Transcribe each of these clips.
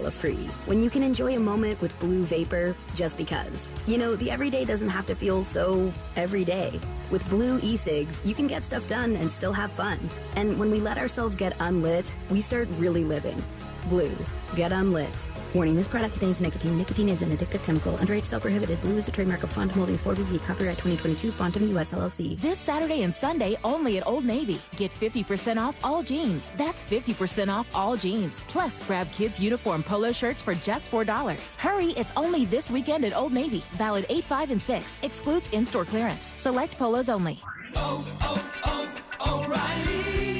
lifestyle of free when you can enjoy a moment with Blue Vapor just because. You know, the everyday doesn't have to feel so everyday. With Blue e-cigs, you can get stuff done and still have fun. And when we let ourselves get unlit, we start really living. Blue. Get unlit. Warning, this product contains nicotine. Nicotine is an addictive chemical. Underage sale prohibited. Blue is a trademark of Font Holdings 4BV. Copyright 2022. Fontum US LLC. This Saturday and Sunday only at Old Navy. Get 50% off all jeans. That's 50% off all jeans. Plus, grab kids' uniform polo shirts for just $4. Hurry, it's only this weekend at Old Navy. Valid 8, 5, and 6. Excludes in-store clearance. Select polos only.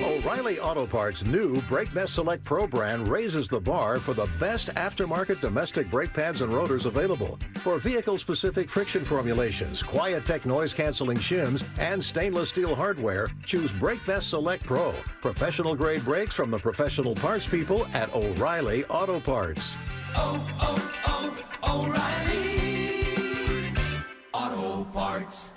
O'Reilly Auto Parts' new Brake Best Select Pro brand raises the bar for the best aftermarket domestic brake pads and rotors available. For vehicle-specific friction formulations, Quiet-Tech noise-canceling shims, and stainless steel hardware, choose Brake Best Select Pro. Professional-grade brakes from the professional parts people at O'Reilly Auto Parts. O'Reilly Auto Parts.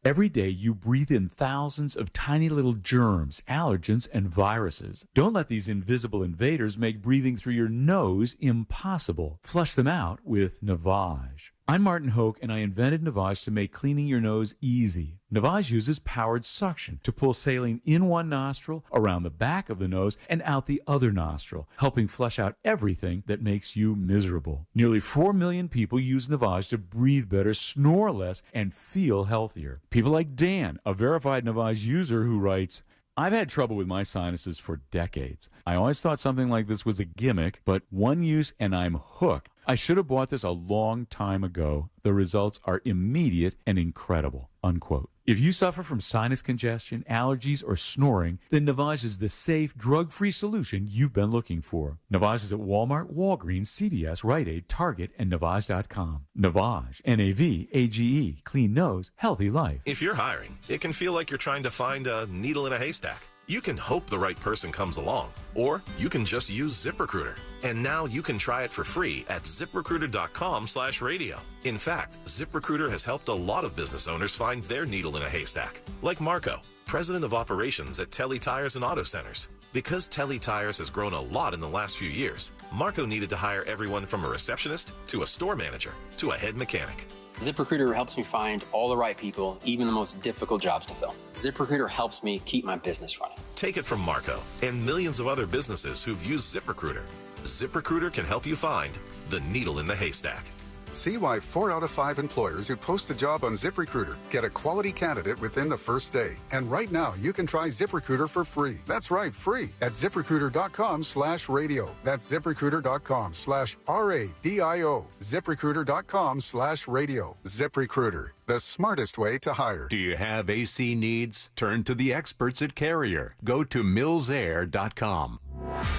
Every day, you breathe in thousands of tiny little germs, allergens, and viruses. Don't let these invisible invaders make breathing through your nose impossible. Flush them out with Navage. I'm Martin Hoke, and I invented Navage to make cleaning your nose easy. Navage uses powered suction to pull saline in one nostril, around the back of the nose, and out the other nostril, helping flush out everything that makes you miserable. Nearly 4 million people use Navage to breathe better, snore less, and feel healthier. People like Dan, a verified Navage user who writes, I've had trouble with my sinuses for decades. I always thought something like this was a gimmick, but one use and I'm hooked. I should have bought this a long time ago. The results are immediate and incredible, unquote. If you suffer from sinus congestion, allergies, or snoring, then Navage is the safe, drug-free solution you've been looking for. Navage is at Walmart, Walgreens, CVS, Rite Aid, Target, and Navage.com. Navage, N-A-V-A-G-E, clean nose, healthy life. If you're hiring, it can feel like you're trying to find a needle in a haystack. You can hope the right person comes along, or you can just use ZipRecruiter. And now you can try it for free at ZipRecruiter.com/radio. In fact, ZipRecruiter has helped a lot of business owners find their needle in a haystack, like Marco, president of operations at Telly Tires and Auto Centers. Because Telly Tires has grown a lot in the last few years, Marco needed to hire everyone from a receptionist to a store manager to a head mechanic. ZipRecruiter helps me find all the right people, even the most difficult jobs to fill. ZipRecruiter helps me keep my business running. Take it from Marco and millions of other businesses who've used ZipRecruiter. ZipRecruiter can help you find the needle in the haystack. See why 4 out of 5 employers who post a job on ZipRecruiter get a quality candidate within the first day. And right now, you can try ZipRecruiter for free. That's right, free at ZipRecruiter.com/radio. That's ZipRecruiter.com/RADIO. ZipRecruiter.com/radio. ZipRecruiter, the smartest way to hire. Do you have AC needs? Turn to the experts at Carrier. Go to millsair.com.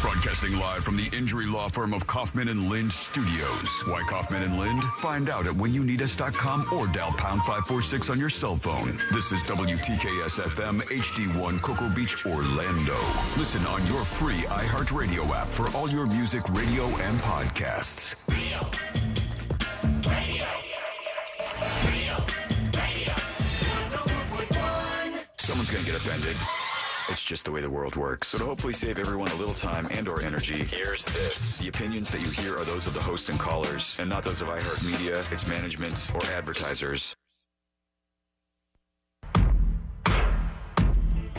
Broadcasting live from the injury law firm of Kaufman and Lind Studios. Why Kaufman and Lind? Find out at whenyouneedus.com or dial pound 546 on your cell phone. This is WTKS FM HD1 Cocoa Beach, Orlando. Listen on your free iHeartRadio app for all your music, radio, and podcasts. Someone's going to get offended. It's just the way the world works. So to hopefully save everyone a little time and or energy, here's this. The opinions that you hear are those of the host and callers, and not those of iHeartMedia, its management, or advertisers.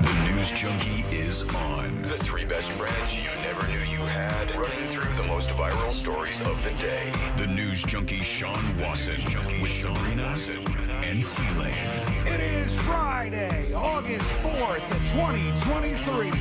The News Junkie is on. The 3 best friends you never knew you had, running through the most viral stories of the day. The News Junkie Sean Wasson with Sabrina and C-Lane. It is Friday, August 4th, 2023.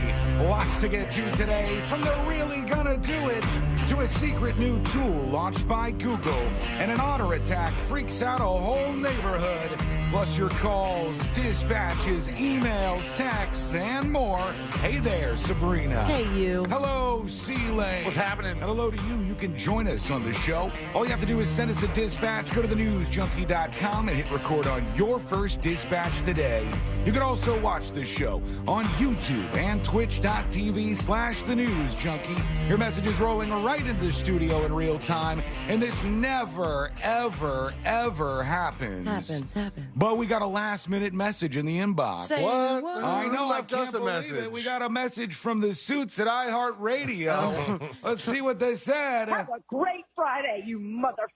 Lots to get to today, from the really gonna do it to a secret new tool launched by Google, and an otter attack freaks out a whole neighborhood. Plus your calls, dispatches, emails, texts, and more. Hey there, Sabrina. Hey, you. Hello, C-Lane. What's happening? And hello to you. You can join us on the show. All you have to do is send us a dispatch. Go to thenewsjunkie.com and hit record on your first dispatch today. You can also watch the show on YouTube and twitch.tv/thenewsjunkie. Your message is rolling right into the studio in real time, and this never, ever, ever happens. Happens. But we got a last-minute message in the inbox. Say what? I know, I left can't us a believe message. it. We got a message from the suits at iHeartRadio. radio. Let's see what they said. Have a great Friday, you mother.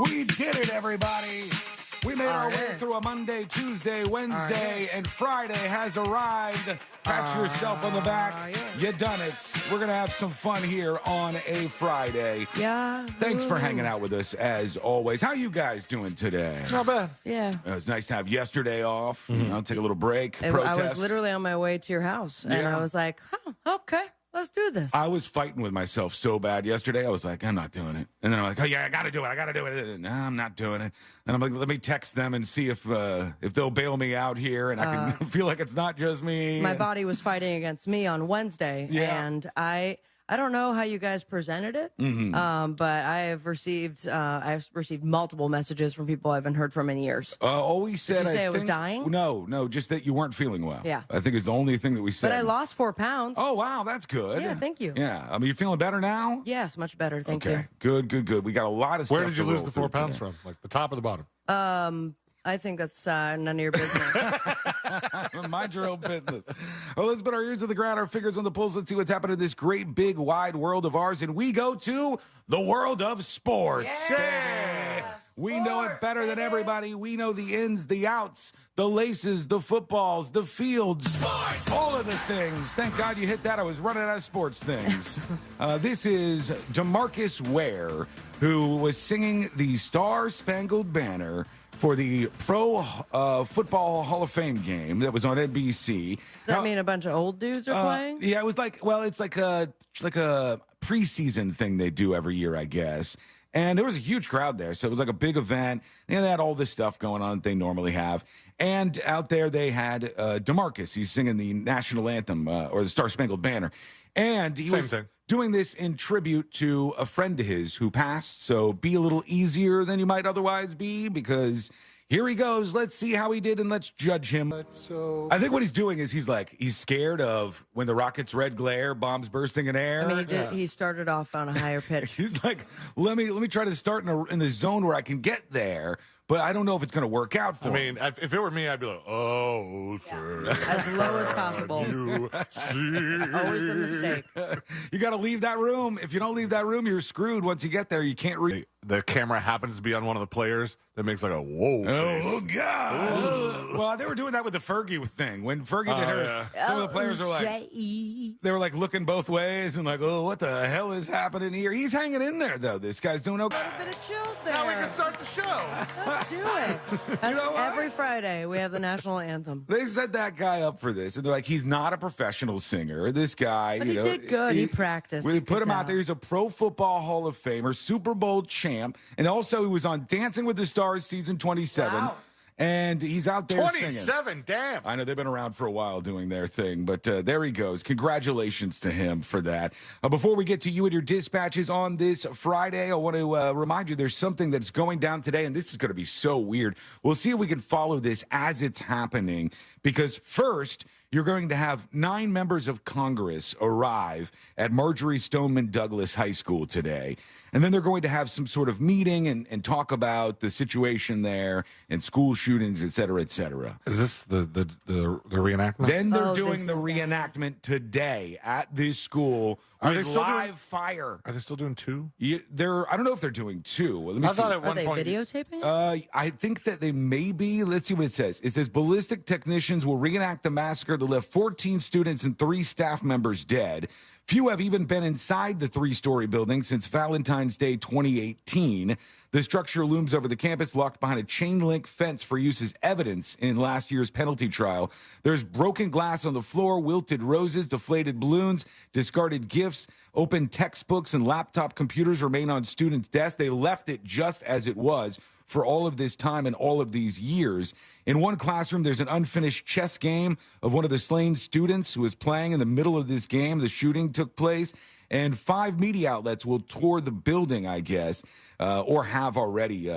We did it, everybody. We made our way through a Monday, Tuesday, Wednesday, and Friday has arrived. Pat yourself on the back. You done it. We're going to have some fun here on a Friday. Yeah. Thanks for hanging out with us, as always. How you guys doing today? Not bad. Yeah. It was nice to have yesterday off. You know, take a little break. I was literally on my way to your house, and I was like, oh, okay. Let's do this. I was fighting with myself so bad yesterday. I was like, I'm not doing it. And then I'm like, oh, yeah, I got to do it. No, I'm not doing it. And I'm like, let me text them and see if they'll bail me out here and I can feel like it's not just me. My body was fighting against me on Wednesday. Yeah. And I don't know how you guys presented it, but I've received multiple messages from people I haven't heard from in years. Always said Did you say I was dying? No, just that you weren't feeling well. Yeah. I think it's the only thing that we said. But I lost 4 pounds. Oh, wow, that's good. Yeah, thank you. Yeah, I mean, you feeling better now? Yes, much better, thank you. Good. We got a lot of stuff. Where did you lose roll the 4 through pounds today. from? Like the top or the bottom? I think that's none of your business. Mind your own business. Well, let's put our ears to the ground, our fingers on the pulse. Let's see what's happening in this great, big, wide world of ours. And we go to the world of sports. Yeah. We know it better than everybody. We know the ins, the outs, the laces, the footballs, the fields. Sports! All of the things. Thank God you hit that. I was running out of sports things. This is DeMarcus Ware, who was singing the Star-Spangled Banner for the Pro Football Hall of Fame game that was on NBC. Does that mean a bunch of old dudes are playing? Yeah, it was it's like a preseason thing they do every year, I guess. And there was a huge crowd there, so it was like a big event. And they had all this stuff going on that they normally have. And out there they had DeMarcus. He's singing the national anthem or the Star-Spangled Banner. And he was doing this in tribute to a friend of his who passed. So be a little easier than you might otherwise be, because here he goes. Let's see how he did and let's judge him. I think what he's doing is he's scared of when the rocket's red glare, bombs bursting in air. I mean, he started off on a higher pitch. He's like, let me try to start in the zone where I can get there. But I don't know if it's going to work out for him. I mean, if it were me, I'd be like, oh, sir. As low as possible. You see. Always the mistake. You got to leave that room. If you don't leave that room, you're screwed. Once you get there, you can't read. The camera happens to be on one of the players that makes like a whoa face. Oh, God. Well, they were doing that with the Fergie thing. When Fergie did hers, some of the players were like, they were like looking both ways and like, oh, what the hell is happening here? He's hanging in there, though. This guy's doing okay. A bit of chills there. Now we can start the show. Let's do it. That's every Friday we have the national anthem. They set that guy up for this, and they're like, he's not a professional singer. This guy, but he did good. He practiced. We put him out there. He's a Pro Football Hall of Famer, Super Bowl champ, and also he was on Dancing with the Stars season 27. Wow. And he's out there 27, singing. damn. I know they've been around for a while doing their thing, but there he goes. Congratulations to him for that. Before we get to you and your dispatches on this Friday, I want to remind you there's something that's going down today, and this is going to be so weird. We'll see if we can follow this as it's happening, because first, you're going to have 9 members of Congress arrive at Marjorie Stoneman Douglas High School today. And then they're going to have some sort of meeting and talk about the situation there and school shootings, et cetera, et cetera. Is this the reenactment? Then they're doing the reenactment today at this school with live fire. Are they still doing 2? I don't know if they're doing 2. Let me see. Thought at one point. Are they videotaping? I think that they may be. Let's see what it says. It says ballistic technicians will reenact the massacre that left 14 students and 3 staff members dead. Few have even been inside the 3-story building since Valentine's Day 2018. The structure looms over the campus, locked behind a chain-link fence for use as evidence in last year's penalty trial. There's broken glass on the floor, wilted roses, deflated balloons, discarded gifts, open textbooks, and laptop computers remain on students' desks. They left it just as it was for all of this time and all of these years. In one classroom, there's an unfinished chess game of one of the slain students who was playing in the middle of this game. The shooting took place, and 5 media outlets will tour the building, I guess, or have already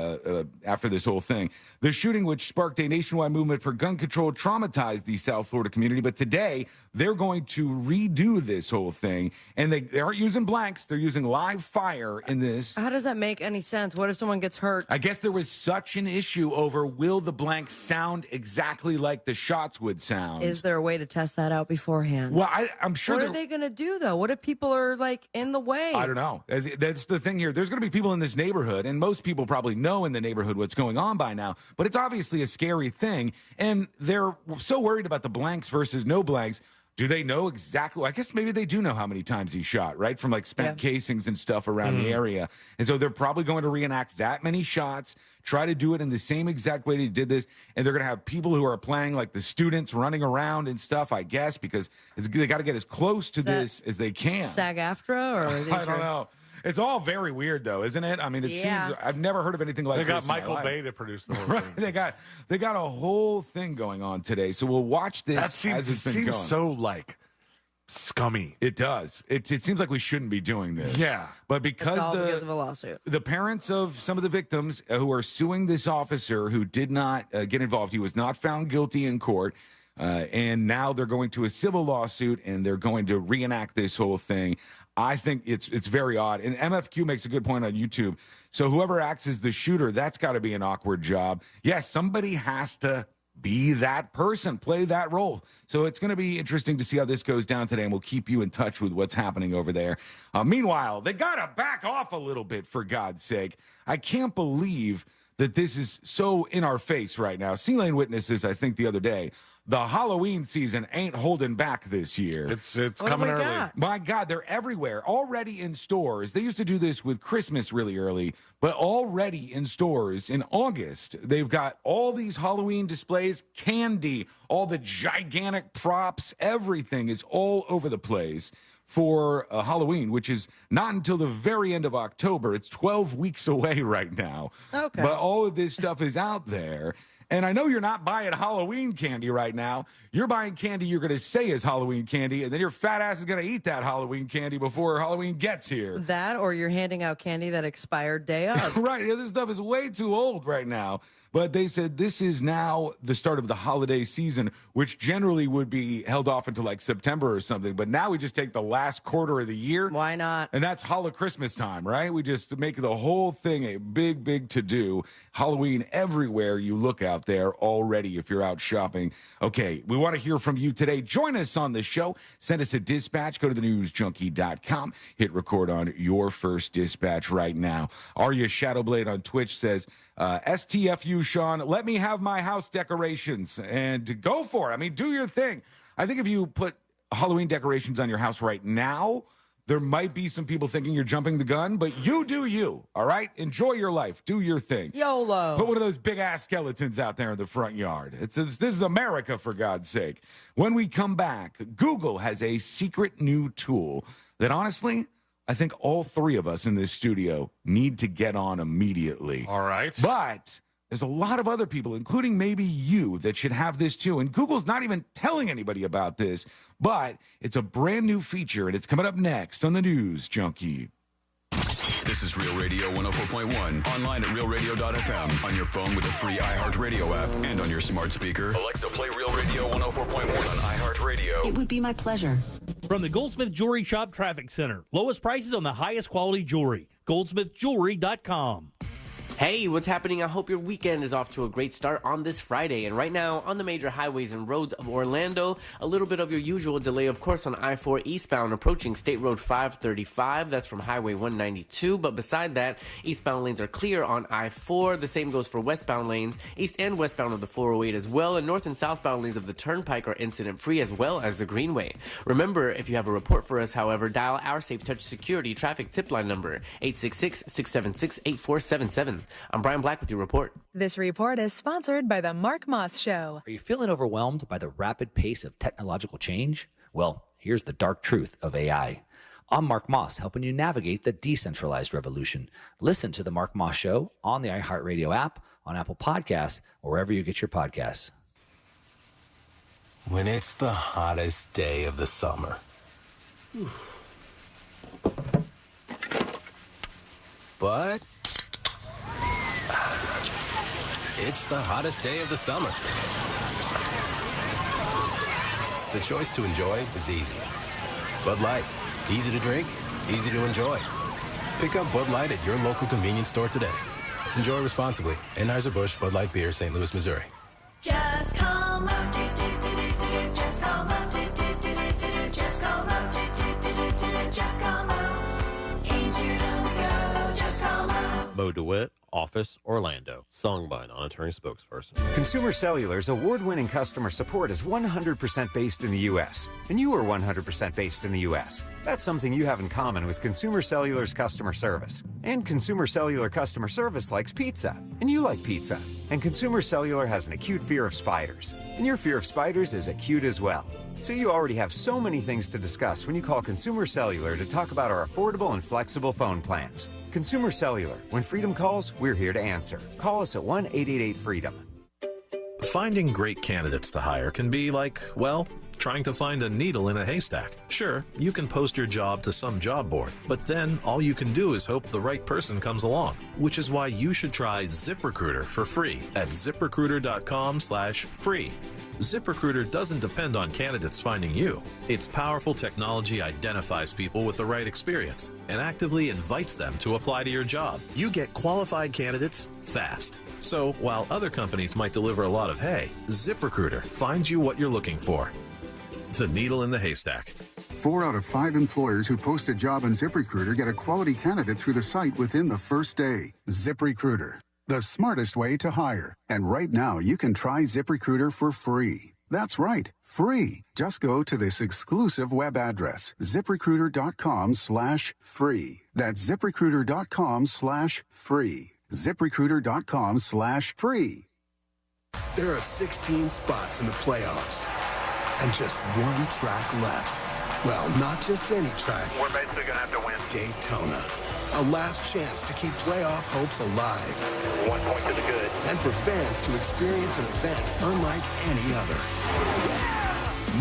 after this whole thing. The shooting, which sparked a nationwide movement for gun control, traumatized the South Florida community. But today, they're going to redo this whole thing. And they aren't using blanks. They're using live fire in this. How does that make any sense? What if someone gets hurt? I guess there was such an issue over will the blanks sound exactly like the shots would sound. Is there a way to test that out beforehand? Well, I'm sure. What are they going to do, though? What if people are like in the way? I don't know. That's the thing here. There's going to be people in this neighborhood, and most people probably know in the neighborhood what's going on by now, but it's obviously a scary thing, and they're so worried about the blanks versus no blanks. Do they know exactly? I guess maybe they do know how many times he shot, right? From like spent casings and stuff around the area. And so they're probably going to reenact that many shots, try to do it in the same exact way they did this. And they're going to have people who are playing like the students running around and stuff, I guess, because they got to get as close to this as they can. SAG-AFTRA or I don't know. It's all very weird, though, isn't it? I mean, it seems I've never heard of anything like this. They got Michael Bay to produce the whole thing. They got a whole thing going on today. So we'll watch this as it's been going. So like scummy. It does. It seems like we shouldn't be doing this. Yeah. But because of a lawsuit. The parents of some of the victims who are suing this officer who did not get involved, he was not found guilty in court. And now they're going to a civil lawsuit and they're going to reenact this whole thing. I think it's very odd. And MFQ makes a good point on YouTube. So whoever acts as the shooter, that's got to be an awkward job. Yes, somebody has to be that person, play that role. So it's going to be interesting to see how this goes down today, and we'll keep you in touch with what's happening over there. Meanwhile, they got to back off a little bit, for God's sake. I can't believe that this is so in our face right now. C-Lane witnesses, I think, the other day, the Halloween season ain't holding back this year. It's coming early. My God, they're everywhere. Already in stores. They used to do this with Christmas really early, but already in stores in August, they've got all these Halloween displays, candy, all the gigantic props, everything is all over the place for Halloween, which is not until the very end of October. It's 12 weeks away right now. Okay. But all of this stuff is out there. And I know you're not buying Halloween candy right now. You're buying candy you're going to say is Halloween candy, and then your fat ass is going to eat that Halloween candy before Halloween gets here. That, or you're handing out candy that expired day of. Right. Yeah, this stuff is way too old right now. But they said this is now the start of the holiday season, which generally would be held off until like September or something. But now we just take the last quarter of the year. Why not? And that's Christmas time, right? We just make the whole thing a big, big to-do. Halloween everywhere you look out there already if you're out shopping. Okay, we want to hear from you today. Join us on the show. Send us a dispatch. Go to thenewsjunkie.com. Hit record on your first dispatch right now. Arya Shadowblade on Twitch says, STFU, Sean, let me have my house decorations and go for it. I mean, do your thing. I think if you put Halloween decorations on your house right now, there might be some people thinking you're jumping the gun, but you do you, all right? Enjoy your life. Do your thing. YOLO. Put one of those big-ass skeletons out there in the front yard. This is America, for God's sake. When we come back, Google has a secret new tool that, honestly, I think all three of us in this studio need to get on immediately. All right. But there's a lot of other people, including maybe you, that should have this too. And Google's not even telling anybody about this, but it's a brand new feature, and it's coming up next on the News Junkie. This is Real Radio 104.1, online at realradio.fm, on your phone with a free iHeartRadio app, and on your smart speaker. Alexa, play Real Radio 104.1 on iHeartRadio. It would be my pleasure. From the Goldsmith Jewelry Shop Traffic Center, lowest prices on the highest quality jewelry. goldsmithjewelry.com. Hey, what's happening? I hope your weekend is off to a great start on this Friday. And right now, on the major highways and roads of Orlando, a little bit of your usual delay, of course, on I-4 eastbound approaching State Road 535. That's from Highway 192. But beside that, eastbound lanes are clear on I-4. The same goes for westbound lanes, east and westbound of the 408 as well. And north and southbound lanes of the Turnpike are incident-free as well as the Greenway. Remember, if you have a report for us, however, dial our Safe Touch Security traffic tip line number, 866-676-8477. I'm Brian Black with your report. This report is sponsored by The Mark Moss Show. Are you feeling overwhelmed by the rapid pace of technological change? Well, here's the dark truth of AI. I'm Mark Moss, helping you navigate the decentralized revolution. Listen to The Mark Moss Show on the iHeartRadio app, on Apple Podcasts, or wherever you get your podcasts. When it's the hottest day of the summer. But it's the hottest day of the summer. The choice to enjoy is easy. Bud Light. Easy to drink, easy to enjoy. Pick up Bud Light at your local convenience store today. Enjoy responsibly. Anheuser-Busch Bud Light Beer, St. Louis, Missouri. Just call Mom. Just call Mom. Just call Mom. Just call Mom. Mo DeWitt, Office, Orlando. Sung by a non-attorney spokesperson. Consumer Cellular's award-winning customer support is 100% based in the U.S., and you are 100% based in the U.S. That's something you have in common with Consumer Cellular's customer service. And Consumer Cellular customer service likes pizza, and you like pizza. And Consumer Cellular has an acute fear of spiders, and your fear of spiders is acute as well. So you already have so many things to discuss when you call Consumer Cellular to talk about our affordable and flexible phone plans. Consumer Cellular. When freedom calls, we're here to answer. Call us at 1-888-FREEDOM. Finding great candidates to hire can be like, well, trying to find a needle in a haystack. Sure, you can post your job to some job board, but then all you can do is hope the right person comes along, which is why you should try ZipRecruiter for free at ZipRecruiter.com/free. ZipRecruiter doesn't depend on candidates finding you. Its powerful technology identifies people with the right experience and actively invites them to apply to your job. You get qualified candidates fast. So while other companies might deliver a lot of hay, ZipRecruiter finds you what you're looking for. The needle in the haystack. 4 out of 5 employers who post a job on ZipRecruiter get a quality candidate through the site within the first day. ZipRecruiter, the smartest way to hire. And right now, you can try ZipRecruiter for free. That's right, free. Just go to this exclusive web address, ZipRecruiter.com/free. That's ZipRecruiter.com/free. ZipRecruiter.com/free. There are 16 spots in the playoffs and just one track left. Well, not just any track. We're basically going to have to win. Daytona. A last chance to keep playoff hopes alive. 1 point to the good. And for fans to experience an event unlike any other.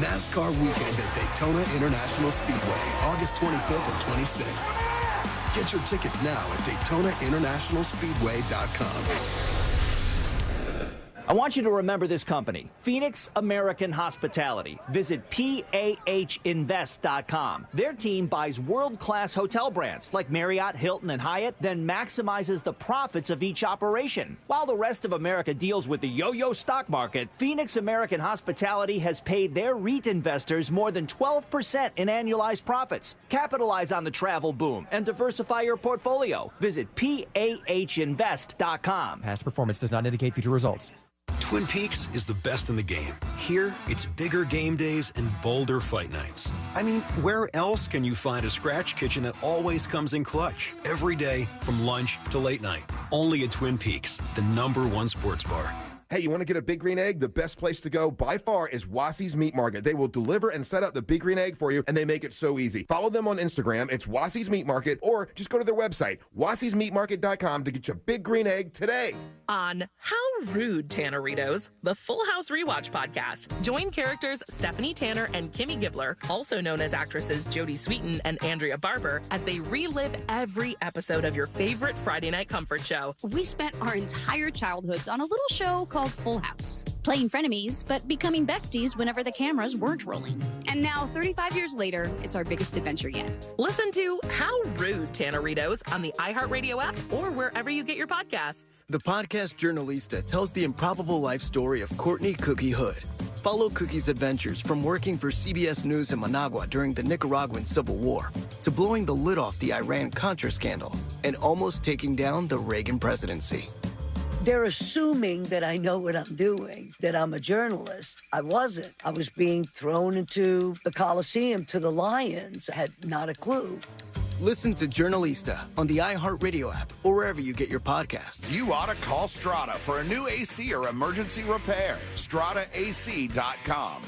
NASCAR weekend at Daytona International Speedway, August 25th and 26th. Get your tickets now at DaytonaInternationalSpeedway.com. I want you to remember this company, Phoenix American Hospitality. Visit PAHinvest.com. Their team buys world-class hotel brands like Marriott, Hilton, and Hyatt, then maximizes the profits of each operation. While the rest of America deals with the yo-yo stock market, Phoenix American Hospitality has paid their REIT investors more than 12% in annualized profits. Capitalize on the travel boom and diversify your portfolio. Visit PAHinvest.com. Past performance does not indicate future results. Twin Peaks is the best in the game. Here, it's bigger game days and bolder fight nights. I mean, where else can you find a scratch kitchen that always comes in clutch? Every day, from lunch to late night. Only at Twin Peaks, the #1 sports bar. Hey, you want to get a Big Green Egg? The best place to go by far is Wassey's Meat Market. They will deliver and set up the Big Green Egg for you, and they make it so easy. Follow them on Instagram. It's Wassey's Meat Market, or just go to their website, Wassey'sMeatMarket.com, to get your Big Green Egg today. On How Rude, Tanneritos, the Full House Rewatch podcast. Join characters Stephanie Tanner and Kimmy Gibbler, also known as actresses Jodie Sweetin and Andrea Barber, as they relive every episode of your favorite Friday night comfort show. We spent our entire childhoods on a little show called Full House, playing frenemies, but becoming besties whenever the cameras weren't rolling. And now, 35 years later, it's our biggest adventure yet. Listen to How Rude, Tanneritos on the iHeartRadio app or wherever you get your podcasts. The podcast Journalista tells the improbable life story of Courtney Cookie Hood. Follow Cookie's adventures from working for CBS News in Managua during the Nicaraguan Civil War to blowing the lid off the Iran-Contra scandal and almost taking down the Reagan presidency. They're assuming that I know what I'm doing, that I'm a journalist. I wasn't. I was being thrown into the Coliseum to the lions. I had not a clue. Listen to Journalista on the iHeartRadio app or wherever you get your podcasts. You ought to call Strata for a new AC or emergency repair. StrataAC.com.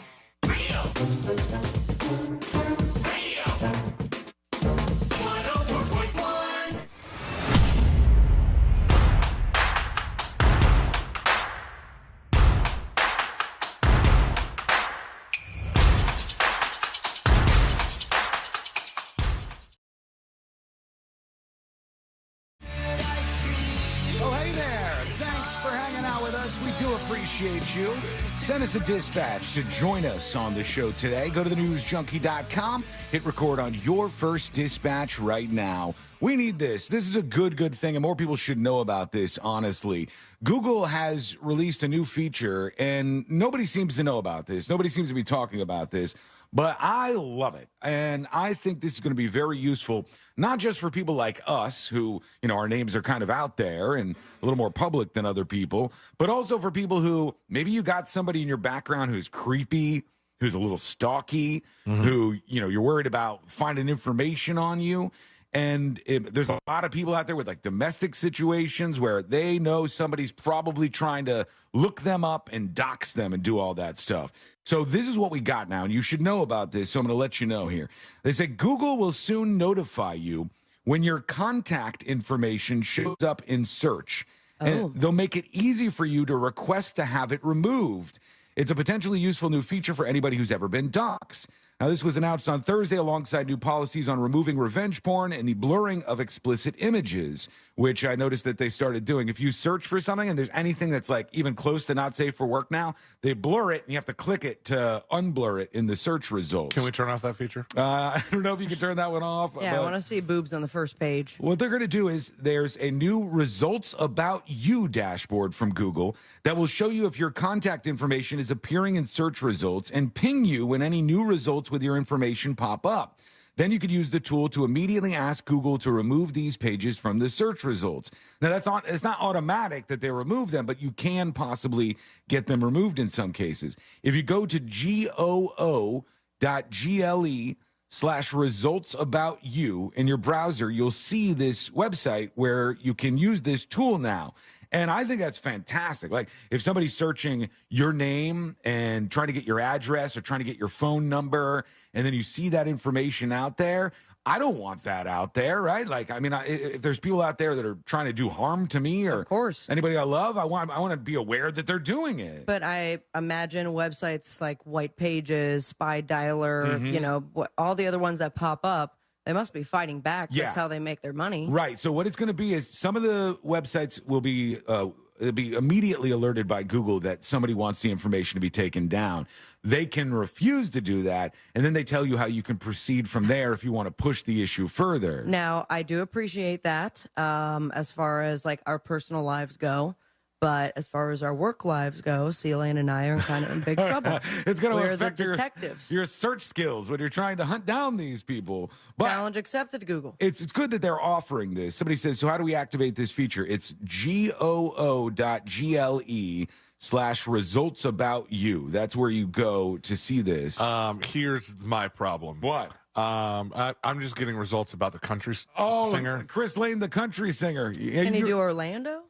Appreciate you. Send us a dispatch to join us on the show today. Go to thenewsjunkie.com. Hit record on your first dispatch right now. We need this. This is a good thing, and more people should know about this, honestly. Google has released a new feature, and nobody seems to know about this. Nobody seems to be talking about this. But I love it. And I think this is going to be very useful, not just for people like us who, our names are kind of out there and a little more public than other people, but also for people who maybe you got somebody in your background who's creepy, who's a little stalky, who, you're worried about finding information on you. And there's a lot of people out there with like domestic situations where they know somebody's probably trying to look them up and dox them and do all that stuff. So this is what we got now, and you should know about this, so I'm going to let you know here. They say Google will soon notify you when your contact information shows up in search. And they'll make it easy for you to request to have it removed. It's a potentially useful new feature for anybody who's ever been doxxed. Now, this was announced on Thursday alongside new policies on removing revenge porn and the blurring of explicit images, which I noticed that they started doing. If you search for something and there's anything that's like even close to not safe for work now, they blur it and you have to click it to unblur it in the search results. Can we turn off that feature? I don't know if you can turn that one off. Yeah, I want to see boobs on the first page. What they're going to do is there's a new results about you dashboard from Google that will show you if your contact information is appearing in search results and ping you when any new results with your information pop up. Then you could use the tool to immediately ask Google to remove these pages from the search results. Now, it's not automatic that they remove them, but you can possibly get them removed in some cases. If you go to goo.gle/results about you in your browser, you'll see this website where you can use this tool now. And I think that's fantastic. Like, if somebody's searching your name and trying to get your address or trying to get your phone number, and then you see that information out there, I don't want that out there, right? Like, I mean, if there's people out there that are trying to do harm to me or of course anybody I love, I want to be aware that they're doing it. But I imagine websites like White Pages, Spy Dialer, all the other ones that pop up, they must be fighting back. Yeah. That's how they make their money. Right. So what it's going to be is some of the websites will be immediately alerted by Google that somebody wants the information to be taken down. They can refuse to do that, and then they tell you how you can proceed from there if you want to push the issue further. Now, I do appreciate that as far as like our personal lives go. But as far as our work lives go, Celine and I are kind of in big trouble. It's going to We're affect the detectives. your search skills when you're trying to hunt down these people. But challenge accepted, Google. It's good that they're offering this. Somebody says, so how do we activate this feature? It's goo.gle/results about you. That's where you go to see this. Here's my problem. What? I'm just getting results about the country singer. Chris Lane, the country singer. Can you do Orlando?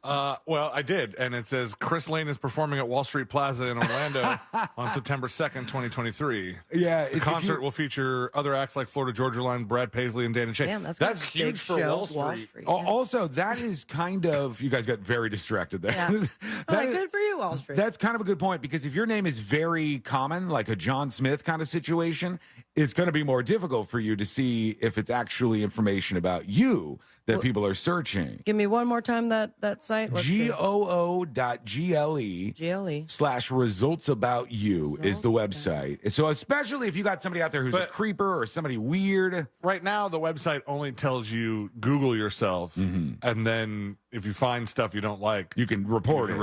Well, I did, and it says Chris Lane is performing at Wall Street Plaza in Orlando on September 2nd, 2023. Yeah. The concert will feature other acts like Florida Georgia Line, Brad Paisley, and Dan and Shay. Damn, that's huge for Wall Street. Yeah. Also, that is kind of, you guys got very distracted there. Yeah. Good for you, Wall Street. That's kind of a good point, because if your name is very common, like a John Smith kind of situation, it's going to be more difficult for you to see if it's actually information about you that people are searching. Give me one more time that site. goo.gle/results about you is the website. So especially if you got somebody out there who's a creeper or somebody weird. Right now, the website only tells you Google yourself, and then if you find stuff you don't like, you can report it.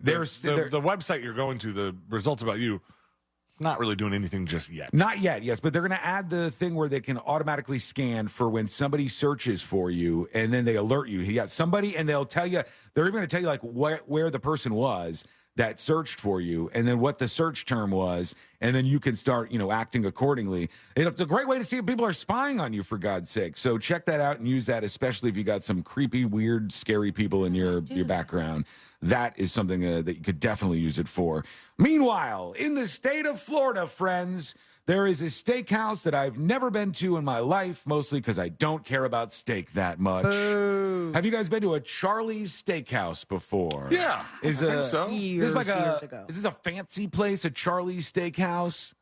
The website you're going to, the results about you, it's not really doing anything just yet. Not yet, yes, but they're going to add the thing where they can automatically scan for when somebody searches for you, and then they alert you. He got somebody, and they'll tell you, they're even going to tell you like where the person was that searched for you, and then what the search term was, and then you can start, acting accordingly. It's a great way to see if people are spying on you, for God's sake. So check that out and use that, especially if you got some creepy, weird, scary people in your background. That is something that you could definitely use it for. Meanwhile, in the state of Florida, friends, there is a steakhouse that I've never been to in my life, mostly because I don't care about steak that much. Boo. Have you guys been to a Charlie's Steakhouse before? Yeah, I think so. Years ago. Is this a fancy place, a Charlie's Steakhouse?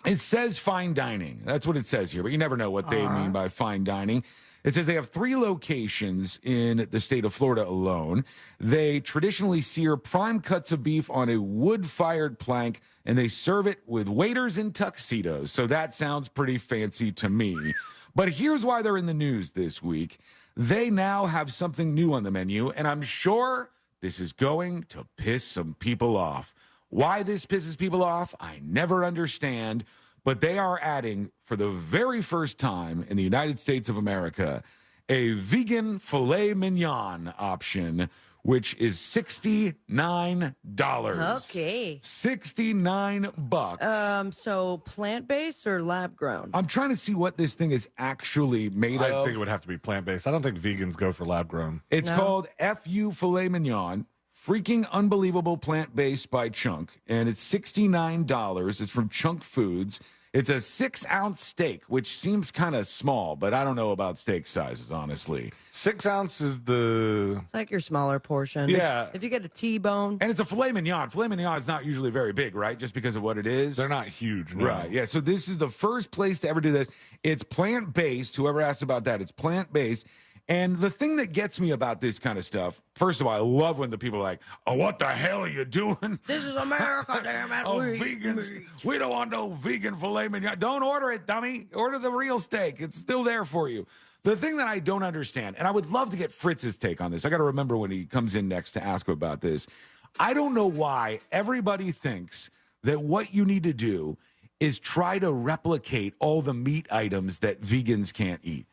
It says fine dining. That's what it says here, but you never know what they mean by fine dining. It says they have 3 locations in the state of Florida alone. They traditionally sear prime cuts of beef on a wood-fired plank, and they serve it with waiters in tuxedos. So that sounds pretty fancy to me. But here's why they're in the news this week. They now have something new on the menu, and I'm sure this is going to piss some people off. Why this pisses people off, I never understand. but they are adding, for the very first time in the United States of America, a vegan filet mignon option, which is $69. Okay. $69. So plant-based or lab-grown? I'm trying to see what this thing is actually made I of. think it would have to be plant-based. I don't think vegans go for lab-grown. It's called FU Filet Mignon. Freaking unbelievable, plant-based by Chunk. And it's $69. It's from Chunk Foods. It's a 6-ounce steak, which seems kind of small, but I don't know about steak sizes, honestly. 6 ounces the... It's like your smaller portion. Yeah. If you get a T-bone. And it's a filet mignon. Filet mignon is not usually very big, right? Just because of what it is. They're not huge, no. Right, yeah. So this is the first place to ever do this. It's plant-based. Whoever asked about that, it's plant-based. And the thing that gets me about this kind of stuff, first of all, I love when the people are like, oh, what the hell are you doing? This is America, damn it. Oh, vegans. We don't want no vegan filet mignon. Don't order it, dummy. Order the real steak. It's still there for you. The thing that I don't understand, and I would love to get Fritz's take on this. I got to remember when he comes in next to ask about this. I don't know why everybody thinks that what you need to do is try to replicate all the meat items that vegans can't eat.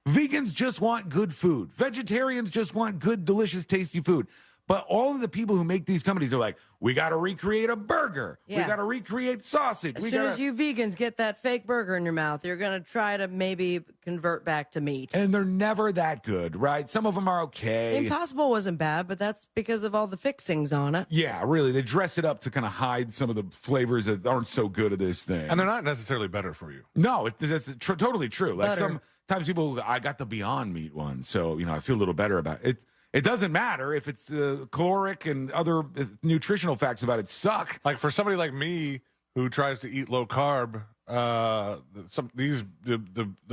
Vegans just want good food. Vegetarians just want good, delicious, tasty food. But all of the people who make these companies are like, we got to recreate a burger. Yeah. We got to recreate sausage. As soon as you vegans get that fake burger in your mouth, you're going to try to maybe convert back to meat. And they're never that good, right? Some of them are okay. Impossible wasn't bad, but that's because of all the fixings on it. Yeah, really. They dress it up to kind of hide some of the flavors that aren't so good of this thing. And they're not necessarily better for you. No, that's totally true. Like Butter. sometimes people, I got the Beyond Meat one, so, I feel a little better about it. It doesn't matter if it's caloric and other nutritional facts about it suck. Like for somebody like me who tries to eat low carb, the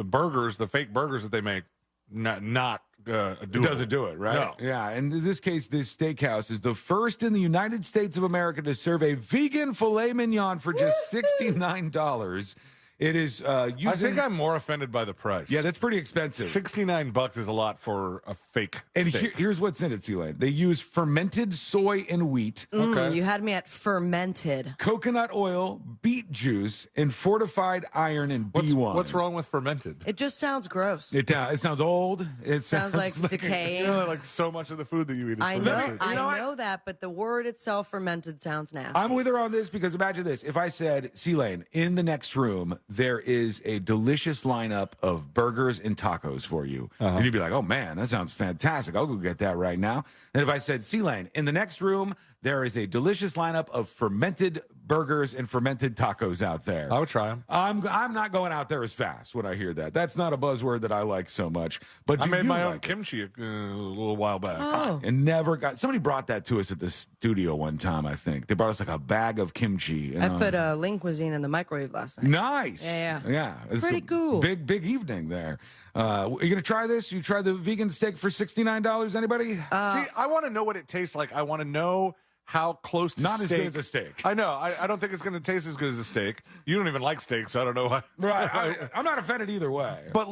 burgers, the fake burgers that they make, not doable. It doesn't do it, right? No. Yeah, and in this case, this steakhouse is the first in the United States of America to serve a vegan filet mignon for just $69. It is using... I think I'm more offended by the price. Yeah, that's pretty expensive. $69 is a lot for a fake steak. Here's what's in it, C-Lane. They use fermented soy and wheat. Okay. You had me at fermented. Coconut oil, beet juice, and fortified iron and B1. What's wrong with fermented? It just sounds gross. It sounds old. It sounds like decaying. Like so much of the food that you eat is I fermented. I know that, but the word itself, fermented, sounds nasty. I'm with her on this because imagine this. If I said, C-Lane, in the next room, there is a delicious lineup of burgers and tacos for you. And you'd be like, oh, man, that sounds fantastic. I'll go get that right now. And if I said, C-Lane, in the next room, there is a delicious lineup of fermented burgers and fermented tacos out there. I would try them. I'm not going out there as fast when I hear that. That's not a buzzword that I like so much. But I made my own like kimchi a little while back. and never got. Somebody brought that to us at the studio one time. I think they brought us like a bag of kimchi. I put Lean Cuisine in the microwave last night. Nice. Yeah. It's Pretty cool. Big evening there. Are you gonna try this? You try the vegan steak for $69? Anybody? See, I want to know what it tastes like. I want to know how close to Not steak. as good as a steak. I know. I don't think it's going to taste as good as a steak. You don't even like steak, so I don't know why. Right. I'm not offended either way. But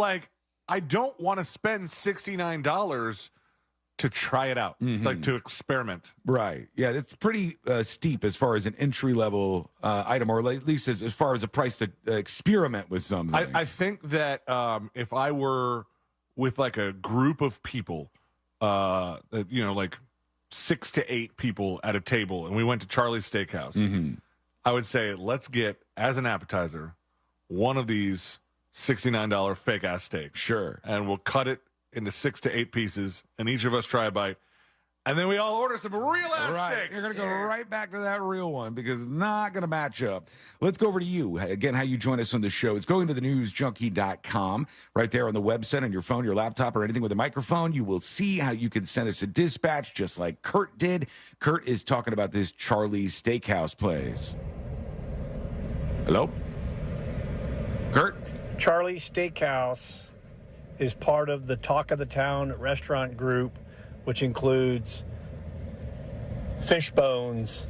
I don't want to spend $69 to try it out, like to experiment. Right. Yeah, it's pretty steep as far as an entry level item, or at least as far as a price to experiment with something. I think that if I were with like a group of people, like 6 to 8 people at a table, and we went to Charlie's Steakhouse, I would say, let's get, as an appetizer, one of these $69 fake ass steaks. Sure. And we'll cut it into 6 to 8 pieces, and each of us try a bite. And then we all order some real ass steaks. You're going to go right back to that real one because it's not going to match up. Let's go over to you. Again, how you join us on the show. It's going to thenewsjunkie.com. Right there on the website, on your phone, your laptop, or anything with a microphone. You will see how you can send us a dispatch just like Kurt did. Kurt is talking about this Charlie's Steakhouse place. Hello? Kurt? Charlie's Steakhouse is part of the Talk of the Town restaurant group, which includes Fishbones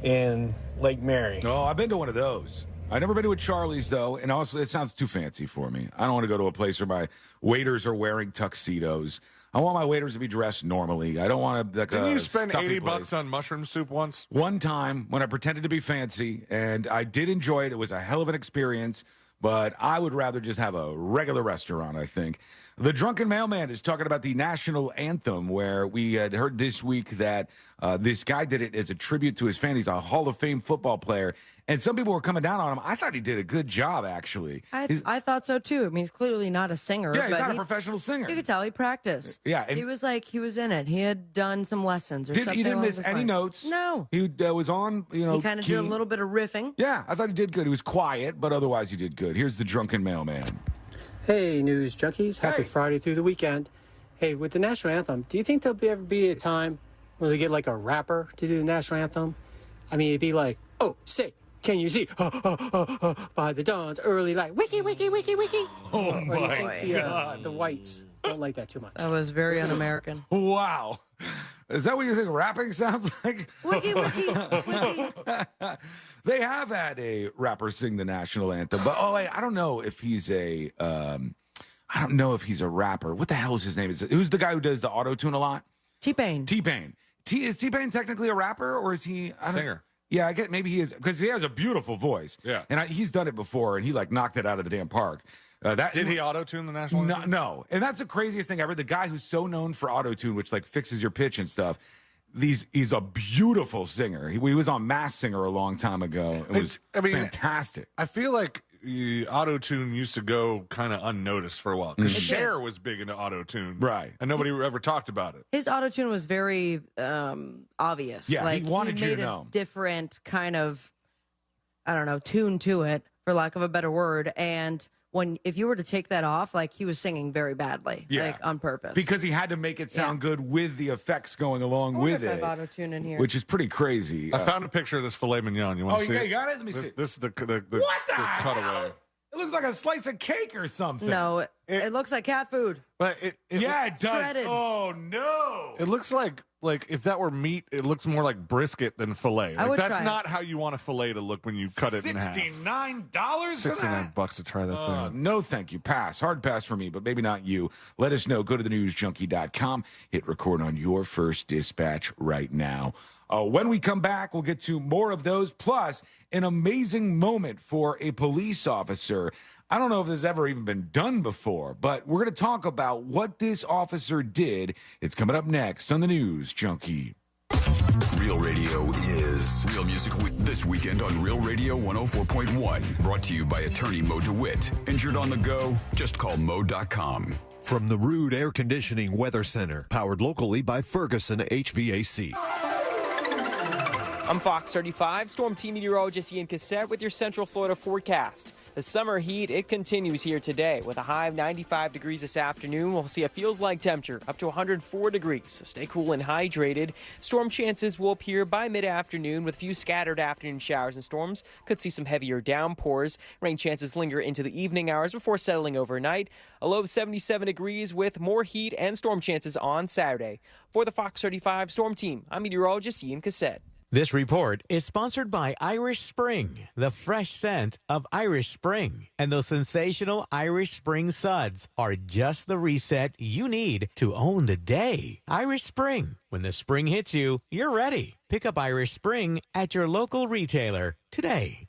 in Lake Mary. Oh, I've been to one of those. I've never been to a Charlie's, though, and also it sounds too fancy for me. I don't want to go to a place where my waiters are wearing tuxedos. I want my waiters to be dressed normally. I don't want to. Didn't you spend $80 on mushroom soup once? One time when I pretended to be fancy, and I did enjoy it. It was a hell of an experience, but I would rather just have a regular restaurant, I think. The Drunken Mailman is talking about the national anthem, where we had heard this week that this guy did it as a tribute to his fan. He's a Hall of Fame football player, and some people were coming down on him. I thought he did a good job, actually. I thought so, too. I mean, he's clearly not a singer. Yeah, he's but not a professional singer. You could tell he practiced. Yeah. And he was in it. He had done some lessons or something. He didn't along miss those any lines. notes. No. He was on, He kind of did a little bit of riffing. Yeah, I thought he did good. He was quiet, but otherwise he did good. Here's the Drunken Mailman. Hey, news junkies. Happy Friday through the weekend. Hey, with the national anthem, do you think there'll ever be a time where they get like a rapper to do the national anthem? I mean, it'd be like, oh, say, can you see by the dawn's early light? Wiki, wiki, wiki, wiki. Oh, or do you think the whites don't like that too much? That was very un-American. Wow. Is that what you think rapping sounds like? Wiki, wiki, wiki. They have had a rapper sing the national anthem, but I don't know if he's a rapper. What the hell is his name? Who's the guy who does the auto-tune a lot? T-Pain. T-Pain. Is T-Pain technically a rapper, or is he singer? Yeah, I get maybe he is, because he has a beautiful voice. Yeah, and he's done it before, and he knocked it out of the damn park. Did he auto-tune the national anthem? No, and that's the craziest thing ever. The guy who's so known for auto-tune, which fixes your pitch and stuff. He's a beautiful singer. He was on Masked Singer a long time ago. It was fantastic. I feel like auto-tune used to go kind of unnoticed for a while because Cher was big into auto-tune, right? And nobody ever talked about it. His auto-tune was very obvious. Yeah, he wanted you to know. A different kind of, I don't know, tune to it, for lack of a better word. And if you were to take that off, he was singing very badly, on purpose, because he had to make it sound good with the effects going along with it. Auto-tune in here, which is pretty crazy. I found a picture of this filet mignon. You want to see? You got it? Let me see. This is the what the cutaway. It looks like a slice of cake or something. No, it looks like cat food. But it does. Shredded. Oh no! It looks like if that were meat, it looks more like brisket than filet. That's not how you want a filet to look when you cut it in half. $69 $69 to try that thing. No, thank you. Pass. Hard pass for me, but maybe not you. Let us know. Go to thenewsjunkie.com. Hit record on your first dispatch right now. When we come back, we'll get to more of those, plus an amazing moment for a police officer. I don't know if this has ever even been done before, but we're going to talk about what this officer did. It's coming up next on the News Junkie. Real Radio is real music this weekend on Real Radio 104.1. Brought to you by attorney Mo DeWitt. Injured on the go? Just call Mo.com. From the Rude Air Conditioning Weather Center, powered locally by Ferguson HVAC. I'm Fox 35 Storm Team meteorologist Ian Cassette with your Central Florida forecast. The summer heat, it continues here today with a high of 95 degrees this afternoon. We'll see a feels-like temperature up to 104 degrees, so stay cool and hydrated. Storm chances will appear by mid-afternoon with a few scattered afternoon showers and storms. Could see some heavier downpours. Rain chances linger into the evening hours before settling overnight. A low of 77 degrees with more heat and storm chances on Saturday. For the Fox 35 Storm Team, I'm meteorologist Ian Cassette. This report is sponsored by Irish Spring, the fresh scent of Irish Spring. And those sensational Irish Spring suds are just the reset you need to own the day. Irish Spring. When the spring hits you, you're ready. Pick up Irish Spring at your local retailer today.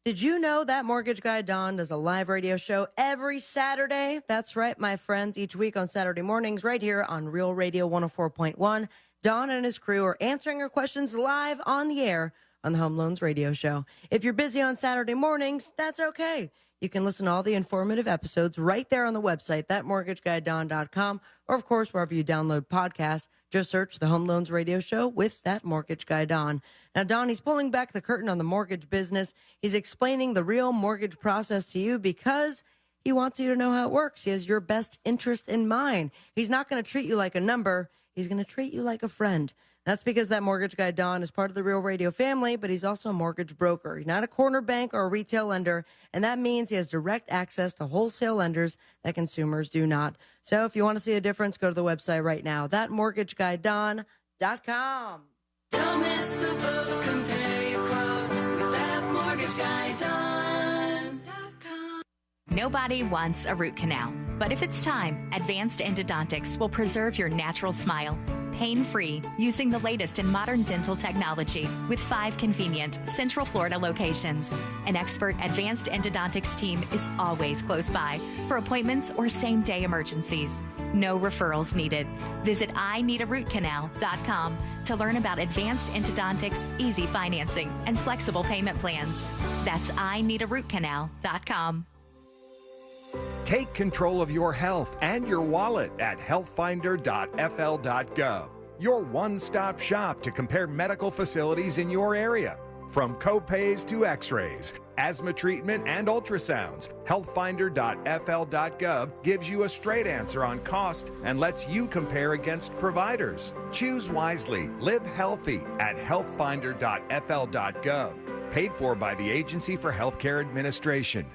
Did you know that Mortgage Guy Don does a live radio show every Saturday? That's right, my friends. Each week on Saturday mornings right here on Real Radio 104.1. Don and his crew are answering your questions live on the air on the Home Loans Radio Show. If you're busy on Saturday mornings, that's okay. You can listen to all the informative episodes right there on the website, thatmortgageguydon.com, or, of course, wherever you download podcasts. Just search the Home Loans Radio Show with That Mortgage Guy Don. Now, Don, he's pulling back the curtain on the mortgage business. He's explaining the real mortgage process to you because he wants you to know how it works. He has your best interest in mind. He's not going to treat you like a number. He's going to treat you like a friend. That's because that Mortgage Guy Don is part of the Real Radio family, but he's also a mortgage broker. He's not a corner bank or a retail lender, and that means he has direct access to wholesale lenders that consumers do not. So if you want to see a difference, go to the website right now, thatmortgageguydon.com. Don't miss the boat, compare your quote with thatmortgageguydon.com. Nobody wants a root canal. But if it's time, Advanced Endodontics will preserve your natural smile, pain-free, using the latest in modern dental technology with 5 convenient Central Florida locations. An expert Advanced Endodontics team is always close by for appointments or same-day emergencies. No referrals needed. Visit IneedARootCanal.com to learn about Advanced Endodontics, easy financing, and flexible payment plans. That's IneedARootCanal.com. Take control of your health and your wallet at healthfinder.fl.gov. Your one-stop shop to compare medical facilities in your area. From copays to x-rays, asthma treatment, and ultrasounds, healthfinder.fl.gov gives you a straight answer on cost and lets you compare against providers. Choose wisely. Live healthy at healthfinder.fl.gov. Paid for by the Agency for Healthcare Administration.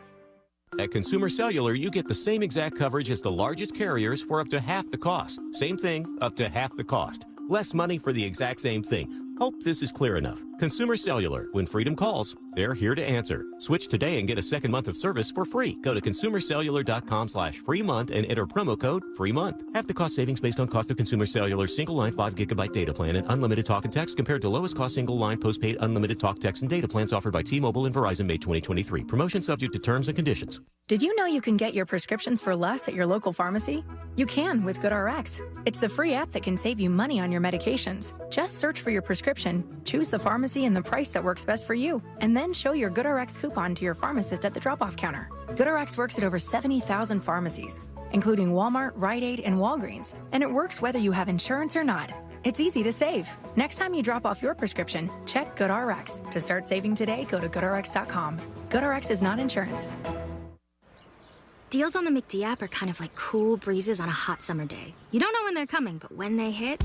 At Consumer Cellular, you get the same exact coverage as the largest carriers for up to half the cost. Same thing, up to half the cost. Less money for the exact same thing. Hope this is clear enough. Consumer Cellular, when freedom calls, they're here to answer. Switch today and get a second month of service for free. Go to consumercellular.com/free month and enter promo code free month. Half the cost savings based on cost of Consumer Cellular single line 5 gigabyte data plan and unlimited talk and text compared to lowest cost single line postpaid unlimited talk, text, and data plans offered by T-Mobile and Verizon May 2023. Promotion subject to terms and conditions. Did you know you can get your prescriptions for less at your local pharmacy? You can with GoodRx. It's the free app that can save you money on your medications. Just search for your prescription, choose the pharmacy and the price that works best for you, and then show your GoodRx coupon to your pharmacist at the drop-off counter. GoodRx works at over 70,000 pharmacies, including Walmart, Rite Aid, and Walgreens, and it works whether you have insurance or not. It's easy to save. Next time you drop off your prescription, check GoodRx. To start saving today, go to GoodRx.com. GoodRx is not insurance. Deals on the McD app are kind of like cool breezes on a hot summer day. You don't know when they're coming, but when they hit,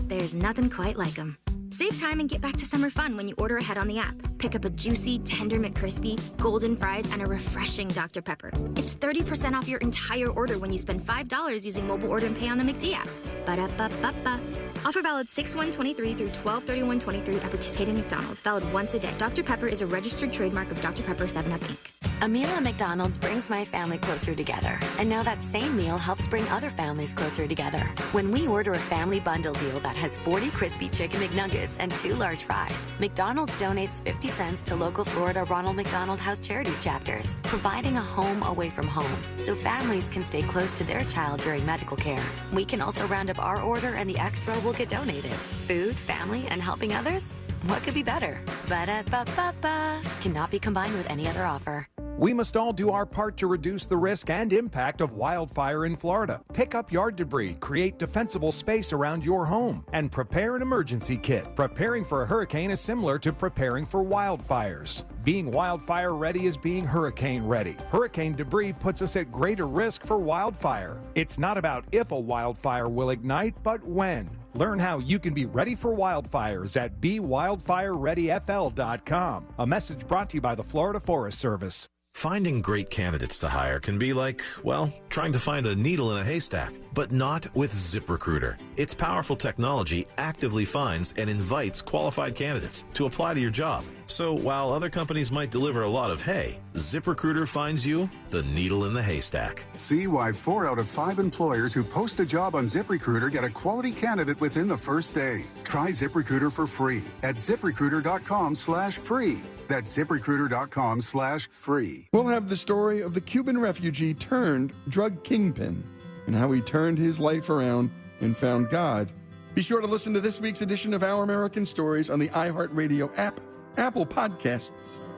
there's nothing quite like them. Save time and get back to summer fun when you order ahead on the app. Pick up a juicy, tender McCrispy, golden fries, and a refreshing Dr. Pepper. It's 30% off your entire order when you spend $5 using mobile order and pay on the McD app. Ba-da-ba-ba-ba. Offer valid 6/1/23 through 12/31/23 at participating McDonald's. Valid once a day. Dr. Pepper is a registered trademark of Dr. Pepper 7-Up, Inc. A meal at McDonald's brings my family closer together. And now that same meal helps bring other families closer together. When we order a family bundle deal that has 40 crispy chicken McNuggets and 2 large fries, McDonald's donates 50 cents to local Florida Ronald McDonald House Charities chapters, providing a home away from home so families can stay close to their child during medical care. We can also round up our order and the extra will get donated. Food, family, and helping others? What could be better? Ba-da-ba-ba-ba. Cannot be combined with any other offer. We must all do our part to reduce the risk and impact of wildfire in Florida. Pick up yard debris, create defensible space around your home, and prepare an emergency kit. Preparing for a hurricane is similar to preparing for wildfires. Being wildfire ready is being hurricane ready. Hurricane debris puts us at greater risk for wildfire. It's not about if a wildfire will ignite, but when. Learn how you can be ready for wildfires at BeWildfireReadyFL.com. A message brought to you by the Florida Forest Service. Finding great candidates to hire can be like, well, trying to find a needle in a haystack, but not with ZipRecruiter. Its powerful technology actively finds and invites qualified candidates to apply to your job. So while other companies might deliver a lot of hay, ZipRecruiter finds you the needle in the haystack. See why 4 out of 5 employers who post a job on ZipRecruiter get a quality candidate within the first day. Try ZipRecruiter for free at ZipRecruiter.com/free. That's ZipRecruiter.com/free. We'll have the story of the Cuban refugee turned drug kingpin and how he turned his life around and found God. Be sure to listen to this week's edition of Our American Stories on the iHeartRadio app, Apple Podcasts,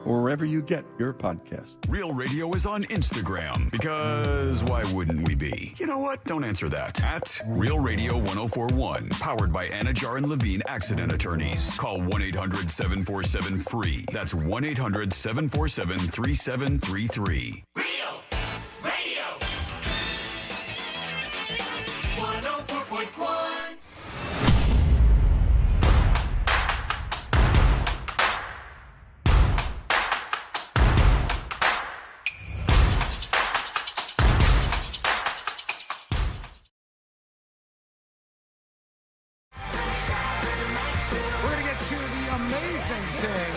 or wherever you get your podcasts. Real Radio is on Instagram because why wouldn't we be? You know what? Don't answer that. At Real Radio 1041, powered by Anajar and Levine Accident Attorneys. Call 1-800-747-FREE. That's 1-800-747-3733. Real Radio 104.1. We're going to get to the amazing thing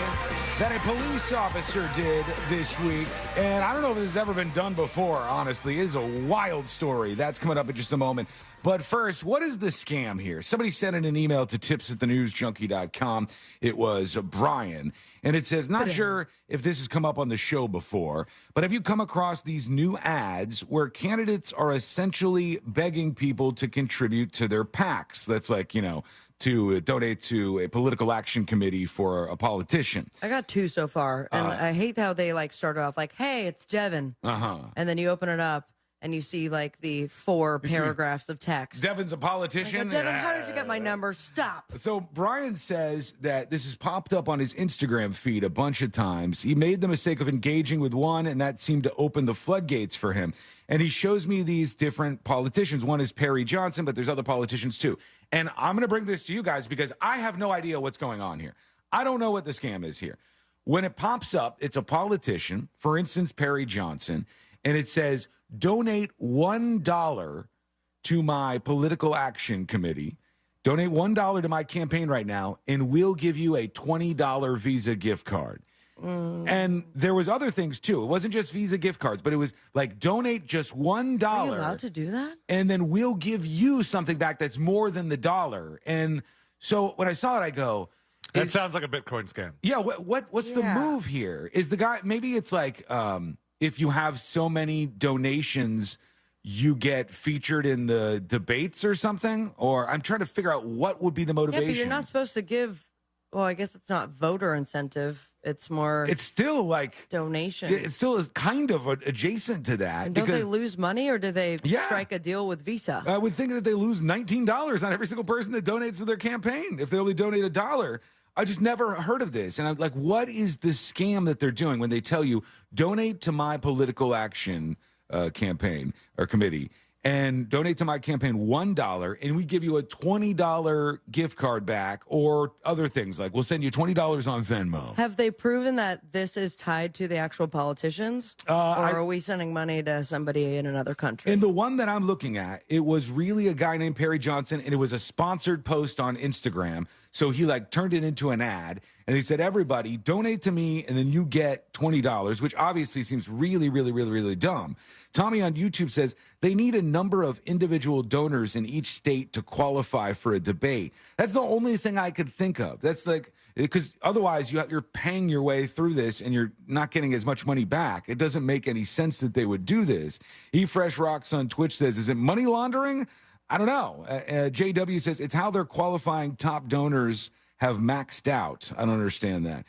that a police officer did this week. And I don't know if this has ever been done before, honestly. It is a wild story. That's coming up in just a moment. But first, what is the scam here? Somebody sent in an email to tips@thenewsjunkie.com. It was Brian. And it says, not sure if this has come up on the show before, but have you come across these new ads where candidates are essentially begging people to contribute to their PACs? That's like, to donate to a political action committee for a politician. I got 2 so far, and I hate how they start off like, "Hey, it's Devin," and then you open it up and you see the 4 paragraphs of text. Devin's a politician. Like, Devin, how did you get my number? Stop. So Brian says that this has popped up on his Instagram feed a bunch of times. He made the mistake of engaging with one, and that seemed to open the floodgates for him. And he shows me these different politicians. One is Perry Johnson, but there's other politicians too. And I'm going to bring this to you guys because I have no idea what's going on here. I don't know what the scam is here. When it pops up, it's a politician, for instance, Perry Johnson, and it says, donate $1 to my political action committee. Donate $1 to my campaign right now, and we'll give you a $20 Visa gift card. And there was other things too. It wasn't just Visa gift cards, but it was like donate just $1. Are you allowed to do that? And then we'll give you something back that's more than the dollar. And so when I saw it, I go, that sounds like a Bitcoin scam. Yeah, what's the move here? Is the guy, maybe it's like if you have so many donations, you get featured in the debates or something? Or I'm trying to figure out what would be the motivation. Yeah, but you're not supposed to give, well, I guess it's not voter incentive. It's more. It's still like donation. It still is kind of adjacent to that. And don't they lose money, or do they strike a deal with Visa? I would think that they lose $19 on every single person that donates to their campaign if they only donate $1. I just never heard of this, and I'm like, what is the scam that they're doing when they tell you donate to my political action campaign or committee? And donate to my campaign $1, and we give you a $20 gift card back, or other things like we'll send you $20 on Venmo. Have they proven that this is tied to the actual politicians, or are we sending money to somebody in another country? And the one that I'm looking at, it was really a guy named Perry Johnson, and it was a sponsored post on Instagram. So he turned it into an ad, and he said, everybody donate to me, and then you get $20, which obviously seems really, really, really, really dumb. Tommy on YouTube says they need a number of individual donors in each state to qualify for a debate. That's the only thing I could think of. That's because otherwise you're paying your way through this and you're not getting as much money back. It doesn't make any sense that they would do this. Fresh Rocks on Twitch says, is it money laundering? I don't know. JW says it's how their qualifying top donors have maxed out. I don't understand that.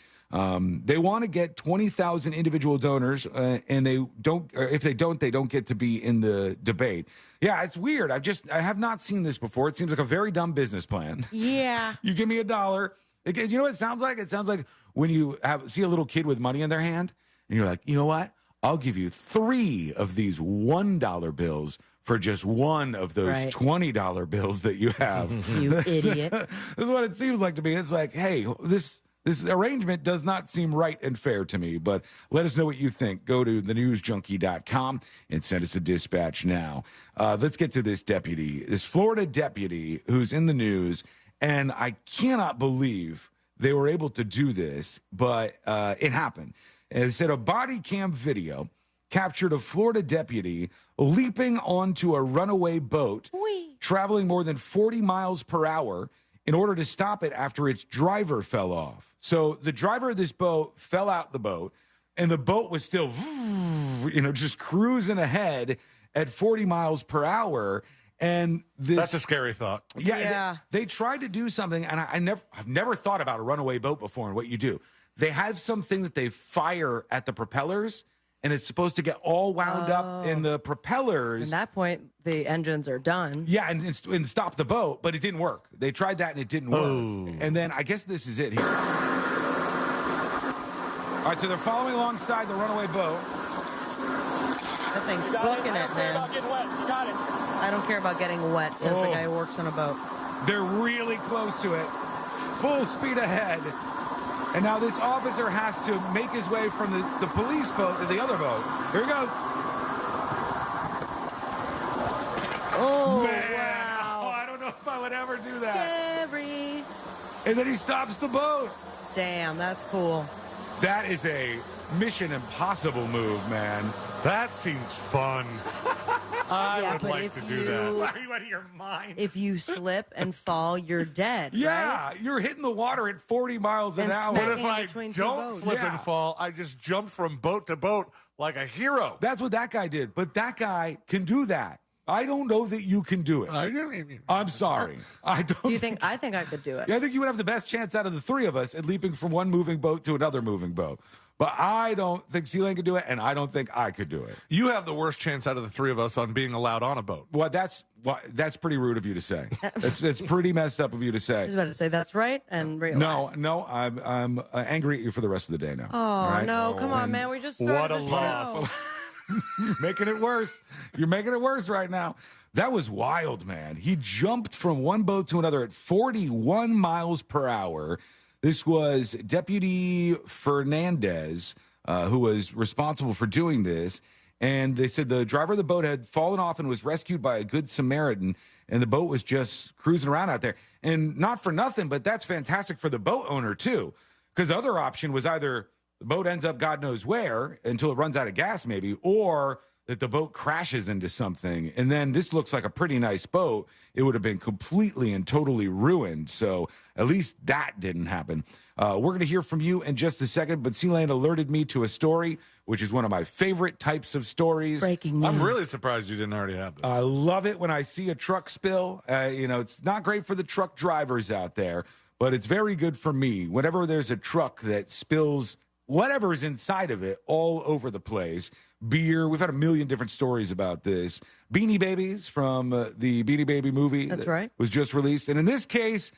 They want to get 20,000 individual donors, and they don't. Or if they don't get to be in the debate. Yeah, it's weird. I have not seen this before. It seems like a very dumb business plan. Yeah. You give me $1. You know what it sounds like? It sounds like when you see a little kid with money in their hand, and you're like, you know what? I'll give you 3 of these $1 bills for just one of those $20 bills that you have. You idiot. This is what it seems like to me. It's like, hey, this arrangement does not seem right and fair to me, but let us know what you think. Go to thenewsjunkie.com and send us a dispatch now. Let's get to this Florida deputy who's in the news, and I cannot believe they were able to do this, but it happened. And it said a body cam video captured a Florida deputy leaping onto a runaway boat, traveling more than 40 miles per hour in order to stop it after its driver fell off. So the driver of this boat fell out the boat, and the boat was still, just cruising ahead at 40 miles per hour. And that's a scary thought. Yeah. They tried to do something, and I've never thought about a runaway boat before and what you do. They have something that they fire at the propellers, and it's supposed to get all wound up in the propellers. At that point, the engines are done. Yeah, and stop the boat, but it didn't work. They tried that, and it didn't work. And then I guess this is it here. All right, so they're following alongside the runaway boat. That thing's booking it, man. I don't care about getting wet, says the guy who works on a boat. They're really close to it. Full speed ahead. And now this officer has to make his way from the police boat to the other boat. Here he goes. Oh, man. wow. Oh, I don't know if I would ever do that. Scary. and then he stops the boat. Damn, that's cool. That is a Mission Impossible move, man. That seems fun. I would but like if to do you- that. Are you out of your mind? If you slip and fall, you're dead. Yeah, right? you're hitting the water at 40 miles an And hour. smacking What if I between two don't boats. slip Yeah. and fall? I just jump from boat to boat like a hero. That's what that guy did. But that guy can do that. I don't know that you can do it. I'm sorry. I don't. Do you think? I think I could do it. Yeah, I think you would have the best chance out of the three of us at leaping from one moving boat to another moving boat. But I don't think Sealand could do it, and I don't think I could do it. You have the worst chance out of the three of us on being allowed on a boat. Well, that's pretty rude of you to say. It's pretty messed up of you to I say. was about to say that's right and realize. No, I'm angry at you for the rest of the day now. Oh All right? no! Come on, man. We just started What a the loss. show. You're making it worse. You're making it worse right now. That was wild, man. He jumped from one boat to another at 41 miles per hour. This was Deputy Fernandez, who was responsible for doing this. And they said the driver of the boat had fallen off and was rescued by a good Samaritan, and the boat was just cruising around out there. And not for nothing, but that's fantastic for the boat owner, too, because the other option was either the boat ends up God knows where until it runs out of gas, maybe, or that the boat crashes into something. And then this looks like a pretty nice boat. It would have been completely and totally ruined. So at least that didn't happen. We're going to hear from you in just a second, but Sealand alerted me to a story, which is one of my favorite types of stories. Breaking news. I'm really surprised you didn't already have this. I love it when I see a truck spill. It's not great for the truck drivers out there, but it's very good for me. Whenever there's a truck that spills whatever is inside of it all over the place, beer. We've had a million different stories about this. Beanie Babies from the Beanie Baby movie. That's right. Was just released. And in this case,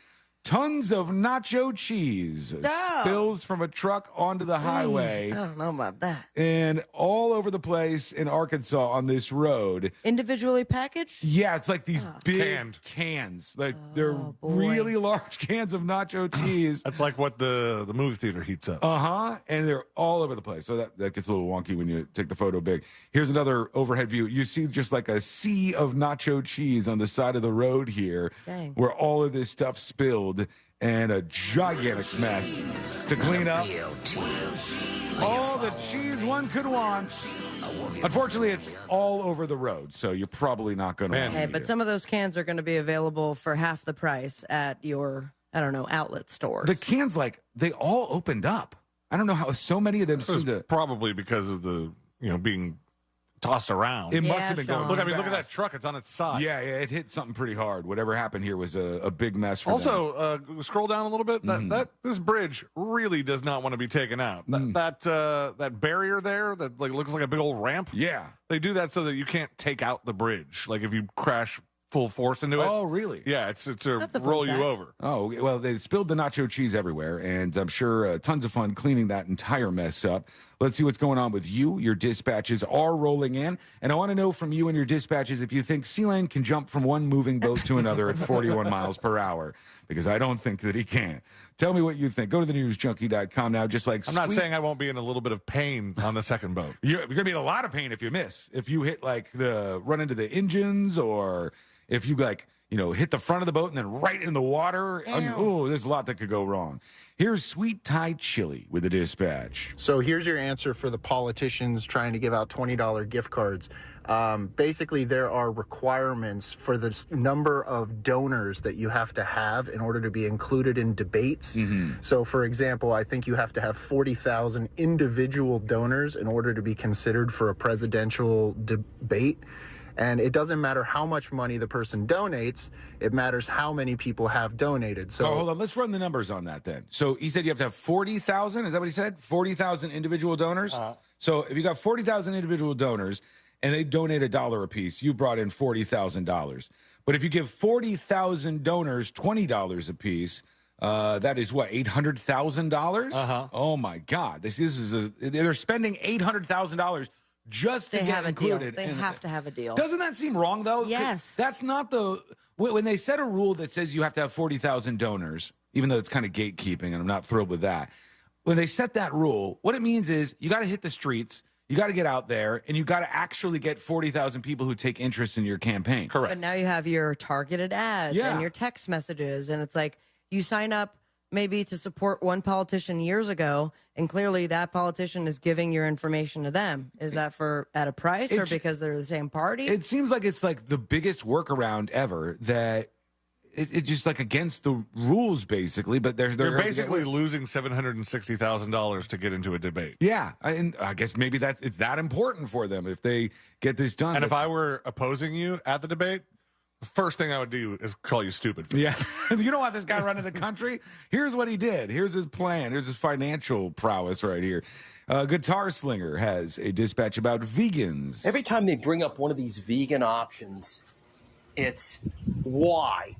tons of nacho cheese spills from a truck onto the highway. I don't know about that. And all over the place in Arkansas on this road. Individually packaged? Yeah, it's like these big Canned. cans. Like they're boy. really large cans of nacho cheese. That's like what the movie theater heats up. And they're all over the place. So that gets a little wonky when you take the photo big. Here's another overhead view. You see just like a sea of nacho cheese on the side of the road here. Dang. Where all of this stuff spilled and a gigantic mess to clean up. All the cheese one could want. Unfortunately, it's all over the road, so you're probably not going to want Hey, to but some of those cans are going to be available for half the price at your, I don't know, outlet stores. The cans, they all opened up. I don't know how so many of them It seem was to. probably because of the being tossed around. It must have been going. Look, look at fast. that truck. It's on its side. Yeah, it hit something pretty hard. Whatever happened here was a big mess for them. Also, scroll down a little bit. That this bridge really does not want to be taken out. That barrier there that looks like a big old ramp. Yeah, they do that so that you can't take out the bridge. Like if you crash full force into it. Oh, really? Yeah, it's to That's a fun roll fact. you over. Oh, well, they spilled the nacho cheese everywhere, and I'm sure tons of fun cleaning that entire mess up. Let's see what's going on with you. Your dispatches are rolling in, and I want to know from you and your dispatches if you think Sealand can jump from one moving boat to another at 41 miles per hour, because I don't think that he can. Tell me what you think. Go to thenewsjunkie.com now, just like I'm not saying I won't be in a little bit of pain on the second boat. You're going to be in a lot of pain if you miss. If you hit run into the engines, or if you hit the front of the boat and then right in the water. There's a lot that could go wrong. Here's Sweet Thai Chili with the dispatch. So here's your answer for the politicians trying to give out $20 gift cards. Basically, there are requirements for the number of donors that you have to have in order to be included in debates. So, for example, I think you have to have 40,000 individual donors in order to be considered for a presidential debate. And it doesn't matter how much money the person donates, it matters how many people have donated. So hold on, let's run the numbers on that then. So he said you have to have 40,000, is that what he said? 40,000 individual donors? So if you got 40,000 individual donors and they donate $1 a piece, you've brought in $40,000. But if you give 40,000 donors $20 a piece, that is what, $800,000? Oh my God. They're spending $800,000 just to They get have a included. deal. They have to have a deal. Doesn't that seem wrong, though? Yes. That's not when they set a rule that says you have to have 40,000 donors, even though it's kind of gatekeeping, and I'm not thrilled with that. When they set that rule, what it means is you got to hit the streets, you got to get out there, and you got to actually get 40,000 people who take interest in your campaign. Correct. But now you have your targeted ads Yeah. and your text messages, and it's like you sign up maybe to support one politician years ago, and clearly that politician is giving your information to them. Is that at a price or because they're the same party? It seems like it's like the biggest workaround ever that it just like against the rules basically, but they're basically losing $760,000 to get into a debate. Yeah, and I guess maybe it's that important for them if they get this done. And if I were opposing you at the debate, the first thing I would do is call you stupid. Yeah. You don't want this guy running the country? Here's what he did. Here's his plan. Here's his financial prowess right here. Guitar Slinger has a dispatch about vegans. Every time they bring up one of these vegan options, it's why.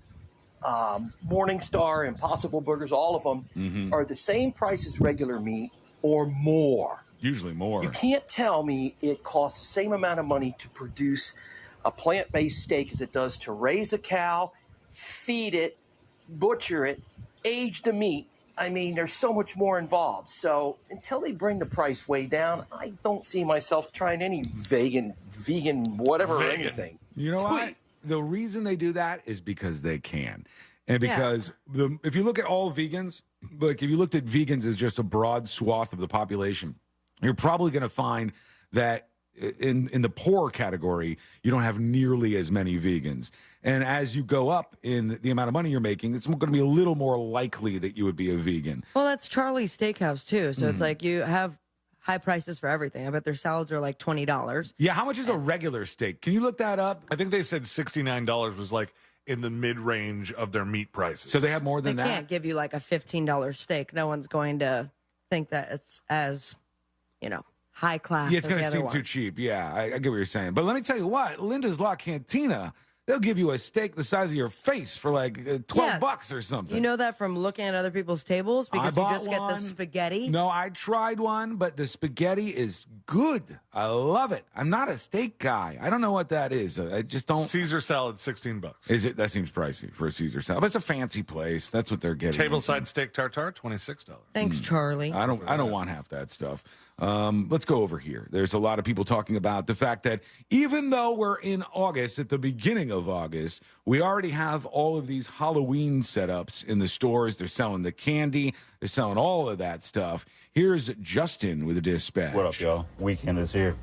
Morningstar, Impossible Burgers, all of them are the same price as regular meat or more. Usually more. You can't tell me it costs the same amount of money to produce a plant-based steak as it does to raise a cow, feed it, butcher it, age the meat. I mean, there's so much more involved. So until they bring the price way down, I don't see myself trying any vegan, whatever, or anything. You know what? The reason they do that is because they can. And because if you look at all vegans, like if you looked at vegans as just a broad swath of the population, you're probably going to find that in the poor category, you don't have nearly as many vegans. And as you go up in the amount of money you're making, it's going to be a little more likely that you would be a vegan. Mm. Mm. Well, that's Charlie's Steakhouse, too. So it's like you have high prices for everything. I bet their salads are like $20. Yeah, how much is a regular steak? Can you look that up? I think they said $69 was like in the mid-range of their meat prices. So they have more than that? They can't give you like a $15 steak. No one's going to think that it's as, high class. Yeah, it's going to seem too cheap. Yeah, I get what you're saying. But let me tell you what, Linda's La Cantina, they'll give you a steak the size of your face for like $12 or something. You know that from looking at other people's tables because you just get the spaghetti? No, I tried one, but the spaghetti is good. I love it. I'm not a steak guy. I don't know what that is. I just don't. Caesar salad, $16. Is it? That seems pricey for a Caesar salad. But it's a fancy place. That's what they're getting. Tableside steak tartare, $26. Thanks, Charlie. I don't want half that stuff. Let's go over here. There's a lot of people talking about the fact that even though we're in August, at the beginning of August, we already have all of these Halloween setups in the stores. They're selling the candy. They're selling all of that stuff. Here's Justin with a dispatch. What up, y'all? Weekend is here.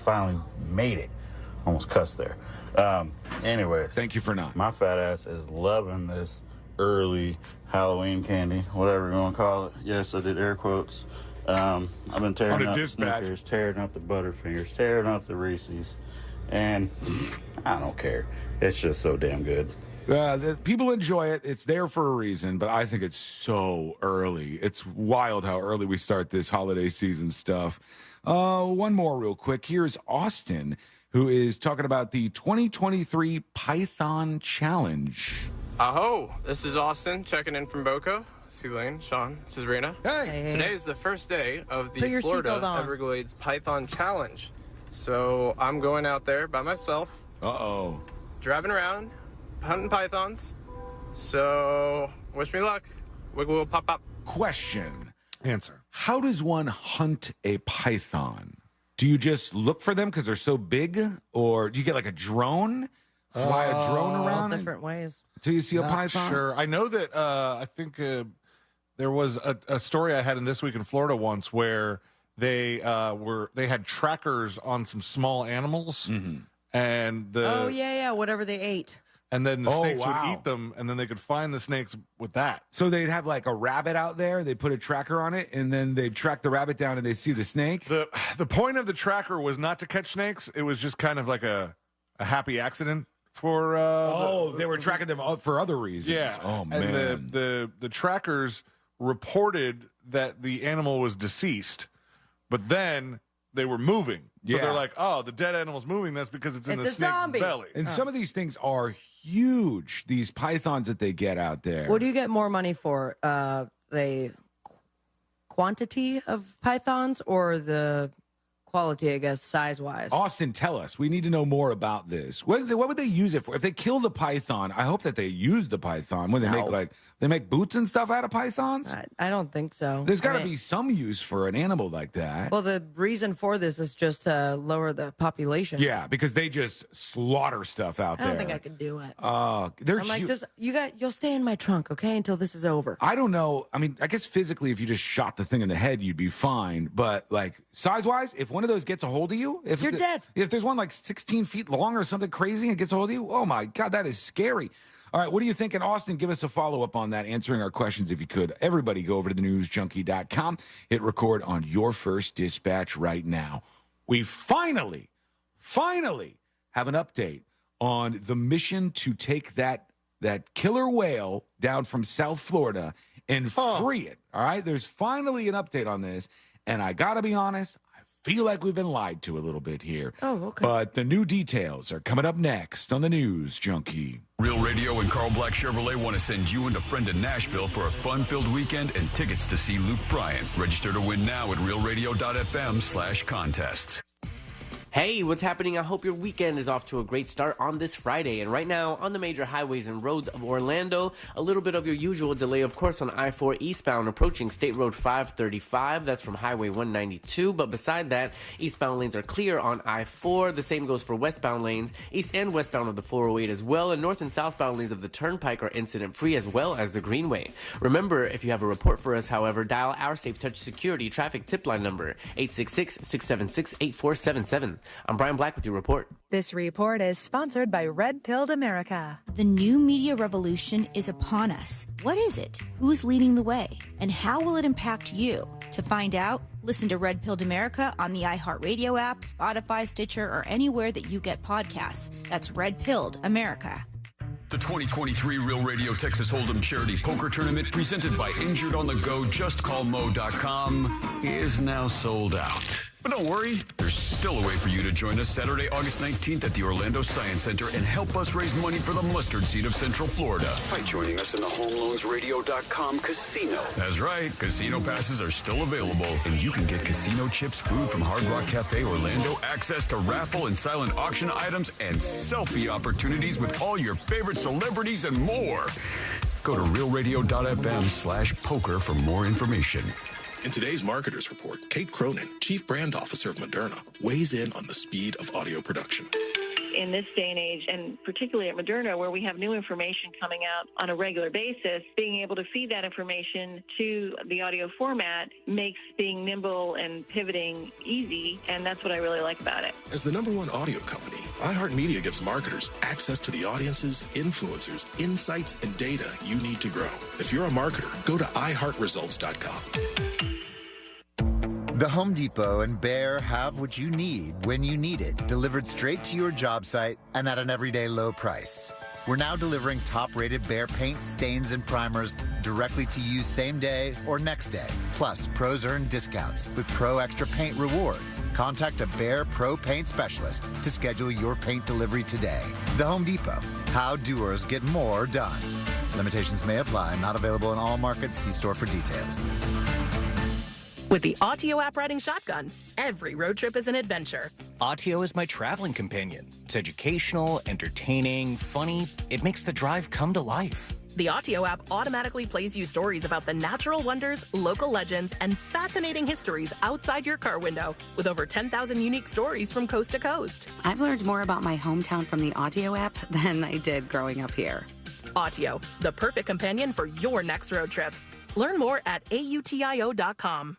Finally made it. Almost cussed there. Anyways. Thank you for not. My fat ass is loving this early Halloween candy, whatever you want to call it. Yes, I did air quotes. I've been tearing up the Snickers, tearing up the Butterfingers, tearing up the Reese's, and I don't care. It's just so damn good. People enjoy it. It's there for a reason, but I think it's so early. It's wild how early we start this holiday season stuff. One more real quick. Here's Austin, who is talking about the 2023 Python Challenge. Aho, this is Austin checking in from Boca. Lane, Sean, Sabrina. Hey. Today is the first day of Put the your Florida seatbelt on. Everglades Python Challenge. So I'm going out there by myself. Uh-oh. Driving around, hunting pythons. So wish me luck. Wiggle, wiggle, pop, pop. Question. Answer. How does one hunt a python? Do you just look for them because they're so big? Or do you get like a drone? Fly a drone around? Different ways. Until you see a Not python? Sure. I know that I think there was a story I had in This Week in Florida once where they had trackers on some small animals, and whatever they ate. And then the snakes wow. would eat them, and then they could find the snakes with that. So they'd have like a rabbit out there, they put a tracker on it, and then they'd track the rabbit down and they see the snake? The point of the tracker was not to catch snakes. It was just kind of like a happy accident for they were tracking them for other reasons. Yeah. Oh man. And the trackers reported that the animal was deceased, but then they were moving. So they're like, oh, the dead animal's moving. That's because it's in the snake's zombie. belly. And some of these things are huge, these pythons that they get out there. What do you get more money for? The quantity of pythons or the quality, I guess, size-wise. Austin, tell us. We need to know more about this. What would they use it for? If they kill the python, I hope that they use the python when they make boots and stuff out of pythons. I don't think so. There's got to be some use for an animal like that. Well, the reason for this is just to lower the population. Yeah, because they just slaughter stuff out there. I don't think I could do it. They're I'm like, you'll stay in my trunk, okay, until this is over. I don't know. I mean, I guess physically, if you just shot the thing in the head, you'd be fine. But like size-wise, if one of those gets a hold of you, you're dead. If there's one like 16 feet long or something crazy and gets a hold of you, oh my God, that is scary. All right, what are you thinking, Austin? Give us a follow-up on that, answering our questions if you could. Everybody go over to thenewsjunkie.com, hit record on your first dispatch right now. We finally have an update on the mission to take that killer whale down from South Florida and free it. All right, there's finally an update on this, and I got to be honest, I feel like we've been lied to a little bit here. Oh, okay. But the new details are coming up next on the News Junkie. Real Radio and Carl Black Chevrolet want to send you and a friend to Nashville for a fun-filled weekend and tickets to see Luke Bryan. Register to win now at realradio.fm/contests. Hey, what's happening? I hope your weekend is off to a great start on this Friday. And right now, on the major highways and roads of Orlando, a little bit of your usual delay, of course, on I-4 eastbound approaching State Road 535. That's from Highway 192. But beside that, eastbound lanes are clear on I-4. The same goes for westbound lanes, east and westbound of the 408 as well. And north and southbound lanes of the Turnpike are incident-free as well as the Greenway. Remember, if you have a report for us, however, dial our Safe Touch Security traffic tip line number, 866-676-8477. I'm Brian Black with your report. This report is sponsored by Red Pilled America. The new media revolution is upon us. What is it? Who's leading the way? And how will it impact you? To find out, listen to Red Pilled America on the iHeartRadio app, Spotify, Stitcher, or anywhere that you get podcasts. That's Red Pilled America. The 2023 Real Radio Texas Hold'em Charity Poker Tournament, presented by Injured on the Go, JustCallMo.com, is now sold out. But don't worry, there's still a way for you to join us Saturday, August 19th at the Orlando Science Center and help us raise money for the mustard seed of Central Florida by joining us in the HomeLoansRadio.com casino. That's right, casino passes are still available, and you can get casino chips, food from Hard Rock Cafe Orlando, access to raffle and silent auction items, and selfie opportunities with all your favorite celebrities and more. Go to realradio.fm/poker for more information. In today's Marketers Report, Kate Cronin, Chief Brand Officer of Moderna, weighs in on the speed of audio production. In this day and age, and particularly at Moderna, where we have new information coming out on a regular basis, being able to feed that information to the audio format makes being nimble and pivoting easy, and that's what I really like about it. As the #1 audio company, iHeartMedia gives marketers access to the audiences, influencers, insights, and data you need to grow. If you're a marketer, go to iHeartResults.com. The Home Depot and Behr have what you need when you need it, delivered straight to your job site and at an everyday low price. We're now delivering top-rated Behr paint, stains, and primers directly to you same day or next day. Plus, pros earn discounts with Pro Extra Paint rewards. Contact a Behr Pro Paint specialist to schedule your paint delivery today. The Home Depot. How doers get more done. Limitations may apply. Not available in all markets. See store for details. With the Ottio app riding shotgun, every road trip is an adventure. Ottio is my traveling companion. It's educational, entertaining, funny. It makes the drive come to life. The Ottio app automatically plays you stories about the natural wonders, local legends, and fascinating histories outside your car window, with over 10,000 unique stories from coast to coast. I've learned more about my hometown from the Ottio app than I did growing up here. Ottio, the perfect companion for your next road trip. Learn more at AUTIO.com.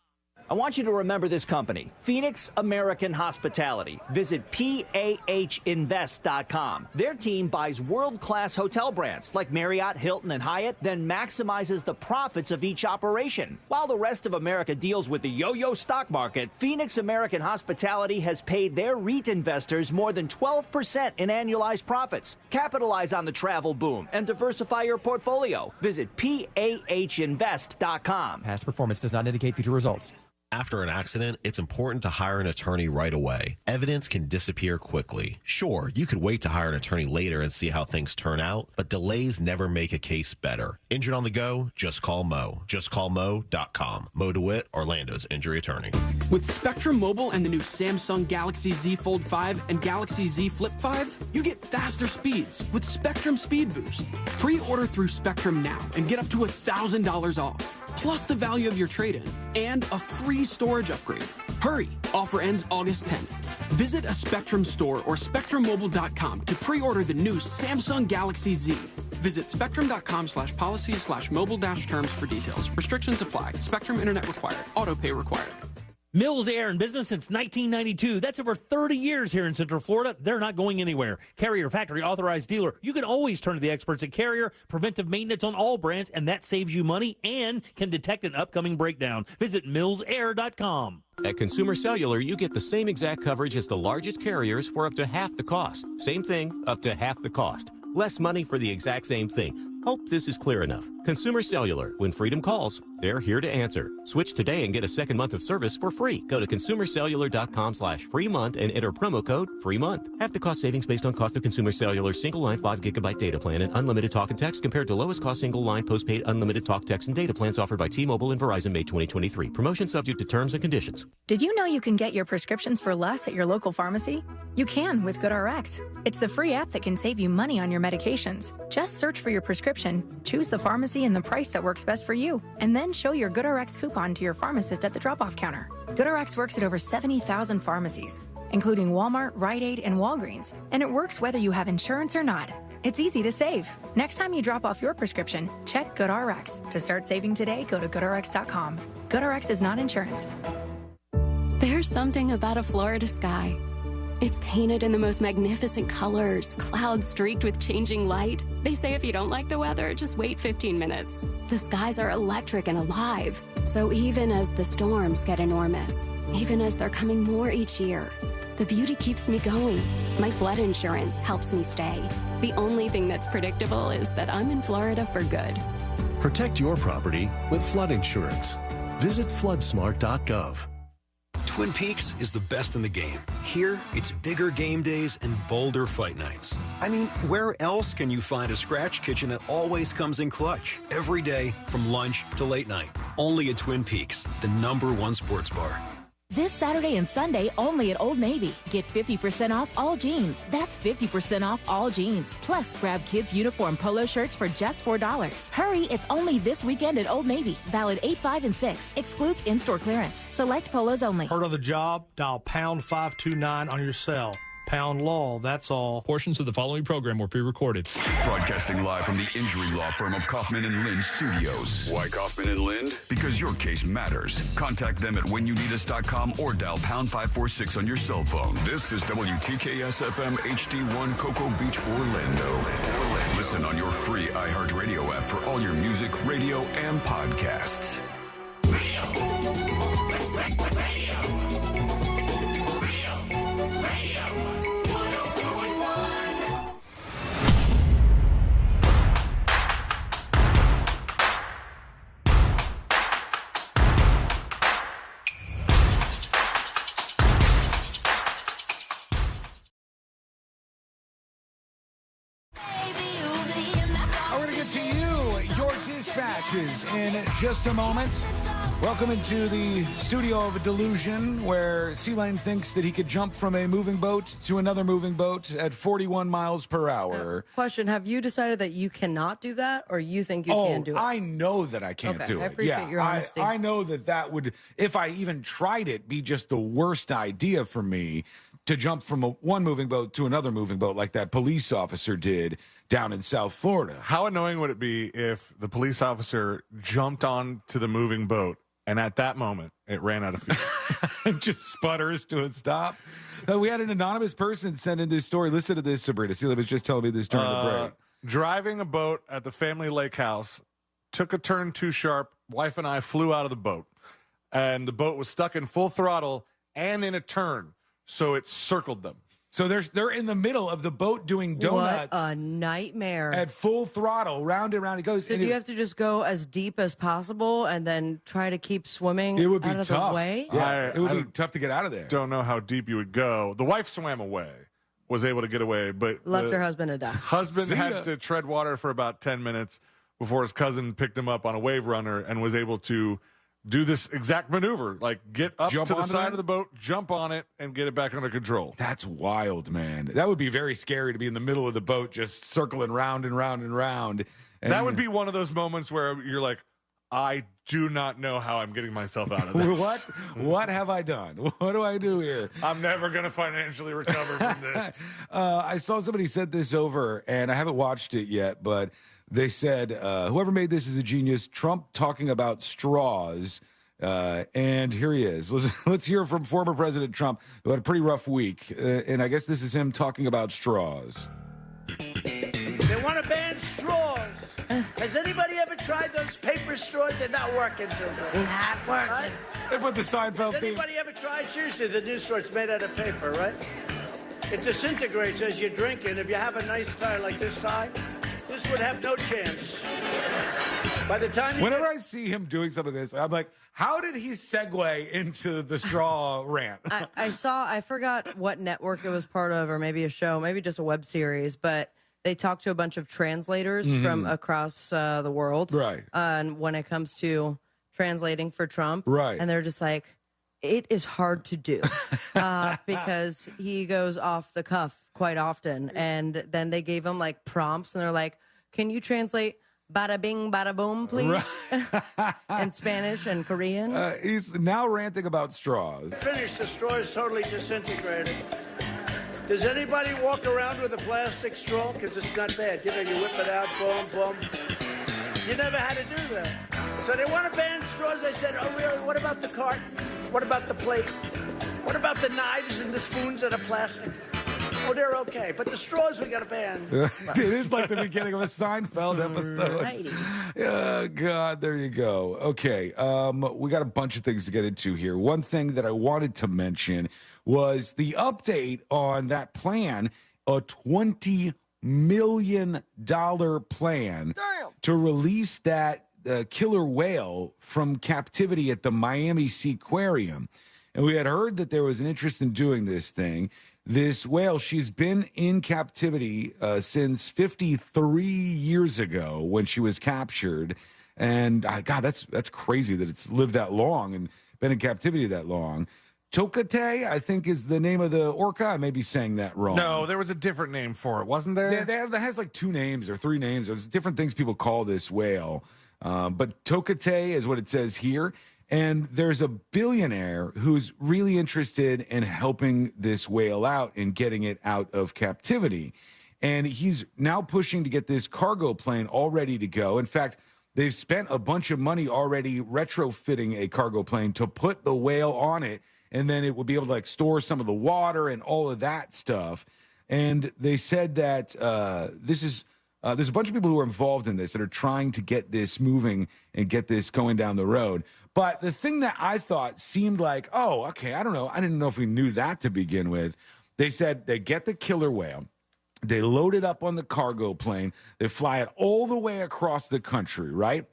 I want you to remember this company, Phoenix American Hospitality. Visit PAHinvest.com. Their team buys world-class hotel brands like Marriott, Hilton, and Hyatt, then maximizes the profits of each operation. While the rest of America deals with the yo-yo stock market, Phoenix American Hospitality has paid their REIT investors more than 12% in annualized profits. Capitalize on the travel boom and diversify your portfolio. Visit PAHinvest.com. Past performance does not indicate future results. After an accident, it's important to hire an attorney right away. Evidence can disappear quickly. Sure, you could wait to hire an attorney later and see how things turn out, but delays never make a case better. Injured on the go? Just call Mo. JustCallMo.com. Mo DeWitt, Orlando's injury attorney. With Spectrum Mobile and the new Samsung Galaxy Z Fold 5 and Galaxy Z Flip 5, you get faster speeds with Spectrum Speed Boost. Pre-order through Spectrum now and get up to $1,000 off, plus the value of your trade-in and a free storage upgrade. Hurry! Offer ends August 10th. Visit a Spectrum store or SpectrumMobile.com to pre-order the new Samsung Galaxy Z. Visit spectrum.com/policies/mobile-terms for details. Restrictions apply. Spectrum Internet required. Auto pay required. Mills Air in business since 1992. That's over 30 years here in Central Florida. They're not going anywhere. Carrier Factory Authorized Dealer. You can always turn to the experts at Carrier. Preventive maintenance on all brands, and that saves you money and can detect an upcoming breakdown. Visit millsair.com. At Consumer Cellular, you get the same exact coverage as the largest carriers for up to half the cost. Same thing, up to half the cost. Less money for the exact same thing. Hope this is clear enough. Consumer Cellular. When freedom calls, they're here to answer. Switch today and get a second month of service for free. Go to consumercellular.com/free month and enter promo code free month. Half the cost savings based on cost of Consumer Cellular's single line 5 gigabyte data plan and unlimited talk and text compared to lowest cost single line postpaid unlimited talk, text, and data plans offered by T-Mobile and Verizon May 2023. Promotion subject to terms and conditions. Did you know you can get your prescriptions for less at your local pharmacy? You can with GoodRx. It's the free app that can save you money on your medications. Just search for your prescription, choose the pharmacy and the price that works best for you, and then show your GoodRx coupon to your pharmacist at the drop-off counter. GoodRx works at over 70,000 pharmacies, including Walmart, Rite Aid, and Walgreens, and it works whether you have insurance or not. It's easy to save. Next time you drop off your prescription, check GoodRx. To start saving today, go to GoodRx.com. GoodRx is not insurance. There's something about a Florida sky. It's painted in the most magnificent colors, clouds streaked with changing light. They say if you don't like the weather, just wait 15 minutes. The skies are electric and alive. So even as the storms get enormous, even as they're coming more each year, the beauty keeps me going. My flood insurance helps me stay. The only thing that's predictable is that I'm in Florida for good. Protect your property with flood insurance. Visit floodsmart.gov. Twin Peaks is the best in the game. Here, it's bigger game days and bolder fight nights. I mean, where else can you find a scratch kitchen that always comes in clutch? Every day, from lunch to late night. Only at Twin Peaks, the #1 sports bar. This Saturday and Sunday only at Old Navy. Get 50% off all jeans. That's 50% off all jeans. Plus, grab kids' uniform polo shirts for just $4. Hurry, it's only this weekend at Old Navy. Valid 8, 5, and 6. Excludes in-store clearance. Select polos only. Heard of the job? Dial pound 529 on your cell. Pound law, that's all. Portions of the following program were pre-recorded. Broadcasting live from the injury law firm of Kaufman and Lind Studios. Why Kaufman and Lind? Because your case matters. Contact them at whenyouneedus.com or dial pound 546 on your cell phone. This is WTKS-FM HD1 Cocoa Beach, Orlando. Listen on your free iHeartRadio app for all your music, radio, and podcasts. Dispatches in just a moment. Welcome into the studio of a delusion where Sea-Lane thinks that he could jump from a moving boat to another moving boat at 41 miles per hour. Question, have you decided that you cannot do that, or you think you can do it? I know that I can't do it. I appreciate your honesty. I know that would, if I even tried it, be just the worst idea for me to jump from one moving boat to another moving boat like that police officer did down in South Florida. How annoying would it be if the police officer jumped onto the moving boat and at that moment it ran out of fuel? And just sputters to a stop? We had an anonymous person send in this story. Listen to this, Sabrina. Celia was just telling me this during the break. Driving a boat at the family lake house, took a turn too sharp. Wife and I flew out of the boat, and the boat was stuck in full throttle and in a turn, so it circled them. So they're in the middle of the boat doing donuts. What a nightmare. At full throttle, round and round it goes. So do you have to just go as deep as possible and then try to keep swimming It would be out of tough. the way? Yeah, it would be tough to get out of there. Don't know how deep you would go. The wife swam away, was able to get away, but Left her husband to die. Husband had to tread water for about 10 minutes before his cousin picked him up on a wave runner and was able to do this exact maneuver, like get up Jump to the onto side it? of the boat, jump on it, and get it back under control. That's wild, man. That would be very scary to be in the middle of the boat just circling round and round and round. And That would be one of those moments where you're like, I do not know how I'm getting myself out of this. What have I done? What do I do here? I'm never going to financially recover from this. I saw somebody sent this over, and I haven't watched it yet, but they said, whoever made this is a genius. Trump talking about straws. And here he is. Let's hear from former President Trump, who had a pretty rough week. And I guess this is him talking about straws. They want to ban straws. Has anybody ever tried those paper straws? They're not working too good. Not working. Right? They put the Seinfeld Has theme. anybody ever tried? Seriously, the new straw is made out of paper, right? It disintegrates as you're drinking. If you have a nice tie like this tie, this would have no chance. By the time Whenever I see him doing some of this, I'm like, how did he segue into the straw rant? I forgot what network it was part of, or maybe a show, maybe just a web series, but they talked to a bunch of translators from across the world. Right. And when it comes to translating for Trump. Right. And they're just like, it is hard to do because he goes off the cuff quite often. And then they gave him like prompts and they're like, can you translate bada bing, bada boom, please? In Spanish and Korean. He's now ranting about straws. finish, the straw is totally disintegrated. Does anybody walk around with a plastic straw? Because it's not bad. You know, you whip it out, boom, boom. You never had to do that. So they want to ban straws. I said, oh, really? What about the cart? What about the plate? What about the knives and the spoons that are plastic? Oh, they're okay. But the straws we got to ban. It is like the beginning of a Seinfeld episode. Righty. Oh, God, there you go. Okay, we got a bunch of things to get into here. One thing that I wanted to mention was the update on that plan, a $20 million plan to release that killer whale from captivity at the Miami Seaquarium. And we had heard that there was an interest in doing this thing. This whale, she's been in captivity since 53 years ago when she was captured. And God, that's crazy that it's lived that long and been in captivity that long. Tokate, I think, is the name of the orca. I may be saying that wrong. No, there was a different name for it, wasn't there? That has like 2 names or 3 names. There's different things people call this whale. But Tokate is what it says here. And there's a billionaire who's really interested in helping this whale out and getting it out of captivity. And he's now pushing to get this cargo plane all ready to go. In fact, they've spent a bunch of money already retrofitting a cargo plane to put the whale on it. And then it would be able to like store some of the water and all of that stuff. And they said that there's a bunch of people who are involved in this that are trying to get this moving and get this going down the road. But the thing that I thought seemed like, oh, okay, I don't know. I didn't know if we knew that to begin with. They said they get the killer whale. They load it up on the cargo plane. They fly it all the way across the country, right?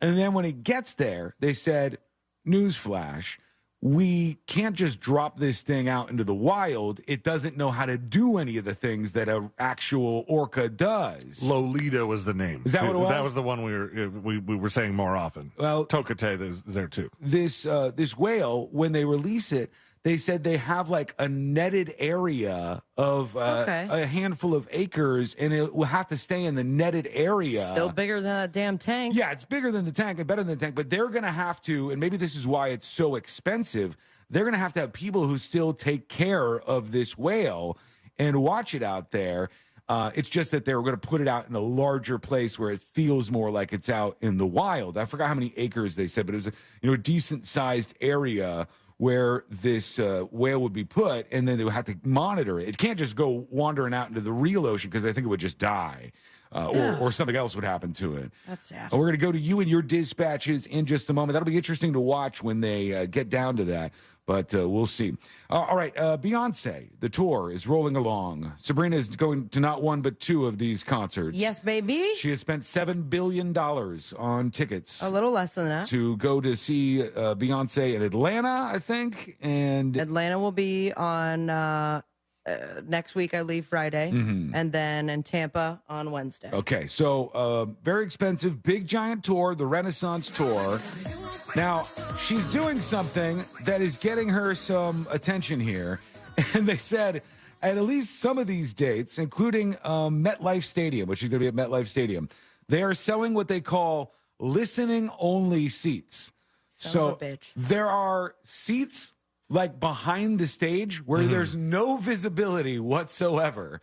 And then when it gets there, they said, newsflash, we can't just drop this thing out into the wild. It doesn't know how to do any of the things that an actual orca does. Lolita was the name. Is that what it was? That was the one we were saying more often. Well, Tokate is there too. This whale, when they release it, they said they have like a netted area of a handful of acres, and it will have to stay in the netted area. Still bigger than that damn tank. Yeah, it's bigger than the tank and better than the tank, but they're going to have to, and maybe this is why it's so expensive, they're going to have people who still take care of this whale and watch it out there. It's just that they were going to put it out in a larger place where it feels more like it's out in the wild. I forgot how many acres they said, but it was a decent-sized area where this whale would be put, and then they would have to monitor it. It can't just go wandering out into the real ocean because I think it would just die. Or something else would happen to it. That's sad. We're going to go to you and your dispatches in just a moment. That'll be interesting to watch when they get down to that. But we'll see. All right, Beyonce, the tour is rolling along. Sabrina is going to not one but two of these concerts. Yes, baby. She has spent $7 billion on tickets. A little less than that. To go to see Beyonce in Atlanta, I think. And Atlanta will be on next week. I leave Friday. And then in Tampa on Wednesday. Okay, so very expensive, big giant tour, the Renaissance Tour. Now, she's doing something that is getting her some attention here. And they said at least some of these dates, including MetLife Stadium, which is going to be at MetLife Stadium, they are selling what they call listening-only seats. Son of a bitch. There are seats like behind the stage where there's no visibility whatsoever.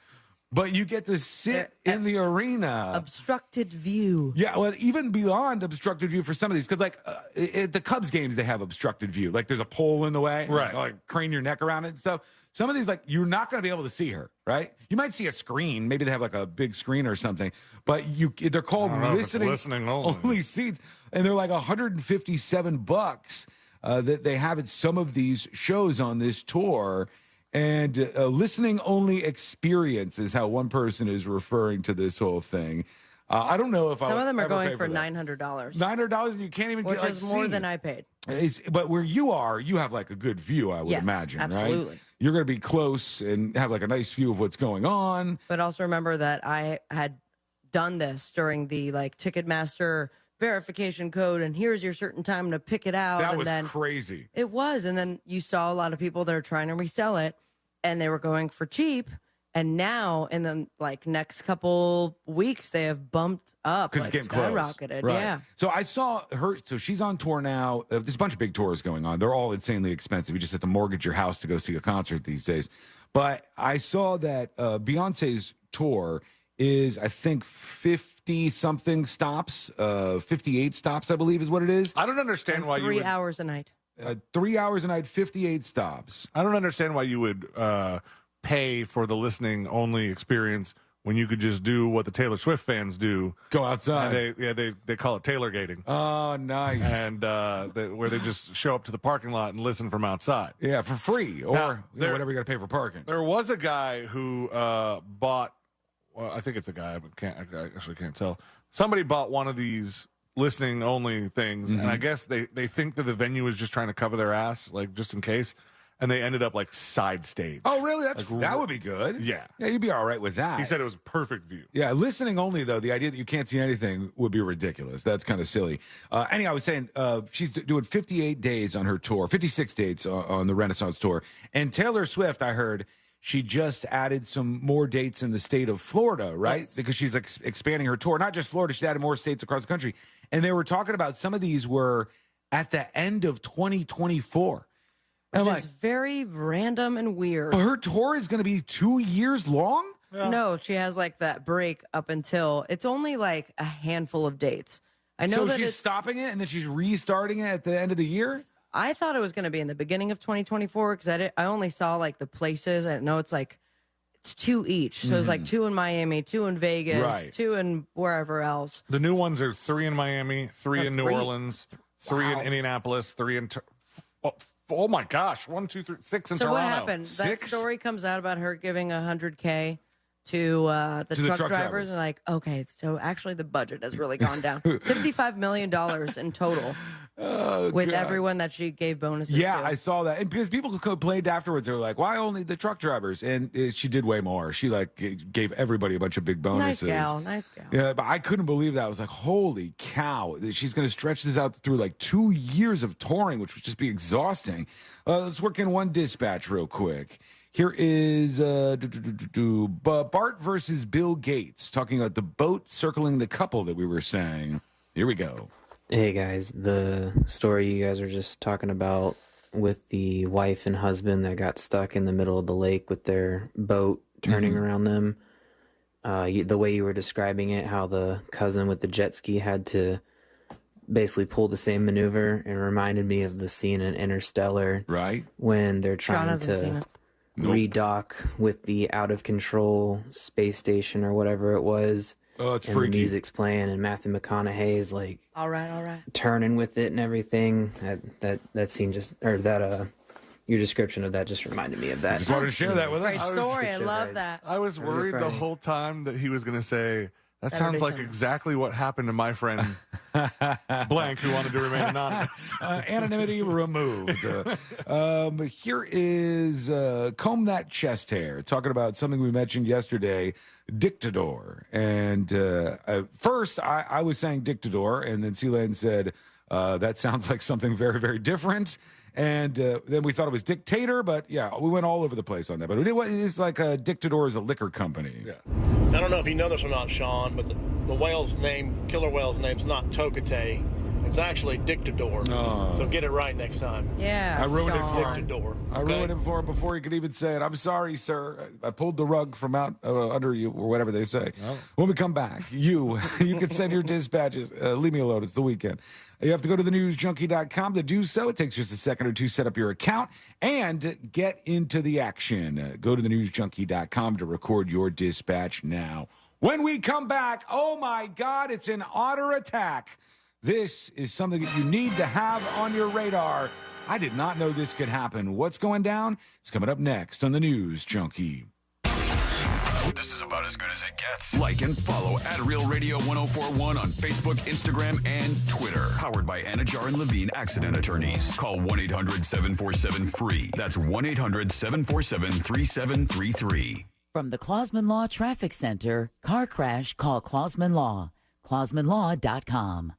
But you get to sit in the arena. Obstructed view. Yeah, well, even beyond obstructed view for some of these. Because, like, at the Cubs games, they have obstructed view. Like, there's a pole in the way. Right. Like, crane your neck around it and stuff. Some of these, like, you're not going to be able to see her, right? You might see a screen. Maybe they have, like, a big screen or something. But they're called listening only seats. And they're like $157 that they have at some of these shows on this tour. And listening only experience is how one person is referring to this whole thing. I don't know if some of them are going for $900. $900, and you can't even which get is more than I paid. But where you are, you have like a good view, I would imagine, absolutely. Right? You're going to be close and have like a nice view of what's going on. But also remember that I had done this during the like Ticketmaster verification code, and here's your certain time to pick it out. That and was then crazy. It was, and then you saw a lot of people that are trying to resell it, and they were going for cheap. And now, in the like next couple weeks, they have bumped up, because like, it's getting skyrocketed. Right. Yeah. So I saw her. So she's on tour now. There's a bunch of big tours going on. They're all insanely expensive. You just have to mortgage your house to go see a concert these days. But I saw that Beyonce's tour is, I think, 50-something stops, 58 stops, I believe is what it is. I don't understand why you would... 3 hours a night. 3 hours a night, 58 stops. I don't understand why you would pay for the listening only experience when you could just do what the Taylor Swift fans do. Go outside. And they call it Taylorgating. Oh, nice. And where they just show up to the parking lot and listen from outside. Yeah, for free. Or Now, whatever you got to pay for parking. There was a guy who bought, well, I think it's a guy, but I actually can't tell. Somebody bought one of these listening only things, and I guess they think that the venue is just trying to cover their ass, like just in case. And they ended up like side stage. Oh, really? That would be good. Yeah. Yeah, you'd be all right with that. He said it was a perfect view. Yeah, listening only, though, the idea that you can't see anything would be ridiculous. That's kind of silly. Anyhow, I was saying she's doing 58 days on her tour, 56 dates on the Renaissance Tour. And Taylor Swift, I heard, she just added some more dates in the state of Florida, right? Yes. Because she's expanding her tour. Not just Florida, she's added more states across the country. And they were talking about some of these were at the end of 2024. Which is very random and weird. But her tour is going to be 2 years long? Yeah. No, she has like that break up until it's only like a handful of dates. I know so that she's stopping it and then she's restarting it at the end of the year? I thought it was going to be in the beginning of 2024 because I only saw like the places. I know it's like it's 2 each. So it's like 2 in Miami, 2 in Vegas, 2 in wherever else. The new ones are 3 in Miami, 3 in New Orleans, 3 in Indianapolis, 3 in... Oh my gosh! 1, 2, 3, 6 in Toronto. So what happened? 6? That story comes out about her giving $100K to the truck drivers, and like, okay, so actually the budget has really gone down. $55 million in total with everyone that she gave bonuses. Yeah, to. I saw that, and because people complained afterwards, they were like, "Why only the truck drivers?" And she did way more. She like gave everybody a bunch of big bonuses. Nice gal. Yeah, but I couldn't believe that. I was like, "Holy cow!" She's going to stretch this out through like 2 years of touring, which would just be exhausting. Let's work in one dispatch real quick. Here is Bart versus Bill Gates talking about the boat circling the couple that we were saying. Here we go. Hey guys, the story you guys are just talking about with the wife and husband that got stuck in the middle of the lake with their boat turning around them. The way you were describing it, how the cousin with the jet ski had to basically pull the same maneuver, it reminded me of the scene in Interstellar. Right. When they're trying to redock with the out of control space station or whatever it was. Oh, it's and freaky. The music's playing and Matthew McConaughey is like all right turning with it and everything. That scene just, or that your description of that just reminded me of that. Just wanted to share that with us. Great story. I love that. I was worried the whole time that he was going to say, that sounds like exactly what happened to my friend blank who wanted to remain anonymous. Anonymity removed. Here is Comb That Chest Hair, talking about something we mentioned yesterday, Dictador. And first, I was saying Dictador, and then Sealand said, that sounds like something very, very different. And then we thought it was Dictator, but yeah, we went all over the place on that. But it's like a Dictador is a liquor company. Yeah. I don't know if you know this or not, Sean, but the whale's name, killer whale's name's not Tokate. It's actually Dictador. So get it right next time. Yeah, I ruined it for him. Dictador. I ruined it for him before he could even say it. I'm sorry, sir. I pulled the rug from out under you, or whatever they say. Oh. When we come back, you can send your dispatches. Leave me alone. It's the weekend. You have to go to thenewsjunkie.com to do so. It takes just a second or two to set up your account and get into the action. Go to thenewsjunkie.com to record your dispatch now. When we come back, oh my God, it's an otter attack. This is something that you need to have on your radar. I did not know this could happen. What's going down? It's coming up next on the News Junkie. This is about as good as it gets. Like and follow at Real Radio 1041 on Facebook, Instagram, and Twitter. Powered by Anajar and Levine Accident Attorneys. Call 1-800-747-FREE. That's 1-800-747-3733. From the Clausman Law Traffic Center, car crash, call Clausman Law. ClausmanLaw.com.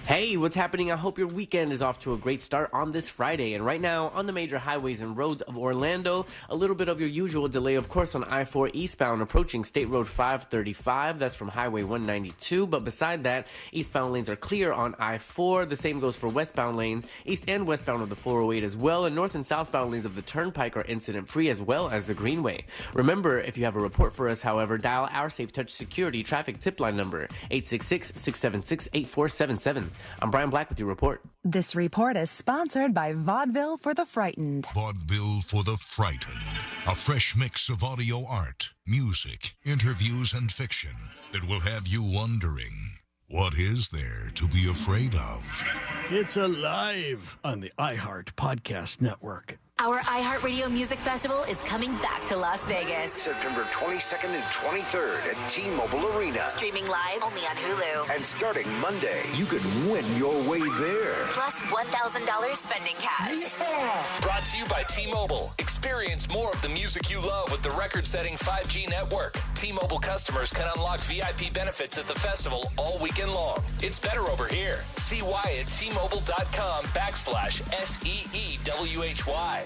Hey, what's happening? I hope your weekend is off to a great start on this Friday. And right now, on the major highways and roads of Orlando, a little bit of your usual delay, of course, on I-4 eastbound approaching State Road 535. That's from Highway 192. But beside that, eastbound lanes are clear on I-4. The same goes for westbound lanes, east and westbound of the 408 as well. And north and southbound lanes of the Turnpike are incident-free as well as the Greenway. Remember, if you have a report for us, however, dial our Safe Touch Security traffic tip line number, 866-676-8477. I'm Brian Black with your report. This report is sponsored by Vaudeville for the Frightened. Vaudeville for the Frightened. A fresh mix of audio art, music, interviews, and fiction that will have you wondering, what is there to be afraid of? It's alive on the iHeart Podcast Network. Our iHeartRadio Music Festival is coming back to Las Vegas. September 22nd and 23rd at T-Mobile Arena. Streaming live only on Hulu. And starting Monday, you could win your way there. Plus $1,000 spending cash. Yeah. Brought to you by T-Mobile. Experience more of the music you love with the record-setting 5G network. T-Mobile customers can unlock VIP benefits at the festival all weekend long. It's better over here. See why at T-Mobile.com/SEEWHY.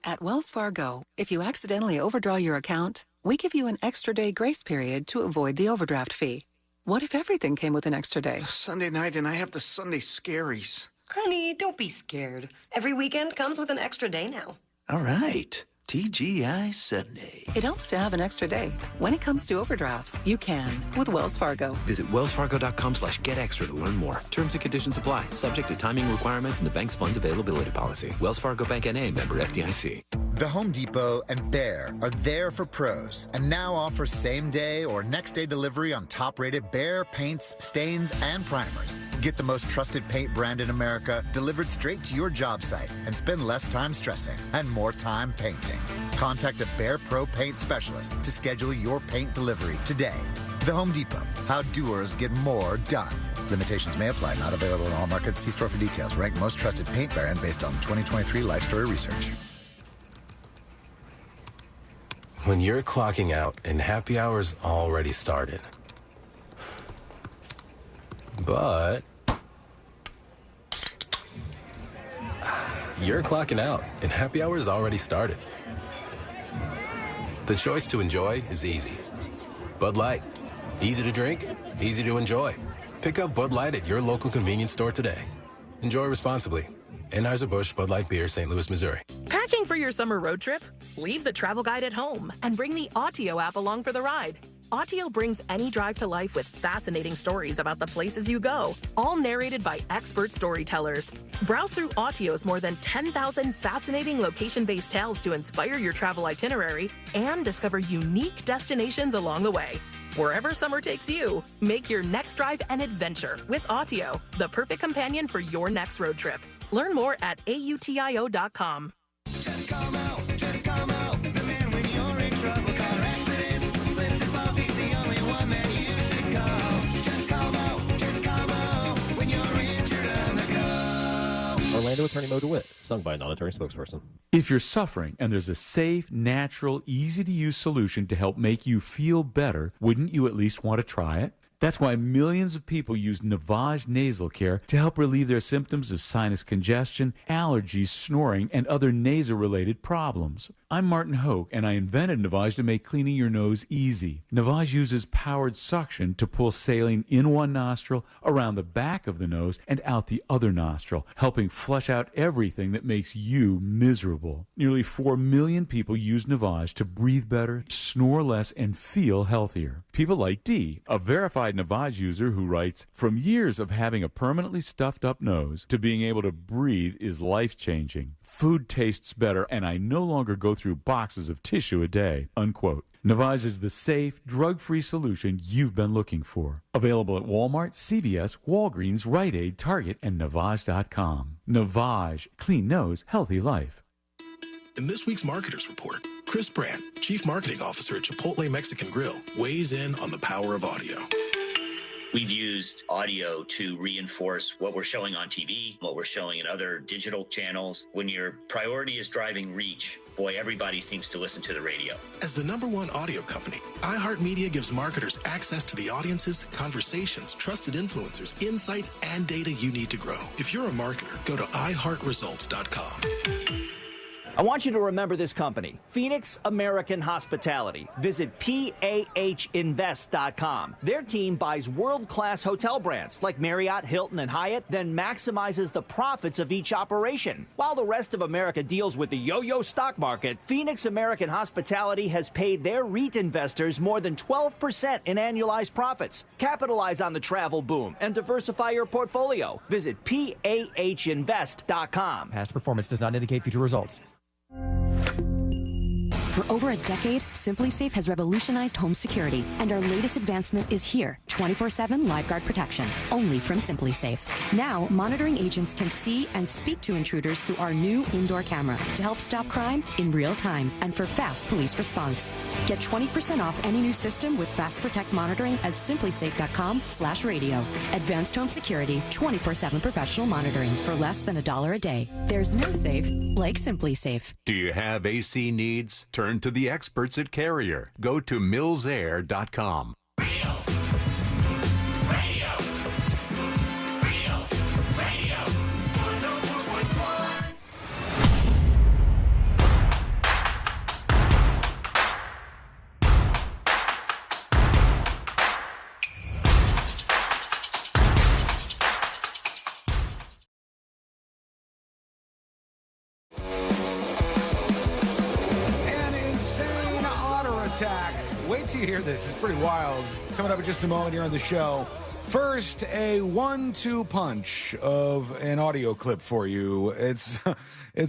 At Wells Fargo, if you accidentally overdraw your account, we give you an extra day grace period to avoid the overdraft fee. What if everything came with an extra day? Sunday night and I have the Sunday scaries. Honey, don't be scared. Every weekend comes with an extra day now. All right. TGI Sunday. It helps to have an extra day. When it comes to overdrafts, you can with Wells Fargo. Visit wellsfargo.com/getextra to learn more. Terms and conditions apply. Subject to timing requirements and the bank's funds availability policy. Wells Fargo Bank N.A. member FDIC. The Home Depot and Behr are there for pros and now offer same-day or next-day delivery on top-rated Behr paints, stains, and primers. Get the most trusted paint brand in America delivered straight to your job site and spend less time stressing and more time painting. Contact a Behr Pro Paint Specialist to schedule your paint delivery today. The Home Depot. How doers get more done. Limitations may apply. Not available in all markets. See store for details. Ranked most trusted paint brand based on 2023 Life Story research. When you're clocking out and happy hour's already started. But you're clocking out and happy hour's already started. The choice to enjoy is easy. Bud Light. Easy to drink, easy to enjoy. Pick up Bud Light at your local convenience store today. Enjoy responsibly. Anheuser-Busch Bud Light Beer, St. Louis, Missouri. Packing for your summer road trip? Leave the travel guide at home and bring the Audio app along for the ride. Audio brings any drive to life with fascinating stories about the places you go, all narrated by expert storytellers. Browse through Audio's more than 10,000 fascinating location-based tales to inspire your travel itinerary and discover unique destinations along the way. Wherever summer takes you, make your next drive an adventure with Audio, the perfect companion for your next road trip. Learn more at AUTIO.com. Orlando attorney Mo DeWitt, sung by a non-attorney spokesperson. If you're suffering and there's a safe, natural, easy-to-use solution to help make you feel better, wouldn't you at least want to try it? That's why millions of people use Navage nasal care to help relieve their symptoms of sinus congestion, allergies, snoring, and other nasal-related problems. I'm Martin Hoke, and I invented Navage to make cleaning your nose easy. Navage uses powered suction to pull saline in one nostril, around the back of the nose, and out the other nostril, helping flush out everything that makes you miserable. Nearly 4 million people use Navage to breathe better, snore less, and feel healthier. People like Dee, a verified Navage user who writes, "From years of having a permanently stuffed up nose to being able to breathe is life-changing. Food tastes better, and I no longer go through boxes of tissue a day," unquote. Navage is the safe, drug-free solution you've been looking for. Available at Walmart, CVS, Walgreens, Rite Aid, Target, and Navage.com. Navage. Clean nose, healthy life. In this week's Marketers Report, Chris Brandt, Chief Marketing Officer at Chipotle Mexican Grill, weighs in on the power of audio. We've used audio to reinforce what we're showing on TV, what we're showing in other digital channels. When your priority is driving reach, boy, everybody seems to listen to the radio. As the #1 audio company, iHeartMedia gives marketers access to the audiences, conversations, trusted influencers, insights, and data you need to grow. If you're a marketer, go to iHeartResults.com. I want you to remember this company, Phoenix American Hospitality. Visit PAHinvest.com. Their team buys world-class hotel brands like Marriott, Hilton, and Hyatt, then maximizes the profits of each operation. While the rest of America deals with the yo-yo stock market, Phoenix American Hospitality has paid their REIT investors more than 12% in annualized profits. Capitalize on the travel boom and diversify your portfolio. Visit PAHinvest.com. Past performance does not indicate future results. For over a decade, SimpliSafe has revolutionized home security, and our latest advancement is here, 24/7 LiveGuard protection, only from SimpliSafe. Now, monitoring agents can see and speak to intruders through our new indoor camera to help stop crime in real time and for fast police response. Get 20% off any new system with Fast Protect monitoring at simplisafe.com/radio. Advanced home security, 24/7 professional monitoring for less than $1 a day. There's no safe like SimpliSafe. Do you have AC needs? Turn to the experts at Carrier. Go to millsair.com. Wait till you hear this. It's pretty wild. It's coming up in just a moment here on the show. First, a 1-2 punch of an audio clip for you. It's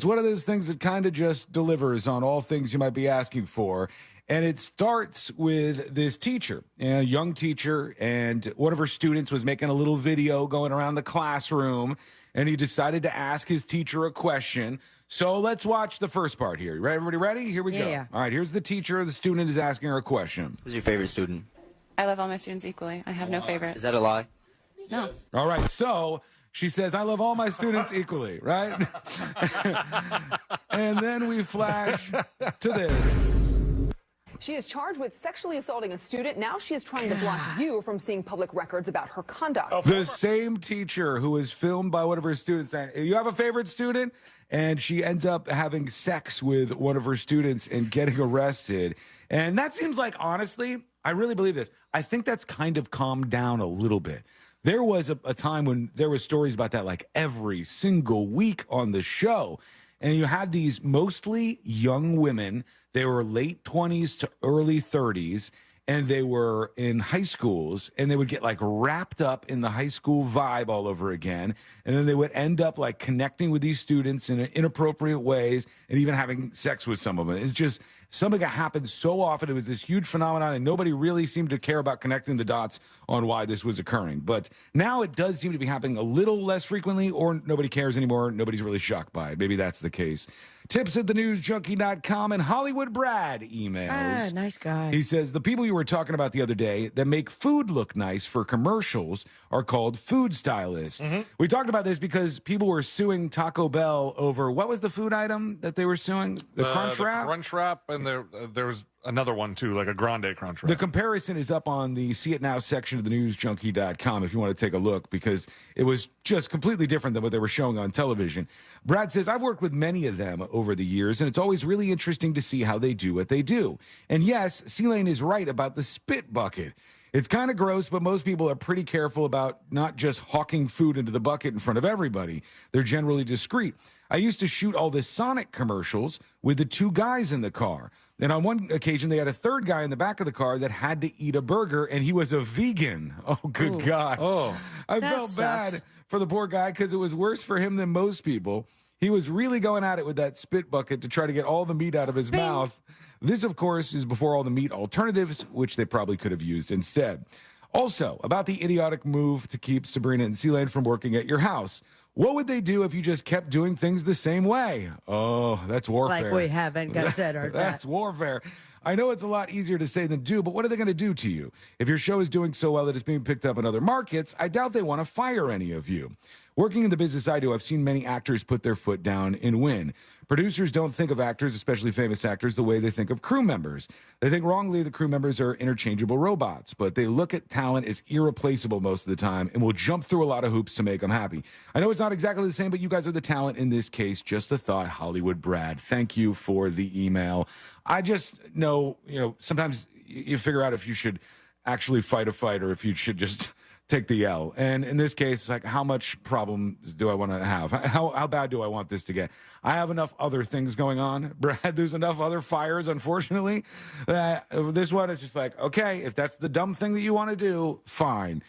one of those things that kind of just delivers on all things you might be asking for. And it starts with this teacher, a young teacher, and one of her students was making a little video going around the classroom, and he decided to ask his teacher a question. So let's watch the first part here. Everybody ready? Here we go. Yeah. All right, here's the teacher. The student is asking her a question. Who's your favorite student? I love all my students equally. I have no favorite. Is that a lie? No. All right, so she says, I love all my students equally, right? And then we flash to this. She is charged with sexually assaulting a student. Now she is trying to block you from seeing public records about her conduct. The same teacher who was filmed by one of her students saying, you have a favorite student? And she ends up having sex with one of her students and getting arrested. And that seems like, honestly, I really believe this. I think that's kind of calmed down a little bit. There was a time when there was stories about that like every single week on the show. And you had these mostly young women. They were late 20s to early 30s, and they were in high schools, and they would get like wrapped up in the high school vibe all over again. And then they would end up like connecting with these students in inappropriate ways and even having sex with some of them. It's just something that happened so often. It was this huge phenomenon, and nobody really seemed to care about connecting the dots on why this was occurring. But now it does seem to be happening a little less frequently, or nobody cares anymore. Nobody's really shocked by it. Maybe that's the case. tips@thenewsjunkie.com, and Hollywood Brad emails. Nice guy. He says, the people you were talking about the other day that make food look nice for commercials are called food stylists. We talked about this because people were suing Taco Bell over, what was the food item that they were suing? The Crunch Wrap? Crunch Wrap, and there was another one, too, like a Grande Crunch Wrap. The comparison is up on the See It Now section of thenewsjunkie.com if you want to take a look, because it was just completely different than what they were showing on television. Brad says, I've worked with many of them over the years, and it's always really interesting to see how they do what they do. And yes, C-Lane is right about the spit bucket. It's kind of gross, but most people are pretty careful about not just hawking food into the bucket in front of everybody. They're generally discreet. I used to shoot all the Sonic commercials with the two guys in the car. And on one occasion, they had a third guy in the back of the car that had to eat a burger, and he was a vegan. Oh, good God. Oh, I felt bad for the poor guy because it was worse for him than most people. He was really going at it with that spit bucket to try to get all the meat out of his mouth. This, of course, is before all the meat alternatives, which they probably could have used instead. Also, about the idiotic move to keep Sabrina and C-Lane from working at your house. What would they do if you just kept doing things the same way? Oh, that's warfare. Like we haven't considered that. That's warfare. I know it's a lot easier to say than do, but what are they going to do to you? If your show is doing so well that it's being picked up in other markets, I doubt they want to fire any of you. Working in the business I do, I've seen many actors put their foot down and win. Producers don't think of actors, especially famous actors, the way they think of crew members. They think wrongly the crew members are interchangeable robots, but they look at talent as irreplaceable most of the time and will jump through a lot of hoops to make them happy. I know it's not exactly the same, but you guys are the talent in this case. Just a thought, Hollywood Brad. Thank you for the email. I just know, sometimes you figure out if you should actually fight a fight or if you should just take the L. And in this case, it's like, how much problems do I want to have? How bad do I want this to get? I have enough other things going on, Brad. There's enough other fires, unfortunately. This one is just like, okay, if that's the dumb thing that you want to do, fine.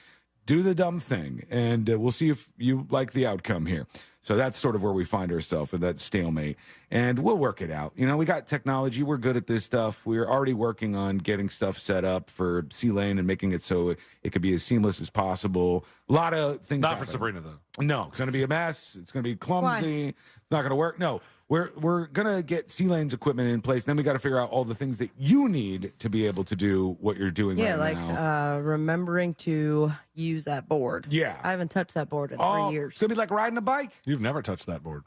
Do the dumb thing, and we'll see if you like the outcome here. So that's sort of where we find ourselves in that stalemate, and we'll work it out. We got technology. We're good at this stuff. We're already working on getting stuff set up for C-Lane and making it so it could be as seamless as possible. A lot of things. Not for Sabrina, though. No, it's going to be a mess. It's going to be clumsy. Why? It's not going to work. No. We're going to get C-Lane's equipment in place. Then we got to figure out all the things that you need to be able to do what you're doing right now. Yeah, like remembering to use that board. Yeah. I haven't touched that board in 3 years. It's going to be like riding a bike. You've never touched that board.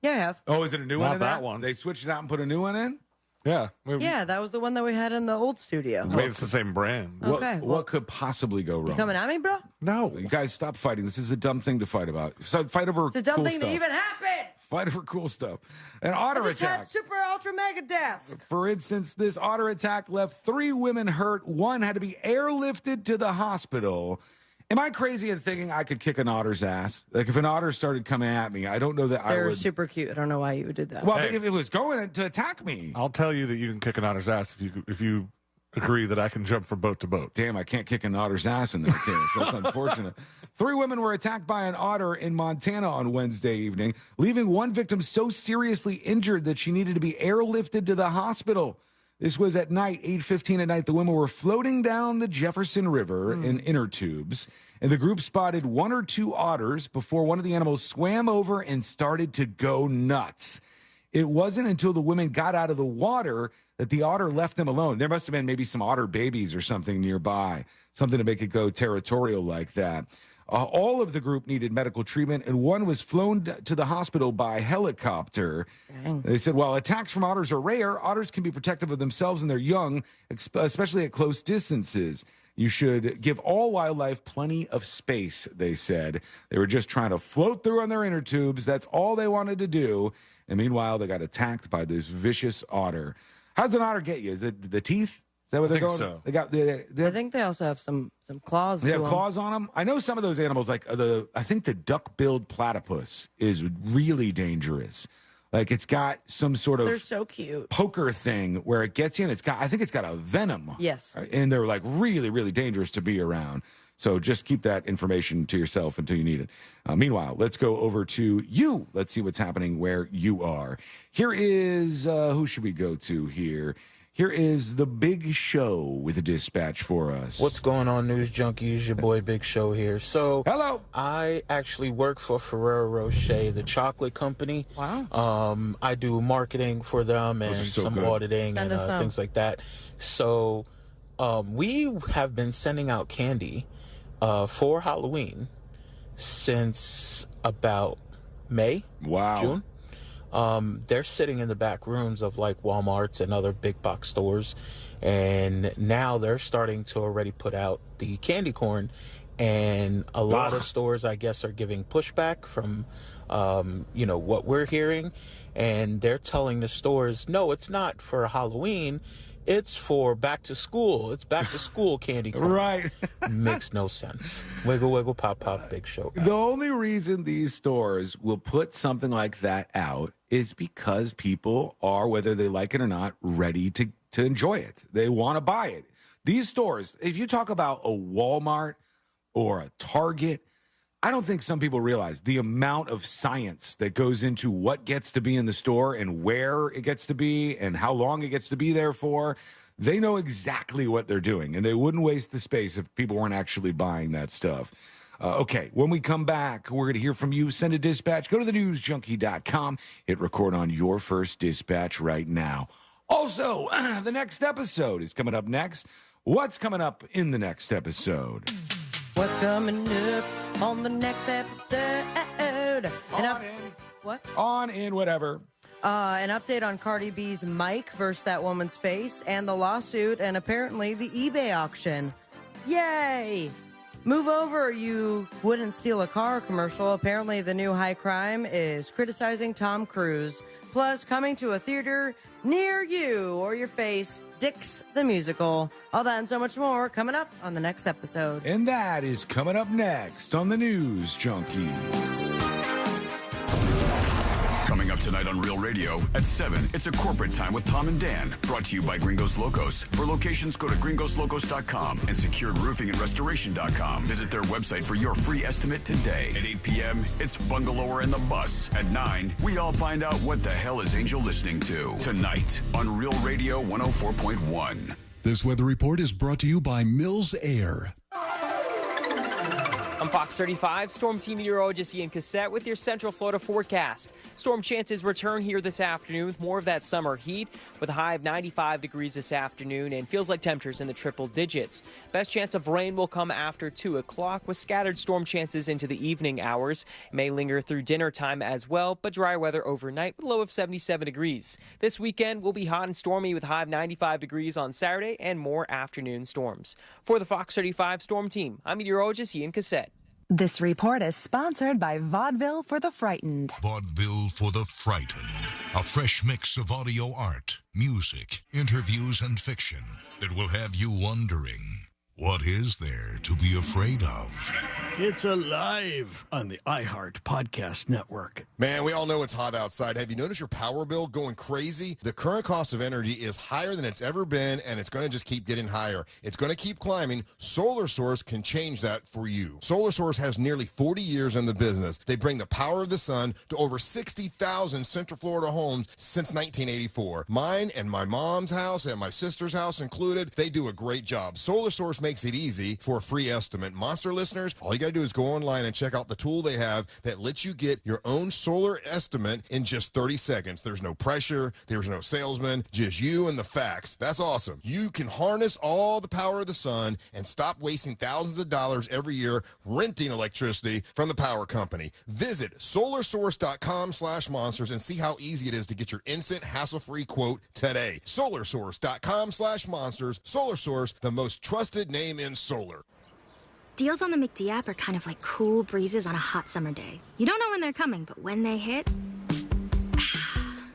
Yeah, I have. Oh, is it a new one? Not that one. They switched it out and put a new one in? Yeah. Yeah, that was the one that we had in the old studio. Maybe it's the same brand. Okay. What could possibly go wrong? You coming at me, bro? No. You guys, stop fighting. This is a dumb thing to fight about. So fight over It's a dumb cool thing stuff. to even happen. Fight over cool stuff. An otter I just attack. had super ultra mega death. For instance, this otter attack left 3 women hurt. One had to be airlifted to the hospital. Am I crazy in thinking I could kick an otter's ass? Like, if an otter started coming at me, I don't know that I would. They're super cute. I don't know why you would do that. Well, if it was going to attack me. I'll tell you that you can kick an otter's ass if you agree that I can jump from boat to boat. Damn, I can't kick an otter's ass in that case. That's unfortunate. 3 women were attacked by an otter in Montana on Wednesday evening, leaving one victim so seriously injured that she needed to be airlifted to the hospital. This was at night, 8:15 at night. The women were floating down the Jefferson River in inner tubes, and the group spotted 1 or 2 otters before one of the animals swam over and started to go nuts. It wasn't until the women got out of the water that the otter left them alone. There must have been maybe some otter babies or something nearby, something to make it go territorial like that. All of the group needed medical treatment, and one was flown to the hospital by helicopter. Dang. They said, while attacks from otters are rare, otters can be protective of themselves and their young, especially at close distances. You should give all wildlife plenty of space, they said. They were just trying to float through on their inner tubes. That's all they wanted to do. And meanwhile, they got attacked by this vicious otter. How does an otter get you? Is it the teeth? Is that what they're going? So. They got I think they also have some claws. They to have claws on them. I know some of those animals, like I think the duck-billed platypus is really dangerous. Like, it's got some sort of They're so cute. poker thing where it gets you, and I think it's got a venom. Yes. And they're like really, really dangerous to be around. So just keep that information to yourself until you need it. Meanwhile, let's go over to you. Let's see what's happening where you are. Here is, who should we go to here? Here is the Big Show with a dispatch for us. What's going on, News Junkies? Your boy Big Show here. So, hello. I actually work for Ferrero Rocher, the chocolate company. Wow. I do marketing for them and some auditing and things like that. So, we have been sending out candy for Halloween since about May. Wow. June. They're sitting in the back rooms of like Walmarts and other big box stores, and now they're starting to already put out the candy corn, and a lot of stores, I guess, are giving pushback from what we're hearing, and they're telling the stores, no, it's not for Halloween, it's for back to school. It's back to school candy corn. Right. Makes no sense. Wiggle, wiggle, pop, pop, Big Show. The only reason these stores will put something like that out is because people are, whether they like it or not, ready to enjoy it. They want to buy it. These stores, if you talk about a Walmart or a Target, I don't think some people realize the amount of science that goes into what gets to be in the store and where it gets to be and how long it gets to be there for. They know exactly what they're doing, and they wouldn't waste the space if people weren't actually buying that stuff. Okay, when we come back, we're going to hear from you. Send a dispatch. Go to thenewsjunkie.com. Hit record on your first dispatch right now. Also, the next episode is coming up next. What's coming up in the next episode? What's coming up on the next episode? On in, whatever. An update on Cardi B's Mike versus that woman's face, and the lawsuit, and apparently the eBay auction. Yay! Move over, you wouldn't steal a car commercial. Apparently the new high crime is criticizing Tom Cruise. Plus, coming to a theater near you or your face, Dix the Musical. All that and so much more coming up on the next episode. And that is coming up next on the News Junkie. Coming up tonight on Real Radio at 7, it's a corporate time with Tom and Dan. Brought to you by Gringos Locos. For locations, go to gringoslocos.com and securedroofingandrestoration.com. Visit their website for your free estimate today. At 8 p.m., it's Bungalower and the Bus. At 9, we all find out what the hell is Angel listening to. Tonight on Real Radio 104.1. This weather report is brought to you by Mills Air. I'm Fox 35 Storm Team meteorologist Ian Cassette with your Central Florida forecast. Storm chances return here this afternoon with more of that summer heat with a high of 95 degrees this afternoon and feels like temperatures in the triple digits. Best chance of rain will come after 2 o'clock with scattered storm chances into the evening hours. It may linger through dinner time as well, but dry weather overnight with a low of 77 degrees. This weekend will be hot and stormy with a high of 95 degrees on Saturday and more afternoon storms. For the Fox 35 Storm Team, I'm meteorologist Ian Cassette. This report is sponsored by Vaudeville for the Frightened. Vaudeville for the Frightened. A fresh mix of audio art, music, interviews, and fiction that will have you wondering, what is there to be afraid of? It's alive on the iHeart Podcast Network. Man, we all know it's hot outside. Have you noticed your power bill going crazy? The current cost of energy is higher than it's ever been, and it's going to just keep getting higher. It's going to keep climbing. Solar Source can change that for you. Solar Source has nearly 40 years in the business. They bring the power of the sun to over 60,000 Central Florida homes since 1984. Mine and my mom's house and my sister's house included, they do a great job. Solar Source makes it easy for a free estimate. Monster listeners, all you got to do is go online and check out the tool they have that lets you get your own solar estimate in just 30 seconds. There's no pressure. There's no salesman. Just you and the facts. That's awesome. You can harness all the power of the sun and stop wasting thousands of dollars every year renting electricity from the power company. Visit solarsource.com/monsters and see how easy it is to get your instant hassle-free quote today. solarsource.com/monsters. Solar Source, the most trusted name in solar. Deals on the McD app are kind of like cool breezes on a hot summer day. You don't know when they're coming, but when they hit,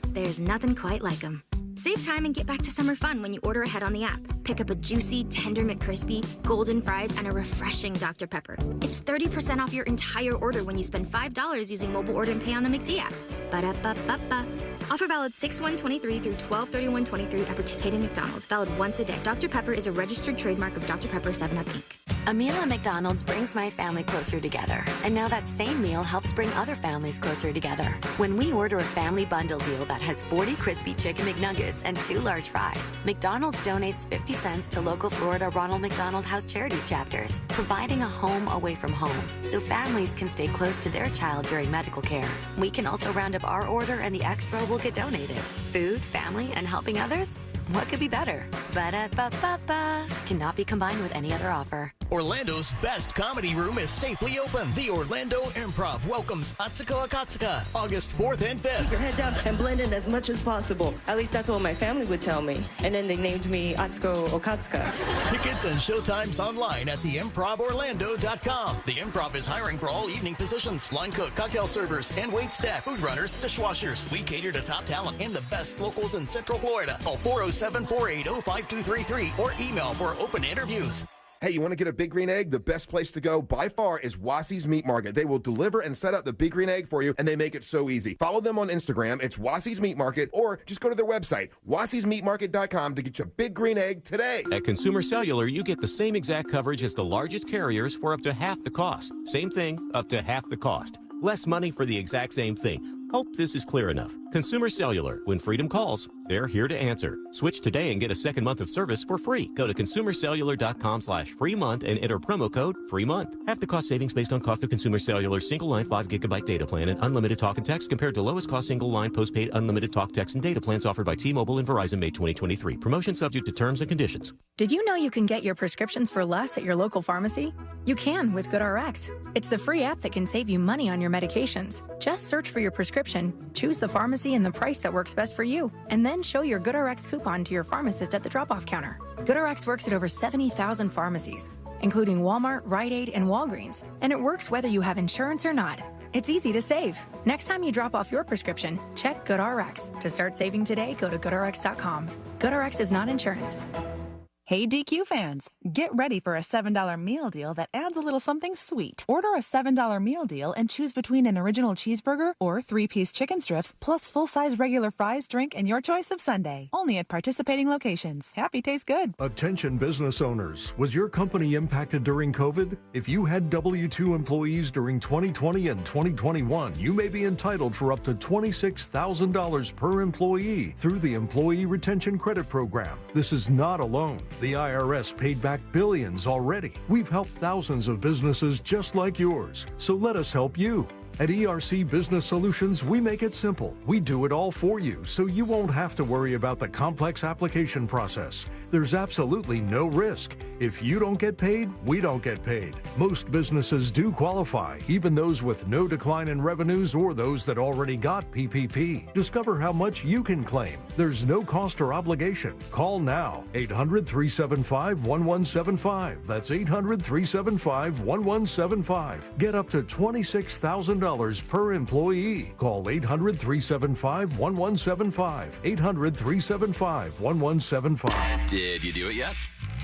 there's nothing quite like them. Save time and get back to summer fun when you order ahead on the app. Pick up a juicy, tender McCrispy, golden fries, and a refreshing Dr. Pepper. It's 30% off your entire order when you spend $5 using mobile order and pay on the McD app. Ba-da-ba-ba-ba. Offer valid 6/1/23 through 12/31/23 at participating McDonald's. Valid once a day. Dr. Pepper is a registered trademark of Dr. Pepper 7-Up, Inc. A meal at McDonald's brings my family closer together. And now that same meal helps bring other families closer together. When we order a family bundle deal that has 40 crispy chicken McNuggets and 2 large fries, McDonald's donates 50 cents to local Florida Ronald McDonald House Charities chapters, providing a home away from home so families can stay close to their child during medical care. We can also round up our order and the extra will get donated. Food, family, and helping others? What could be better? Ba-da-ba-ba-ba. Cannot be combined with any other offer. Orlando's best comedy room is safely open. The Orlando Improv welcomes Atsuko Akatsuka August 4th and 5th. Keep your head down and blend in as much as possible. At least that's what my family would tell me. And then they named me Atsuko Okatsuka. Tickets and showtimes online at theimprovorlando.com. The Improv is hiring for all evening positions. Line cook, cocktail servers, and wait staff, food runners, dishwashers. We cater to top talent and the best locals in Central Florida. Call 407-480-5233 or email for open interviews. Hey, you want to get a Big Green Egg? The best place to go by far is Wassie's Meat Market. They will deliver and set up the Big Green Egg for you, and they make it so easy. Follow them on Instagram. It's Wassie's Meat Market, or just go to their website, wassiesmeatmarket.com, to get your Big Green Egg today. At Consumer Cellular, you get the same exact coverage as the largest carriers for up to half the cost. Same thing, up to half the cost. Less money for the exact same thing. Hope this is clear enough. Consumer Cellular. When freedom calls, they're here to answer. Switch today and get a second month of service for free. Go to consumercellular.com/free month and enter promo code free month. Half the cost savings based on cost of Consumer Cellular single line 5 gigabyte data plan and unlimited talk and text compared to lowest cost single line postpaid unlimited talk, text, and data plans offered by T-Mobile and Verizon May 2023. Promotion subject to terms and conditions. Did you know you can get your prescriptions for less at your local pharmacy? You can with GoodRx. It's the free app that can save you money on your medications. Just search for your prescription, choose the pharmacy and the price that works best for you, and then show your GoodRx coupon to your pharmacist at the drop-off counter. GoodRx works at over 70,000 pharmacies, including Walmart, Rite Aid, and Walgreens, and it works whether you have insurance or not. It's easy to save. Next time you drop off your prescription, check GoodRx. To start saving today, go to GoodRx.com. GoodRx is not insurance. Hey DQ fans, get ready for a $7 meal deal that adds a little something sweet. Order a $7 meal deal and choose between an original cheeseburger or 3-piece chicken strips plus full-size regular fries, drink, and your choice of sundae. Only at participating locations. Happy tastes good. Attention business owners. Was your company impacted during COVID? If you had W-2 employees during 2020 and 2021, you may be entitled for up to $26,000 per employee through the Employee Retention Credit Program. This is not a loan. The IRS paid back billions already. We've helped thousands of businesses just like yours. So let us help you. At ERC Business Solutions, we make it simple. We do it all for you, so you won't have to worry about the complex application process. There's absolutely no risk. If you don't get paid, we don't get paid. Most businesses do qualify, even those with no decline in revenues or those that already got PPP. Discover how much you can claim. There's no cost or obligation. Call now. 800-375-1175. That's 800-375-1175. Get up to $26,000 per employee. Call 800-375-1175. 800-375-1175. Did you do it yet?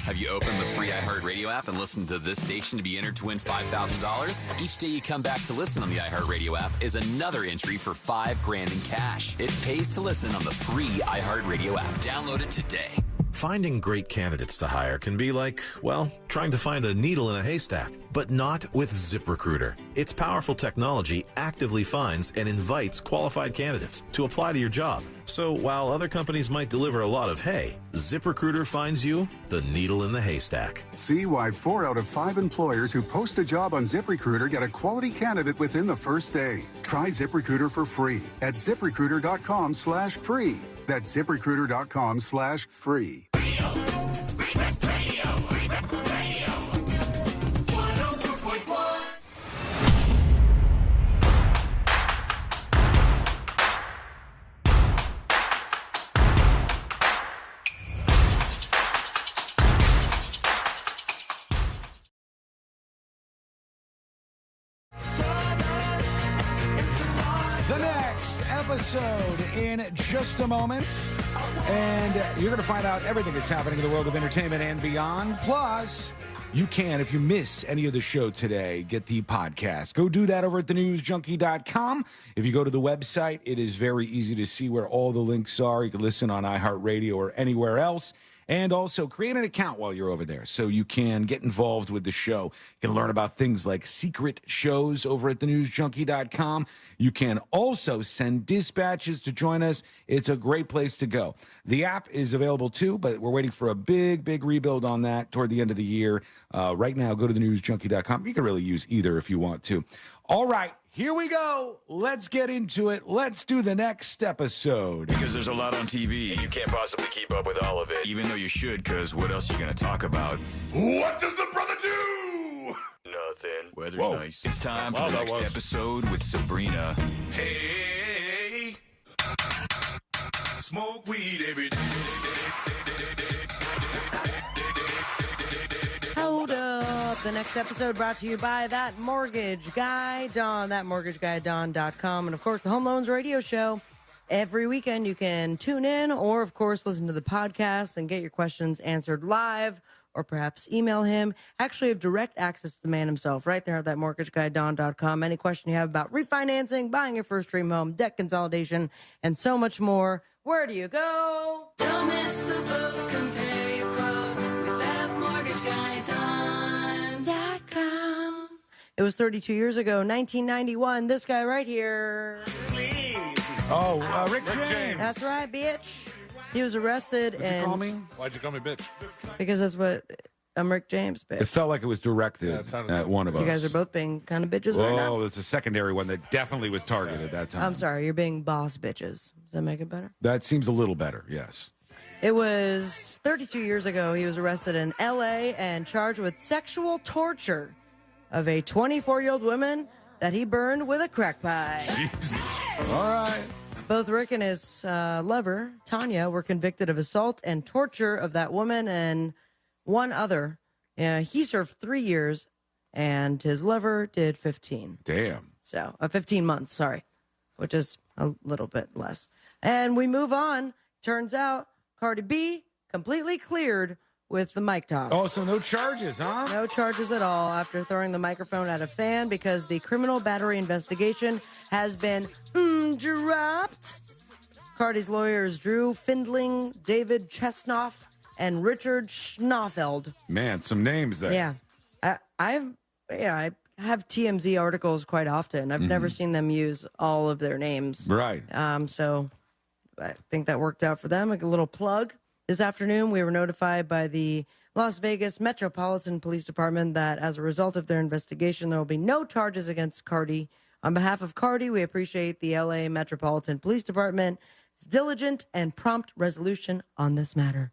Have you opened the free iHeartRadio app and listened to this station to be entered to win $5,000? Each day you come back to listen on the iHeartRadio app is another entry for $5,000 in cash. It pays to listen on the free iHeartRadio app. Download it today. Finding great candidates to hire can be like, well, trying to find a needle in a haystack, but not with ZipRecruiter. Its powerful technology actively finds and invites qualified candidates to apply to your job. So while other companies might deliver a lot of hay, ZipRecruiter finds you the needle in the haystack. See why 4 out of 5 employers who post a job on ZipRecruiter get a quality candidate within the first day. Try ZipRecruiter for free at ZipRecruiter.com/free. That's ZipRecruiter.com/free. The next episode in just a moment. And you're going to find out everything that's happening in the world of entertainment and beyond. Plus, you can, if you miss any of the show today, get the podcast. Go do that over at thenewsjunkie.com. If you go to the website, it is very easy to see where all the links are. You can listen on iHeartRadio or anywhere else. And also create an account while you're over there so you can get involved with the show. You can learn about things like secret shows over at thenewsjunkie.com. You can also send dispatches to join us. It's a great place to go. The app is available too, but we're waiting for a big rebuild on that toward the end of the year. Right now, go to thenewsjunkie.com. You can really use either if you want to. All right. Here we go. Let's get into it. Let's do the next episode. Because there's a lot on TV. You can't possibly keep up with all of it, even though you should, because what else are you going to talk about? What does the brother do? Nothing. Weather's nice. It's time for the next episode with Sabrina. Hey, smoke weed every day. Hold up. The next episode brought to you by That Mortgage Guy, Don, thatmortgageguyDon.com, and, of course, the Home Loans Radio Show. Every weekend you can tune in or, of course, listen to the podcast and get your questions answered live or perhaps email him. Actually, you have direct access to the man himself right there at thatmortgageguyDon.com. Any question you have about refinancing, buying your first dream home, debt consolidation, and so much more, where do you go? Don't miss the boat, compare your quote with thatmortgageguyDon.com. It was 32 years ago, 1991. This guy right here. Rick James. That's right, bitch. He was arrested. What'd you call me? Why'd you call me bitch? Because that's what I'm Rick James, bitch. It felt like it was directed at one of us. You guys are both being kind of bitches right now. Oh, it's a secondary one that definitely was targeted at that time. I'm sorry, you're being boss bitches. Does that make it better? That seems a little better, yes. It was 32 years ago. He was arrested in L.A. and charged with sexual torture of a 24-year-old woman that he burned with a crack pipe. All right. Both Rick and his lover, Tanya, were convicted of assault and torture of that woman and one other. He served 3 years, and his lover did 15. Damn. So, 15 months, sorry, which is a little bit less. And we move on. Turns out Cardi B completely cleared with the mic toss. Oh, so no charges, huh? No charges at all after throwing the microphone at a fan because the criminal battery investigation has been dropped. Cardi's lawyers Drew Findling, David Chesnoff, and Richard Schnaufeld. Man, some names there. Yeah. I have TMZ articles quite often. I've never seen them use all of their names. Right. So I think that worked out for them. Like a little plug. This afternoon, we were notified by the Las Vegas Metropolitan Police Department that as a result of their investigation, there will be no charges against Cardi. On behalf of Cardi, we appreciate the LA Metropolitan Police Department's diligent and prompt resolution on this matter.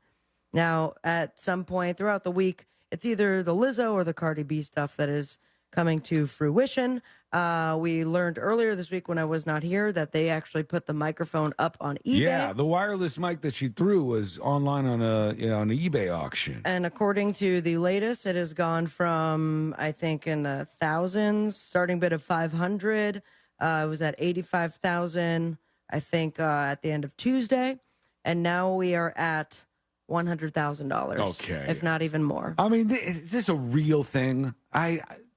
Now, at some point throughout the week, it's either the Lizzo or the Cardi B stuff that is coming to fruition. We learned earlier this week when I was not here that they actually put the microphone up on eBay. Yeah, the wireless mic that she threw was online on an eBay auction. And according to the latest, it has gone from, I think, in the thousands, starting bid of 500. It was at 85,000, I think, at the end of Tuesday. And now we are at $100,000. Okay. If not even more. I mean, is this a real thing?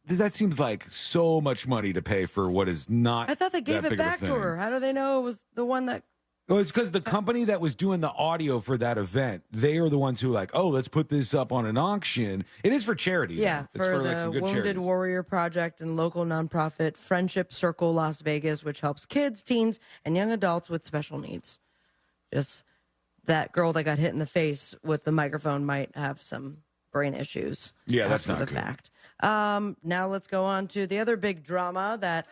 That seems like so much money to pay for what is not. I thought they gave it back to her. How do they know it was the one that? Well, it's because the company that was doing the audio for that event, they are the ones who like, oh, let's put this up on an auction. It is for charity. Yeah, It's for like the some good Wounded charities. Warrior Project and local nonprofit Friendship Circle Las Vegas, which helps kids, teens, and young adults with special needs. Just that girl that got hit in the face with the microphone might have some brain issues. Yeah, that's after not the good. fact. Now let's go on to the other big drama that.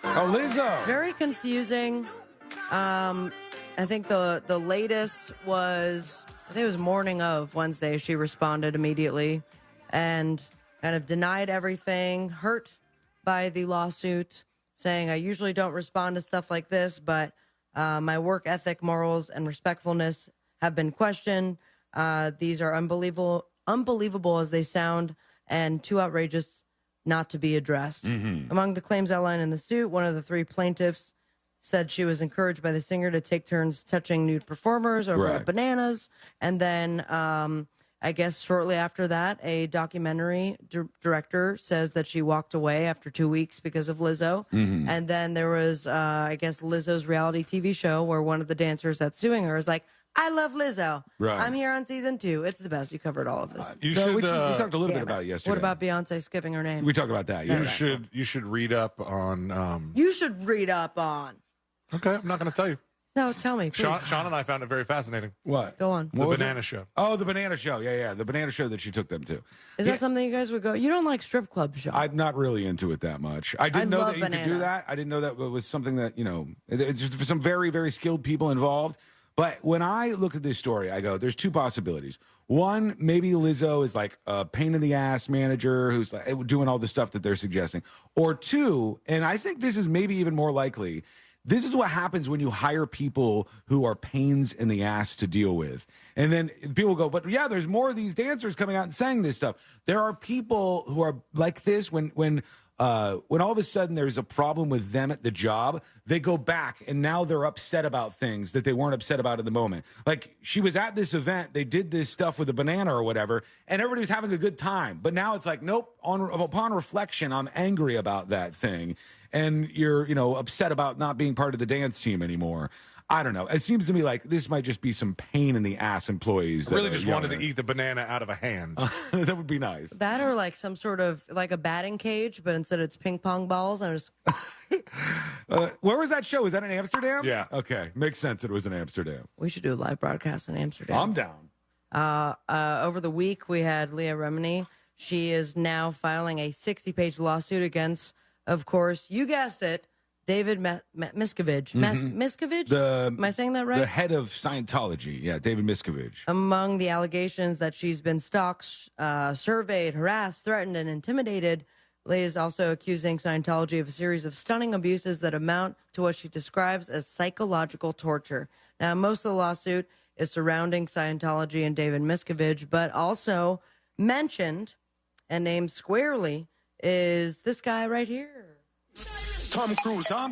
Oh, Lizzo. It's very confusing. I think the latest was, I think it was morning of Wednesday. She responded immediately and kind of denied everything, hurt by the lawsuit, saying, I usually don't respond to stuff like this, but my work ethic, morals, and respectfulness have been questioned. These are unbelievable as they sound and too outrageous not to be addressed. Among the claims outlined in the suit, one of the three plaintiffs said she was encouraged by the singer to take turns touching nude performers over at Bananas. And then I guess shortly after that, a documentary director says that she walked away after 2 weeks because of Lizzo. And then there was, I guess, Lizzo's reality TV show where one of the dancers that's suing her is like, I love Lizzo. Right. I'm here on season 2. It's the best. You covered all of this. We talked a little bit about it yesterday. What about Beyonce skipping her name? We talked about that. You should read up on. You should read up on. Okay, I'm not going to tell you. No, tell me, please. Sean and I found it very fascinating. What? Go on. The Banana Show. Oh, the Banana Show. Yeah. The Banana Show that she took them to. Is that something you guys would go? You don't like strip club shows. I'm not really into it that much. I didn't know love that you could Banana. do that. I didn't know that was something that, it's just for some very, very skilled people involved. But when I look at this story, I go, there's two possibilities. One, maybe Lizzo is like a pain in the ass manager who's like doing all the stuff that they're suggesting. Or two, and I think this is maybe even more likely, this is what happens when you hire people who are pains in the ass to deal with. And then people go, but yeah, there's more of these dancers coming out and saying this stuff. There are people who are like this when all of a sudden there's a problem with them at the job, they go back and now they're upset about things that they weren't upset about in the moment. Like she was at this event, they did this stuff with a banana or whatever, and everybody was having a good time. But now it's like, nope, upon reflection, I'm angry about that thing. And you're, upset about not being part of the dance team anymore. I don't know. It seems to me like this might just be some pain in the ass employees. I really just wanted to eat the banana out of a hand. That would be nice. That or like some sort of like a batting cage, but instead it's ping pong balls. And just where was that show? Was that in Amsterdam? Yeah. Okay. Makes sense that it was in Amsterdam. We should do a live broadcast in Amsterdam. I'm down. Over the week, we had Leah Remini. She is now filing a 60-page lawsuit against, of course, you guessed it, David Miscavige. Miscavige? Am I saying that right? The head of Scientology. Yeah, David Miscavige. Among the allegations that she's been stalked, surveyed, harassed, threatened, and intimidated, Leah is also accusing Scientology of a series of stunning abuses that amount to what she describes as psychological torture. Now, most of the lawsuit is surrounding Scientology and David Miscavige, but also mentioned and named squarely is this guy right here. Tom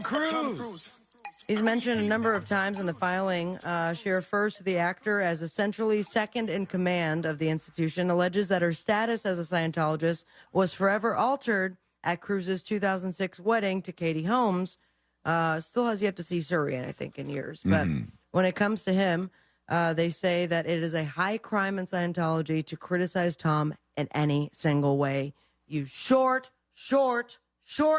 Cruise. He's mentioned a number of times in the filing. She refers to the actor as essentially second in command of the institution, alleges that her status as a Scientologist was forever altered at Cruise's 2006 wedding to Katie Holmes. Still has yet to see Surian, I think, in years. But when it comes to him, they say that it is a high crime in Scientology to criticize Tom in any single way. You short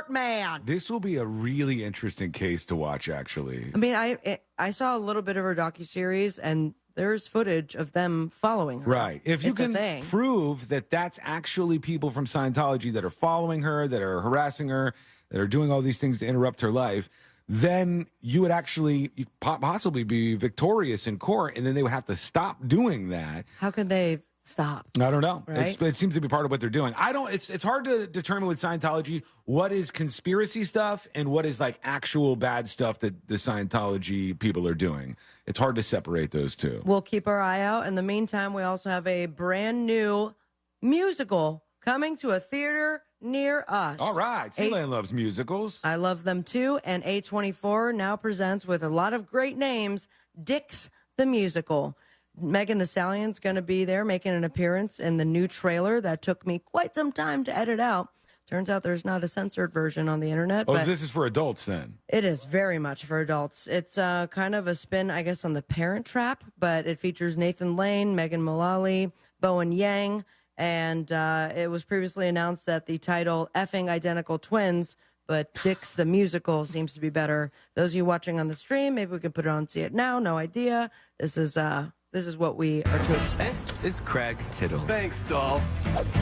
man. This will be a really interesting case to watch, actually. I mean, I saw a little bit of her docuseries, and there's footage of them following her. Right. If you can prove that that's actually people from Scientology that are following her, that are harassing her, that are doing all these things to interrupt her life, then you would actually possibly be victorious in court, and then they would have to stop doing that. How could they stop? I don't know. Right? It seems to be part of what they're doing. It's hard to determine with Scientology what is conspiracy stuff and what is like actual bad stuff that the Scientology people are doing. It's hard to separate those two. We'll keep our eye out. In the meantime, we also have a brand new musical coming to a theater near us. All right. Celine loves musicals. I love them too. And A24 now presents, with a lot of great names, Dix the Musical. Megan Thee Stallion's going to be there making an appearance in the new trailer that took me quite some time to edit out. Turns out there's not a censored version on the internet. Oh, but this is for adults then? It is very much for adults. It's kind of a spin, I guess, on The Parent Trap, but it features Nathan Lane, Megan Mullally, Bowen Yang, and it was previously announced that the title Effing Identical Twins, but Dix the Musical seems to be better. Those of you watching on the stream, maybe we can put it on See It Now. No idea. This is what we are to expect. This is Craig Tittle. Thanks, doll.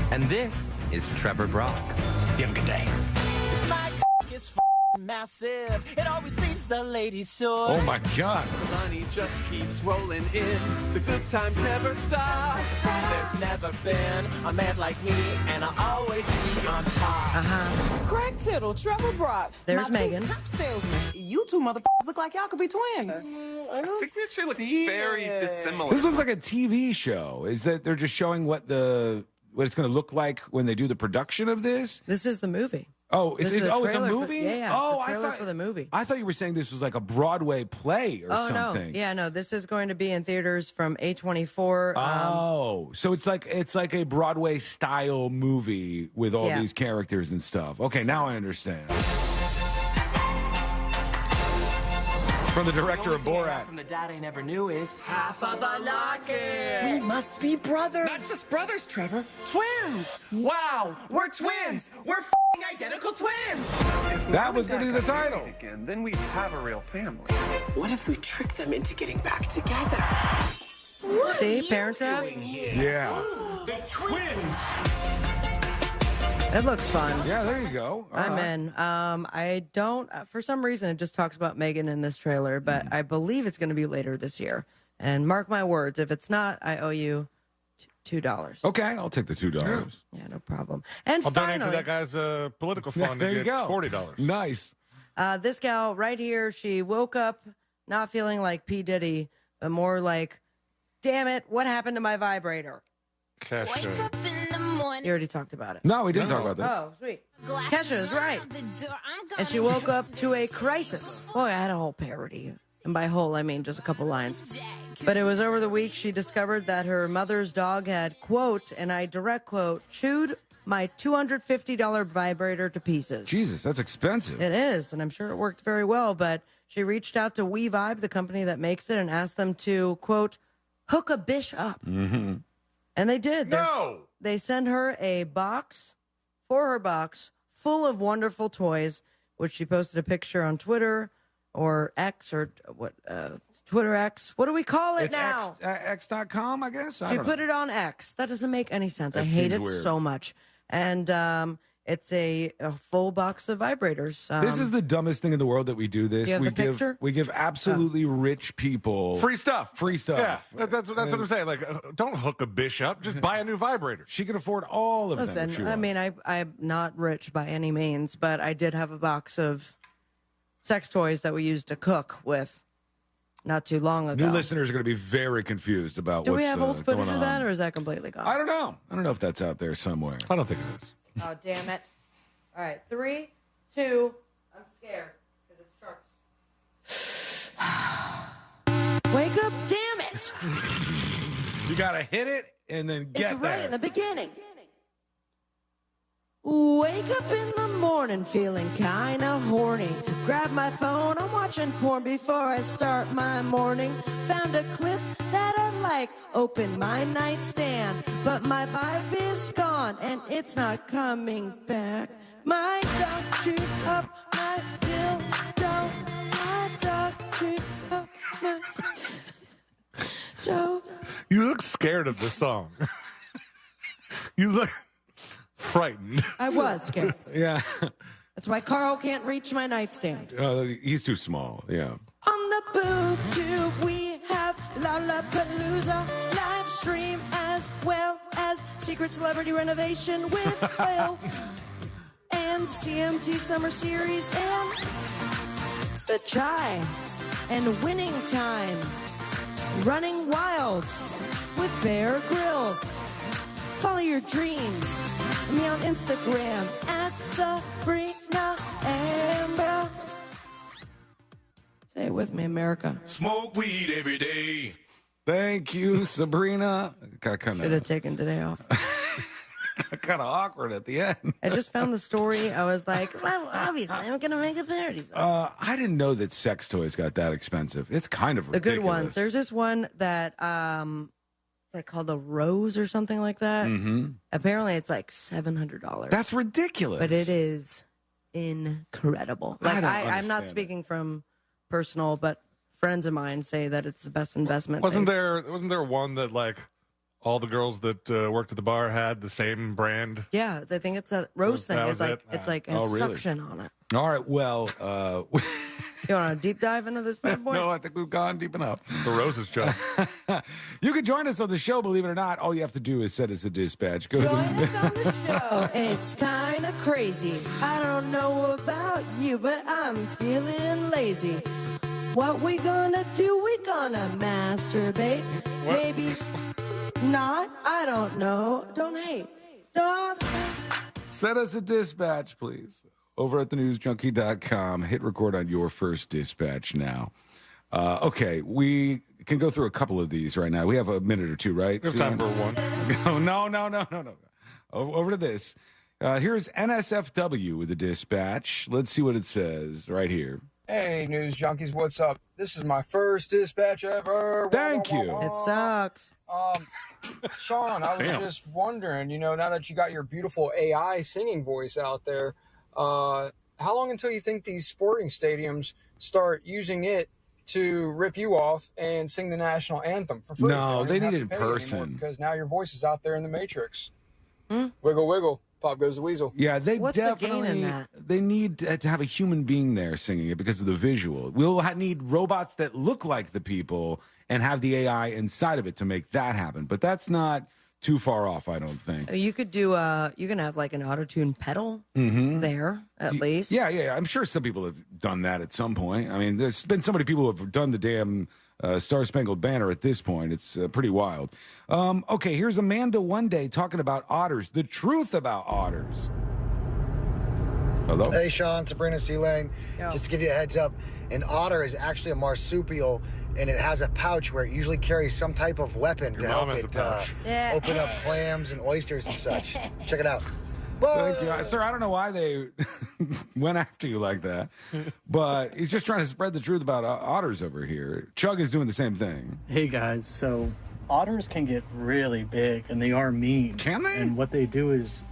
And this is Trevor Brock. You have a good day. My is massive. It always leaves the ladies sore. Oh, my God. The money just keeps rolling in. The good times never stop. There's never been a man like me, and I always be on top. Craig Tittle, Trevor Brock. There's my Megan. Top salesman. You two motherfuckers look like y'all could be twins. I think they actually look very dissimilar. This looks like a TV show. Is that they're just showing what it's going to look like when they do the production of this? This is the movie. Oh, it's a trailer movie? Oh, it's a trailer for the movie. I thought you were saying this was like a Broadway play or something. No. Yeah, no, this is going to be in theaters from A24. So it's like a Broadway style movie with all these characters and stuff. Okay, now I understand. From the director of The only thing I Borat. got from the dad I never knew is half of a locket. We must be brothers. Not just brothers, Trevor. Twins. Wow, we're twins. We're f***ing identical twins. That was going to be the title. Again, then we'd have a real family. What if we trick them into getting back together? See, Parent Trap? Yeah. The twins. It looks fun. Yeah, there you go. All I'm right. in. I don't, for some reason, it just talks about Megan in this trailer, but I believe it's going to be later this year. And mark my words, if it's not, I owe you $2. Okay, I'll take the $2. Yeah, no problem. And I'll donate finally, to that guy's political Yeah, fund there and you get go. $40. Nice. this gal right here, she woke up not feeling like P. Diddy, but more like, damn it, what happened to my vibrator? Kesha. You already talked about it. No, we didn't talk about this. Oh, sweet. Kesha is right. And she woke up to a crisis. Boy, I had a whole parody. And by whole, I mean just a couple lines. But it was over the week she discovered that her mother's dog had, quote, and I direct quote, chewed my $250 vibrator to pieces. Jesus, that's expensive. It is, and I'm sure it worked very well. But she reached out to WeVibe, the company that makes it, and asked them to, quote, hook a bish up. Mm-hmm. And they did. No! They sent her a box, for her box, full of wonderful toys, which she posted a picture on Twitter or X or what, Twitter X. What do we call it It's now? X.com, I guess? She put it on X. That doesn't make any sense. I hate it weird. so much. And it's a full box of vibrators. This is the dumbest thing in the world that we do this. You have we the picture? We give absolutely rich people Free stuff. Free stuff. Yeah, that's what I'm saying. Like, don't hook a bish up. Just buy a new vibrator. She can afford all of them. If she Listen, I wants. mean, I'm not rich by any means, but I did have a box of sex toys that we used to cook with not too long ago. New listeners are going to be very confused about Do what's we have old footage going of on. that, or is that completely gone? I don't know. I don't know if that's out there somewhere. I don't think it is. Oh, damn it. All right, 3, 2, I'm scared because it starts. Wake up, damn it! You got to hit it and then get It's there. right in the beginning. Wake up in the morning feeling kinda horny. Grab my phone, I'm watching porn before I start my morning. Found a clip that I like, open my nightstand. But my vibe is gone and it's not coming back. My dog chewed up my dildo. My dog chewed up my dildo. You look scared of the song. You look frightened. I was scared. Yeah. That's why Carl can't reach my nightstand. He's too small. Yeah. On the boob tube, we have Lollapalooza live stream as well as Secret Celebrity Renovation with Will and CMT Summer Series and The Try and Winning Time, Running Wild with Bear Grylls. Follow your dreams. Me on Instagram at Sabrina Amber. Say it with me, America. Smoke weed every day. Thank you, Sabrina. Got kind Should have of taken today off. awkward at the end. I just found the story. I was like, well, obviously, I'm going to make a parody song. I didn't know that sex toys got that expensive. It's kind of The ridiculous. good ones. There's this one that, it's like called the Rose or something like that. Mm-hmm. Apparently, it's like $700. That's ridiculous. But it is incredible. I Like don't I'm not understand speaking from personal, but friends of mine say that it's the best investment. Wasn't thing. there one that like all the girls that worked at the bar had the same brand? Yeah, I think it's a Rose thing. That It's was like it? it's like a Oh, really? suction on it. All right. Well, You want to deep dive into this bad boy? no, I think we've gone deep enough. The Rose's job. You can join us on the show, believe it or not. All you have to do is send us a dispatch. Go to Join the. us on the show. It's kind of crazy. I don't know about you, but I'm feeling lazy. What we gonna do? We gonna masturbate? What? Maybe not. I don't know. Don't hate. Don't. Send us a dispatch, please. Over at thenewsjunkie.com. Hit record on your first dispatch now. Okay, we can go through a couple of these right now. We have a minute or two, right? We have time for one. No. Over to this. Here's NSFW with a dispatch. Let's see what it says right here. Hey, news junkies, what's up? This is my first dispatch ever. Thank you. It sucks. Sean, I was Damn. just wondering, now that you got your beautiful AI singing voice out there, how long until you think these sporting stadiums start using it to rip you off and sing the national anthem for free? No, they need it in person. Because now your voice is out there in the Matrix. Wiggle, wiggle. Pop goes the weasel. Yeah, they What's the gain definitely in that? they need to have a human being there singing it because of the visual. We'll need robots that look like the people and have the AI inside of it to make that happen. But that's not too far off, I don't think. You could do you can have like an auto-tune pedal there at least. Yeah. I'm sure some people have done that at some point. I mean, there's been so many people who have done the damn Star Spangled Banner at this point. It's pretty wild. Okay, here's Amanda one day talking about otters, the truth about otters. Hello? Hey, Sean, Sabrina C. Lang. Just to give you a heads up, an otter is actually a marsupial, and it has a pouch where it usually carries some type of weapon to help it open up clams and oysters and such. Check it out. Thank you. Sir, I don't know why they went after you like that, but he's just trying to spread the truth about otters over here. Chug is doing the same thing. Hey guys, so otters can get really big and they are mean. Can they? And what they do is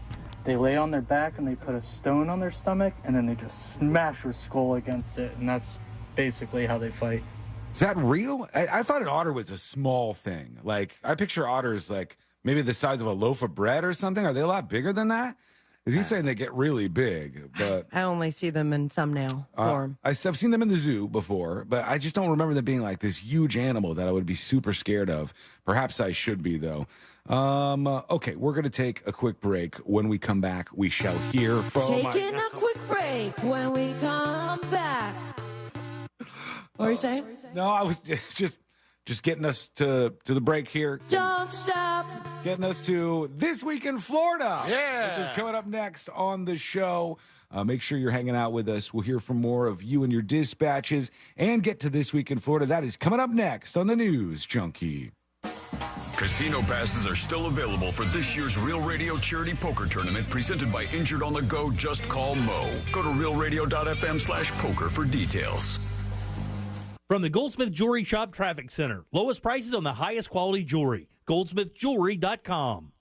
they lay on their back and they put a stone on their stomach and then they just smash their skull against it, and that's basically how they fight. Is that real? I thought an otter was a small thing. Like, I picture otters like maybe the size of a loaf of bread or something. Are they a lot bigger than that? Because he's saying they get really big, but I only see them in thumbnail form. I've seen them in the zoo before, but I just don't remember them being like this huge animal that I would be super scared of. Perhaps I should be, though. Okay, we're going to take a quick break. When we come back, we shall hear from... Taking a quick break. When we come back. What are you saying? No, I was just getting us to the break here. Don't stop. Getting us to This Week in Florida. Yeah. Which is coming up next on the show. Make sure you're hanging out with us. We'll hear from more of you and your dispatches and get to This Week in Florida. That is coming up next on the News Junkie. Casino passes are still available for this year's Real Radio Charity Poker Tournament presented by Injured on the Go. Just call Mo. Go to realradio.fm/poker for details. From the Goldsmith Jewelry Shop Traffic Center. Lowest prices on the highest quality jewelry. GoldsmithJewelry.com.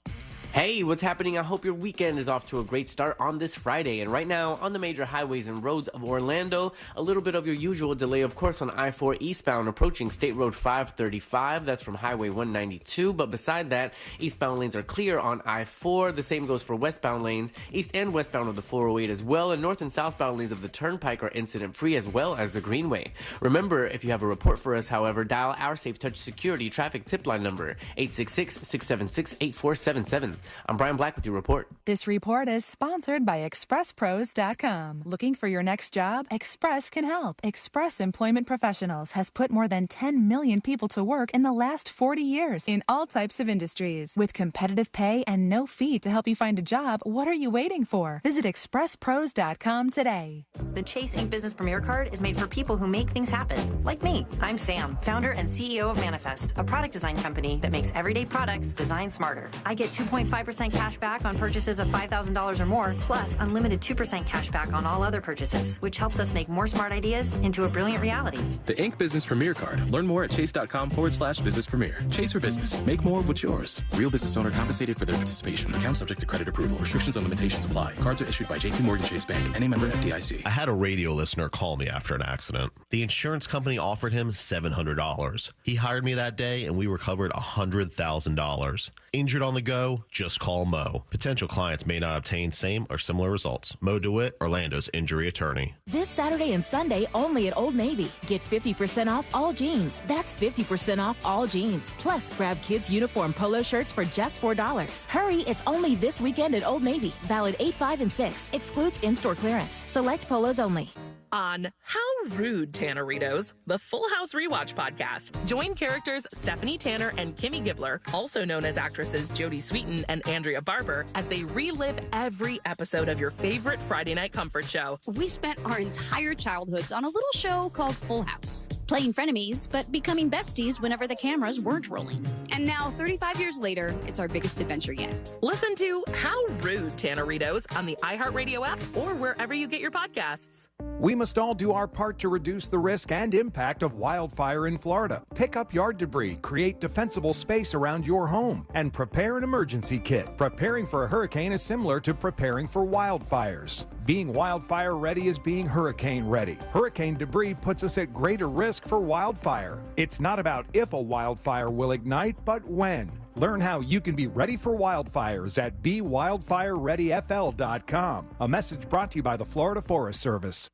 Hey, what's happening? I hope your weekend is off to a great start on this Friday. And right now, on the major highways and roads of Orlando, a little bit of your usual delay, of course, on I-4 eastbound approaching State Road 535. That's from Highway 192. But beside that, eastbound lanes are clear on I-4. The same goes for westbound lanes, east and westbound of the 408 as well. And north and southbound lanes of the Turnpike are incident-free as well as the Greenway. Remember, if you have a report for us, however, dial our Safe Touch Security traffic tip line number, 866-676-8477. I'm Brian Black with your report. This report is sponsored by ExpressPros.com. Looking for your next job? Express can help. Express Employment Professionals has put more than 10 million people to work in the last 40 years in all types of industries. With competitive pay and no fee to help you find a job, what are you waiting for? Visit ExpressPros.com today. The Chase Ink Business Premier Card is made for people who make things happen, like me. I'm Sam, founder and CEO of Manifest, a product design company that makes everyday products designed smarter. I get 2.5% cash back on purchases of $5,000 or more, plus unlimited 2% cash back on all other purchases, which helps us make more smart ideas into a brilliant reality. The Ink Business Premier Card. Learn more at chase.com/business premier. Chase for business. Make more of what's yours. Real business owner compensated for their participation. Account subject to credit approval. Restrictions and limitations apply. Cards are issued by JP Morgan Chase Bank. NA member FDIC. I had a radio listener call me after an accident. The insurance company offered him $700. He hired me that day and we recovered $100,000. Injured on the go? Just call Mo. Potential clients may not obtain same or similar results. Mo DeWitt, Orlando's injury attorney. This Saturday and Sunday only at Old Navy. Get 50% off all jeans. That's 50% off all jeans. Plus, grab kids' uniform polo shirts for just $4. Hurry, it's only this weekend at Old Navy. Valid 8, 5, and 6. Excludes in-store clearance. Select polos only. On How Rude, Tanneritos, the Full House Rewatch podcast. Join characters Stephanie Tanner and Kimmy Gibbler, also known as actresses Jodie Sweetin and Andrea Barber, as they relive every episode of your favorite Friday night comfort show. We spent our entire childhoods on a little show called Full House, playing frenemies, but becoming besties whenever the cameras weren't rolling. And now, 35 years later, it's our biggest adventure yet. Listen to How Rude, Tanneritos on the iHeartRadio app or wherever you get your podcasts. We must all do our part to reduce the risk and impact of wildfire in Florida. Pick up yard debris, create defensible space around your home, and prepare an emergency kit. Preparing for a hurricane is similar to preparing for wildfires. Being wildfire ready is being hurricane ready. Hurricane debris puts us at greater risk for wildfire. It's not about if a wildfire will ignite, but when. Learn how you can be ready for wildfires at BeWildfireReadyFL.com. A message brought to you by the Florida Forest Service.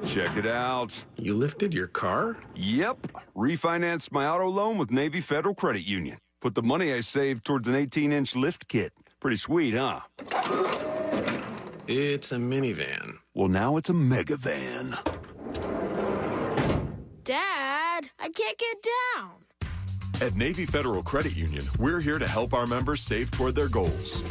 Check it out. You lifted your car? Yep. Refinanced my auto loan with Navy Federal Credit Union. Put the money I saved towards an 18-inch lift kit. Pretty sweet, huh? It's a minivan. Well, now it's a mega van. Dad, I can't get down. At Navy Federal Credit Union, we're here to help our members save toward their goals.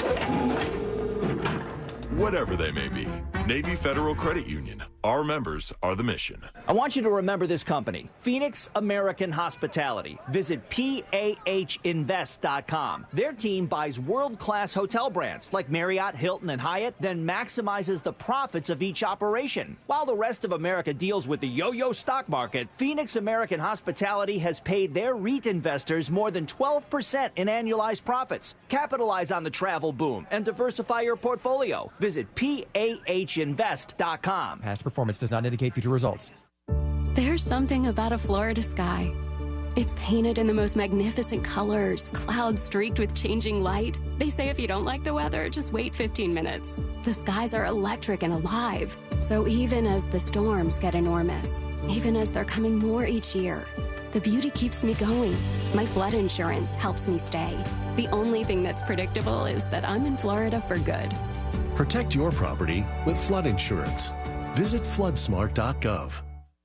Whatever they may be. Navy Federal Credit Union. Our members are the mission. I want you to remember this company, Phoenix American Hospitality. Visit PAHinvest.com. Their team buys world-class hotel brands like Marriott, Hilton, and Hyatt, then maximizes the profits of each operation. While the rest of America deals with the yo-yo stock market, Phoenix American Hospitality has paid their REIT investors more than 12% in annualized profits. Capitalize on the travel boom and diversify your portfolio. Visit PAHinvest.com. Past performance does not indicate future results. There's something about a Florida sky. It's painted in the most magnificent colors, clouds streaked with changing light. They say if you don't like the weather, just wait 15 minutes. The skies are electric and alive. So even as the storms get enormous, even as they're coming more each year, the beauty keeps me going. My flood insurance helps me stay. The only thing that's predictable is that I'm in Florida for good. Protect your property with flood insurance. Visit floodsmart.gov.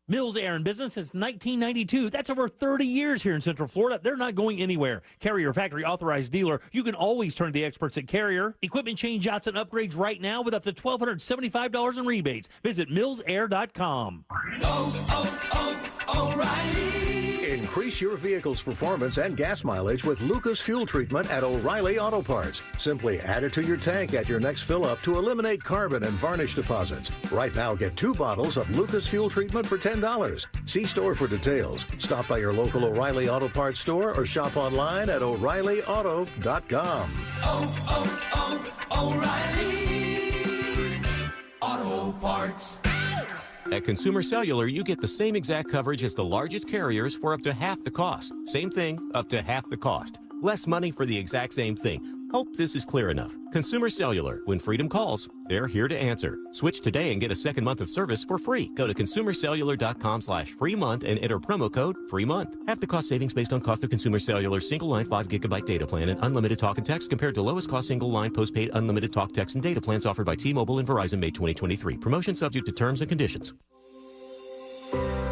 Mills Air in business since 1992. That's over 30 years here in Central Florida. They're not going anywhere. Carrier factory authorized dealer. You can always turn to the experts at Carrier. Equipment change outs and upgrades right now with up to $1,275 in rebates. Visit millsair.com. O'Reilly. Increase your vehicle's performance and gas mileage with Lucas Fuel Treatment at O'Reilly Auto Parts. Simply add it to your tank at your next fill-up to eliminate carbon and varnish deposits. Right now, get 2 bottles of Lucas Fuel Treatment for $10. See store for details. Stop by your local O'Reilly Auto Parts store or shop online at O'ReillyAuto.com. O'Reilly Auto Parts. At Consumer Cellular, you get the same exact coverage as the largest carriers for up to half the cost. Same thing, up to half the cost. Less money for the exact same thing. Hope this is clear enough. Consumer Cellular, when freedom calls, they're here to answer. Switch today and get a second month of service for free. Go to consumercellular.com/free month and enter promo code free month. Half the cost savings based on cost of Consumer Cellular single line 5 gigabyte data plan and unlimited talk and text compared to lowest cost single line postpaid unlimited talk, text, and data plans offered by T-Mobile and Verizon May 2023. Promotion subject to terms and conditions.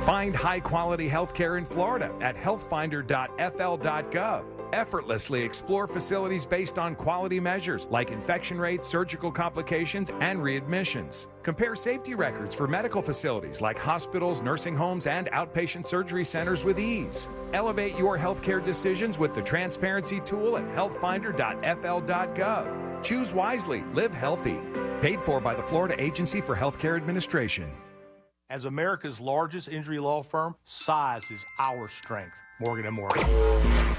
Find high-quality healthcare in Florida at healthfinder.fl.gov. Effortlessly explore facilities based on quality measures like infection rates, surgical complications, and readmissions. Compare safety records for medical facilities like hospitals, nursing homes, and outpatient surgery centers with ease. Elevate your healthcare decisions with the transparency tool at healthfinder.fl.gov. Choose wisely, live healthy. Paid for by the Florida Agency for Healthcare Administration. As America's largest injury law firm, size is our strength. Morgan & Morgan.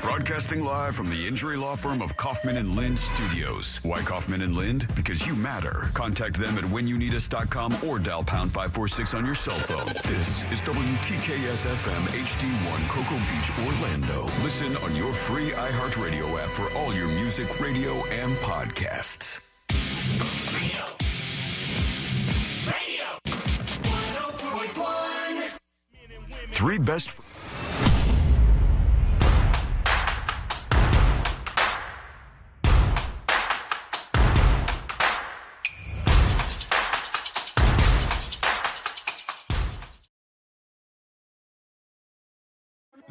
Broadcasting live from the injury law firm of Kaufman & Lind Studios. Why Kaufman & Lind? Because you matter. Contact them at whenyounneedus.com or dial pound 546 on your cell phone. This is WTKS-FM HD1 Cocoa Beach, Orlando. Listen on your free iHeartRadio app for all your music, radio, and podcasts. Radio 104.1. 3 best...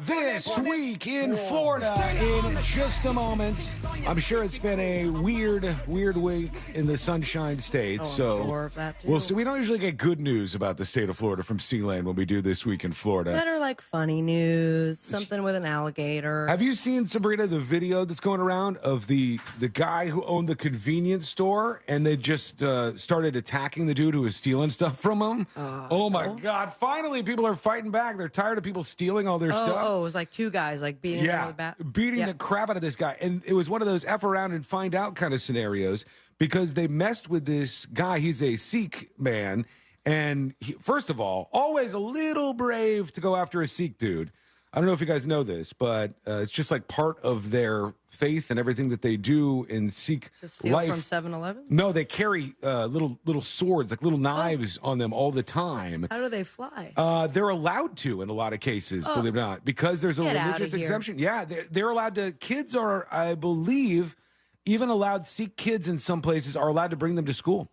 This week in Florida in just a moment. I'm sure it's been a weird week in the Sunshine State. I'm so sure of that, too. we'll see. We don't usually get good news about the state of Florida from Sealand when we do This Week in Florida. That are like funny news, something with an alligator. Have you seen, Sabrina, the video that's going around of the guy who owned the convenience store and they just started attacking the dude who was stealing stuff from him? Oh my God. Finally, people are fighting back. They're tired of people stealing all their stuff. Oh, it was like two guys like beating him with a bat. Beating the crap out of this guy. And it was one of those F around and find out kind of scenarios because they messed with this guy. He's a Sikh man. And he, first of all, always a little brave to go after a Sikh dude. I don't know if you guys know this, but it's just like part of their faith and everything that they do in Sikh Just steal life. from 7-Eleven? No, they carry little swords, like little knives on them all the time. How do they fly? They're allowed to in a lot of cases, believe it or not, because there's a Get outta religious here. exemption. Yeah, they're allowed to. Kids are, I believe, even allowed. Sikh kids in some places are allowed to bring them to school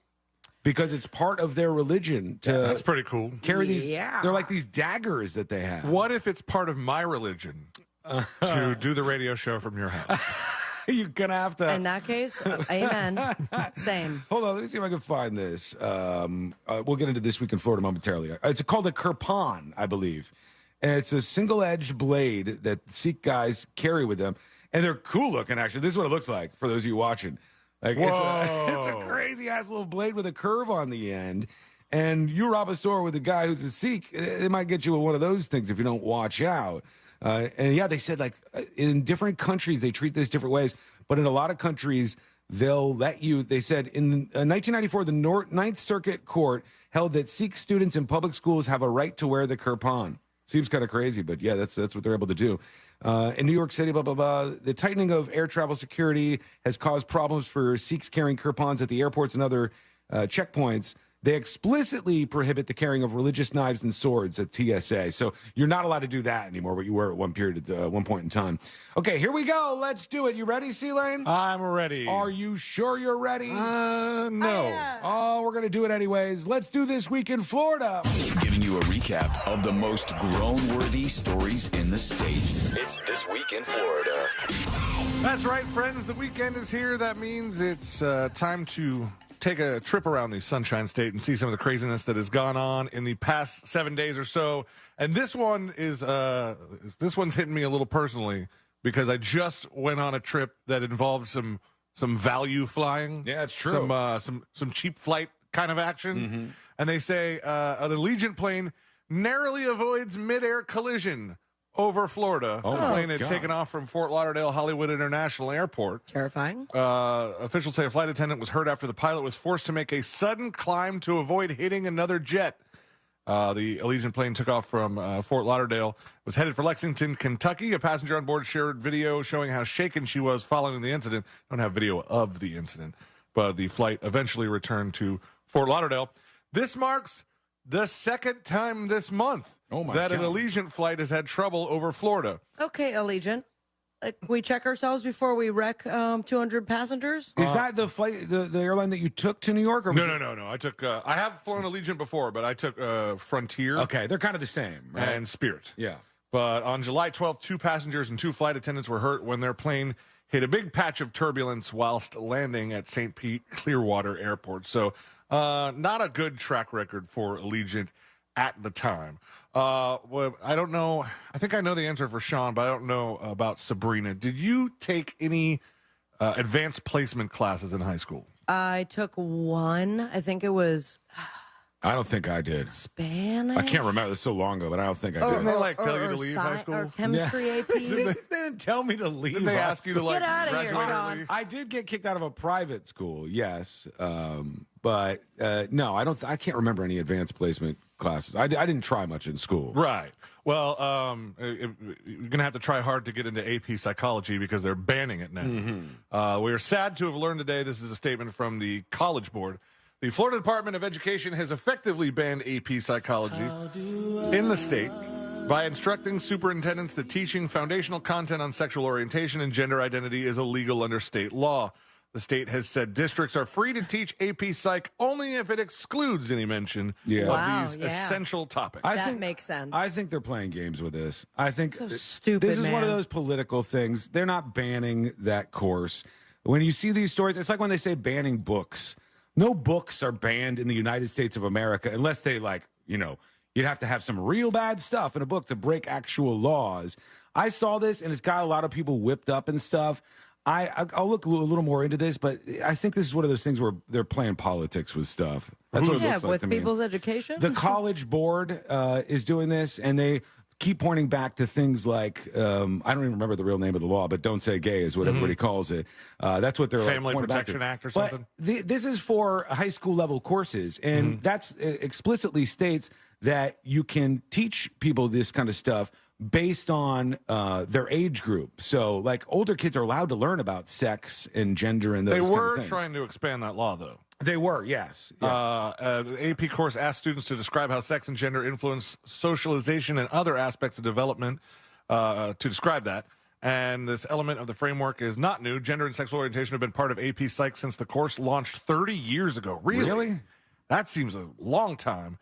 because it's part of their religion to. That's pretty cool. Carry these. They're like these daggers that they have. What if it's part of my religion to do the radio show from your house? You're gonna have to. In that case, amen. Same. Hold on, let me see if I can find this. We'll get into This Week in Florida momentarily. It's called a kirpan, I believe. And it's a single-edged blade that Sikh guys carry with them. And they're cool looking, actually. This is what it looks like for those of you watching. Like it's a crazy-ass little blade with a curve on the end. And you rob a store with a guy who's a Sikh, it might get you with one of those things if you don't watch out. And yeah, they said like in different countries, they treat this different ways. But in a lot of countries, they'll let you, they said in 1994, the Ninth Circuit Court held that Sikh students in public schools have a right to wear the kirpan. Seems kind of crazy, but yeah, that's what they're able to do. In New York City, blah, blah, blah, the tightening of air travel security has caused problems for Sikhs carrying kirpans at the airports and other checkpoints. They explicitly prohibit the carrying of religious knives and swords at TSA. So you're not allowed to do that anymore, what you were at one point in time. Okay, here we go. Let's do it. You ready, C-Lane? I'm ready. Are you sure you're ready? No. Oh, we're going to do it anyways. Let's do This Week in Florida. Giving you a recap of the most groan-worthy stories in the States. It's This Week in Florida. That's right, friends. The weekend is here. That means it's time to take a trip around the Sunshine State and see some of the craziness that has gone on in the past 7 days or so. And this one's hitting me a little personally because I just went on a trip that involved some value flying. Yeah, it's true. Some cheap flight kind of action. Mm-hmm. And they say an Allegiant plane narrowly avoids midair collision over Florida. Oh, the plane my had God. taken off from Fort Lauderdale Hollywood International Airport. Terrifying. Officials say a flight attendant was hurt after the pilot was forced to make a sudden climb to avoid hitting another jet. The Allegiant plane took off from Fort Lauderdale, was headed for Lexington, Kentucky. A passenger on board shared video showing how shaken she was following the incident. Don't have video of the incident, but the flight eventually returned to Fort Lauderdale. This marks the second time this month that an Allegiant flight has had trouble over Florida. Okay, Allegiant. We check ourselves before we wreck 200 passengers? Is that the flight, the airline that you took to New York? Or No. I took. I have flown Allegiant before, but I took Frontier. Okay, they're kind of the same, right? And Spirit. Yeah. But on July 12th, 2 passengers and 2 flight attendants were hurt when their plane hit a big patch of turbulence whilst landing at St. Pete Clearwater Airport. So not a good track record for Allegiant at the time. Well, I don't know. I think I know the answer for Sean, but I don't know about Sabrina. Did you take any advanced placement classes in high school? I took one. I think it was I don't think I did. Spanish. I can't remember. It's so long ago, but I don't think I did. Didn't they tell you to leave high school? Or chemistry AP. They didn't tell me to leave. Did they ask you to Get out of here, Sean. I did get kicked out of a private school, yes, but no, I can't remember any advanced placement classes. I didn't try much in school. Right. Well, you're going to have to try hard to get into AP psychology because they're banning it now. Mm-hmm. We are sad to have learned today, this is a statement from the College Board, the Florida Department of Education has effectively banned AP psychology in the state by instructing superintendents that teaching foundational content on sexual orientation and gender identity is illegal under state law. The state has said districts are free to teach AP Psych only if it excludes any mention Wow, of these essential topics. That makes sense. I think they're playing games with this. I think So stupid, this is one of man. those political things. They're not banning that course. When you see these stories, it's like when they say banning books. No books are banned in the United States of America unless they you'd have to have some real bad stuff in a book to break actual laws. I saw this, and it's got a lot of people whipped up and stuff. I'll look a little more into this, but I think this is one of those things where they're playing politics with stuff. That's what it looks like with to me. people's education. The College Board is doing this, and they keep pointing back to things like, I don't even remember the real name of the law, but don't say gay is what everybody calls it. That's what they're Family pointing back to. Protection Act or But something? this is for high school level courses, and that's explicitly states that you can teach people this kind of stuff based on their age group. So, like, older kids are allowed to learn about sex and gender and those They kind were of things. trying to expand that law, though. They were, yes. The AP course asked students to describe how sex and gender influence socialization and other aspects of development to describe that. And this element of the framework is not new. Gender and sexual orientation have been part of AP Psych since the course launched 30 years ago. Really? That seems a long time.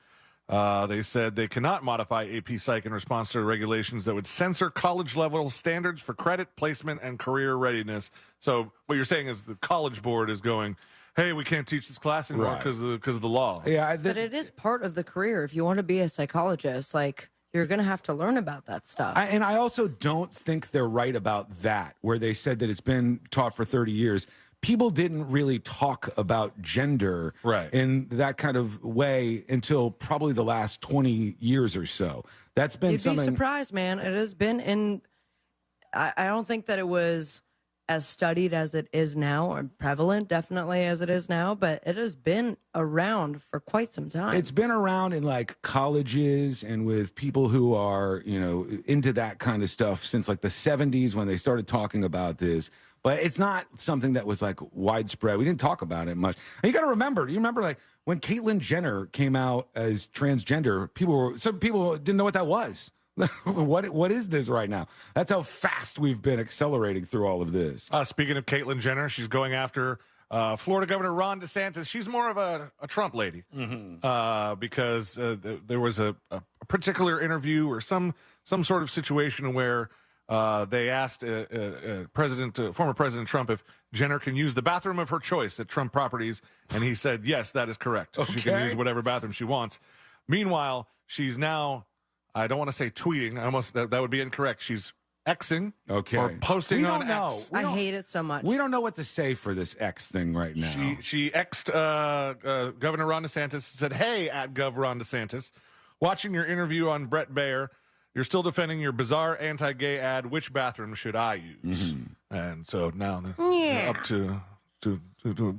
They said they cannot modify AP Psych in response to regulations that would censor college-level standards for credit, placement, and career readiness. So what you're saying is the College Board is going, hey, we can't teach this class anymore because of the law. Yeah, but it is part of the career. If you want to be a psychologist, like, you're going to have to learn about that stuff. And I also don't think they're right about that, where they said that it's been taught for 30 years. People didn't really talk about gender in that kind of way until probably the last 20 years or so. That's been You'd something. be surprised, man. It has been in. I don't think that it was as studied as it is now, or prevalent, definitely as it is now, but it has been around for quite some time. It's been around in like colleges and with people who are, into that kind of stuff since like the 70s when they started talking about this. But it's not something that was like widespread. We didn't talk about it much. And you got to remember, like when Caitlyn Jenner came out as transgender, some people didn't know what that was. What is this right now? That's how fast we've been accelerating through all of this. Speaking of Caitlyn Jenner, she's going after Florida Governor Ron DeSantis. She's more of a Trump lady because there was a particular interview or some sort of situation where they asked former President Trump if Jenner can use the bathroom of her choice at Trump properties, and he said, yes, that is correct. She can use whatever bathroom she wants. Meanwhile, she's now, I don't want to say tweeting, that would be incorrect. She's Xing or posting on X. I hate it so much. We don't know what to say for this X thing right now. She X'd Governor Ron DeSantis and said, hey, at Gov Ron DeSantis, watching your interview on Brett Baer, you're still defending your bizarre anti-gay ad. Which bathroom should I use? And so now they're up to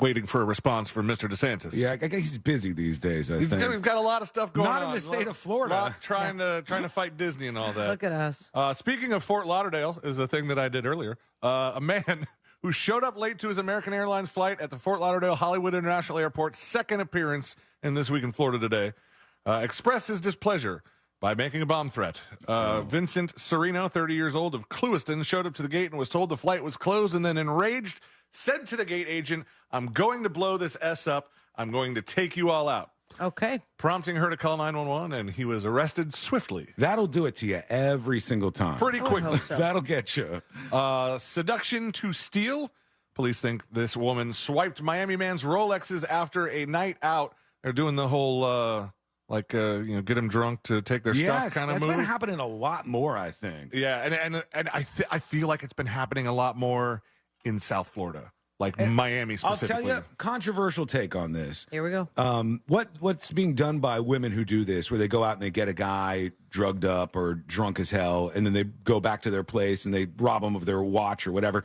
waiting for a response from Mr. DeSantis. Yeah, I guess he's busy these days. He's got a lot of stuff going on. Not in the state of Florida. Trying to fight Disney and all that. Look at us. Speaking of Fort Lauderdale, is a thing that I did earlier. A man who showed up late to his American Airlines flight at the Fort Lauderdale Hollywood International Airport, second appearance in This Week in Florida Today, expressed his displeasure by making a bomb threat. Vincent Serino, 30 years old, of Clewiston, showed up to the gate and was told the flight was closed, and then enraged, said to the gate agent, I'm going to blow this S up. I'm going to take you all out. Okay. Prompting her to call 911, and he was arrested swiftly. That'll do it to you every single time. Pretty quickly. That'll get you. Seduction to steal. Police think this woman swiped Miami man's Rolexes after a night out. They're doing the whole... get them drunk to take their stuff kind of move. That's been happening a lot more, I think. Yeah, and I feel like it's been happening a lot more in South Florida, like Miami specifically. I'll tell you, controversial take on this. Here we go. What's being done by women who do this, where they go out and they get a guy drugged up or drunk as hell, and then they go back to their place and they rob them of their watch or whatever,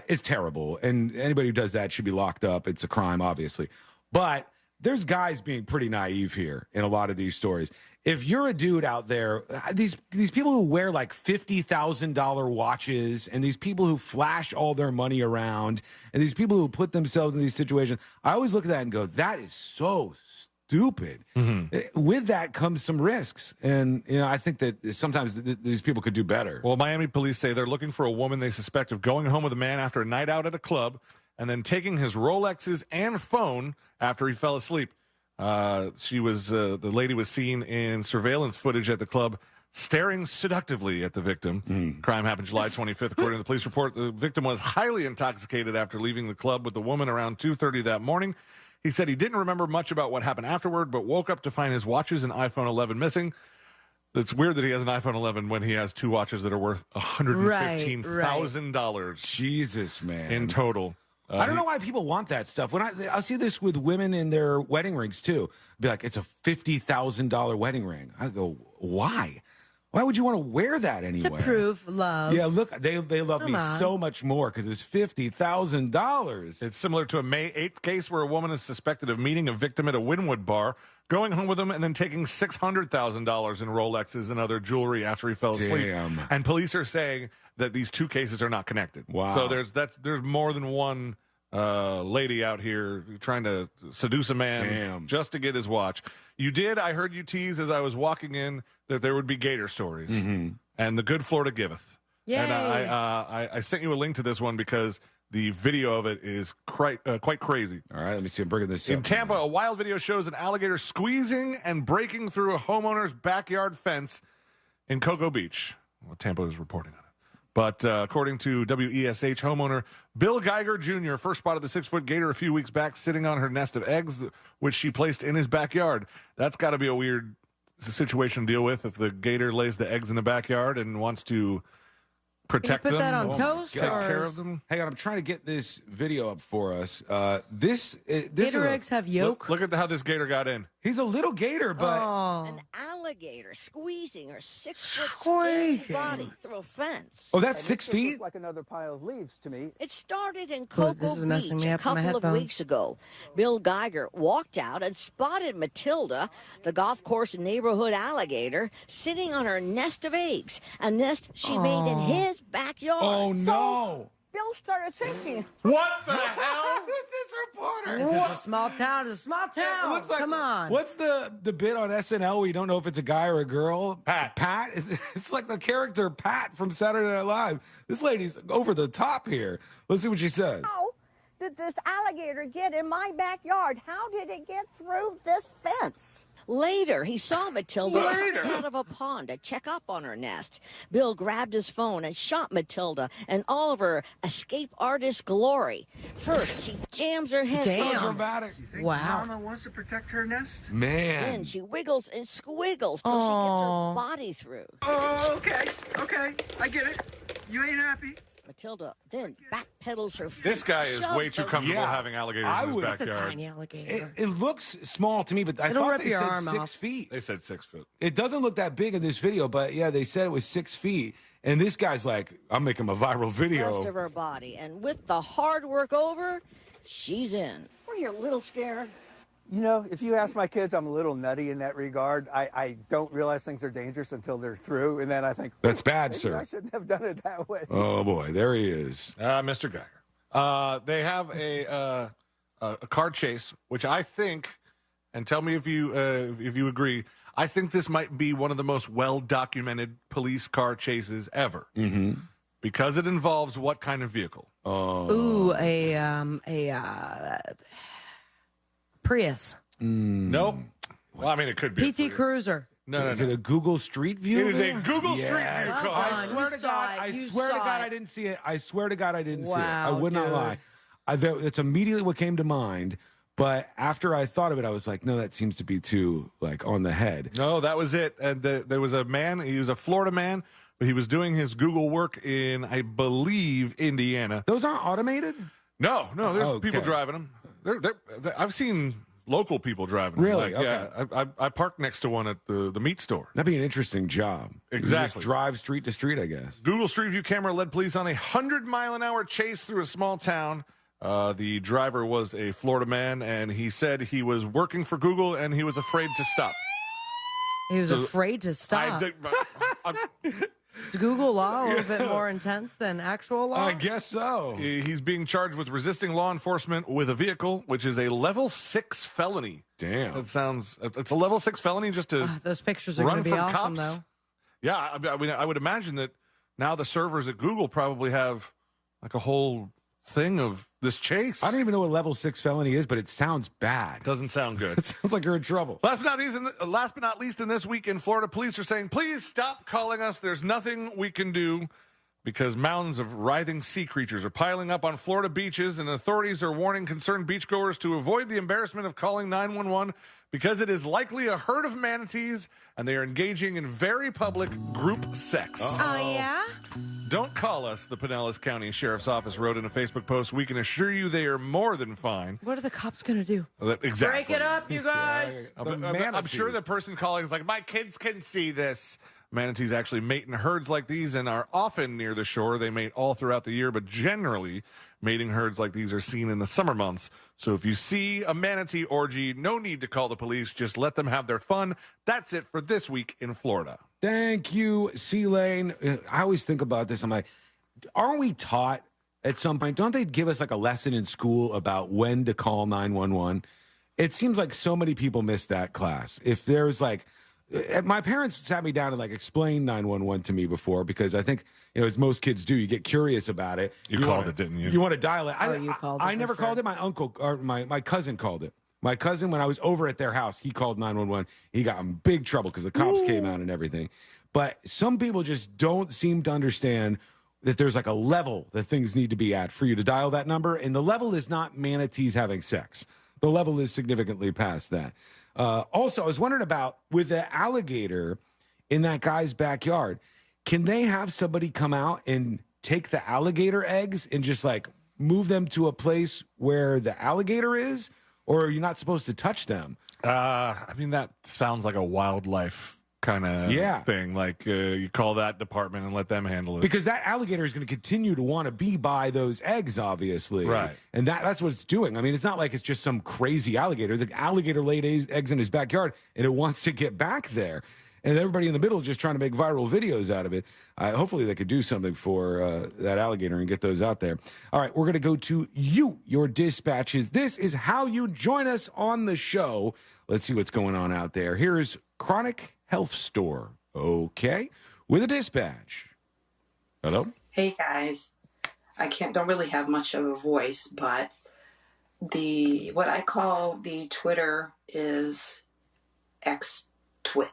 is terrible. And anybody who does that should be locked up. It's a crime, obviously. But there's guys being pretty naive here in a lot of these stories. If you're a dude out there, these people who wear like $50,000 watches, and these people who flash all their money around, and these people who put themselves in these situations, I always look at that and go, that is so stupid. With that comes some risks. And, I think that sometimes these people could do better. Well, Miami police say they're looking for a woman they suspect of going home with a man after a night out at a club. and then taking his Rolexes and phone after he fell asleep. The lady was seen in surveillance footage at the club staring seductively at the victim. Crime happened July 25th. According to the police report, the victim was highly intoxicated after leaving the club with the woman around 2:30 that morning. He said he didn't remember much about what happened afterward, but woke up to find his watches and iPhone 11 missing. It's weird that he has an iPhone 11 when he has two watches that are worth $115,000. Jesus, man. In total. I don't know why people want that stuff. When I see this with women in their wedding rings too. Be like, it's a $50,000 wedding ring. I go, why? Why would you want to wear that anywhere? To prove love. Yeah, look, they love me so much more because it's $50,000. It's similar to a May 8th case where a woman is suspected of meeting a victim at a Wynwood bar, going home with him, and then taking $600,000 in Rolexes and other jewelry after he fell asleep. Damn. And police are saying that these two cases are not connected. Wow. So there's more than one lady out here trying to seduce a man just to get his watch. I heard you tease as I was walking in that there would be gator stories. And the good Florida giveth. Yay. And I sent you a link to this one because the video of it is quite crazy. All right, let me see. I'm bringing this In up. Tampa, a wild video shows an alligator squeezing and breaking through a homeowner's backyard fence in Cocoa Beach. Well, Tampa is reporting on it. But according to WESH, homeowner Bill Geiger Jr. first spotted the 6-foot gator a few weeks back sitting on her nest of eggs, which she placed in his backyard. That's got to be a weird situation to deal with if the gator lays the eggs in the backyard and wants to protect Can you put them. that on toast? Take care of them. Hang on, I'm trying to get this video up for us. This Gator eggs have yolk. Look at how this gator got in. He's a little gator, but An alligator squeezing her 6-foot skinny body through a fence. Oh, that's 6 feet? Looks like another pile of leaves to me. It started in Oh, Cocoa this is messing Beach me a up with my couple of headphones. weeks ago. Bill Geiger walked out and spotted Matilda, the golf course neighborhood alligator, sitting on her nest of eggs, a nest she made in his backyard. Oh, no. Bill started thinking, what the hell? Who's this reporter? This is a small town. It's a small town. It looks like, Come on. What's the bit on SNL where you don't know if it's a guy or a girl? Pat? It's like the character Pat from Saturday Night Live. This lady's over the top here. Let's see what she says. how did this alligator get in my backyard? How did it get through this fence? Later, he saw Matilda out of a pond to check up on her nest. Bill grabbed his phone and shot Matilda in all of her escape artist glory. First, she jams her head. Damn. down. Dramatic. Wow. Mama wants to protect her nest? Man. Then she wiggles and squiggles till she gets her body through. Oh, okay. I get it. You ain't happy. Matilda then backpedals her feet. This guy is way shoves too her- comfortable having alligators in his It's a backyard. tiny alligator. It looks small to me, but I It'll thought rip they your said arm 6 off. feet. They said 6 foot. It doesn't look that big in this video, but yeah, they said it was 6 feet. And this guy's like, I'm making a viral video. rest of her body. And with the hard work over, she's in. Were you a little scared? You know, if you ask my kids, I'm a little nutty in that regard. I don't realize things are dangerous until they're through, and then I think That's bad, maybe sir. I shouldn't have done it that way. Oh boy, there he is. Mr. Geiger. They have a car chase, which I think, and tell me if you agree, I think this might be one of the most well-documented police car chases ever. Mm-hmm. Because it involves what kind of vehicle? Ooh, a Prius. Nope. Well, I mean, it could be. PT Cruiser. No. Is it a Google Street View? It is a there? Google Street Yes. View car. I swear to God, I didn't see it. I swear to God, I didn't see it. I would not dude. lie. That's immediately what came to mind. But after I thought of it, I was like, no, that seems to be too like on the head. No, that was it. And there was a man. He was a Florida man, but he was doing his Google work in, I believe, Indiana. Those aren't automated? No. There's Okay. people driving them. I've seen local people driving them. Really? Like, yeah, I parked next to one at the meat store. That'd be an interesting job. You Exactly. just drive street to street, I guess. Google Street View camera led police on a 100-mile-an-hour chase through a small town. The driver was a Florida man, and he said he was working for Google, and he was afraid to stop. He was afraid to stop. Is Google law a little bit more intense than actual law? I guess so. He's being charged with resisting law enforcement with a vehicle, which is a level 6 felony. Damn. It's a level 6 felony just to Those pictures are run going to be from awesome, cops. though. Yeah, I mean, I would imagine that now the servers at Google probably have like a whole thing of this chase. I don't even know what level 6 felony is, but it sounds bad. Doesn't sound good. It sounds like you're in trouble. Last but not least, in this week in Florida, police are saying, please stop calling us. There's nothing we can do because mountains of writhing sea creatures are piling up on Florida beaches, and authorities are warning concerned beachgoers to avoid the embarrassment of calling 911 because it is likely a herd of manatees and they are engaging in very public group sex. Oh, yeah? Don't call us, the Pinellas County Sheriff's Office wrote in a Facebook post. We can assure you they are more than fine. What are the cops going to do? Exactly. Break it up, you guys. I'm sure the person calling is like, my kids can see this. Manatees actually mate in herds like these and are often near the shore. They mate all throughout the year, but generally, mating herds like these are seen in the summer months. So if you see a manatee orgy, no need to call the police. Just let them have their fun. That's it for this week in Florida. Thank you, C-Lane. I always think about this. I'm like, aren't we taught at some point? Don't they give us like a lesson in school about when to call 911? It seems like so many people miss that class. If there's like, my parents sat me down and like explained 911 to me before because I think, as most kids do, you get curious about it. You called it, didn't you? You want to dial it. You called it. I never called it. My uncle or my cousin called it. My cousin, when I was over at their house, he called 911. He got in big trouble because the cops came out and everything. But some people just don't seem to understand that there's like a level that things need to be at for you to dial that number. And the level is not manatees having sex. The level is significantly past that. Also, I was wondering about with the alligator in that guy's backyard, can they have somebody come out and take the alligator eggs and just like move them to a place where the alligator is? Or are you not supposed to touch them? I mean, that sounds like a wildlife kind of thing. Like you call that department and let them handle it. Because that alligator is going to continue to want to be by those eggs, obviously. Right. And that's what it's doing. I mean, it's not like it's just some crazy alligator. The alligator laid eggs in his backyard, and it wants to get back there. And everybody in the middle is just trying to make viral videos out of it. Hopefully they could do something for that alligator and get those out there. All right, we're going to go to your dispatches. This is how you join us on the show. Let's see what's going on out there. Here's Chronic Health Store. Okay, with a dispatch. Hello? Hey, guys. Don't really have much of a voice, but what I call the Twitter is X-Twit.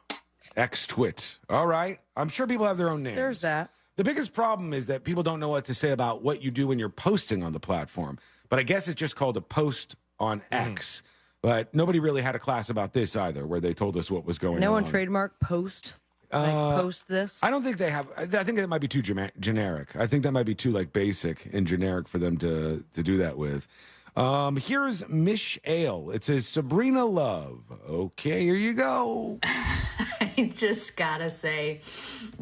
X-Twit. All right. I'm sure people have their own names. There's that. The biggest problem is that people don't know what to say about what you do when you're posting on the platform. But I guess it's just called a post on X. But nobody really had a class about this either, where they told us what was going on. No one trademark post? Post this? I don't think they have. I think that might be too generic. I think that might be too like basic and generic for them to do that with. Here's Mish Ale. It says Sabrina Love. Okay, here you go. I just gotta say,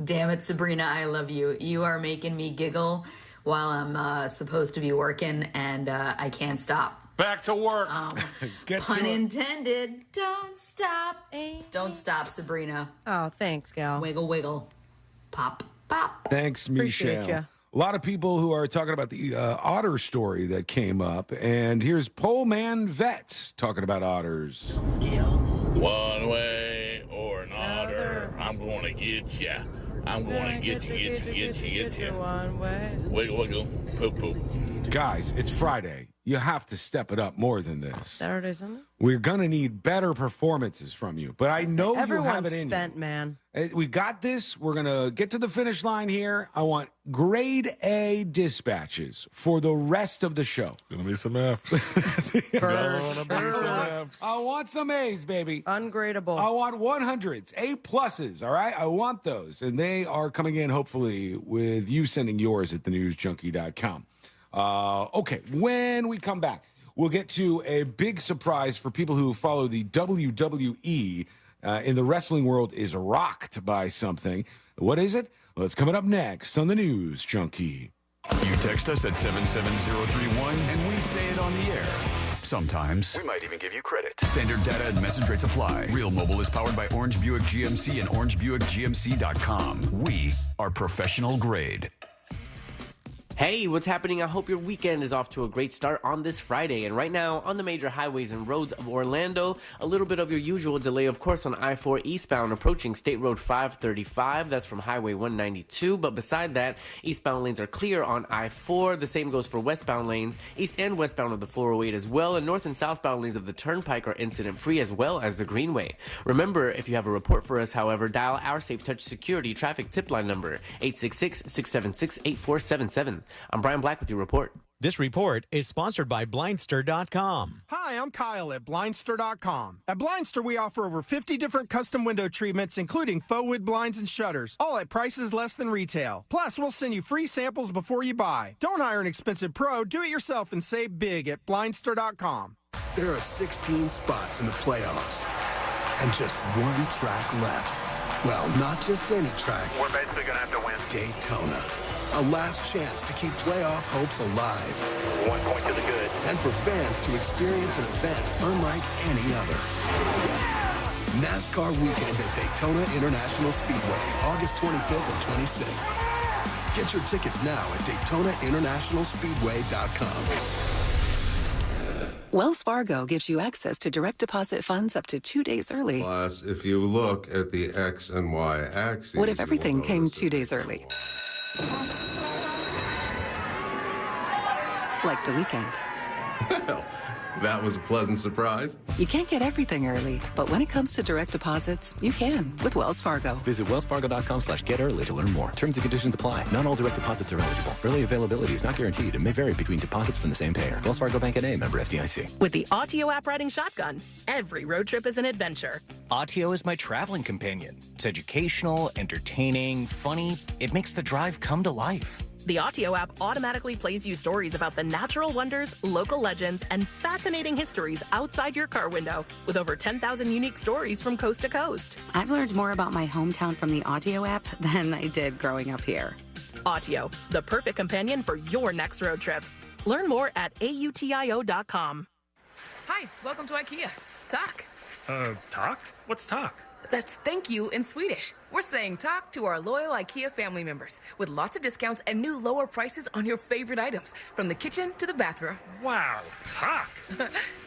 damn it, Sabrina, I love you. You are making me giggle while I'm supposed to be working, and I can't stop. Back to work. Pun intended. Don't stop. Don't stop, Sabrina. Oh, thanks, gal. Wiggle, wiggle. Pop, pop. Thanks, Appreciate Michelle. ya. A lot of people who are talking about the otter story that came up. And here's Poleman Vet talking about otters. One way or another, I'm going to get ya. I'm going to get you. One way. Wiggle, wiggle, poop, poop. Guys, it's Friday. You have to step it up more than this. Saturday, Sunday? We're going to need better performances from you. But I know Everyone's you have it in spent, you. man. We got this. We're going to get to the finish line here. I want grade A dispatches for the rest of the show. Gonna be some F's. I want some A's, baby. Ungradable. I want 100s, A pluses, all right? I want those. And they are coming in, hopefully, with you sending yours at thenewsjunkie.com. Okay, when we come back, we'll get to a big surprise for people who follow the WWE in the wrestling world is rocked by something. What is it? Well, it's coming up next on the News Junkie. You text us at 77031 and we say it on the air. Sometimes we might even give you credit. Standard data and message rates apply. Real Mobile is powered by Orange Buick GMC and OrangeBuickGMC.com. We are professional grade. Hey, what's happening? I hope your weekend is off to a great start on this Friday. And right now, on the major highways and roads of Orlando, a little bit of your usual delay, of course, on I-4 eastbound approaching State Road 535. That's from Highway 192. But beside that, eastbound lanes are clear on I-4. The same goes for westbound lanes, east and westbound of the 408 as well. And north and southbound lanes of the Turnpike are incident-free as well as the Greenway. Remember, if you have a report for us, however, dial our Safe Touch Security traffic tip line number, 866-676-8477. I'm Brian Black with your report. This report is sponsored by Blindster.com. Hi, I'm Kyle at Blindster.com. At Blindster, we offer over 50 different custom window treatments, including faux wood blinds and shutters, all at prices less than retail. Plus, we'll send you free samples before you buy. Don't hire an expensive pro. Do it yourself and save big at Blindster.com. There are 16 spots in the playoffs and just one track left. Well, not just any track. We're basically going to have to win. Daytona. A last chance to keep playoff hopes alive. 1 point to the good. And for fans to experience an event unlike any other. NASCAR weekend at Daytona International Speedway, August 25th and 26th. Get your tickets now at DaytonaInternationalSpeedway.com. Wells Fargo gives you access to direct deposit funds up to 2 days early. Plus, if you look at the X and Y axes... What if everything came 2 days early? Like the weekend. Well, that was a pleasant surprise. You can't get everything early, but when it comes to direct deposits, you can with Wells Fargo. Visit wellsfargo.com/get-early to learn more. Terms and conditions apply. Not all direct deposits are eligible. Early availability is not guaranteed and may vary between deposits from the same payer. Wells Fargo Bank N.A., member FDIC. With the Otter app riding shotgun, every road trip is an adventure. Otter is my traveling companion. It's educational, entertaining, funny. It makes the drive come to life. The Otter app automatically plays you stories about the natural wonders, local legends, and fascinating histories outside your car window, with over 10,000 unique stories from coast to coast. I've learned more about my hometown from the Otter app than I did growing up here. Otter, the perfect companion for your next road trip. Learn more at autio.com. Hi, welcome to IKEA. Tack. Tack? What's tack? That's thank you in Swedish. We're saying talk to our loyal IKEA family members with lots of discounts and new lower prices on your favorite items, from the kitchen to the bathroom. Wow, talk.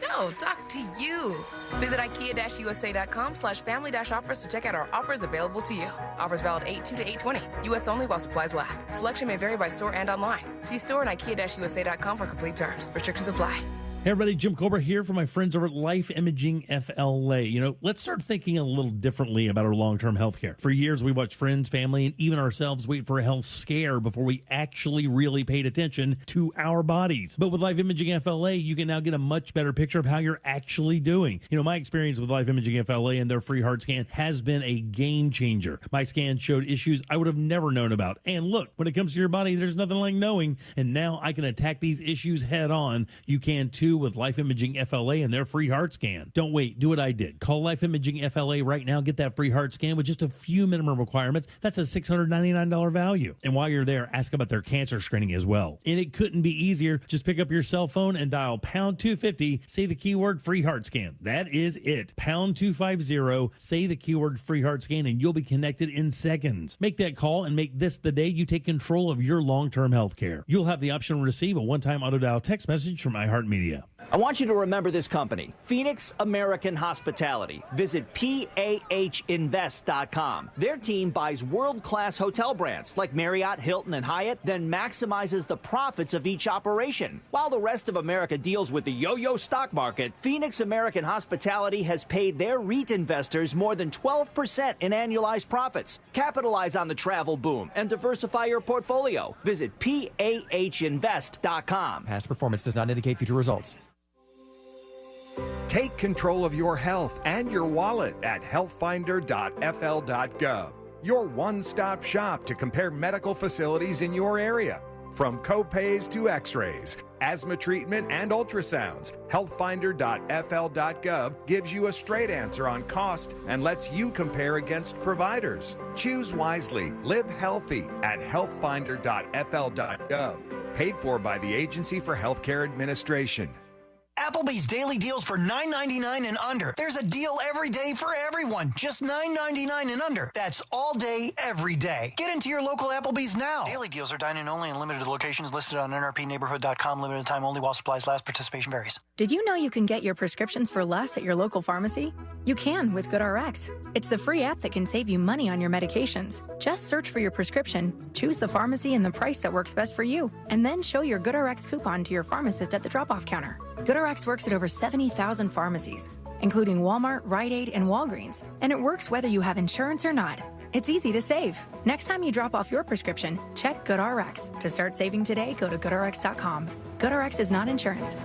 No, talk to you. Visit IKEA-USA.com/family-offers to check out our offers available to you. Offers valid 8/2 to 8/20. U.S. only while supplies last. Selection may vary by store and online. See store and IKEA-USA.com for complete terms. Restrictions apply. Hey everybody, Jim Colbert here for my friends over at Life Imaging FLA. You know, let's start thinking a little differently about our long-term health care. For years, we watched friends, family, and even ourselves wait for a health scare before we actually really paid attention to our bodies. But with Life Imaging FLA, you can now get a much better picture of how you're actually doing. You know, my experience with Life Imaging FLA and their free heart scan has been a game changer. My scan showed issues I would have never known about. And look, when it comes to your body, there's nothing like knowing. And now I can attack these issues head on. You can too with Life Imaging FLA and their free heart scan. Don't wait. Do what I did. Call Life Imaging FLA right now. Get that free heart scan with just a few minimum requirements. That's a $699 value. And while you're there, ask about their cancer screening as well. And it couldn't be easier. Just pick up your cell phone and dial pound 250. Say the keyword free heart scan. That is it. Pound 250. Say the keyword free heart scan and you'll be connected in seconds. Make that call and make this the day you take control of your long-term health care. You'll have the option to receive a one-time auto dial text message from iHeartMedia. I want you to remember this company, Phoenix American Hospitality. Visit PAHinvest.com. Their team buys world-class hotel brands like Marriott, Hilton, and Hyatt, then maximizes the profits of each operation. While the rest of America deals with the yo-yo stock market, Phoenix American Hospitality has paid their REIT investors more than 12% in annualized profits. Capitalize on the travel boom and diversify your portfolio. Visit PAHinvest.com. Past performance does not indicate future results. Take control of your health and your wallet at healthfinder.fl.gov. Your one-stop shop to compare medical facilities in your area. From copays to x-rays, asthma treatment, and ultrasounds, healthfinder.fl.gov gives you a straight answer on cost and lets you compare against providers. Choose wisely. Live healthy at healthfinder.fl.gov. Paid for by the Agency for Healthcare Administration. Applebee's daily deals for $9.99 and under. There's a deal every day for everyone. Just $9.99 and under. That's all day, every day. Get into your local Applebee's now. Daily deals are dine-in only and limited locations listed on nrpneighborhood.com. Limited time only while supplies last. Participation varies. Did you know you can get your prescriptions for less at your local pharmacy? You can with GoodRx. It's the free app that can save you money on your medications. Just search for your prescription, choose the pharmacy and the price that works best for you, and then show your GoodRx coupon to your pharmacist at the drop-off counter. GoodRx works at over 70,000 pharmacies, including Walmart, Rite Aid, and Walgreens, and it works whether you have insurance or not. It's easy to save. Next time you drop off your prescription, check GoodRx. To start saving today, go to GoodRx.com. GoodRx is not insurance.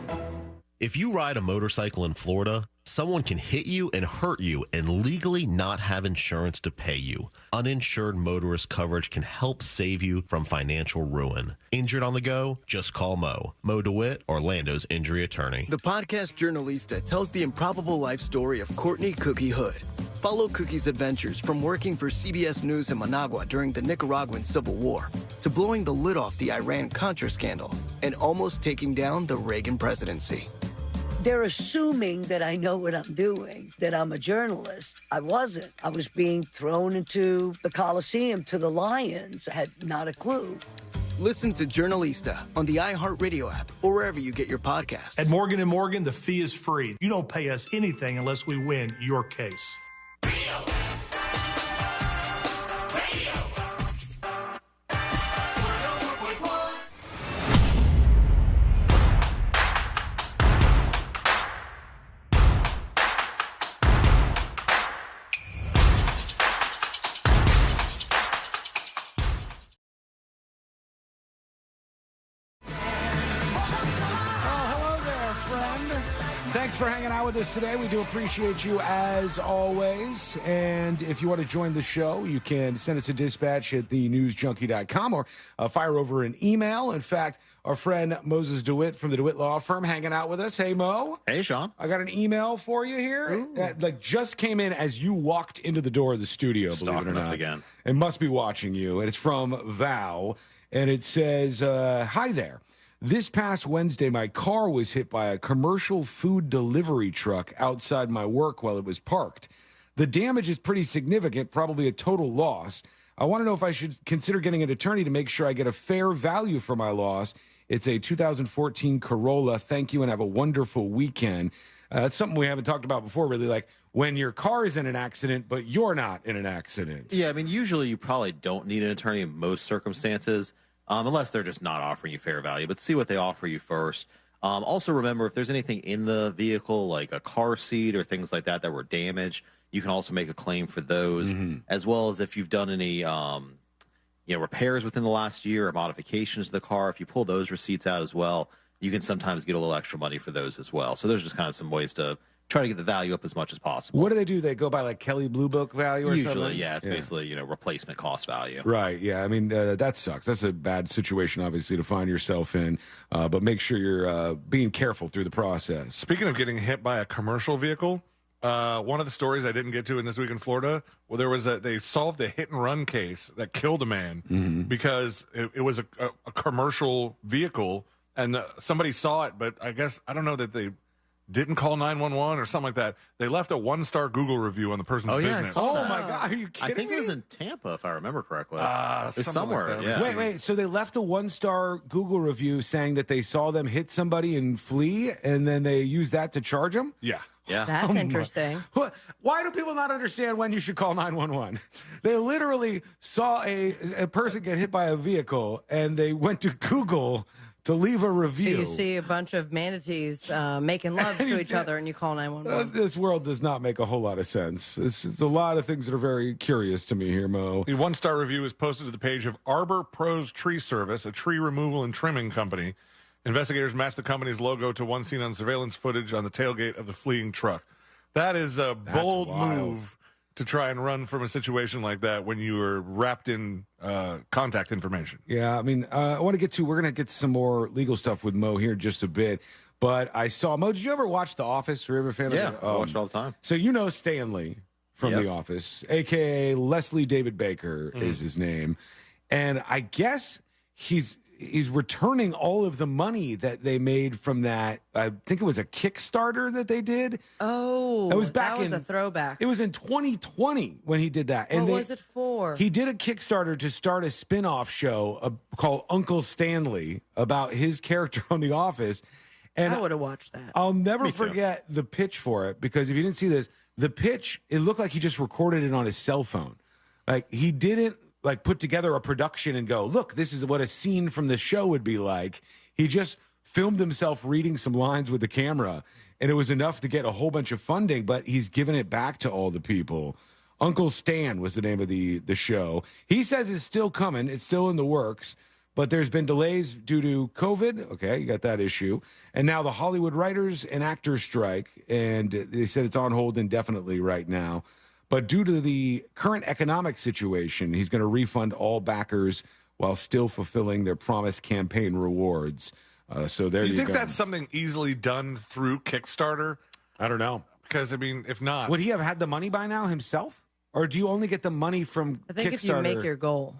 If you ride a motorcycle in Florida, someone can hit you and hurt you and legally not have insurance to pay you. Uninsured motorist coverage can help save you from financial ruin. Injured on the go? Just call Mo. Mo DeWitt, Orlando's injury attorney. The podcast Journalista tells the improbable life story of Courtney Cookie Hood. Follow Cookie's adventures from working for CBS News in Managua during the Nicaraguan Civil War to blowing the lid off the Iran-Contra scandal and almost taking down the Reagan presidency. They're assuming that I know what I'm doing, that I'm a journalist. I wasn't. I was being thrown into the Coliseum to the lions. I had not a clue. Listen to Journalista on the iHeartRadio app or wherever you get your podcasts. At Morgan & Morgan, the fee is free. You don't pay us anything unless we win your case. Thanks for hanging out with us today. We do appreciate you as always. And if you want to join the show, you can send us a dispatch at thenewsjunkie.com or fire over an email. In fact, our friend Moses DeWitt from the DeWitt Law Firm hanging out with us. Hey, Mo. Hey, Sean. I got an email for you here that just came in as you walked into the door of the studio, believe it or Stalking us not. again. It must be watching you. And it's from Val. And it says, hi there. This past Wednesday, my car was hit by a commercial food delivery truck outside my work while it was parked. The damage is pretty significant, probably a total loss. I want to know if I should consider getting an attorney to make sure I get a fair value for my loss. It's a 2014 Corolla. Thank you and have a wonderful weekend. That's something we haven't talked about before, really, like when your car is in an accident, but you're not in an accident. Yeah, I mean, usually you probably don't need an attorney in most circumstances. Unless they're just not offering you fair value, but see what they offer you first. Also, remember, if there's anything in the vehicle, like a car seat or things like that that were damaged, you can also make a claim for those, as well as if you've done any repairs within the last year or modifications to the car. If you pull those receipts out as well, you can sometimes get a little extra money for those as well. So there's just kind of some ways to try to get the value up as much as possible. What do? They go by like Kelly Blue Book value or Usually, something? yeah. It's basically, replacement cost value. Right, yeah. I mean, that sucks. That's a bad situation, obviously, to find yourself in. But make sure you're being careful through the process. Speaking of getting hit by a commercial vehicle, one of the stories I didn't get to in This Week in Florida, well, they solved a hit-and-run case that killed a man because it was a commercial vehicle, and somebody saw it, but I don't know that they didn't call 911 or something like that. They left a 1-star Google review on the person's business. Oh, my God. Are you kidding I think me? it was in Tampa, if I remember correctly. It's something somewhere. like that. Yeah. Wait. So they left a 1-star Google review saying that they saw them hit somebody and flee, and then they used that to charge them? Yeah. Yeah. That's interesting. Why do people not understand when you should call 911? They literally saw a person get hit by a vehicle, and they went to Google to leave a review. You see a bunch of manatees making love to each other, and you call 911. This world does not make a whole lot of sense. It's a lot of things that are very curious to me here, Mo. The 1-star review is posted to the page of Arbor Pros Tree Service, a tree removal and trimming company. Investigators matched the company's logo to one seen on surveillance footage on the tailgate of the fleeing truck. That is a bold move to try and run from a situation like that when you are wrapped in contact information. Yeah, I mean, we're going to get some more legal stuff with Mo here in just a bit. But I saw, Mo, did you ever watch The Office? Were you ever a fan of it? Yeah, I watch it all the time. So you know Stanley from The Office, a.k.a. Leslie David Baker is his name. And I guess he's returning all of the money that they made from that. I think it was a Kickstarter that they did. Oh, that was back a throwback. It was in 2020 when he did that. What was it for? He did a Kickstarter to start a spin-off show called Uncle Stanley about his character on The Office. And I would have watched that. I'll never forget the pitch for it, because if you didn't see this, the pitch, it looked like he just recorded it on his cell phone. Like, he didn't like put together a production and go, look, this is what a scene from the show would be like. He just filmed himself reading some lines with the camera, and it was enough to get a whole bunch of funding, but he's given it back to all the people. Uncle Stan was the name of the show. He says it's still coming. It's still in the works, but there's been delays due to COVID. Okay, you got that issue. And now the Hollywood writers and actors strike, and they said it's on hold indefinitely right now. But due to the current economic situation, he's going to refund all backers while still fulfilling their promised campaign rewards. So there you go. You think that's something easily done through Kickstarter? I don't know. Because, I mean, if not... Would he have had the money by now himself? Or do you only get the money from I think Kickstarter? if you make your goal.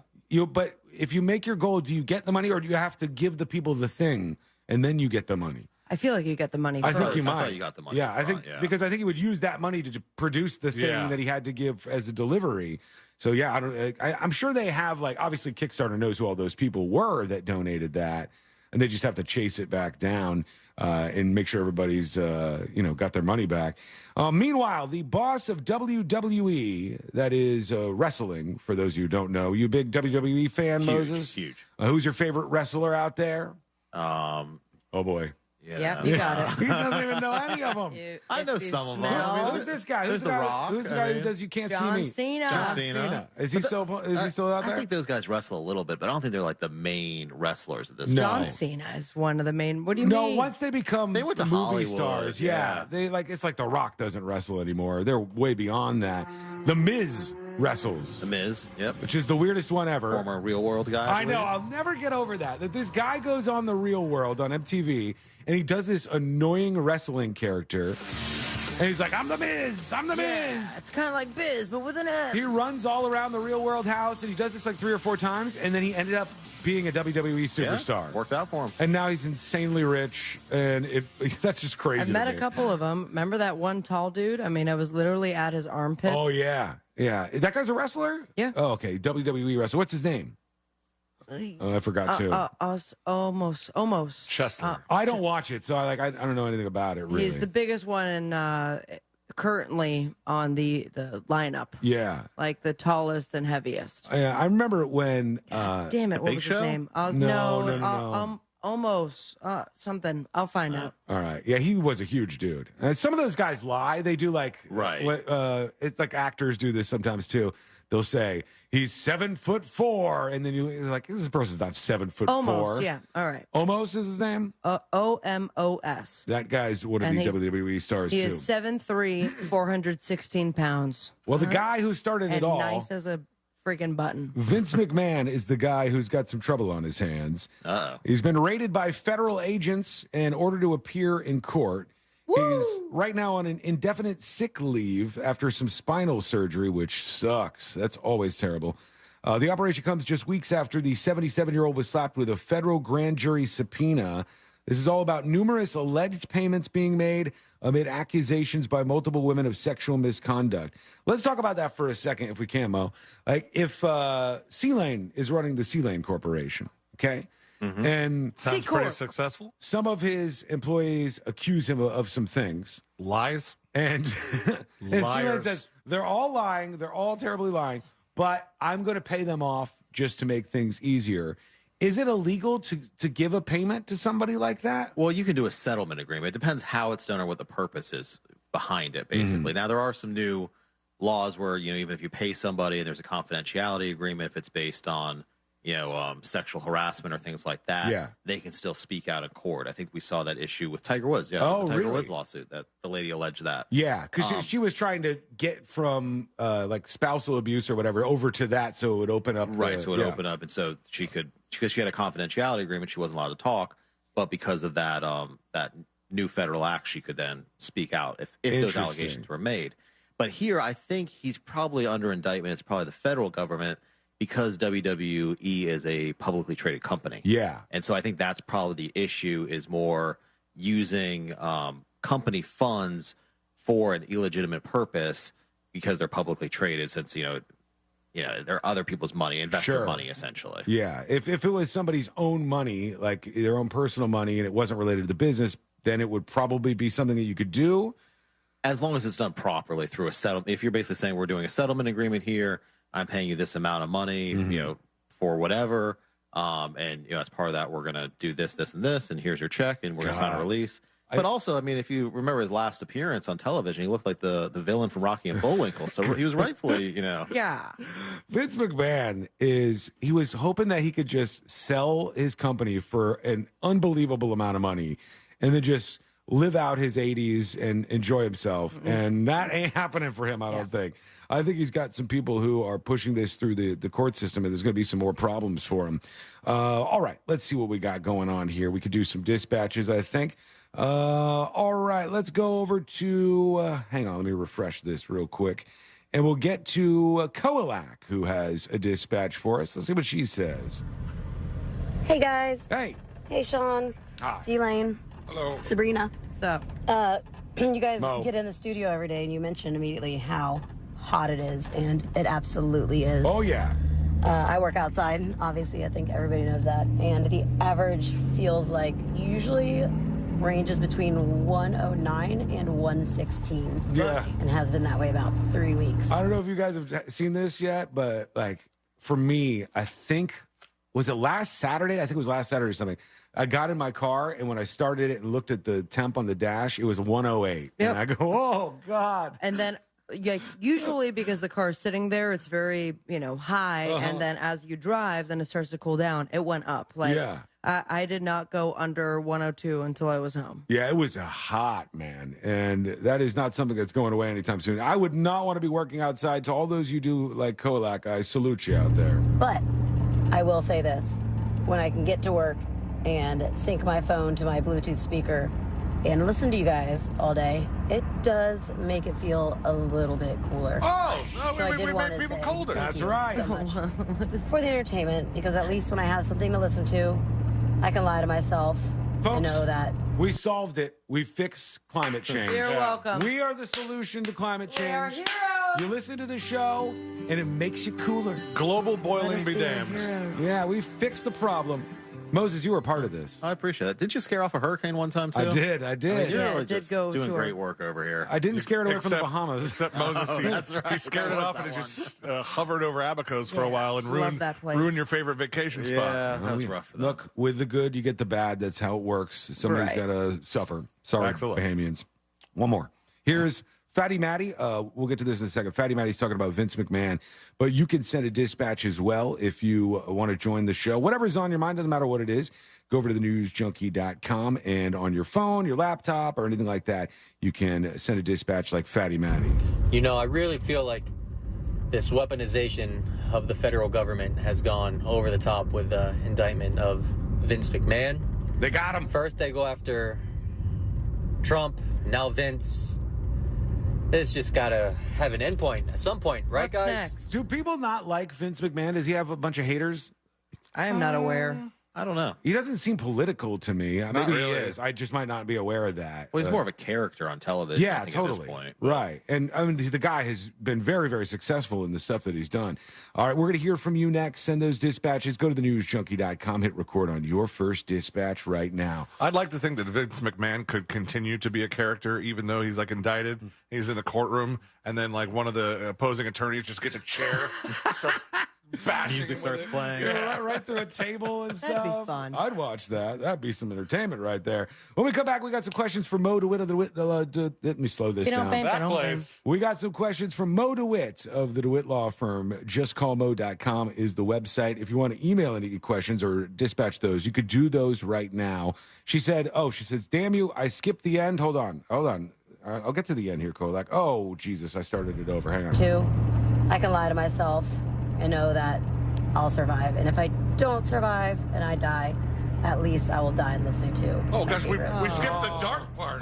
But if you make your goal, do you get the money, or do you have to give the people the thing and then you get the money? I feel like you get the money I first. think you might. I thought you got the money. Yeah, because I think he would use that money to produce the thing that he had to give as a delivery. So yeah, I'm sure they have, like, obviously Kickstarter knows who all those people were that donated that, and they just have to chase it back down and make sure everybody's got their money back. Meanwhile, the boss of WWE, that is wrestling, for those of you who don't know, you a big WWE fan, Moses? Huge. Who's your favorite wrestler out there? Oh boy. Yeah, you got it. He doesn't even know any of them. I know some of them. I mean, Who's this guy? There's Who's the The guy? Rock. Who's the guy who does You Can't See Me? John Cena. John Cena. Is he still out there? I think those guys wrestle a little bit, but I don't think they're like the main wrestlers at this John point. Cena is one of the main. What do you No, mean? once they become They went to movie Hollywood, stars, yeah. they it's like The Rock doesn't wrestle anymore. They're way beyond that. The Miz wrestles. The Miz, yep. Which is the weirdest one ever. Former Real World guy. I know. I'll never get over that. That this guy goes on The Real World on MTV and he does this annoying wrestling character. And he's like, I'm the Miz. I'm the Miz. It's kind of like Biz, but with an F. He runs all around the Real World house, and he does this like 3 or 4 times, and then he ended up being a WWE superstar. Worked out for him. And now he's insanely rich, and that's just crazy. I've met a couple of them. Remember that one tall dude? I mean, I was literally at his armpit. Oh, yeah. Yeah. That guy's a wrestler? Yeah. Oh, okay. WWE wrestler. What's his name? Oh, I forgot too. Almost. Chester. I don't watch it, so I don't know anything about it, really. He's the biggest one in, currently on the lineup. Yeah. Like the tallest and heaviest. I remember when... Damn it, what was his name? No. Almost. Something. I'll find out. All right. Yeah, he was a huge dude. And some of those guys lie. They do like... Right. It's like actors do this sometimes, too. They'll say, he's 7'4", and then you're like, this person's not 7'4". Almost, yeah. All right. Almost is his name? OMOS. That guy's one of the WWE stars, He too. is 7'3", 416 pounds. Well, the guy who started and it all... nice as a freaking button. Vince McMahon is the guy who's got some trouble on his hands. Uh-oh. He's been raided by federal agents in order to appear in court. Woo! He's right now on an indefinite sick leave after some spinal surgery, which sucks. That's always terrible. The operation comes just weeks after the 77-year-old was slapped with a federal grand jury subpoena. This is all about numerous alleged payments being made amid accusations by multiple women of sexual misconduct. Let's talk about that for a second, if we can, Mo. Like, if C-Lane is running the C-Lane Corporation, okay? Mm-hmm. And sounds pretty successful. Some of his employees accuse him of some things. Lies. And C-Lane says, they're all lying. They're all terribly lying. But I'm going to pay them off just to make things easier. Is it illegal to give a payment to somebody like that? Well, you can do a settlement agreement. It depends how it's done or what the purpose is behind it, basically. Now, there are some new laws where, even if you pay somebody and there's a confidentiality agreement, if it's based on, sexual harassment or things like that, they can still speak out in court. I think we saw that issue with Tiger Woods. Yeah, oh, the Tiger really? Woods lawsuit that the lady alleged that. Yeah, because she was trying to get from like spousal abuse or whatever over to that, so it would open up. Right, so it would open up, and so she could, because she had a confidentiality agreement, she wasn't allowed to talk, but because of that that new federal act, she could then speak out if those allegations were made. But here, I think he's probably under indictment. It's probably the federal government. because WWE is a publicly traded company. Yeah. And so I think that's probably the issue, is more using company funds for an illegitimate purpose because they're publicly traded, since, they're other people's money, investor money, essentially. Yeah. If it was somebody's own money, like their own personal money, and it wasn't related to the business, then it would probably be something that you could do. As long as it's done properly through a settlement. If you're basically saying, we're doing a settlement agreement here, I'm paying you this amount of money, for whatever. And, as part of that, we're going to do this, this, and this, and here's your check, and we're going to sign a release. But also, I mean, if you remember his last appearance on television, he looked like the villain from Rocky and Bullwinkle. So he was rightfully, Yeah. Vince McMahon he was hoping that he could just sell his company for an unbelievable amount of money and then just live out his 80s and enjoy himself. And that ain't happening for him, I don't think. I think he's got some people who are pushing this through the court system, and there's going to be some more problems for him. All right, let's see what we got going on here. We could do some dispatches, I think. All right, let's go over to, hang on, let me refresh this real quick. And we'll get to Koalak, who has a dispatch for us. Let's see what she says. Hey, guys. Hey. Hey, Sean. Hi. C-Lane. Hello. Sabrina. So, you guys Mo. get in the studio every day, and you mentioned immediately how hot it is, and it absolutely is. Oh, yeah. I work outside, obviously. I think everybody knows that. And the average feels like usually ranges between 109 and 116. Yeah. And has been that way about 3 weeks. I don't know if you guys have seen this yet, but like for me, I think, was it last Saturday? I think it was last Saturday or something. I got in my car, and when I started it and looked at the temp on the dash, it was 108. Yep. And I go, oh, God. And then, usually because the car's sitting there, it's very, high. And then as you drive, then it starts to cool down. It went up. Yeah. I did not go under 102 until I was home. Yeah, it was hot, man. And that is not something that's going away anytime soon. I would not want to be working outside. To all those you do like Kolak, I salute you out there. But I will say this. When I can get to work and sync my phone to my Bluetooth speaker and listen to you guys all day, it does make it feel a little bit cooler. Oh, So I we did want make to people say colder. thank That's you right. so much for the entertainment, because at least when I have something to listen to, I can lie to myself Folks, and know that we solved it. We fixed climate change. You're welcome. We are the solution to climate change. we are heroes. You listen to the show, and it makes you cooler. Global boiling Let us be be your damned. heroes. Yeah, we fixed the problem. Moses, you were part of this. I appreciate that. Didn't you scare off a hurricane one time, too? I did. I mean, did. you're Yeah, really it did just go doing to great work over here. I didn't scare it away from the Except- Bahamas. Except Moses. Oh, that's right. He scared it That off, was and it that just hovered over Abacos for a while and love ruined that place. your favorite vacation spot. Yeah, that was rough for them. Look, with the good, you get the bad. That's how it works. Somebody's Right. got to suffer. Sorry, Excellent. Bahamians. One more. Here's Fatty Matty. We'll get to this in a second. Fatty Matty's talking about Vince McMahon, but you can send a dispatch as well if you want to join the show. Whatever's on your mind, doesn't matter what it is. Go over to thenewsjunkie.com, and on your phone, your laptop, or anything like that, you can send a dispatch like Fatty Matty. I really feel like this weaponization of the federal government has gone over the top with the indictment of Vince McMahon. They got him. First, they go after Trump, now Vince. This just got to have an endpoint at some point, right, What's guys? next? Do people not like Vince McMahon? Does he have a bunch of haters? I am not aware. I don't know. He doesn't seem political to me. Maybe really. he is. I just might not be aware of that. Well, he's more of a character on television, Yeah, I think, totally. at this point. Right. And I mean, the guy has been very, very successful in the stuff that he's done. All right, we're going to hear from you next. Send those dispatches. Go to thenewsjunkie.com. Hit record on your first dispatch right now. I'd like to think that Vince McMahon could continue to be a character, even though he's like indicted. He's in the courtroom, and then like one of the opposing attorneys just gets a chair, starts bashing Music him starts with it. playing. Yeah, right through a table and stuff. That'd be fun. I'd watch that. That'd be some entertainment right there. When we come back, we got some questions from Mo DeWitt of the DeWitt. Let me slow this down. That place. We got some questions from Mo DeWitt of the DeWitt Law Firm. JustCallMo.com is the website. If you want to email any questions or dispatch those, you could do those right now. She says, damn you, I skipped the end. Hold on. I'll get to the end here, Kolak. Oh, Jesus, I started it over. Hang on. Two, I can lie to myself and know that I'll survive. And if I don't survive and I die, at least I will die listening to. Oh my gosh, we favorite. skipped the dark part.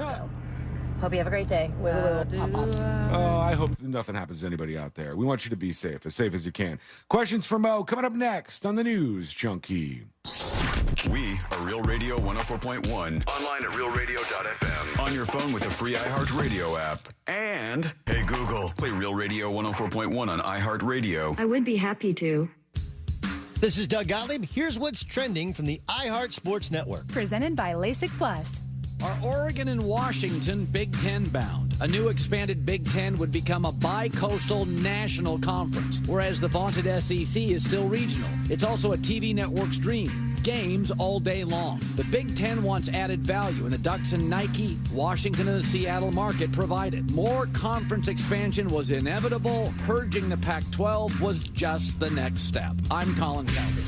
Hope you have a great day. Wiggle, wiggle, pop, pop. Oh, I hope nothing happens to anybody out there. We want you to be safe as you can. Questions for Mo coming up next on the News Junkie. We are Real Radio 104.1. Online at realradio.fm. On your phone with the free iHeartRadio app. And, hey Google, play Real Radio 104.1 on iHeartRadio. I would be happy to. This is Doug Gottlieb. Here's what's trending from the iHeart Sports Network. Presented by LASIK Plus. Are Oregon and Washington Big Ten bound? A new expanded Big Ten would become a bi-coastal national conference, whereas the vaunted SEC is still regional. It's also a TV network's dream. Games all day long. The Big Ten wants added value, and the Ducks and Nike, Washington and the Seattle market provide it. More conference expansion was inevitable. Purging the Pac-12 was just the next step. I'm Colin Cowherd.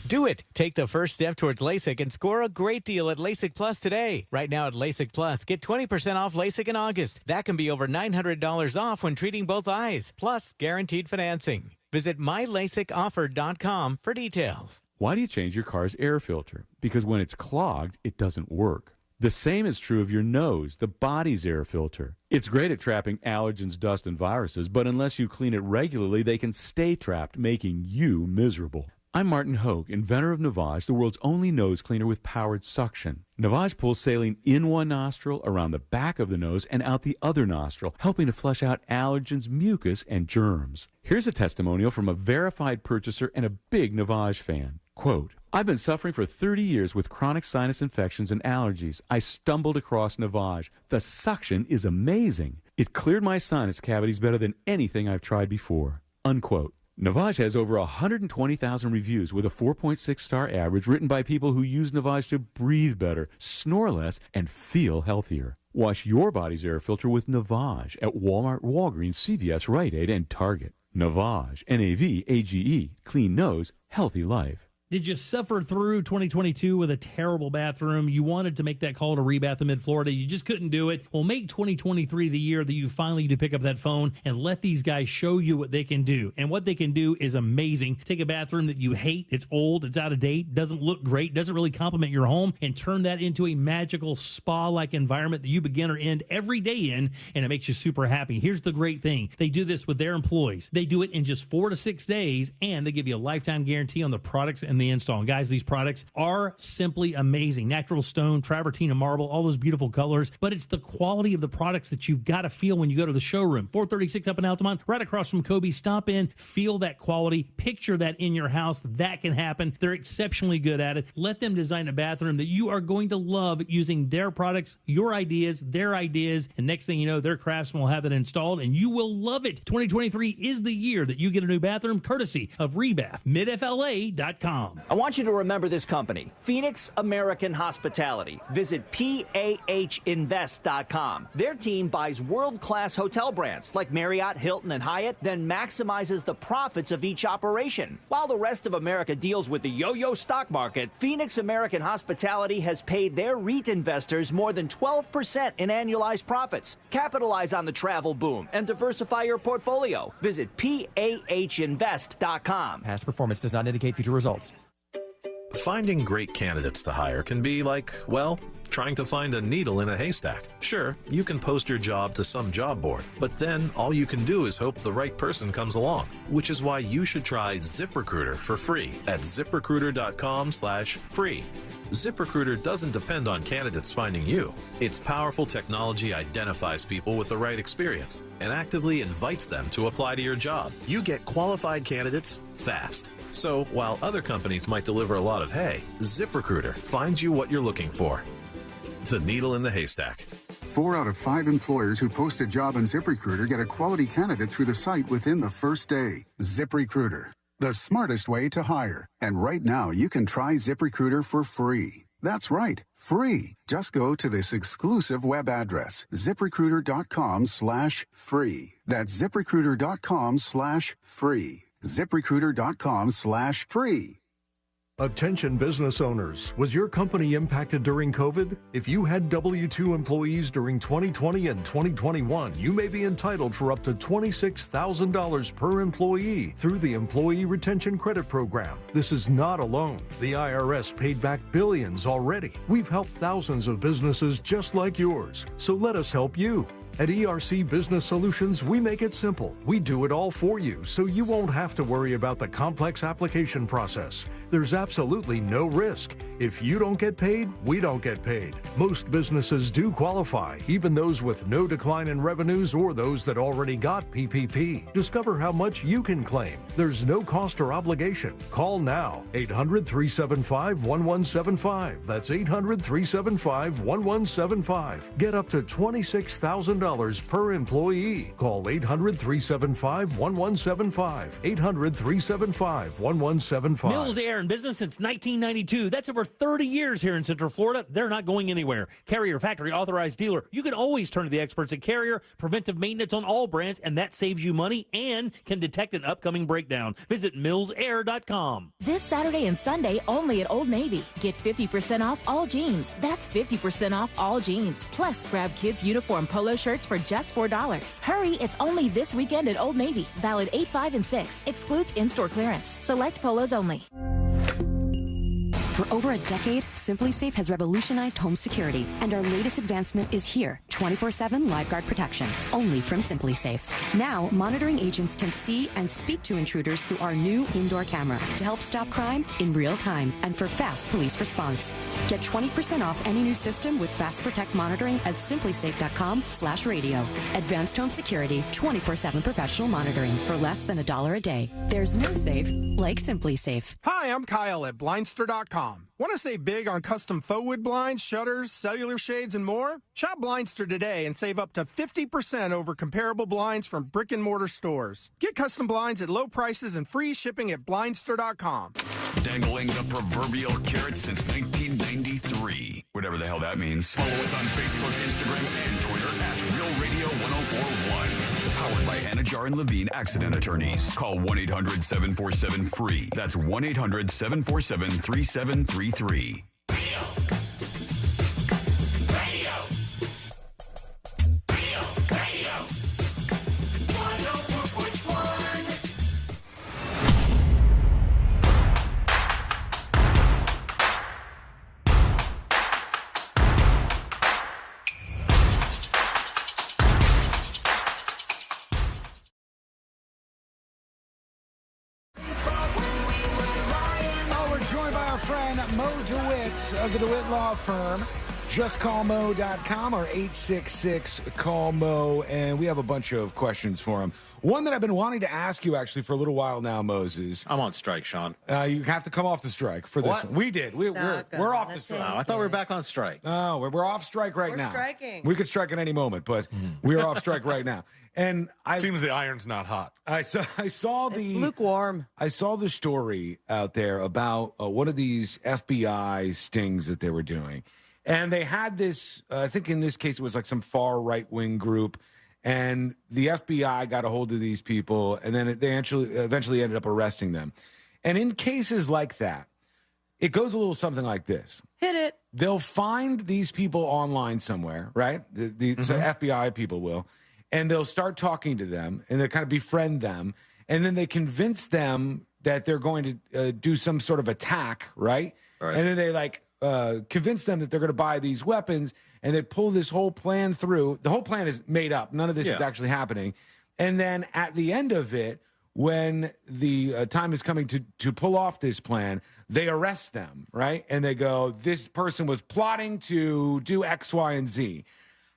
Do it. Take the first step towards LASIK and score a great deal at LASIK Plus today. Right now at LASIK Plus, get 20% off LASIK in August. That can be over $900 off when treating both eyes, plus guaranteed financing. Visit mylasicoffer.com for details. Why do you change your car's air filter? Because when it's clogged, it doesn't work. The same is true of your nose, the body's air filter. It's great at trapping allergens, dust, and viruses, but unless you clean it regularly, they can stay trapped, making you miserable. I'm Martin Hogue, inventor of Navage, the world's only nose cleaner with powered suction. Navage pulls saline in one nostril, around the back of the nose, and out the other nostril, helping to flush out allergens, mucus, and germs. Here's a testimonial from a verified purchaser and a big Navage fan. Quote, I've been suffering for 30 years with chronic sinus infections and allergies. I stumbled across Navage. The suction is amazing. It cleared my sinus cavities better than anything I've tried before. Unquote. Navage has over 120,000 reviews with a 4.6-star average written by people who use Navage to breathe better, snore less, and feel healthier. Wash your body's air filter with Navage at Walmart, Walgreens, CVS, Rite Aid, and Target. Navage, N-A-V-A-G-E, clean nose, healthy life. Did you suffer through 2022 with a terrible bathroom? You wanted to make that call to Rebath in Mid-Florida. You just couldn't do it. Well, make 2023 the year that you finally do pick up that phone and let these guys show you what they can do. And what they can do is amazing. Take a bathroom that you hate, it's old, it's out of date, doesn't look great, doesn't really complement your home, and turn that into a magical spa-like environment that you begin or end every day in, and it makes you super happy. Here's the great thing. They do this with their employees. They do it in just 4 to 6 days, and they give you a lifetime guarantee on the products and the install. And guys, these products are simply amazing. Natural stone, travertine marble, all those beautiful colors. But it's the quality of the products that you've got to feel when you go to the showroom. 436 up in Altamont, right across from Kobe. Stop in, feel that quality, picture that in your house. That can happen. They're exceptionally good at it. Let them design a bathroom that you are going to love using their products, your ideas, their ideas. And next thing you know, their craftsmen will have it installed and you will love it. 2023 is the year that you get a new bathroom courtesy of Rebath, midfla.com. I want you to remember this company, Phoenix American Hospitality. Visit PAHinvest.com. Their team buys world-class hotel brands like Marriott, Hilton, and Hyatt, then maximizes the profits of each operation. While the rest of America deals with the yo-yo stock market, Phoenix American Hospitality has paid their REIT investors more than 12% in annualized profits. Capitalize on the travel boom and diversify your portfolio. Visit PAHinvest.com. Past performance does not indicate future results. Finding great candidates to hire can be like, well, trying to find a needle in a haystack. Sure, you can post your job to some job board, but then all you can do is hope the right person comes along, which is why you should try ZipRecruiter for free at ZipRecruiter.com/free. ZipRecruiter doesn't depend on candidates finding you. Its powerful technology identifies people with the right experience and actively invites them to apply to your job. You get qualified candidates fast. So while other companies might deliver a lot of hay, ZipRecruiter finds you what you're looking for. The needle in the haystack. 4 out of 5 employers who post a job on ZipRecruiter get a quality candidate through the site within the first day. ZipRecruiter, the smartest way to hire. And right now, you can try ZipRecruiter for free. That's right, free. Just go to this exclusive web address, ZipRecruiter.com/free. That's ZipRecruiter.com/free. ZipRecruiter.com/free. Attention business owners, was your company impacted during COVID? If you had W-2 employees during 2020 and 2021, you may be entitled for up to $26,000 per employee through the Employee Retention Credit Program. This is not alone. The IRS paid back billions already. We've helped thousands of businesses just like yours, so let us help you. At ERC Business Solutions, we make it simple. We do it all for you, so you won't have to worry about the complex application process. There's absolutely no risk. If you don't get paid, we don't get paid. Most businesses do qualify, even those with no decline in revenues or those that already got PPP. Discover how much you can claim. There's no cost or obligation. Call now. 800-375-1175. That's 800-375-1175. Get up to $26,000 per employee. Call 800-375-1175. 800-375-1175. Mills Air in business since 1992. That's over 30 years here in Central Florida. They're not going anywhere. Carrier Factory Authorized Dealer. You can always turn to the experts at Carrier. Preventive maintenance on all brands, and that saves you money and can detect an upcoming breakdown. Visit millsair.com. This Saturday and Sunday only at Old Navy. Get 50% off all jeans. That's 50% off all jeans. Plus, grab kids' uniform polo shirts for just $4. Hurry, it's only this weekend at Old Navy. Valid 8, 5, and 6. Excludes in-store clearance. Select polos only. For over a decade, SimpliSafe has revolutionized home security, and our latest advancement is here, 24/7 LiveGuard protection, only from SimpliSafe. Now, monitoring agents can see and speak to intruders through our new indoor camera to help stop crime in real time and for fast police response. Get 20% off any new system with Fast Protect monitoring at simplisafe.com/radio. Advanced home security, 24/7 professional monitoring for less than $1 a day. There's no safe like SimpliSafe. Hi, I'm Kyle at Blindster.com. Want to save big on custom faux wood blinds, shutters, cellular shades, and more? Shop Blindster today and save up to 50% over comparable blinds from brick and mortar stores. Get custom blinds at low prices and free shipping at Blindster.com. Dangling the proverbial carrot since 1993. Whatever the hell that means. Follow us on Facebook, Instagram, and Twitter at Real Radio 1041. Powered by Anajar and Levine Accident Attorneys. Call 1-800-747-FREE. That's 1-800-747-3733. Of the DeWitt Law Firm. JustCallMo.com or 866-CALL-MO. And we have a bunch of questions for him. One that I've been wanting to ask you actually for a little while now, Moses. I'm on strike, Sean. You have to come off the strike for this What? one. We did. We're off the strike. Oh, I thought we were back on strike. No, we're off strike right We're now. striking. We could strike at any moment, but we're off strike right now. And seems the iron's not hot. I saw the It's lukewarm. I saw the story out there about one of these FBI stings that they were doing, and they had this. I think in this case it was like some far right wing group, and the FBI got a hold of these people, and then they eventually ended up arresting them. And in cases like that, it goes a little something like this. Hit it. They'll find these people online somewhere, right? The FBI people will. And they'll start talking to them, and they'll kind of befriend them, and then they convince them that they're going to do some sort of attack, right? And then they convince them that they're going to buy these weapons, and they pull this whole plan through. The whole plan is made up. None of this is actually happening. And then at the end of it, when the time is coming to pull off this plan, they arrest them, right? And they go, this person was plotting to do X, Y, and Z.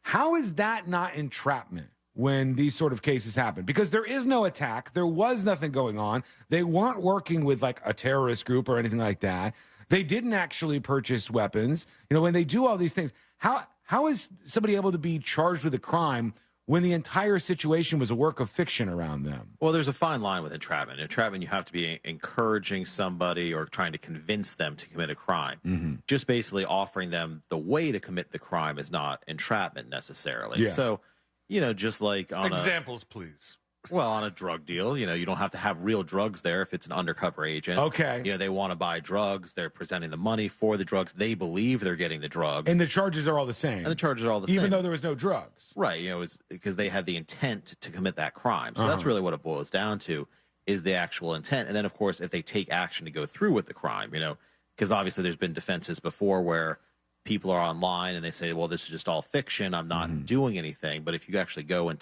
How is that not entrapment when these sort of cases happen? Because there is no attack. There was nothing going on. They weren't working with like a terrorist group or anything like that. They didn't actually purchase weapons. You know, when they do all these things, how is somebody able to be charged with a crime when the entire situation was a work of fiction around them? Well, there's a fine line with entrapment. Entrapment, you have to be encouraging somebody or trying to convince them to commit a crime. Just basically offering them the way to commit the crime is not entrapment necessarily. Yeah. So, you know, just like on examples, please. Well, on a drug deal, you don't have to have real drugs there if it's an undercover agent. Okay. They want to buy drugs. They're presenting the money for the drugs. They believe they're getting the drugs. And the charges are all the same. And the charges are all the same. Even though there was no drugs. Right. It's because they had the intent to commit that crime. So that's really what it boils down to, is the actual intent. And then, of course, if they take action to go through with the crime, because obviously there's been defenses before where people are online and they say, well, this is just all fiction. I'm not doing anything. But if you actually go and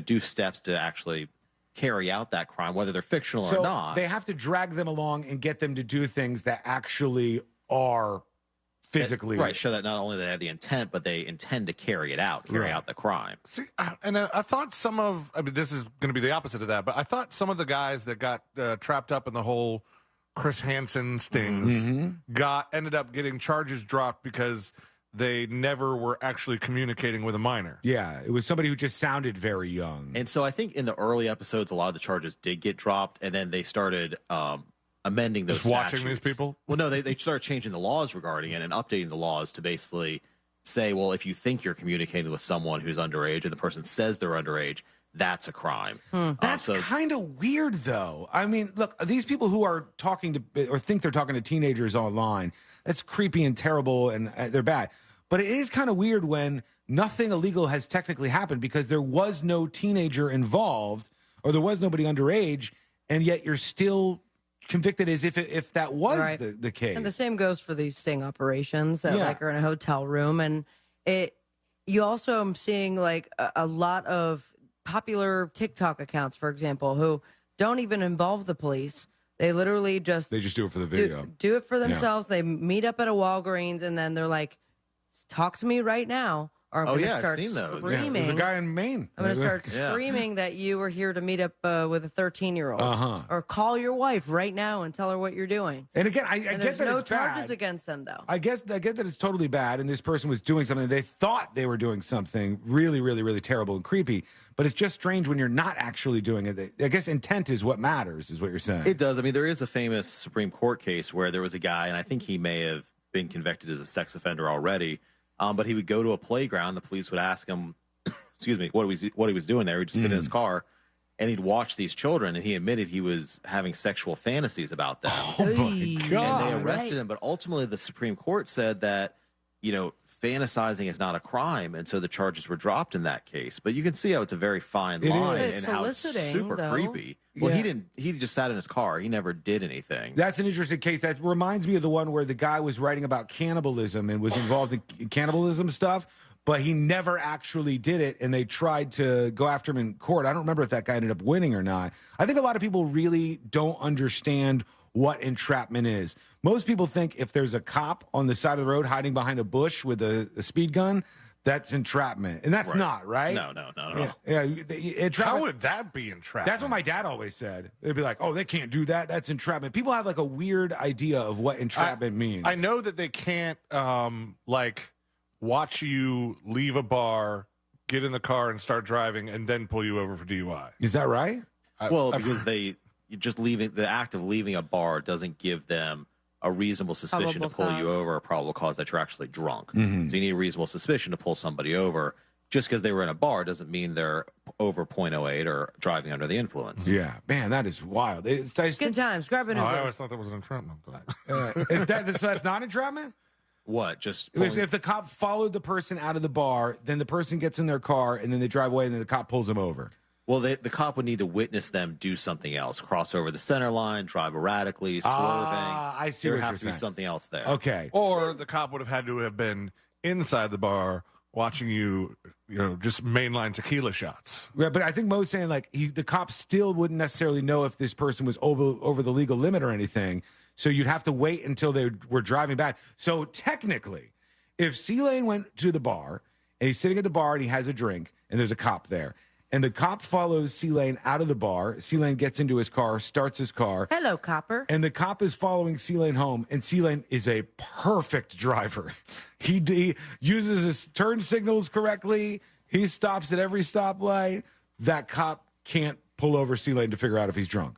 do steps to actually carry out that crime, whether they're fictional or not. They have to drag them along and get them to do things that actually are physically. Right. Show that not only they have the intent, but they intend to carry out the crime. See, and I thought this is going to be the opposite of that, but I thought some of the guys that got trapped up in the whole Chris Hansen stings ended up getting charges dropped because they never were actually communicating with a minor. Yeah, it was somebody who just sounded very young. And so I think in the early episodes, a lot of the charges did get dropped, and then they started amending those Just watching statutes. these people? Well, no, they started changing the laws regarding it and updating the laws to basically say, well, if you think you're communicating with someone who's underage and the person says they're underage, that's a crime. That's kind of weird, though. I mean, look, these people who are talking to or think they're talking to teenagers online, that's creepy and terrible, and they're bad. But it is kind of weird when nothing illegal has technically happened because there was no teenager involved or there was nobody underage, and yet you're still convicted as if that was the case. And the same goes for these sting operations that are in a hotel room. And you also am seeing a lot of popular TikTok accounts, for example, who don't even involve the police. They literally do it for the video. Do it for themselves. Yeah. They meet up at a Walgreens and then they're like, talk to me right now. Or I'm going to start screaming. There's a guy in Maine. I'm going to start screaming that you were here to meet up with a 13-year-old. Or call your wife right now and tell her what you're doing. And again, I get that there's no it's charges bad. against them, though. I get that it's totally bad, and this person was doing something. They thought they were doing something really, really, really terrible and creepy. But it's just strange when you're not actually doing it. I guess intent is what matters, is what you're saying. It does. I mean, there is a famous Supreme Court case where there was a guy, and I think he may have been convicted as a sex offender already. But he would go to a playground. The police would ask him, excuse me, what he was doing there. He'd just sit in his car, and he'd watch these children, and he admitted he was having sexual fantasies about them. Oh, my God. And they arrested him. But ultimately, the Supreme Court said that, fantasizing is not a crime, and so the charges were dropped in that case. But you can see how it's a very fine line and how it's super creepy. Well, he just sat in his car. He never did anything. That's an interesting case. That reminds me of the one where the guy was writing about cannibalism and was involved in cannibalism stuff, but he never actually did it, and they tried to go after him in court. I don't remember if that guy ended up winning or not. I think a lot of people really don't understand what entrapment is. Most people think if there's a cop on the side of the road hiding behind a bush with a speed gun, that's entrapment. And that's not, right? No, not at all. Yeah, how would that be entrapment? That's what my dad always said. They'd be like, oh, they can't do that. That's entrapment. People have a weird idea of what entrapment means. I know that they can't watch you leave a bar, get in the car and start driving, and then pull you over for DUI. Is that right? Because the act of leaving a bar doesn't give them a reasonable suspicion to pull you over, a probable cause that you're actually drunk. So you need a reasonable suspicion to pull somebody over. Just because they were in a bar doesn't mean they're over 0.08 or driving under the influence. Yeah, man, that is wild. Good times. Grab an Uber. I always thought that was an entrapment. So that's not entrapment? What? Just if the cop followed the person out of the bar, then the person gets in their car, and then they drive away, and then the cop pulls them over. Well, the cop would need to witness them do something else, cross over the center line, drive erratically, swerving. I see. There would have to be something else there. Okay. Or the cop would have had to have been inside the bar watching you, just mainline tequila shots. Yeah, but I think Mo's saying the cop still wouldn't necessarily know if this person was over the legal limit or anything. So you'd have to wait until they were driving back. So technically, if C-Lane went to the bar and he's sitting at the bar and he has a drink and there's a cop there, and the cop follows C-Lane out of the bar. C-Lane gets into his car, starts his car. Hello, copper. And the cop is following C-Lane home, and C-Lane is a perfect driver. He uses his turn signals correctly. He stops at every stoplight. That cop can't pull over C-Lane to figure out if he's drunk.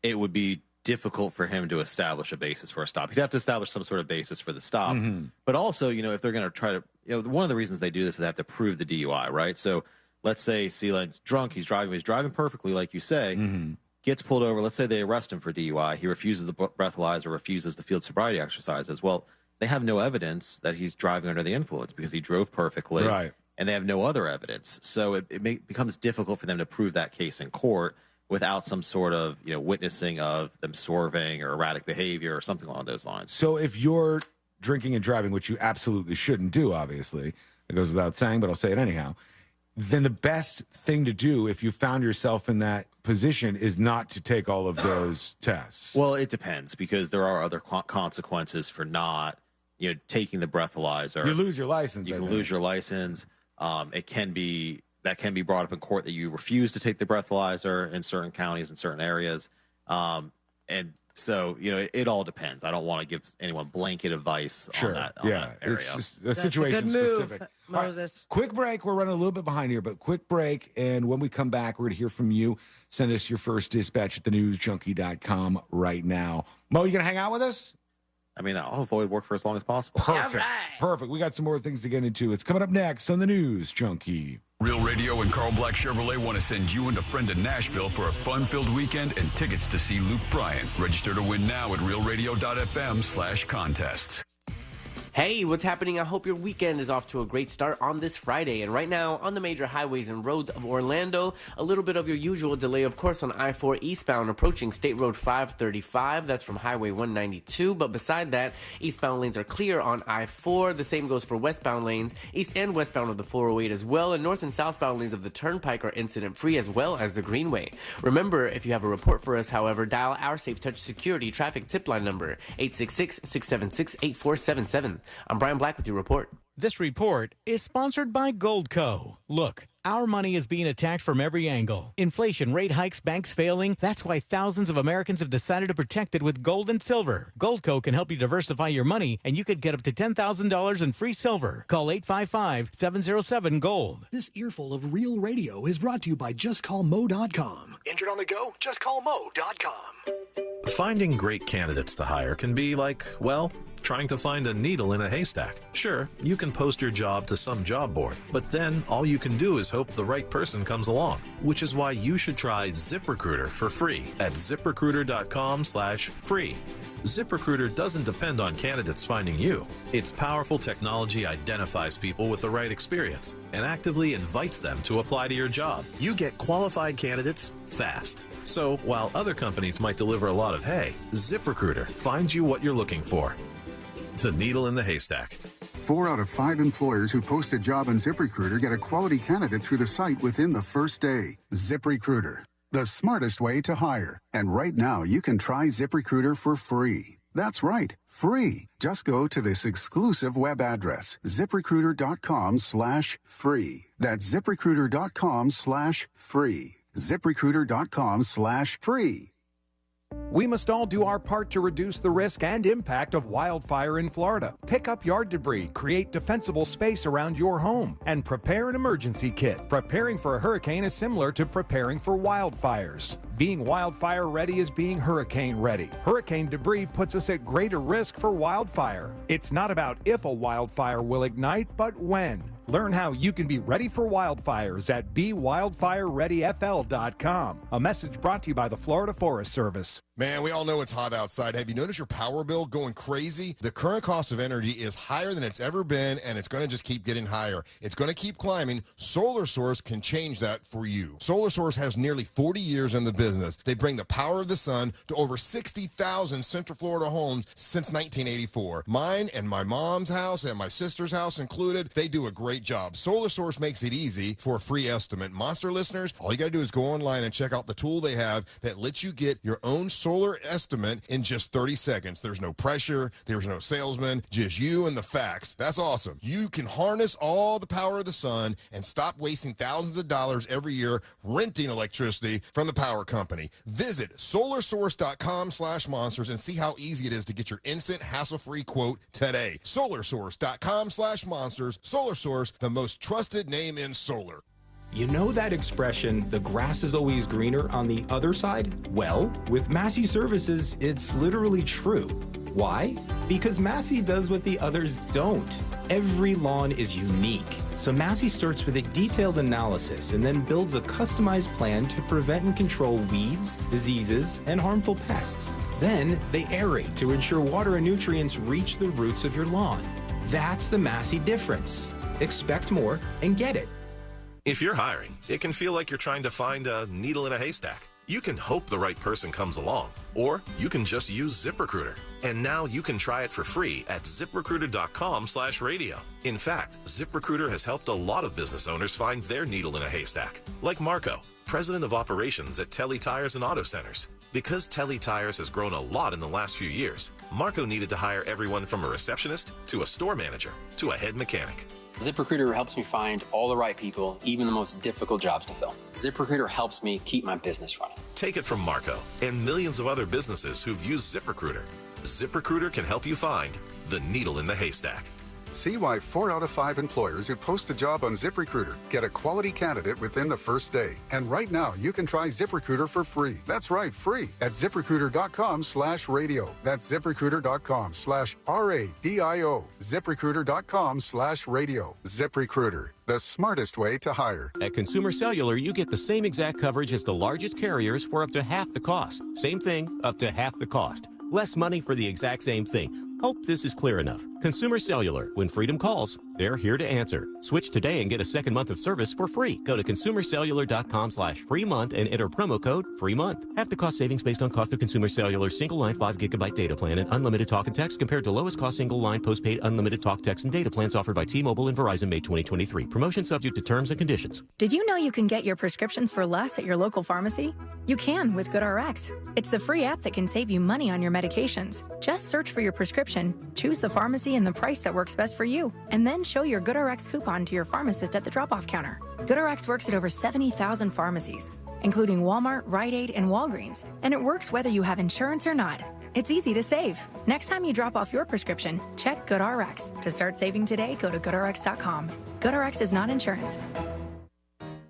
It would be difficult for him to establish a basis for a stop. He'd have to establish some sort of basis for the stop. But also, if they're going to try to, one of the reasons they do this is they have to prove the DUI, right? So let's say Sealand's drunk, he's driving perfectly, like you say, gets pulled over. Let's say they arrest him for DUI. He refuses the breathalyzer, refuses the field sobriety exercises. Well, they have no evidence that he's driving under the influence because he drove perfectly. Right. And they have no other evidence. So it becomes difficult for them to prove that case in court without some sort of, witnessing of them swerving or erratic behavior or something along those lines. So if you're drinking and driving, which you absolutely shouldn't do, obviously, it goes without saying, but I'll say it anyhow, then the best thing to do if you found yourself in that position is not to take all of those tests. Well, it depends because there are other consequences for not, taking the breathalyzer. You lose your license. You can lose your license. That can be brought up in court that you refuse to take the breathalyzer in certain counties and certain areas. And so, it all depends. I don't want to give anyone blanket advice on that area. It's just a situation specific. Moses. Right, quick break. We're running a little bit behind here, but quick break. And when we come back, we're going to hear from you. Send us your first dispatch at thenewsjunkie.com right now. Mo, you going to hang out with us? I mean, I'll avoid work for as long as possible. Perfect. Perfect. We got some more things to get into. It's coming up next on the News Junkie. Real Radio and Carl Black Chevrolet want to send you and a friend to Nashville for a fun-filled weekend and tickets to see Luke Bryan. Register to win now at realradio.fm/contests. Hey, what's happening? I hope your weekend is off to a great start on this Friday. And right now, on the major highways and roads of Orlando, a little bit of your usual delay, of course, on I-4 eastbound approaching State Road 535. That's from Highway 192. But beside that, eastbound lanes are clear on I-4. The same goes for westbound lanes, east and westbound of the 408 as well. And north and southbound lanes of the Turnpike are incident-free as well as the Greenway. Remember, if you have a report for us, however, dial our Safe Touch Security traffic tip line number, 866-676-8477. I'm Brian Black with your report. This report is sponsored by Goldco. Look, our money is being attacked from every angle. Inflation, rate hikes, banks failing. That's why thousands of Americans have decided to protect it with gold and silver. Goldco can help you diversify your money, and you could get up to $10,000 in free silver. Call 855-707-GOLD. This earful of Real Radio is brought to you by JustCallMo.com. Injured on the go? JustCallMo.com. Finding great candidates to hire can be like, well, trying to find a needle in a haystack. Sure, you can post your job to some job board, but then all you can do is hope the right person comes along, which is why you should try ZipRecruiter for free at ZipRecruiter.com/free. ZipRecruiter doesn't depend on candidates finding you. Its powerful technology identifies people with the right experience and actively invites them to apply to your job. You get qualified candidates fast. So while other companies might deliver a lot of hay, ZipRecruiter finds you what you're looking for. The needle in the haystack. 4 out of 5 employers who post a job on ZipRecruiter get a quality candidate through the site within the first day. ZipRecruiter, the smartest way to hire. And right now, you can try ZipRecruiter for free. That's right, free. Just go to this exclusive web address, ZipRecruiter.com/free. That's ZipRecruiter.com/free. ZipRecruiter.com/free. We must all do our part to reduce the risk and impact of wildfire in Florida. Pick up yard debris, create defensible space around your home, and prepare an emergency kit. Preparing for a hurricane is similar to preparing for wildfires. Being wildfire ready is being hurricane ready. Hurricane debris puts us at greater risk for wildfire. It's not about if a wildfire will ignite, but when. Learn how you can be ready for wildfires at BeWildfireReadyFL.com. A message brought to you by the Florida Forest Service. Man, we all know it's hot outside. Have you noticed your power bill going crazy? The current cost of energy is higher than it's ever been, and it's going to just keep getting higher. It's going to keep climbing. Solar Source can change that for you. Solar Source has nearly 40 years in the business. They bring the power of the sun to over 60,000 Central Florida homes since 1984. Mine and my mom's house and my sister's house included, they do a great job. Solar Source makes it easy for a free estimate. Monster listeners, all you got to do is go online and check out the tool they have that lets you get your own solar estimate in just 30 seconds. There's no pressure. There's no salesman. Just you and the facts. That's awesome. You can harness all the power of the sun and stop wasting thousands of dollars every year renting electricity from the power company. Visit solarsource.com/monsters and see how easy it is to get your instant hassle-free quote today. solarsource.com/monsters. Solar Source, the most trusted name in solar. You know that expression, the grass is always greener on the other side? Well, with Massey Services, it's literally true. Why? Because Massey does what the others don't. Every lawn is unique. So Massey starts with a detailed analysis and then builds a customized plan to prevent and control weeds, diseases, and harmful pests. Then they aerate to ensure water and nutrients reach the roots of your lawn. That's the Massey difference. Expect more and get it. If you're hiring, it can feel like you're trying to find a needle in a haystack. You can hope the right person comes along, or you can just use ZipRecruiter. And now you can try it for free at ZipRecruiter.com/radio. In fact, ZipRecruiter has helped a lot of business owners find their needle in a haystack, like Marco, president of operations at Telly Tires and Auto Centers. Because Telly Tires has grown a lot in the last few years, Marco needed to hire everyone from a receptionist to a store manager to a head mechanic. ZipRecruiter helps me find all the right people, even the most difficult jobs to fill. ZipRecruiter helps me keep my business running. Take it from Marco and millions of other businesses who've used ZipRecruiter. ZipRecruiter can help you find the needle in the haystack. See why 4 out of 5 employers who post a job on ZipRecruiter get a quality candidate within the first day. And right now, you can try ZipRecruiter for free. That's right, free at ZipRecruiter.com/radio. That's ZipRecruiter.com/RADIO. ZipRecruiter.com/radio. ZipRecruiter, the smartest way to hire. At Consumer Cellular, you get the same exact coverage as the largest carriers for up to half the cost. Same thing, up to half the cost. Less money for the exact same thing. Hope this is clear enough. Consumer Cellular. When freedom calls, they're here to answer. Switch today and get a second month of service for free. Go to consumercellular.com/free month and enter promo code free month. Half the cost savings based on cost of Consumer Cellular single line 5 gigabyte data plan and unlimited talk and text compared to lowest cost single line postpaid unlimited talk, text, and data plans offered by T-Mobile and Verizon May 2023. Promotion subject to terms and conditions. Did you know you can get your prescriptions for less at your local pharmacy? You can with GoodRx. It's the free app that can save you money on your medications. Just search for your prescription, choose the pharmacy and the price that works best for you, and then show your GoodRx coupon to your pharmacist at the drop-off counter. GoodRx works at over 70,000 pharmacies, including Walmart, Rite Aid, and Walgreens, and it works whether you have insurance or not. It's easy to save. Next time you drop off your prescription, check GoodRx. To start saving today, go to GoodRx.com. GoodRx is not insurance.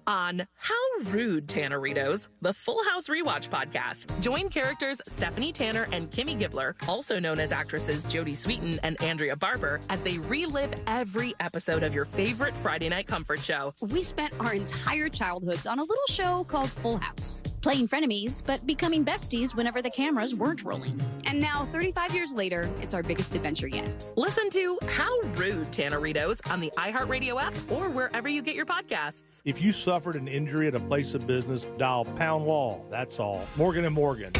On How Rude, Tanneritos, the Full House Rewatch podcast. Join characters Stephanie Tanner and Kimmy Gibbler, also known as actresses Jodie Sweetin and Andrea Barber, as they relive every episode of your favorite Friday night comfort show. We spent our entire childhoods on a little show called Full House, playing frenemies, but becoming besties whenever the cameras weren't rolling. And now, 35 years later, it's our biggest adventure yet. Listen to How Rude, Tanneritos on the iHeartRadio app or wherever you get your podcasts. If you suffered an injury at a place of business, dial Pound Law. That's all. Morgan & Morgan.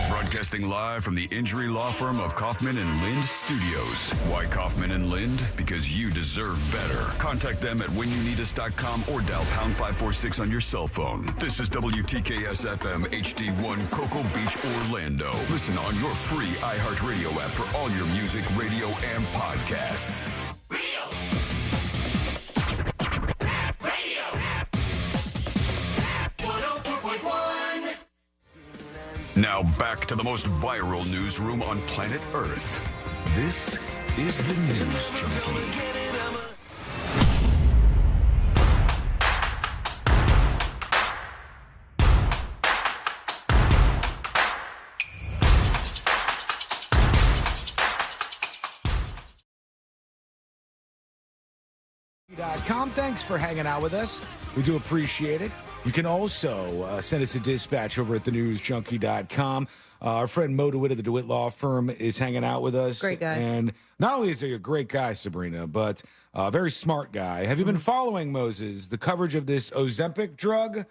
Broadcasting live from the injury law firm of Kaufman and Lind Studios. Why Kaufman and Lind? Because you deserve better. Contact them at whenyouneedus.com or dial pound 546 on your cell phone. This is WTKS FM HD1 Cocoa Beach, Orlando. Listen on your free iHeartRadio app for all your music, radio, and podcasts. Now back to the most viral newsroom on planet Earth. This is the News Junkie. Thanks for hanging out with us. We do appreciate it. You can also send us a dispatch over at thenewsjunkie.com. Our friend Mo DeWitt of the DeWitt Law Firm is hanging out with us. Great guy. And not only is he a great guy, Sabrina, but a very smart guy. Have you been following, Moses, the coverage of this Ozempic drug?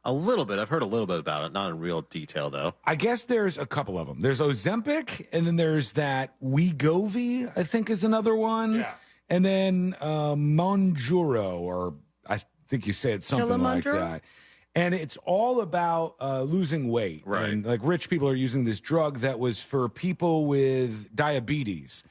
A little bit. I've heard a little bit about it. Not in real detail, though. I guess there's a couple of them. There's Ozempic, and then there's that Wegovy, I think is another one. Yeah. And then Monjuro, or I think you say it something like that. And it's all about losing weight. Right. And like rich people are using this drug that was for people with diabetes.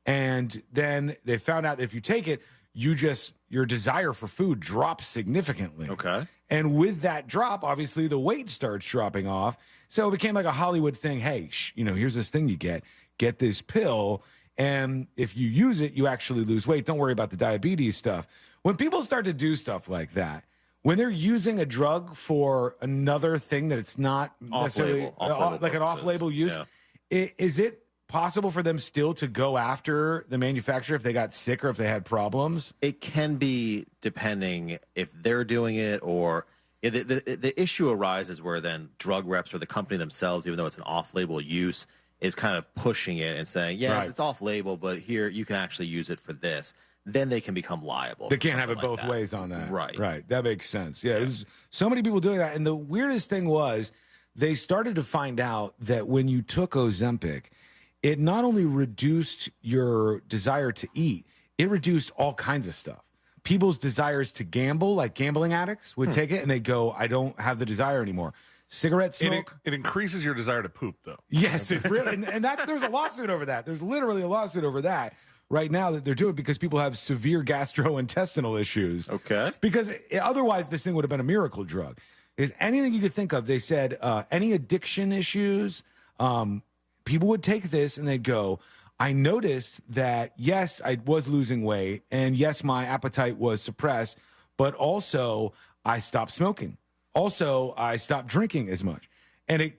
And then they found out if you take it, your desire for food drops significantly. Okay. And with that drop, obviously the weight starts dropping off. So it became like a Hollywood thing. Hey, here's this thing you get this pill. And if you use it, you actually lose weight. Don't worry about the diabetes stuff. When people start to do stuff like that, when they're using a drug for another thing that it's not necessarily off-label like an off-label use, is it possible for them still to go after the manufacturer if they got sick or if they had problems? It can be, depending if they're doing it or the issue arises where then drug reps or the company themselves, even though it's an off-label use, is kind of pushing it and saying, yeah, it's off-label, but here you can actually use it for this. Then they can become liable. They can't have it both ways on that. Right. Right. That makes sense. Yeah. There's so many people doing that. And the weirdest thing was they started to find out that when you took Ozempic, it not only reduced your desire to eat, it reduced all kinds of stuff. People's desires to gamble, like gambling addicts, would take it and they'd go, I don't have the desire anymore. Cigarette smoke. It increases your desire to poop, though. Yes, it really, and that there's a lawsuit over that. There's literally a lawsuit over that right now that they're doing because people have severe gastrointestinal issues. Okay. Because otherwise, this thing would have been a miracle drug. Is anything you could think of? They said any addiction issues, people would take this and they'd go, I noticed that, yes, I was losing weight, and yes, my appetite was suppressed, but also I stopped smoking. Also, I stopped drinking as much. And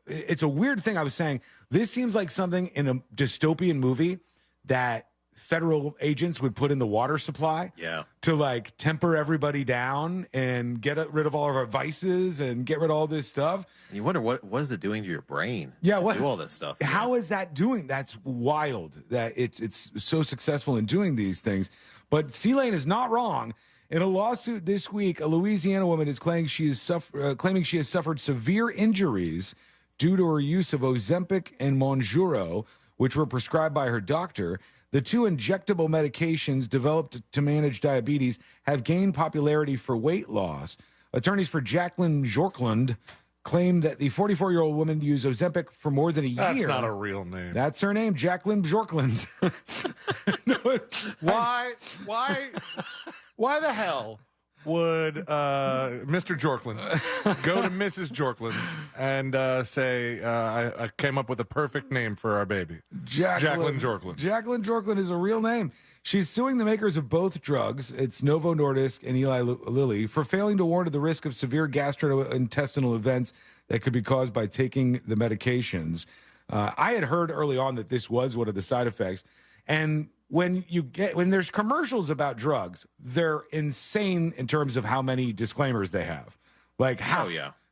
it's a weird thing. I was saying, this seems like something in a dystopian movie that federal agents would put in the water supply to like temper everybody down and get rid of all of our vices and get rid of all this stuff. You wonder what is it doing to your brain? Yeah, to do all this stuff. How is that doing? That's wild that it's so successful in doing these things. But C-Lane is not wrong. In a lawsuit this week, a Louisiana woman is claiming she has suffered severe injuries due to her use of Ozempic and Mounjaro, which were prescribed by her doctor. The two injectable medications developed to manage diabetes have gained popularity for weight loss. Attorneys for Jacqueline Jorkland claim that the 44-year-old woman used Ozempic for more than a year. That's not a real name. That's her name, Jacqueline Jorkland. Why the hell would Mr. Jorkland go to Mrs. Jorkland and say, I came up with a perfect name for our baby? Jacqueline Jorkland. Jacqueline Jorkland is a real name. She's suing the makers of both drugs, it's Novo Nordisk and Eli Lilly, for failing to warn of the risk of severe gastrointestinal events that could be caused by taking the medications. I had heard early on that this was one of the side effects. And when there's commercials about drugs, they're insane in terms of how many disclaimers they have. Like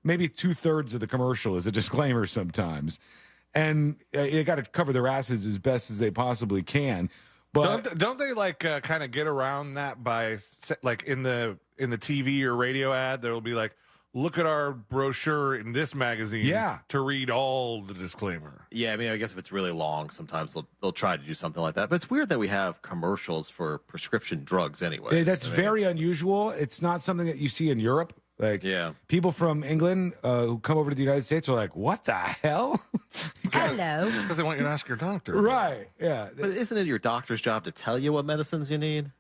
maybe 2/3 of the commercial is a disclaimer sometimes. And you got to cover their asses as best as they possibly can. But don't they like kind of get around that by like in the TV or radio ad? There will be like, look at our brochure in this magazine to read all the disclaimer. Yeah, I mean, I guess if it's really long, sometimes they'll try to do something like that. But it's weird that we have commercials for prescription drugs anyway. That's very unusual. It's not something that you see in Europe. Like, people from England who come over to the United States are like, what the hell? Hello. Because they want you to ask your doctor. Right, yeah. But isn't it your doctor's job to tell you what medicines you need?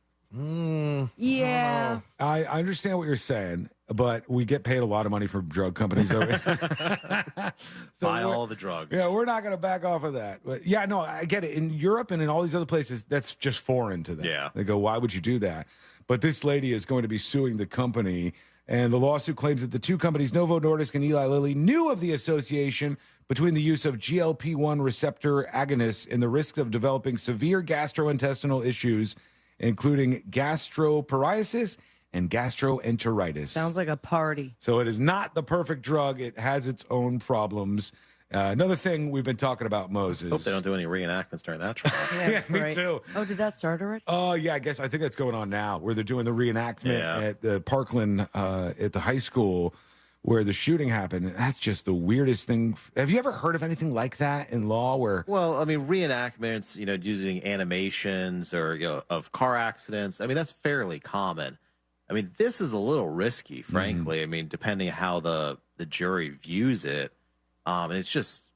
Yeah. I understand what you're saying, but we get paid a lot of money from drug companies over here. Buy all the drugs. Yeah, we're not going to back off of that. But yeah, no, I get it. In Europe and in all these other places, that's just foreign to them. Yeah. They go, why would you do that? But this lady is going to be suing the company, and the lawsuit claims that the two companies, Novo Nordisk and Eli Lilly, knew of the association between the use of GLP-1 receptor agonists and the risk of developing severe gastrointestinal issues, including gastroparesis and gastroenteritis. Sounds like a party. So it is not the perfect drug. It has its own problems. Another thing we've been talking about, Moses. Hope they don't do any reenactments during that trial. Yeah, me too. Oh, did that start already? Oh, yeah, I think that's going on now, where they're doing the reenactment at the Parkland at the high school where the shooting happened. That's just the weirdest thing. Have you ever heard of anything like that in law where... Well, I mean, reenactments, using animations or, of car accidents, I mean, that's fairly common. I mean, this is a little risky, frankly. I mean, depending on how the jury views it. And it's just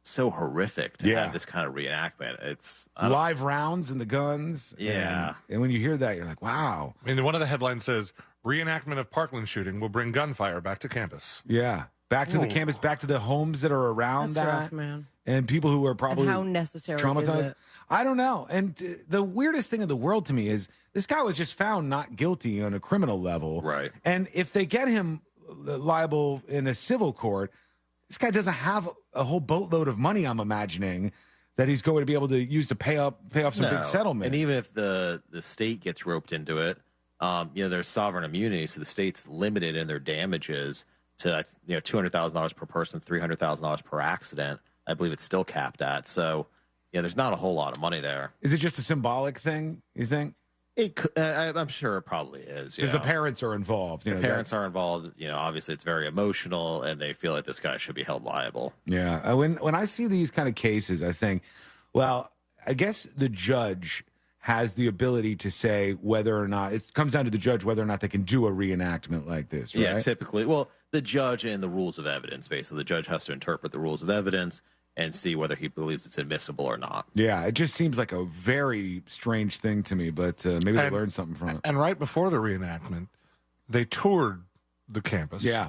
so horrific to have this kind of reenactment. It's live rounds and the guns. Yeah. And when you hear that, you're like, wow. I mean, one of the headlines says, reenactment of Parkland shooting will bring gunfire back to campus. Yeah. Back to the campus, back to the homes that are around That's that. rough, man. And people who are probably and how necessary traumatized. is it? I don't know. And the weirdest thing in the world to me is this guy was just found not guilty on a criminal level. Right. And if they get him liable in a civil court, this guy doesn't have a whole boatload of money, I'm imagining. that he's going to be able to use to pay off some big settlement. And even if the state gets roped into it, there's sovereign immunity, so the state's limited in their damages to $200,000 per person, $300,000 per accident. I believe it's still capped at. So, there's not a whole lot of money there. Is it just a symbolic thing, you think? It could, I'm sure it probably is. Because the parents are involved. The parents are involved. Obviously it's very emotional, and they feel like this guy should be held liable. Yeah. When I see these kind of cases, I think, well, I guess the judge has the ability to say whether or not, it comes down to the judge whether or not they can do a reenactment like this, right? Yeah, typically. Well, the judge and the rules of evidence, basically. The judge has to interpret the rules of evidence and see whether he believes it's admissible or not. Yeah, it just seems like a very strange thing to me, but maybe they learned something from it. And right before the reenactment, they toured the campus. Yeah.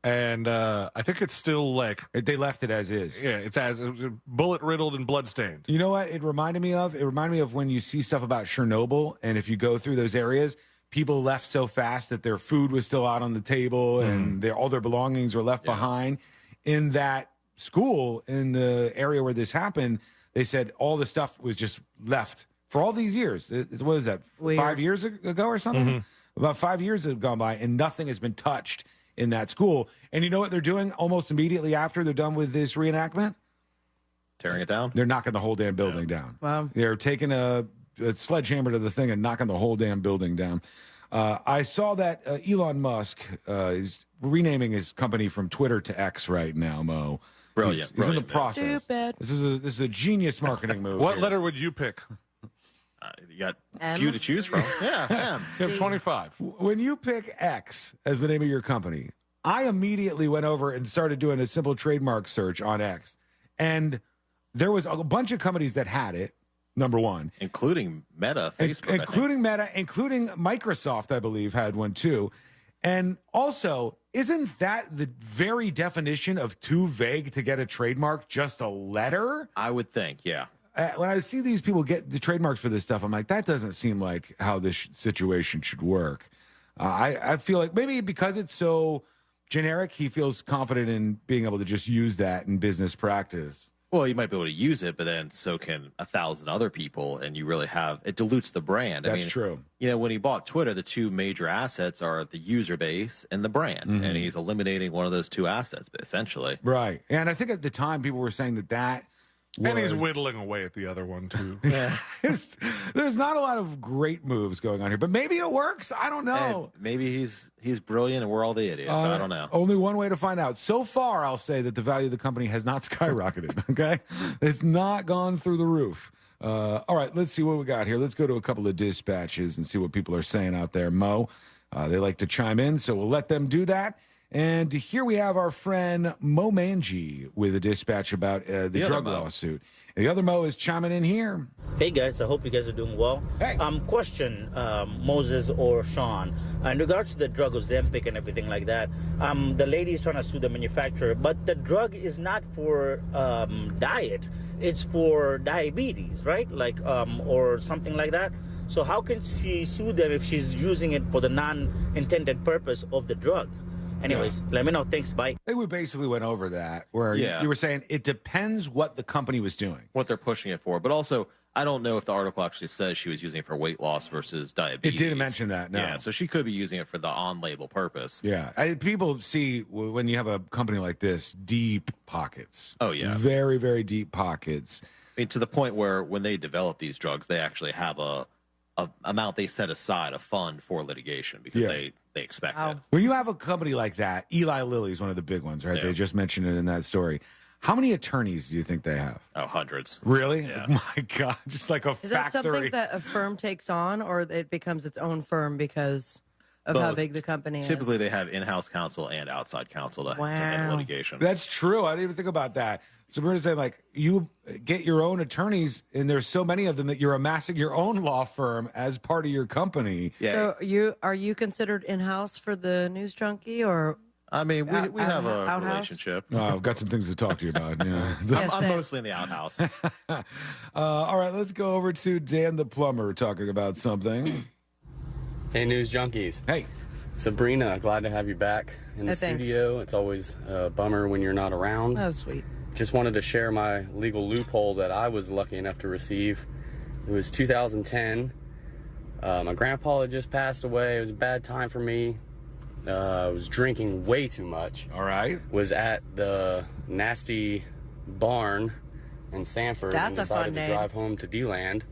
And I think it's still like... They left it as is. Yeah, it's as bullet-riddled and blood-stained. You know what it reminded me of? It reminded me of when you see stuff about Chernobyl, and if you go through those areas, people left so fast that their food was still out on the table and all their belongings were left behind. In that school, in the area where this happened, they said all the stuff was just left for all these years. What is that, 5 years ago or something? About 5 years have gone by, and nothing has been touched in that school. And you know what they're doing almost immediately after they're done with this reenactment? Tearing it down? They're knocking the whole damn building down. Wow. They're taking a sledgehammer to the thing and knocking the whole damn building down. I saw that Elon Musk is renaming his company from Twitter to X right now, Mo. Brilliant. He's in the process. Stupid. This is a genius marketing move. What here. letter would you pick? You got M? few to choose from. Yeah, You have 25. When you pick X as the name of your company, I immediately went over and started doing a simple trademark search on X. And there was a bunch of companies that had it, number one. Including Meta, Facebook. Including Meta, including Microsoft, I believe, had one too. And also, isn't that the very definition of too vague to get a trademark, just a letter? I would think, yeah. When I see these people get the trademarks for this stuff, I'm like, that doesn't seem like how this situation should work. I feel like maybe because it's so generic, he feels confident in being able to just use that in business practice. Well, you might be able to use it, but then so can 1,000 other people, and you really have it dilutes the brand. That's true. When he bought Twitter, the two major assets are the user base and the brand, and he's eliminating one of those two assets, essentially. Right, and I think at the time people were saying that. And he's whittling away at the other one, too. Yeah. There's not a lot of great moves going on here, but maybe it works. I don't know. And maybe he's brilliant and we're all the idiots. I don't know. Only one way to find out. So far, I'll say that the value of the company has not skyrocketed, okay? It's not gone through the roof. All right, let's see what we got here. Let's go to a couple of dispatches and see what people are saying out there. Mo, they like to chime in, so we'll let them do that. And here we have our friend Mo Manji with a dispatch about the drug lawsuit. And the other Mo is chiming in here. Hey guys, I hope you guys are doing well. Hey. Question, Moses or Sean, in regards to the drug Ozempic and everything like that, the lady is trying to sue the manufacturer, but the drug is not for diet, it's for diabetes, right? Like, or something like that. So how can she sue them if she's using it for the non-intended purpose of the drug? Anyways, let me know. Thanks. Bye. We basically went over that where you were saying it depends what the company was doing. What they're pushing it for. But also, I don't know if the article actually says she was using it for weight loss versus diabetes. It didn't mention that, no. Yeah, so she could be using it for the on-label purpose. Yeah. People see when you have a company like this, deep pockets. Oh, yeah. Very, very deep pockets. I mean, to the point where when they develop these drugs, they actually have a amount they set aside, a fund for litigation because they expect it. When you have a company like that, Eli Lilly is one of the big ones, right? Yeah. They just mentioned it in that story. How many attorneys do you think they have? Oh, hundreds. Really? Yeah. Oh my God. Just like a Is factory. that something that a firm takes on, or it becomes its own firm because of how Both. big the company is? Typically, they have in-house counsel and outside counsel to handle litigation. That's true. I didn't even think about that. So we're going to say, like, you get your own attorneys, and there's so many of them that you're amassing your own law firm as part of your company. So are you considered in-house for the News Junkie, or? I mean, we have a outhouse? relationship. I've got some things to talk to you about. Yeah. I'm mostly in the outhouse. All right, let's go over to Dan the plumber talking about something. Hey, News Junkies. Hey. Sabrina, glad to have you back in the Thanks. studio. It's always a bummer when you're not around. Oh, sweet. just wanted to share my legal loophole that I was lucky enough to receive. It was 2010. My grandpa had just passed away. It was a bad time for me. I was drinking way too much. All right. Was at the nasty barn in Sanford That's and a fun decided to name. drive home to D-Land.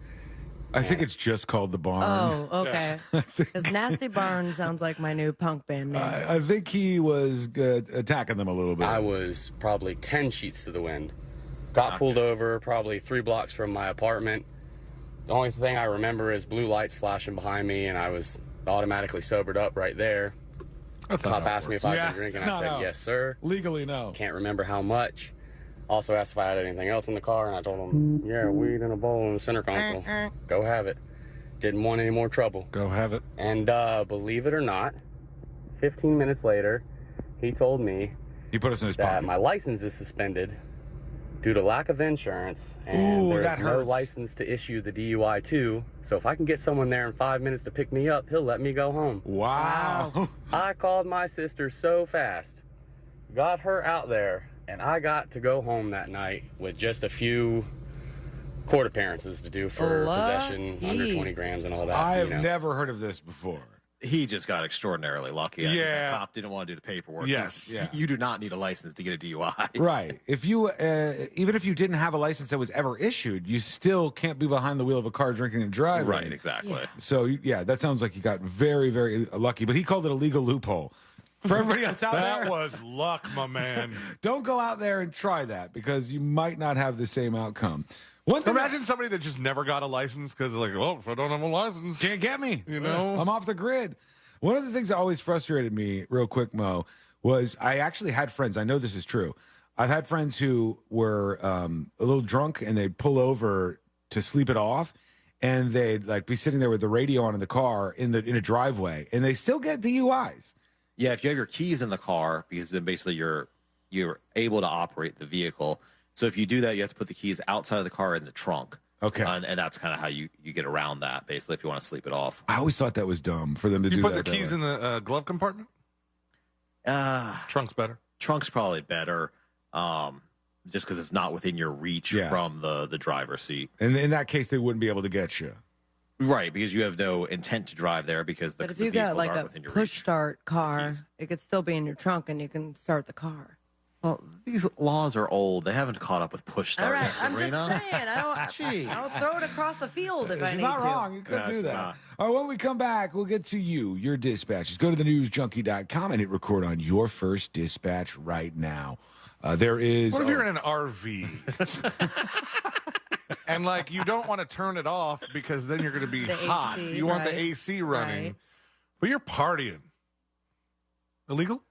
I think it's just called the Barn. Oh, okay. Because Nasty Barn sounds like my new punk band name. I think he was attacking them a little bit. I was probably 10 sheets to the wind. Got pulled over probably 3 blocks from my apartment. The only thing I remember is blue lights flashing behind me, and I was automatically sobered up right there. Cop asked me if I'd been drinking. I said, yes, sir. Legally, no. Can't remember how much. Also asked if I had anything else in the car, and I told him, yeah, weed in a bowl in the center console. Go have it. Didn't want any more trouble. Go have it. And believe it or not, 15 minutes later, he told me he put us in his that pocket. my license is suspended due to lack of insurance, and Ooh, there's that no hurts. license to issue the DUI too. So if I can get someone there in 5 minutes to pick me up, he'll let me go home. Wow. I called my sister so fast, got her out there, and I got to go home that night with just a few court appearances to do for possession under 20 grams and all that. I have you know. never heard of this before. He just got extraordinarily lucky. I mean, Yeah. the cop didn't want to do the paperwork. Yes, 'Cause yeah. You do not need a license to get a DUI. Right. If you, even if you didn't have a license that was ever issued, you still can't be behind the wheel of a car drinking and driving. Right, exactly. So, yeah, that sounds like you got very, very lucky. But he called it a legal loophole. For everybody else out That there, was luck, my man. don't go out there and try that because you might not have the same outcome. One thing Imagine somebody that just never got a license because they're like, well, if I don't have a license, can't get me. You know? I'm off the grid. One of the things that always frustrated me, real quick, Mo, was I actually had friends. I know this is true. I've had friends who were a little drunk and they'd pull over to sleep it off, and they'd like be sitting there with the radio on in the car in a driveway, and they still get DUIs. Yeah, if you have your keys in the car, because then basically you're able to operate the vehicle. So if you do that, you have to put the keys outside of the car in the trunk. Okay. And that's kind of how you get around that, basically, if you want to sleep it off. I always thought that was dumb for them to You do put that. the keys in the glove compartment? Trunk's better. Trunk's probably better, just because it's not within your reach Yeah. from the driver's seat. And in that case, they wouldn't be able to get you. Right, because you have no intent to drive there because the But if the you got vehicles like aren't a within your push reach. start car, it could still be in your trunk and you can start the car. Well, these laws are old. They haven't caught up with push start All right, yet, I'm Sabrina. just saying. I'll throw it across the field if I She's need not to. wrong. You could No, do she's that. not. All right, when we come back, we'll get to your dispatches. Go to thenewsjunkie.com and hit record on your first dispatch right now. There is. What if you're in an RV? And like you don't want to turn it off because then you're going to be The hot. AC, You want the right. AC running, Right. but you're partying. Illegal?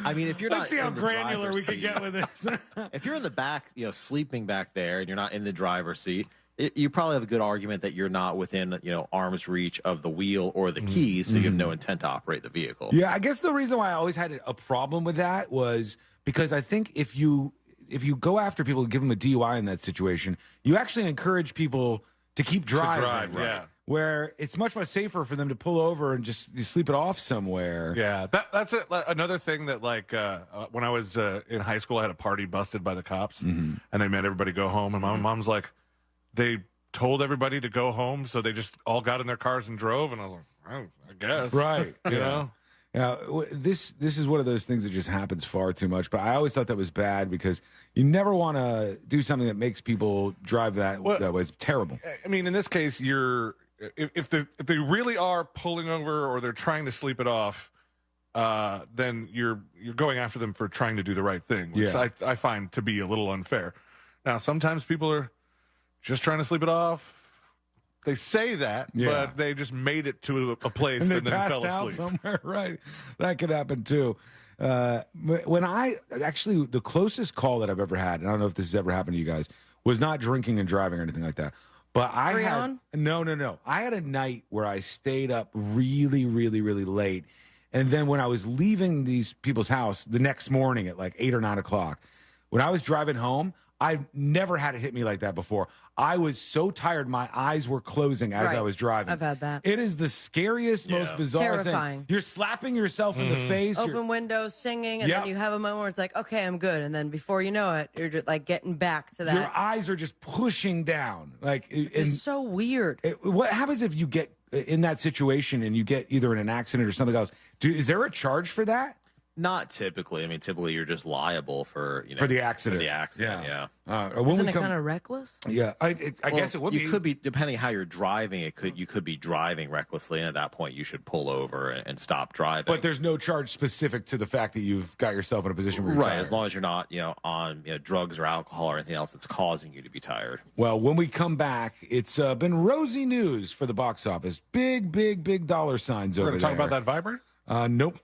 I mean, if you're Let's not see how in the granular we driver's can seat- get with this. if you're in the back, sleeping back there, and you're not in the driver's seat, you probably have a good argument that you're not within, arm's reach of the wheel or the keys, so you have no intent to operate the vehicle. Yeah, I guess the reason why I always had a problem with that was because I think if you go after people and give them a DUI in that situation, you actually encourage people to keep driving. drive, yeah. Where it's much more safer for them to pull over and just sleep it off somewhere. Yeah, that's it. Another thing that, when I was in high school, I had a party busted by the cops, and they made everybody go home. And my mom's like, they told everybody to go home, so they just all got in their cars and drove. And I was like, I guess, Right. You know. Yeah, this is one of those things that just happens far too much. But I always thought that was bad because you never want to do something that makes people drive that way. It's terrible. I mean, in this case, if they really are pulling over or they're trying to sleep it off, then you're going after them for trying to do the right thing, which Yeah. I find to be a little unfair. Now, sometimes people are just trying to sleep it off. They say that, Yeah. but they just made it to a place And and, they then passed fell out asleep. somewhere, right? That could happen too. When I actually, the closest call that I've ever had, and I don't know if this has ever happened to you guys, was not drinking and driving or anything like that. But I had no. I had a night where I stayed up really, really, really late, and then when I was leaving these people's house the next morning at like 8 or 9 o'clock, when I was driving home, I've never had it hit me like that before. I was so tired, my eyes were closing as I was driving. I've had that. It is the scariest, most bizarre Terrifying. thing. You're slapping yourself in the face. Open windows, singing, and then you have a moment where it's like, okay, I'm good. And then before you know it, you're just like getting back to that. Your eyes are just pushing down. Like It's so weird. What happens if you get in that situation and you get either in an accident or something else? Is there a charge for that? Not typically. I mean, typically you're just liable for For the accident. For the accident, yeah. Isn't it kind of reckless? Yeah, I guess it would be. You could be, depending how you're driving. You could be driving recklessly, and at that point you should pull over and stop driving. But there's no charge specific to the fact that you've got yourself in a position where you're right, tired. as long as you're not, on drugs or alcohol or anything else that's causing you to be tired. Well, when we come back, it's been rosy news for the box office. Big dollar signs over there. We're going to talk about that vibrant? Nope.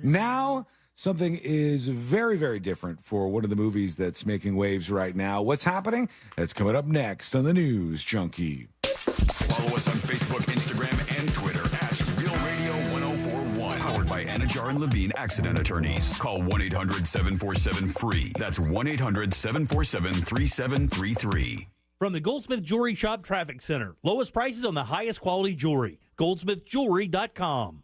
Now, something is very, very different for one of the movies that's making waves right now. What's happening? That's coming up next on the News Junkie. Follow us on Facebook, Instagram, and Twitter at Real Radio 1041. Powered by Anajar and Levine Accident Attorneys. Call 1-800-747-FREE. That's 1-800-747-3733. From the Goldsmith Jewelry Shop Traffic Center. Lowest prices on the highest quality jewelry. GoldsmithJewelry.com.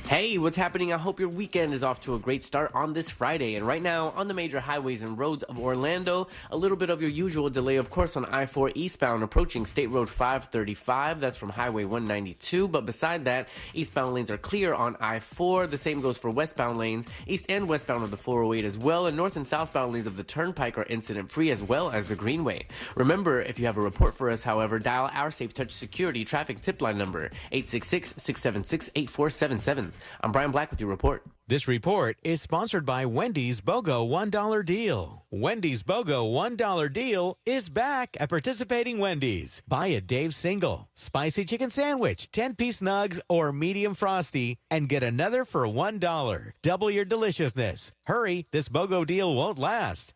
Hey, what's happening? I hope your weekend is off to a great start on this Friday. And right now, on the major highways and roads of Orlando, a little bit of your usual delay, of course, on I-4 eastbound approaching State Road 535. That's from Highway 192. But beside that, eastbound lanes are clear on I-4. The same goes for westbound lanes, east and westbound of the 408 as well. And north and southbound lanes of the Turnpike are incident-free as well as the Greenway. Remember, if you have a report for us, however, dial our Safe Touch Security traffic tip line number, 866-676-8477. I'm Brian Black with your report. This report is sponsored by Wendy's BOGO $1 deal. Wendy's BOGO $1 deal is back at participating Wendy's. Buy a Dave's single, spicy chicken sandwich, 10-piece nugs, or medium frosty, and get another for $1. Double your deliciousness. Hurry, this BOGO deal won't last.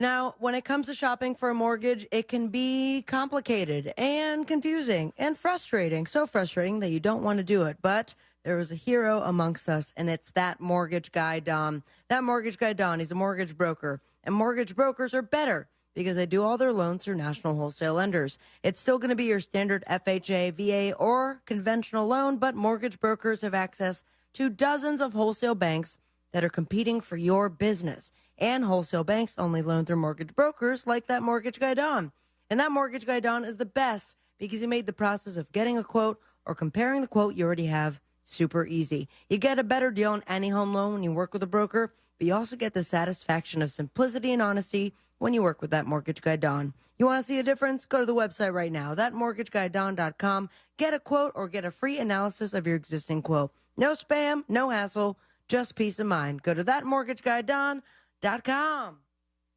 Now, when it comes to shopping for a mortgage, it can be complicated and confusing and frustrating. So frustrating that you don't want to do it. But there is a hero amongst us, and it's that mortgage guy, Don. That mortgage guy, Don, he's a mortgage broker. And mortgage brokers are better because they do all their loans through national wholesale lenders. It's still going to be your standard FHA, VA, or conventional loan, but mortgage brokers have access to dozens of wholesale banks that are competing for your business. And wholesale banks only loan through mortgage brokers like that mortgage guy, Don. And that mortgage guy, Don, is the best because he made the process of getting a quote or comparing the quote you already have super easy. You get a better deal on any home loan when you work with a broker, but you also get the satisfaction of simplicity and honesty when you work with that mortgage guy, Don. You want to see a difference? Go to the website right now, thatmortgageguydon.com. Get a quote or get a free analysis of your existing quote. No spam, no hassle, just peace of mind. Go to thatmortgageguydon.com.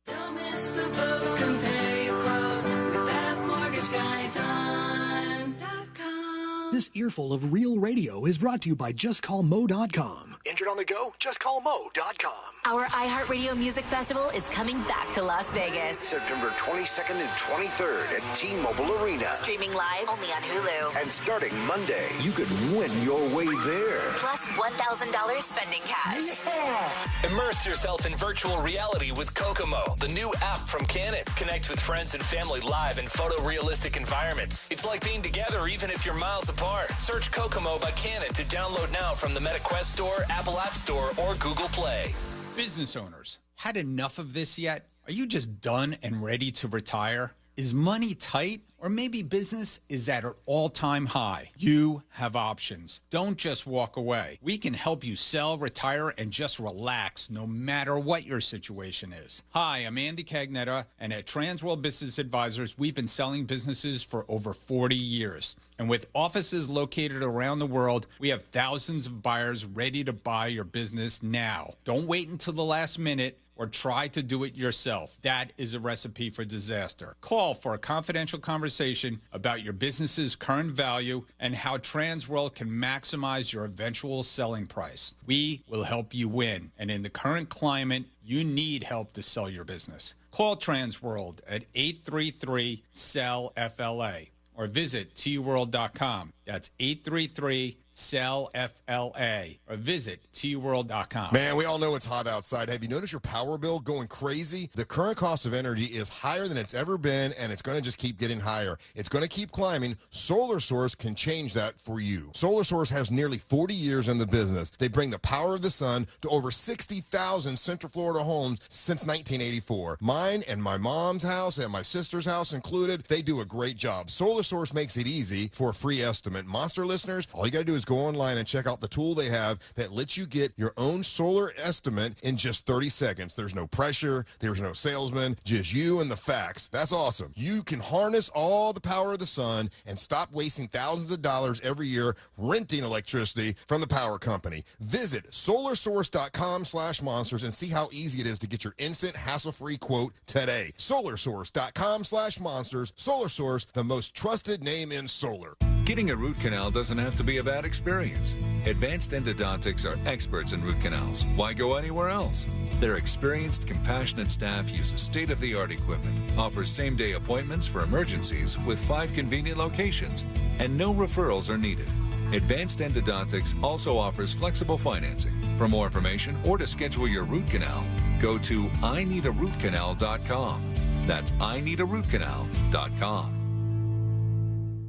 Don't miss the boat, compare your quote with thatmortgageguydon.com. This earful of real radio is brought to you by JustCallMo.com. Injured on the go? JustCallMo.com. Our iHeartRadio Music Festival is coming back to Las Vegas. September 22nd and 23rd at T-Mobile Arena. Streaming live only on Hulu. And starting Monday, you could win your way there. Plus $1,000 spending cash. Yeah. Immerse yourself in virtual reality with Kokomo, the new app from Canon. Connect with friends and family live in photorealistic environments. It's like being together even if you're miles apart. Search Kokomo by Canon to download now from the MetaQuest Store, Apple App Store, or Google Play. Business owners, had enough of this yet? Are you just done and ready to retire? Is money tight? Or maybe business is at an all-time high. You have options. Don't just walk away. We can help you sell, retire, and just relax no matter what your situation is. Hi, I'm Andy Cagnetta, and at Transworld Business Advisors, we've been selling businesses for over 40 years. And with offices located around the world, we have thousands of buyers ready to buy your business now. Don't wait until the last minute or try to do it yourself. That is a recipe for disaster. Call for a confidential conversation about your business's current value and how Transworld can maximize your eventual selling price. We will help you win. And in the current climate, you need help to sell your business. Call Transworld at 833-SELL-FLA or visit tworld.com. That's 833 Sell FLA, or visit tworld.com. Man, we all know it's hot outside. Have you noticed your power bill going crazy? The current cost of energy is higher than it's ever been, and it's going to just keep getting higher. It's going to keep climbing. Solar Source can change that for you. Solar Source has nearly 40 years in the business. They bring the power of the sun to over 60,000 Central Florida homes since 1984. Mine and my mom's house and my sister's house included, they do a great job. Solar Source makes it easy for a free estimate. Monster listeners, all you got to do is go online and check out the tool they have that lets you get your own solar estimate in just 30 seconds. There's no pressure. There's no salesman. Just you and the facts. That's awesome. You can harness all the power of the sun and stop wasting thousands of dollars every year renting electricity from the power company. Visit solarsource.com/monsters and see how easy it is to get your instant hassle-free quote today. Solarsource.com/monsters. Solar Source, the most trusted name in solar. Getting a root canal doesn't have to be a bad experience. Advanced Endodontics are experts in root canals. Why go anywhere else? Their experienced, compassionate staff uses state-of-the-art equipment, offers same-day appointments for emergencies with 5 convenient locations, and no referrals are needed. Advanced Endodontics also offers flexible financing. For more information or to schedule your root canal, go to ineedarootcanal.com. That's ineedarootcanal.com.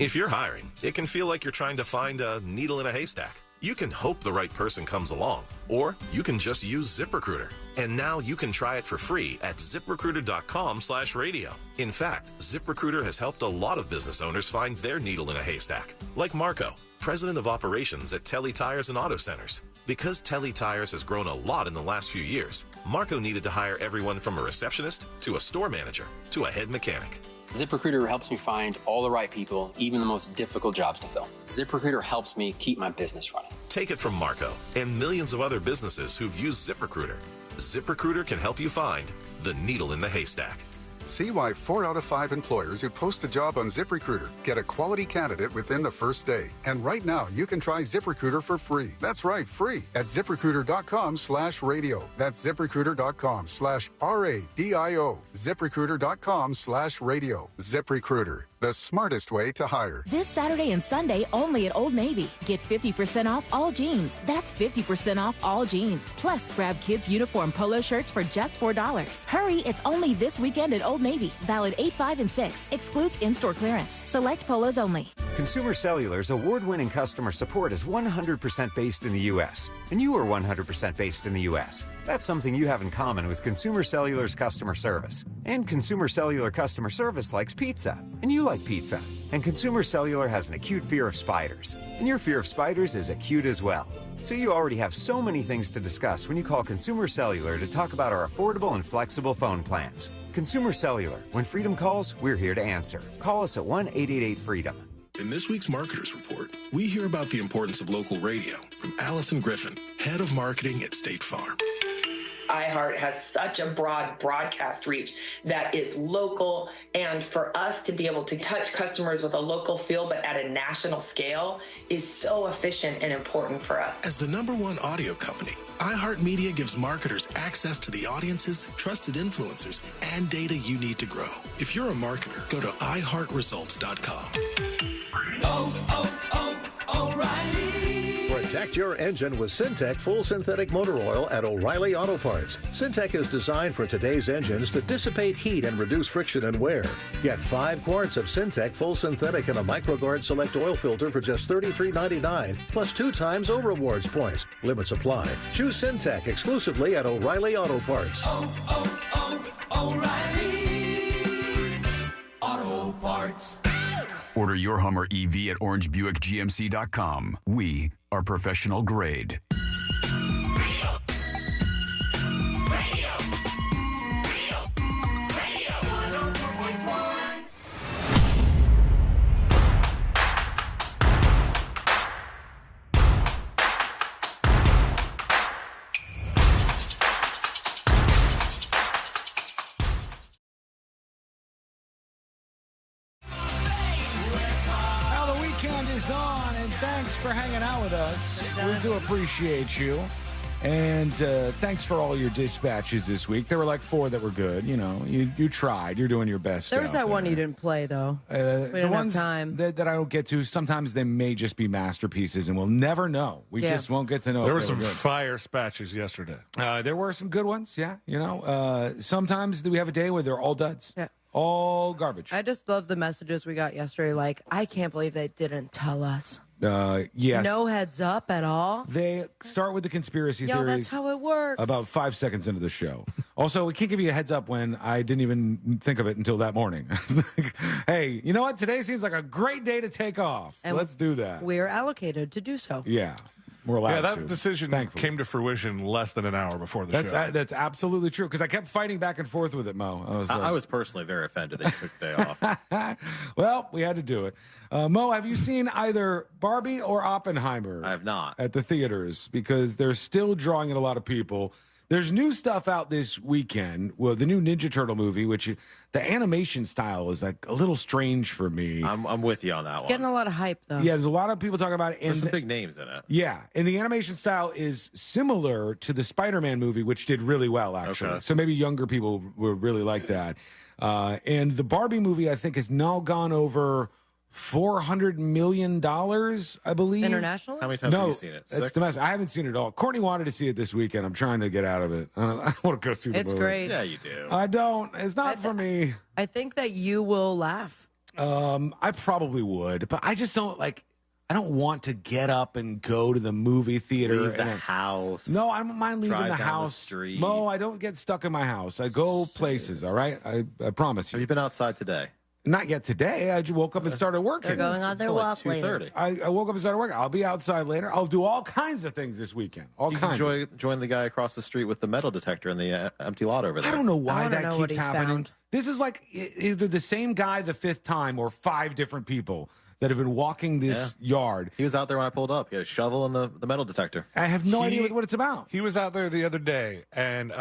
If you're hiring, it can feel like you're trying to find a needle in a haystack. You can hope the right person comes along, or you can just use ZipRecruiter. And now you can try it for free at ZipRecruiter.com/radio. In fact, ZipRecruiter has helped a lot of business owners find their needle in a haystack, like Marco, president of operations at Telly Tires and Auto Centers. Because Telly Tires has grown a lot in the last few years, Marco needed to hire everyone from a receptionist to a store manager to a head mechanic. ZipRecruiter helps me find all the right people, even the most difficult jobs to fill. ZipRecruiter helps me keep my business running. Take it from Marco and millions of other businesses who've used ZipRecruiter. ZipRecruiter can help you find the needle in the haystack. See why 4 out of 5 employers who post a job on ZipRecruiter get a quality candidate within the first day. And right now, you can try ZipRecruiter for free. That's right, free at ZipRecruiter.com/radio. That's ZipRecruiter.com/RADIO. ZipRecruiter.com/radio. ZipRecruiter, the smartest way to hire. This Saturday and Sunday only at Old Navy. Get 50% off all jeans. That's 50% off all jeans. Plus, grab kids' uniform polo shirts for just $4. Hurry, it's only this weekend at Old Navy. Valid 8, 5, and 6. Excludes in-store clearance. Select polos only. Consumer Cellular's award-winning customer support is 100% based in the U.S., and you are 100% based in the U.S. That's something you have in common with Consumer Cellular's customer service. And Consumer Cellular customer service likes pizza, and you like pizza. And Consumer Cellular has an acute fear of spiders, and your fear of spiders is acute as well. So you already have so many things to discuss when you call Consumer Cellular to talk about our affordable and flexible phone plans. Consumer Cellular. When freedom calls, we're here to answer. Call us at 1-888-FREEDOM. In this week's Marketers Report, we hear about the importance of local radio from Allison Griffin, head of marketing at State Farm. iHeart has such a broad broadcast reach that is local, and for us to be able to touch customers with a local feel but at a national scale is so efficient and important for us. As the #1 audio company, iHeartMedia gives marketers access to the audiences, trusted influencers, and data you need to grow. If you're a marketer, go to iHeartResults.com. O'Reilly. Protect your engine with Syntec Full Synthetic Motor Oil at O'Reilly Auto Parts. Syntec is designed for today's engines to dissipate heat and reduce friction and wear. Get 5 quarts of Syntec Full Synthetic and a MicroGuard Select Oil Filter for just $33.99, plus 2 times O Rewards points. Limits apply. Choose Syntec exclusively at O'Reilly Auto Parts. O'Reilly Auto Parts. Order your Hummer EV at orangebuickgmc.com. We are professional grade. On, and thanks for hanging out with us. We do appreciate you. And thanks for all your dispatches this week. There were like 4 that were good. You know, you tried. You're doing your best. There was that one you didn't play, though. We didn't ones have time. that I don't get to, sometimes they may just be masterpieces, and we'll never know. We just won't get to know. There were if they some good. fire spatches yesterday. There were some good ones, yeah. You know, sometimes we have a day where they're all duds. Yeah. All garbage. I just love the messages we got yesterday. Like, I can't believe they didn't tell us. Yes. No heads up at all. They start with the conspiracy theories. That's how it works. About 5 seconds into the show. Also, we can't give you a heads up when I didn't even think of it until that morning. I was like, hey, you know what? Today seems like a great day to take off. And let's do that. We are allocated to do so. Yeah. We're allowed Yeah, that to, decision thankfully. came to fruition less than an hour before the show. That's absolutely true, because I kept fighting back and forth with it, Mo. I was personally very offended that you took the day off. Well, we had to do it. Mo, have you seen either Barbie or Oppenheimer? I have not. At the theaters, because they're still drawing in a lot of people. There's new stuff out this weekend. Well, the new Ninja Turtle movie, which the animation style is like a little strange for me. I'm with you on that one. Getting a lot of hype, though. Yeah, there's a lot of people talking about it. There's some big names in it. Yeah, and the animation style is similar to the Spider-Man movie, which did really well, actually. Okay. So maybe younger people would really like that. And the Barbie movie, I think, has now gone over $400 million, I believe. Internationally? How many times have you seen it? That's 6? domestic. I haven't seen it all. Courtney wanted to see it this weekend. I'm trying to get out of it. I don't want to go see the It's movie. great. Yeah, you do. I don't. It's not for me. I think that you will laugh. I probably would, but I just don't like. I don't want to get up and go to the movie theater. Leave the and house. No, I don't mind leaving drive the down house. The street. Mo, I don't get stuck in my house. I go places. All right, I promise you. Have you been outside today? Not yet today. I just woke up and started working. They're going on their walk later. I woke up and started working. I'll be outside later. I'll do all kinds of things this weekend. All You kinds. can join the guy across the street with the metal detector in the empty lot over there. I don't know why wanna that know what keeps he's happening. found. This is like either the same guy the 5th time or 5 different people that have been walking this yard. He was out there when I pulled up. He had a shovel and the metal detector. I have no idea what it's about. He was out there the other day, and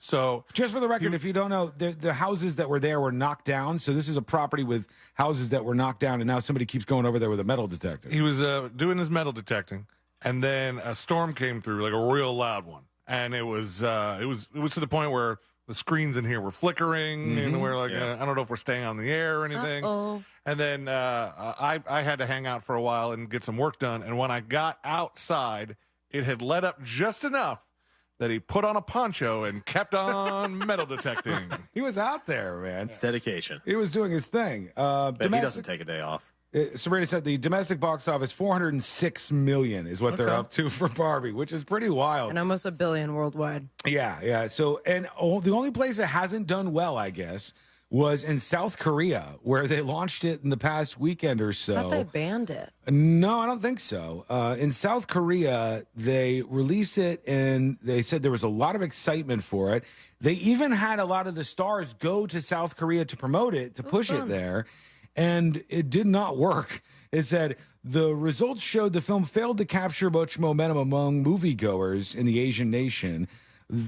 so... Just for the record, if you don't know, the houses that were there were knocked down, so this is a property with houses that were knocked down, and now somebody keeps going over there with a metal detector. He was doing his metal detecting, and then a storm came through, like a real loud one, and it was to the point where the screens in here were flickering, and we're like, I don't know if we're staying on the air or anything. Uh-oh. And then I had to hang out for a while and get some work done. And when I got outside, it had let up just enough that he put on a poncho and kept on metal detecting. He was out there, man. Dedication. He was doing his thing. But he doesn't take a day off. Sabrina said the domestic box office, $406 million is what they're up to for Barbie, which is pretty wild. And almost $1 billion worldwide. Yeah. So, and the only place that hasn't done well, I guess, was in South Korea, where they launched it in the past weekend or so. I thought they banned it. No, I don't think so. In South Korea, they released it, and they said there was a lot of excitement for it. They even had a lot of the stars go to South Korea to promote it, to push it there, and it did not work. It said the results showed the film failed to capture much momentum among moviegoers in the Asian nation.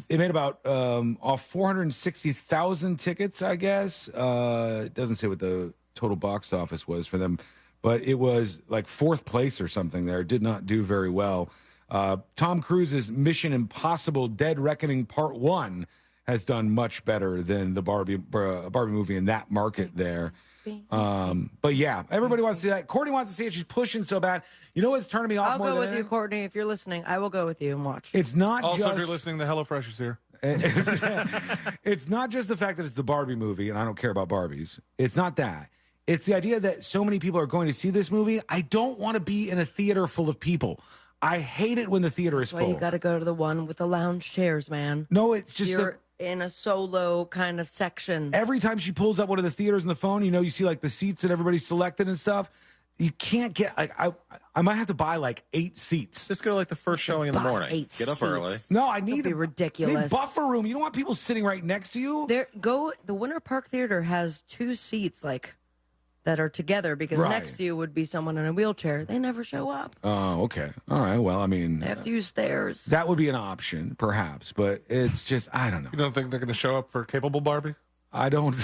It made about off 460,000 tickets, I guess. It doesn't say what the total box office was for them, but it was like 4th place or something there. It did not do very well. Tom Cruise's Mission Impossible Dead Reckoning Part 1 has done much better than the Barbie movie in that market there. But yeah, everybody wants to see that. Courtney wants to see it. She's pushing so bad. You know what's turning me off I'll more go than with you, anything? Courtney. If you're listening, I will go with you and watch. It's not Also, just... if you're listening, the HelloFresh is here. It's not just the fact that it's the Barbie movie, and I don't care about Barbies. It's not that. It's the idea that so many people are going to see this movie. I don't want to be in a theater full of people. I hate it when the theater is That's why full. you got to go to the one with the lounge chairs, man. No, it's just you're in a solo kind of section. Every time she pulls up one of the theaters on the phone, you see like the seats that everybody's selected and stuff. You can't get like I might have to buy like 8 seats. Just go to like the first showing in the morning. Get up early. No, I need a ridiculous buffer room. You don't want people sitting right next to you. The Winter Park Theater has 2 seats like that are together because next to you would be someone in a wheelchair. They never show up. Oh, okay. All right. Well, I mean, They have to use stairs. that would be an option, perhaps, but it's just I don't know. You don't think they're going to show up for Capable Barbie? I don't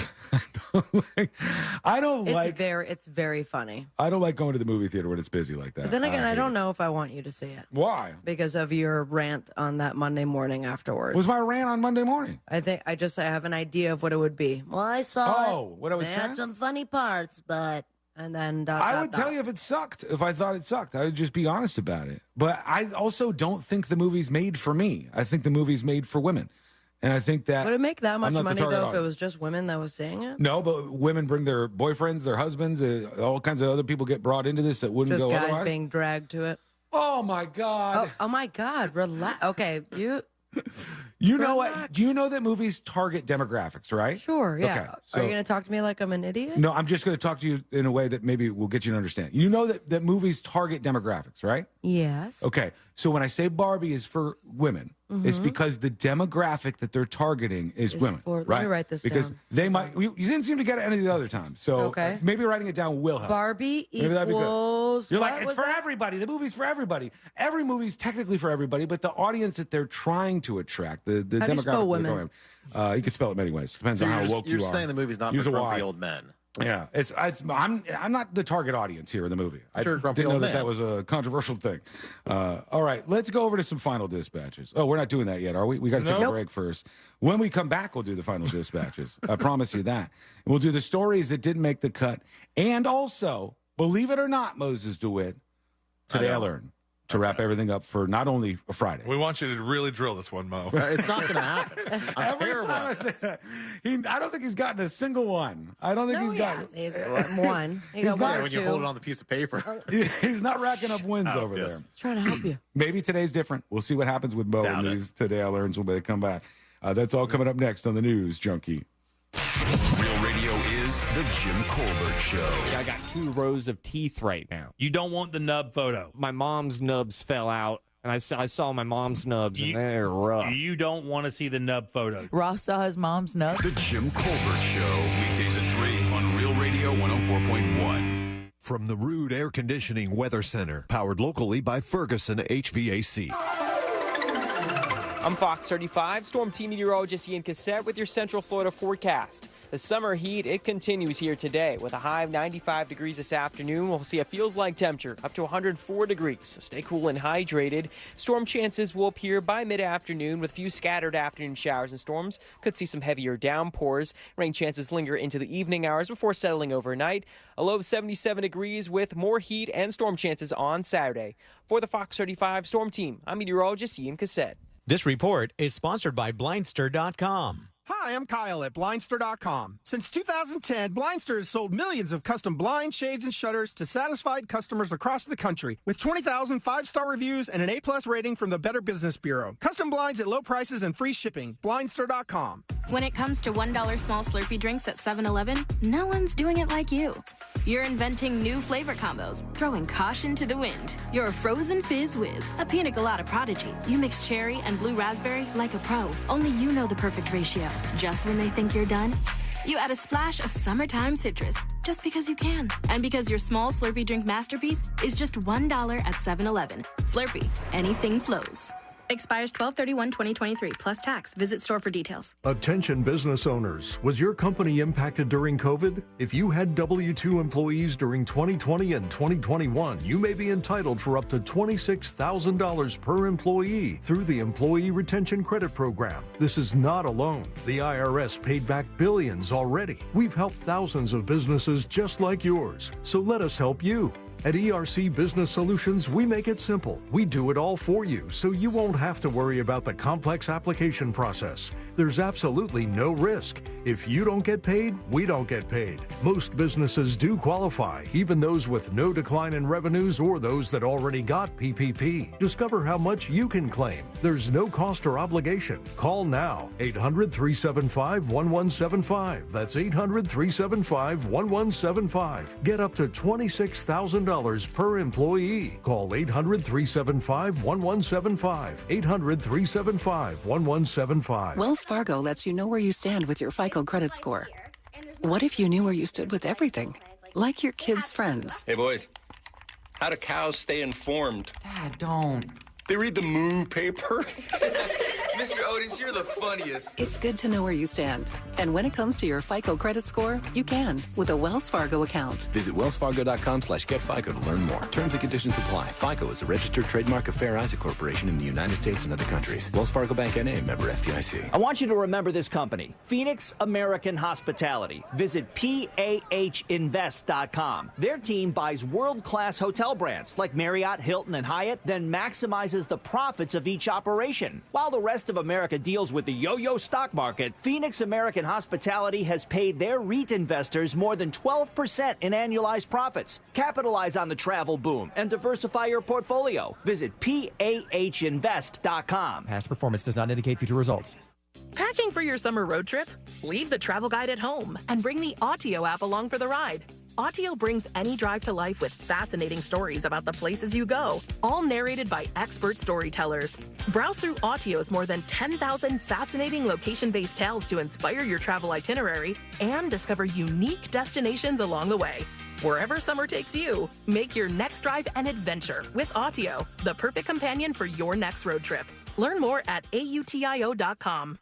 I don't It's very funny. I don't like going to the movie theater when it's busy like that. But then again, I hate don't it. know if I want you to see it. Why? Because of your rant on that Monday morning afterwards. Was my rant on Monday morning? I think I have an idea of what it would be. Well, I saw what I would They say? had some funny parts, but and then I would tell you if it sucked. If I thought it sucked, I would just be honest about it. But I also don't think the movie's made for me. I think the movie's made for women. And I think that would it make that much I'm not the money target though if it audience. was just women that was seeing it? No, but women bring their boyfriends, their husbands, all kinds of other people get brought into this that wouldn't Just go guys otherwise. being dragged to it. Oh my God! Oh my God! Relax. Okay, You know what? Do you know that movies target demographics, right? Sure. Yeah. Okay, so- Are you going to talk to me like I'm an idiot? No, I'm just going to talk to you in a way that maybe will get you to understand. You know that movies target demographics, right? Yes. Okay. So when I say Barbie is for women, it's because the demographic that they're targeting is women, let right? me write this because down. they might. You didn't seem to get it any of the other times, so Okay. maybe writing it down will help. Barbie Maybe that'd be good. equals. You're what like, it's was for that? everybody. The movie's for everybody. Every movie's technically for everybody, but the audience that they're trying to attract, the How do you demographic. spell they're women? going- you could spell it many ways. Depends So on you're how just- woke you're you are. saying the movie's not Use for a grumpy Y. old men. Yeah, I'm not the target audience here in the movie. Sure, I grumpy didn't know old that man. that was a controversial thing. All right, let's go over to some final dispatches. Oh, we're not doing that yet, are we? We got to take a Nope. break first. When we come back, we'll do the final dispatches. I promise you that. And we'll do the stories that didn't make the cut, and also, believe it or not, Moses DeWitt, today I learned to wrap everything up for not only a Friday. We want you to really drill this one, Mo. It's not going to happen. I'm Every terrible. time I say that, I don't think he's gotten a single one. I don't think he's gotten. He's one. He He's got not- one or When you two. hold it on the piece of paper. He's not racking up wins over yes. there. Trying to help you. Maybe today's different. We'll see what happens with Mo Doubt and it. these Today I Learns when they come back. That's all coming up next on the News Junkie. Real Radio is the Jim Colbert Show. I got 2 rows of teeth right now. You don't want the nub photo. My mom's nubs fell out, and I saw my mom's nubs, and they're rough. You don't want to see the nub photo. Ross saw his mom's nub. The Jim Colbert Show. Weekdays at 3 on Real Radio 104.1. From the Rude Air Conditioning Weather Center, powered locally by Ferguson HVAC. I'm Fox 35 Storm Team Meteorologist Ian Cassette with your Central Florida forecast. The summer heat, it continues here today with a high of 95 degrees this afternoon. We'll see a feels-like temperature up to 104 degrees, so stay cool and hydrated. Storm chances will appear by mid-afternoon with a few scattered afternoon showers and storms. Could see some heavier downpours. Rain chances linger into the evening hours before settling overnight. A low of 77 degrees with more heat and storm chances on Saturday. For the Fox 35 Storm Team, I'm meteorologist Ian Cassette. This report is sponsored by Blindster.com. Hi, I'm Kyle at Blindster.com. Since 2010, Blindster has sold millions of custom blinds, shades, and shutters to satisfied customers across the country with 20,000 5-star reviews and an A+ rating from the Better Business Bureau. Custom blinds at low prices and free shipping. Blindster.com. When it comes to $1 small Slurpee drinks at 7-Eleven, no one's doing it like you. You're inventing new flavor combos, throwing caution to the wind. You're a frozen fizz whiz, a pina colada prodigy. You mix cherry and blue raspberry like a pro. Only you know the perfect ratio. Just when they think you're done, you add a splash of summertime citrus, just because you can. And because your small Slurpee drink masterpiece is just $1 at 7-Eleven. Slurpee, anything flows. Expires 12/31/2023 plus tax. Visit store for details. Attention business owners. Was your company impacted during COVID? If you had W-2 employees during 2020 and 2021, you may be entitled for up to $26,000 per employee through the Employee Retention Credit Program. This is not alone. The IRS paid back billions already. We've helped thousands of businesses just like yours. So let us help you. At ERC Business Solutions, we make it simple. We do it all for you, so you won't have to worry about the complex application process. There's absolutely no risk. If you don't get paid, we don't get paid. Most businesses do qualify, even those with no decline in revenues or those that already got PPP. Discover how much you can claim. There's no cost or obligation. Call now. 800-375-1175. That's 800-375-1175. Get up to $26,000 per employee. Call 800-375-1175. 800-375-1175. Wells Fargo lets you know where you stand with your FICO credit score. What if you knew where you stood with everything? Like your kids' friends. Hey, boys. How do cows stay informed? Dad, don't. They read the Moo paper. Mr. Otis, you're the funniest. It's good to know where you stand. And when it comes to your FICO credit score, you can with a Wells Fargo account. Visit wellsfargo.com/getfico to learn more. Terms and conditions apply. FICO is a registered trademark of Fair Isaac Corporation in the United States and other countries. Wells Fargo Bank N.A. member FDIC. I want you to remember this company, Phoenix American Hospitality. Visit PAHinvest.com. Their team buys world-class hotel brands like Marriott, Hilton, and Hyatt, then maximizes the profits of each operation. While the rest of America deals with the yo-yo stock market, Phoenix American Hospitality has paid their REIT investors more than 12% in annualized profits. Capitalize on the travel boom and diversify your portfolio. Visit PAHinvest.com. Past performance does not indicate future results. Packing for your summer road trip? Leave the travel guide at home and bring the Autio app along for the ride. Autio brings any drive to life with fascinating stories about the places you go, all narrated by expert storytellers. Browse through Autio's more than 10,000 fascinating location-based tales to inspire your travel itinerary and discover unique destinations along the way. Wherever summer takes you, make your next drive an adventure with Autio, the perfect companion for your next road trip. Learn more at AUTIO.com.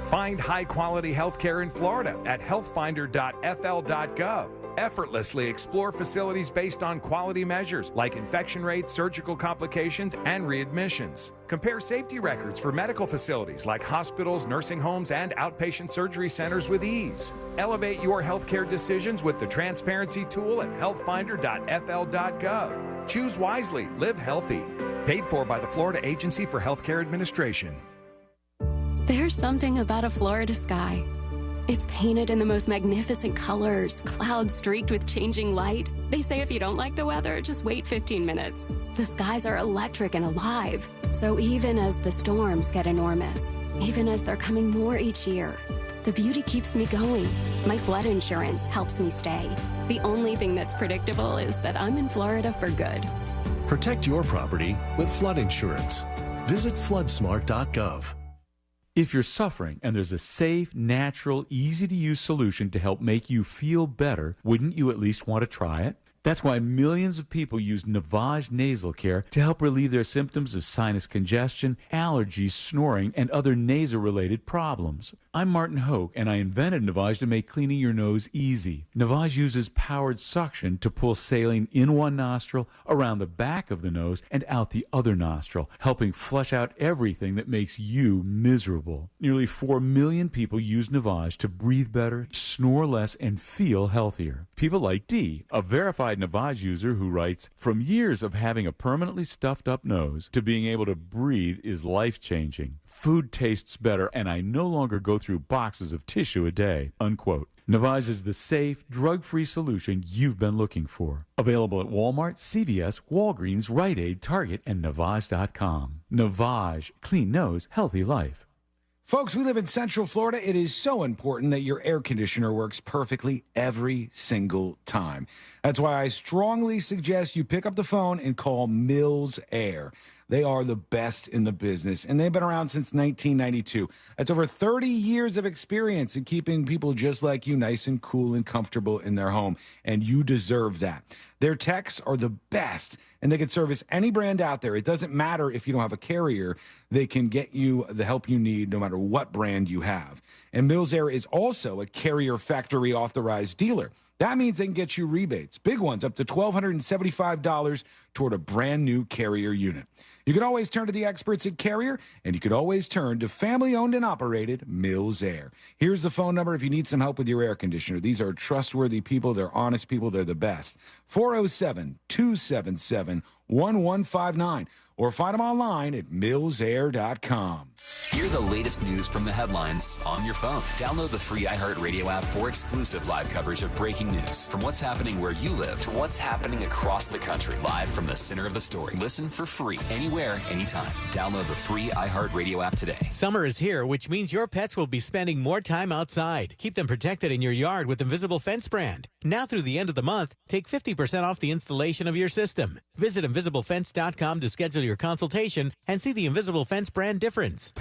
Find high-quality healthcare in Florida at healthfinder.fl.gov. Effortlessly explore facilities based on quality measures like infection rates, surgical complications, and readmissions. Compare safety records for medical facilities like hospitals, nursing homes, and outpatient surgery centers with ease. Elevate your healthcare decisions with the transparency tool at healthfinder.fl.gov. Choose wisely, live healthy. Paid for by the Florida Agency for Healthcare Administration. There's something about a Florida sky. It's painted in the most magnificent colors, clouds streaked with changing light. They say if you don't like the weather, just wait 15 minutes. The skies are electric and alive. So even as the storms get enormous, even as they're coming more each year, the beauty keeps me going. My flood insurance helps me stay. The only thing that's predictable is that I'm in Florida for good. Protect your property with flood insurance. Visit floodsmart.gov. If you're suffering and there's a safe, natural, easy-to-use solution to help make you feel better, wouldn't you at least want to try it? That's why millions of people use Navage Nasal Care to help relieve their symptoms of sinus congestion, allergies, snoring, and other nasal-related problems. I'm Martin Hoke, and I invented Navage to make cleaning your nose easy. Navage uses powered suction to pull saline in one nostril, around the back of the nose, and out the other nostril, helping flush out everything that makes you miserable. Nearly 4 million people use Navage to breathe better, snore less, and feel healthier. People like Dee, a verified Navage user who writes, "From years of having a permanently stuffed up nose to being able to breathe is life-changing. Food tastes better, and I no longer go through boxes of tissue a day," unquote. Navage is the safe, drug-free solution you've been looking for. Available at Walmart, CVS, Walgreens, Rite Aid, Target, and Navage.com. Navage. Clean nose, healthy life. Folks, we live in Central Florida. It is so important that your air conditioner works perfectly every single time. That's why I strongly suggest you pick up the phone and call Mills Air. They are the best in the business, and they've been around since 1992. That's over 30 years of experience in keeping people just like you nice and cool and comfortable in their home, and you deserve that. Their techs are the best, and they can service any brand out there. It doesn't matter if you don't have a carrier. They can get you the help you need no matter what brand you have. And Mills Air is also a carrier factory authorized dealer. That means they can get you rebates, big ones, up to $1,275 toward a brand new Carrier unit. You can always turn to the experts at Carrier, and you can always turn to family-owned and operated Mills Air. Here's the phone number if you need some help with your air conditioner. These are trustworthy people. They're honest people. They're the best. 407-277-1159. Or find them online at millsair.com. Hear the latest news from the headlines on your phone. Download the free iHeartRadio app for exclusive live coverage of breaking news. From what's happening where you live to what's happening across the country. Live from the center of the story. Listen for free anywhere, anytime. Download the free iHeartRadio app today. Summer is here, which means your pets will be spending more time outside. Keep them protected in your yard with Invisible Fence brand. Now through the end of the month, take 50% off the installation of your system. Visit InvisibleFence.com to schedule your consultation and see the Invisible Fence brand difference.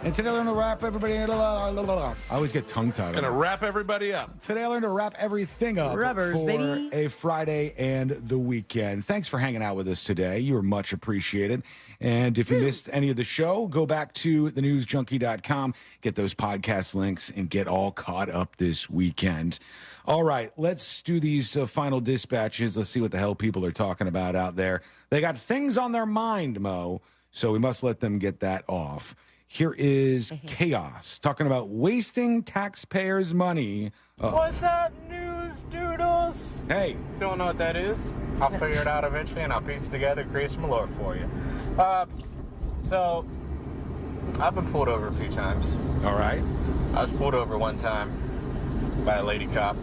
And today I learned to wrap everybody. I always get tongue-tied. Gonna wrap everybody up. Today I learned to wrap everything up Rubbers, for baby. a Friday and the weekend. Thanks for hanging out with us today. You are much appreciated. And if you missed any of the show, go back to thenewsjunkie.com, get those podcast links, and get all caught up this weekend. All right, let's do these final dispatches. Let's see what the hell people are talking about out there. They got things on their mind, Mo, so we must let them get that off. Here is Chaos talking about wasting taxpayers' money. What's up, news doodles? Hey. Don't know what that is? I'll figure it out eventually, and I'll piece it together, create some lore for you. So, I've been pulled over a few times. All right. I was pulled over one time by a lady cop.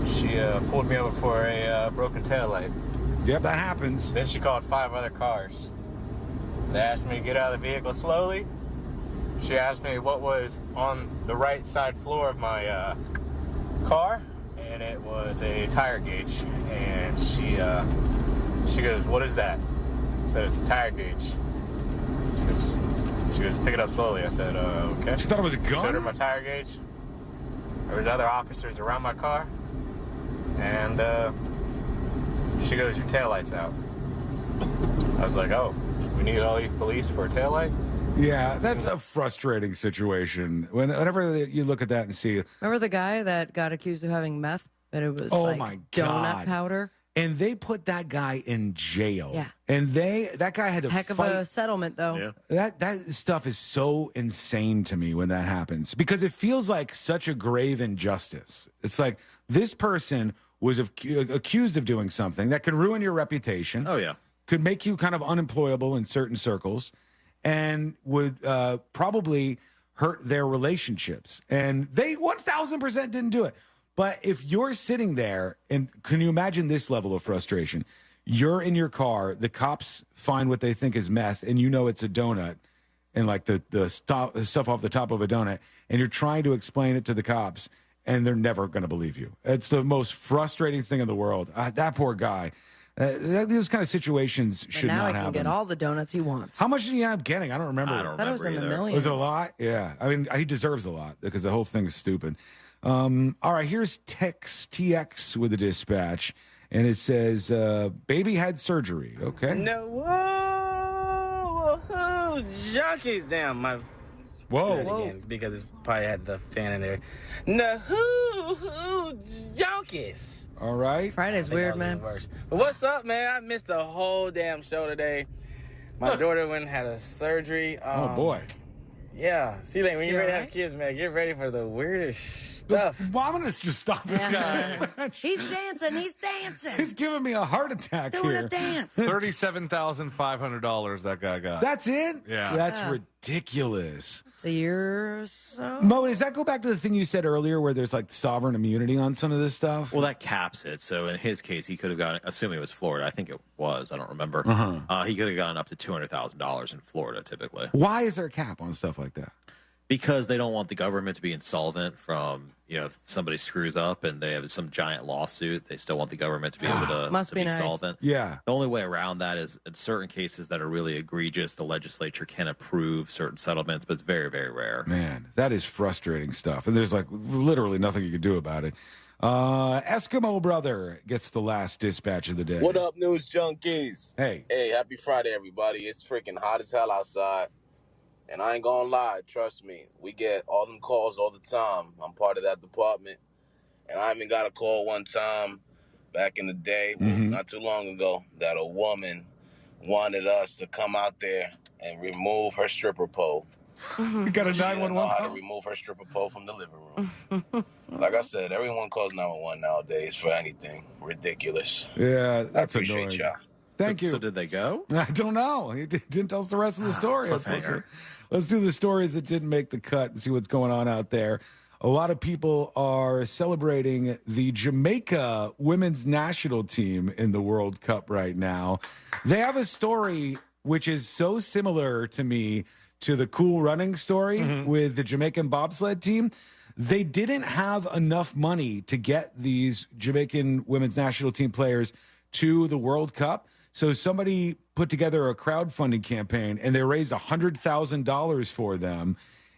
She pulled me over for a broken taillight. Yep, that happens. Then she called 5 other cars. They asked me to get out of the vehicle slowly. She asked me what was on the right side floor of my car, and it was a tire gauge. And she goes, "What is that?" I said, "It's a tire gauge." She goes, "Pick it up slowly." I said, "Okay." She thought it was a gun? Showed her my tire gauge. There was other officers around my car, and she goes, "Your taillight's out." I was like, "Oh. We need all these police for a taillight?" Yeah, that's a frustrating situation. Whenever you look at that and see... Remember the guy that got accused of having meth? But it was my donut God. powder? And they put that guy in jail. Yeah. And that guy had to Heck fight. of a settlement, though. Yeah. That stuff is so insane to me when that happens because it feels like such a grave injustice. It's like this person was accused of doing something that can ruin your reputation. Oh, yeah. Could make you kind of unemployable in certain circles and would probably hurt their relationships. And they 1,000% didn't do it. But if you're sitting there, and can you imagine this level of frustration? You're in your car, the cops find what they think is meth, and you know it's a donut, and like the stuff off the top of a donut, and you're trying to explain it to the cops, and they're never going to believe you. It's the most frustrating thing in the world. That poor guy. Those kind of situations should now not he can happen. get all the donuts he wants. How much did he end up getting? I don't remember. I don't thought it was in the remember either. millions. Was it a lot? Yeah. I mean, he deserves a lot because the whole thing is stupid. All right, here's TX with the dispatch, and it says, baby had surgery. Okay. No, whoa, junkies. Damn, my... Whoa. Do it again, because it's probably had the fan in there. No, who, junkies. All right. Friday's weird, man. But what's up, man? I missed the whole damn show today. My daughter went and had a surgery. Oh, boy. Yeah. See, like, when you're ready to have kids, man, get ready for the weirdest stuff. Well, I'm going to just stop this guy. He's dancing. He's giving me a heart attack Doing here. a dance. $37,500 that guy got. That's it? Yeah. That's ridiculous. It's a year or so. Mo, does that go back to the thing you said earlier where there's like sovereign immunity on some of this stuff? Well, that caps it. So in his case, he could have gotten, assuming it was Florida, I think it was, I don't remember. He could have gotten up to $200,000 in Florida typically. Why is there a cap on stuff like that? Because they don't want the government to be insolvent from, if somebody screws up and they have some giant lawsuit, they still want the government to be able to, Must to be be nice. solvent. Yeah. The only way around that is in certain cases that are really egregious, the legislature can approve certain settlements, but it's very, very rare. Man, that is frustrating stuff. And there's like literally nothing you can do about it. Eskimo Brother gets the last dispatch of the day. What up, news junkies? Hey. Hey, happy Friday, everybody. It's freaking hot as hell outside. And I ain't gonna lie, trust me, we get all them calls all the time. I'm part of that department. And I even got a call one time back in the day, not too long ago, that a woman wanted us to come out there and remove her stripper pole. You got a 911 She didn't know how to call? remove her stripper pole from the living room. Like I said, everyone calls 911 nowadays for anything. Ridiculous. Yeah, that's I appreciate annoying. y'all. Thank you. So did they go? I don't know. He didn't tell us the rest of the story. Let's do the stories that didn't make the cut and see what's going on out there. A lot of people are celebrating the Jamaica women's national team in the World Cup right now. They have a story which is so similar to me to the Cool Running story with the Jamaican bobsled team. They didn't have enough money to get these Jamaican women's national team players to the World Cup. So somebody put together a crowdfunding campaign, and they raised $100,000 for them.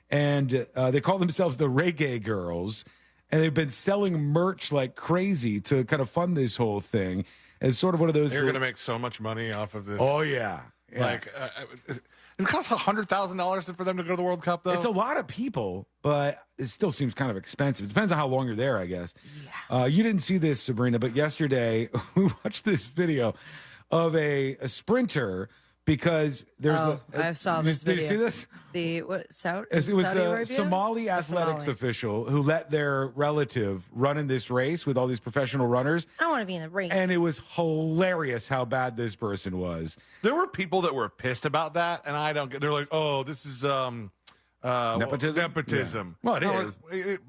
And they call themselves the Reggae Girls. And they've been selling merch like crazy to kind of fund this whole thing. It's sort of one of those. They're going to make so much money off of this. Oh, yeah. Like, it costs $100,000 for them to go to the World Cup, though. It's a lot of people, but it still seems kind of expensive. It depends on how long you're there, I guess. Yeah. You didn't see this, Sabrina, but yesterday we watched this video of a sprinter because there's I saw this Did video. you see this? The what? It was Saudi a Arabia? Somali athletics official who let their relative run in this race with all these professional runners. I want to be in the race. And it was hilarious how bad this person was. There were people that were pissed about that, and I don't get. They're like, "Oh, this is Nepotism? Nepotism." Yeah. Well, No, it is.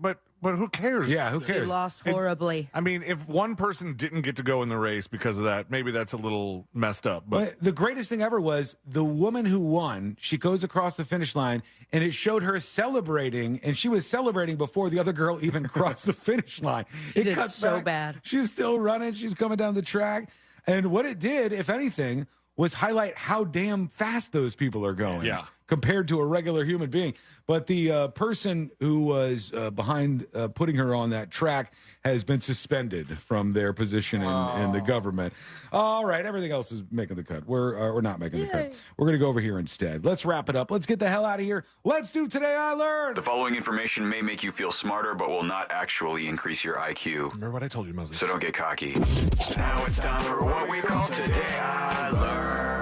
But who cares? Yeah, who She cares? lost horribly. I mean, if one person didn't get to go in the race because of that, maybe that's a little messed up. But the greatest thing ever was the woman who won. She goes across the finish line, and it showed her celebrating, and she was celebrating before the other girl even crossed the finish line. She It did cuts so back. bad. She's still running. She's coming down the track. And what it did, if anything, was highlight how damn fast those people are going. Yeah. Compared to a regular human being. But the person who was behind putting her on that track has been suspended from their position in the government. All right, everything else is making the cut. We're not making the cut. We're going to go over here instead. Let's wrap it up. Let's get the hell out of here. Let's do Today I Learned. The following information may make you feel smarter, but will not actually increase your IQ. Remember what I told you, Moses. So don't get cocky. Now it's time for what we call Today I Learned.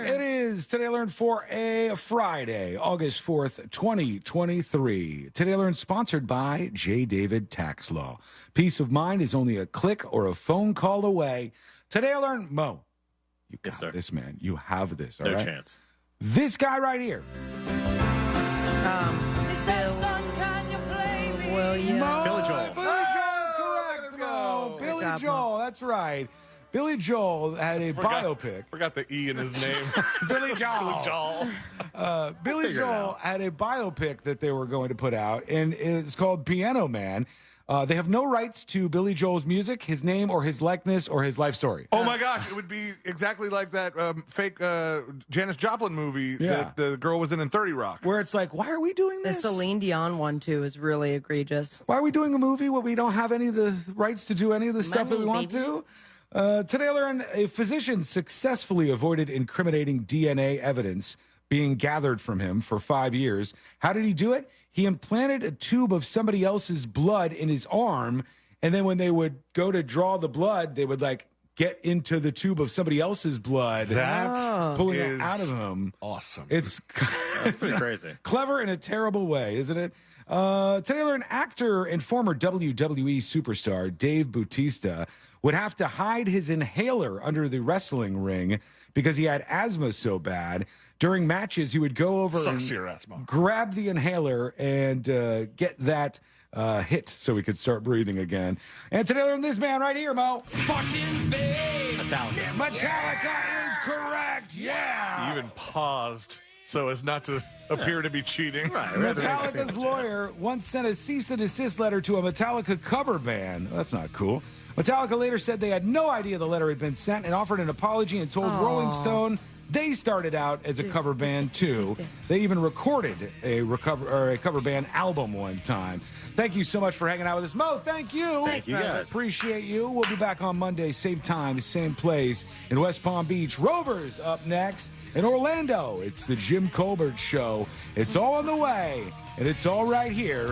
It is Today I Learned for a Friday, August 4th, 2023. Today I Learned sponsored by J. David Tax Law. Peace of mind is only a click or a phone call away. Today I Learned, Mo, you got this, man. You have this, all No right? chance. This guy right here. William. Billy Joel. Billy Joel is correct, Mo. Billy job, Joel, that's right. Billy Joel had a biopic. Forgot the E in his name. Billy Joel. Billy Joel had a biopic that they were going to put out, and it's called Piano Man. They have no rights to Billy Joel's music, his name, or his likeness, or his life story. Oh my gosh, it would be exactly like that fake Janis Joplin movie Yeah. that the girl was in 30 Rock. Where it's like, why are we doing The this? Celine Dion one, too, is really egregious. Why are we doing a movie where we don't have any of the rights to do any of the stuff that we Money, want baby. to? Today I learned a physician successfully avoided incriminating DNA evidence being gathered from him for 5 years. How did he do it? He implanted a tube of somebody else's blood in his arm, and then when they would go to draw the blood, they would like get into the tube of somebody else's blood, pulling it out of him. Awesome. It's That's pretty crazy. clever in a terrible way, isn't it? Today I learned actor and former WWE superstar Dave Bautista would have to hide his inhaler under the wrestling ring because he had asthma so bad. During matches, he would go over Sucks and to your asthma. grab the inhaler and get that hit so he could start breathing again. And today I learned this man right here, Mo. Metallica is correct. Yeah. You even paused so as not to appear to be cheating. Metallica's lawyer once sent a cease and desist letter to a Metallica cover band. That's not cool. Metallica later said they had no idea the letter had been sent and offered an apology and told Rolling Stone they started out as a cover band too. They even recorded a cover band album one time. Thank you so much for hanging out with us, Mo. Thank you. Thank you, guys. Appreciate you. We'll be back on Monday, same time, same place in West Palm Beach. Rovers up next. In Orlando, it's the Jim Colbert Show. It's all on the way, and it's all right here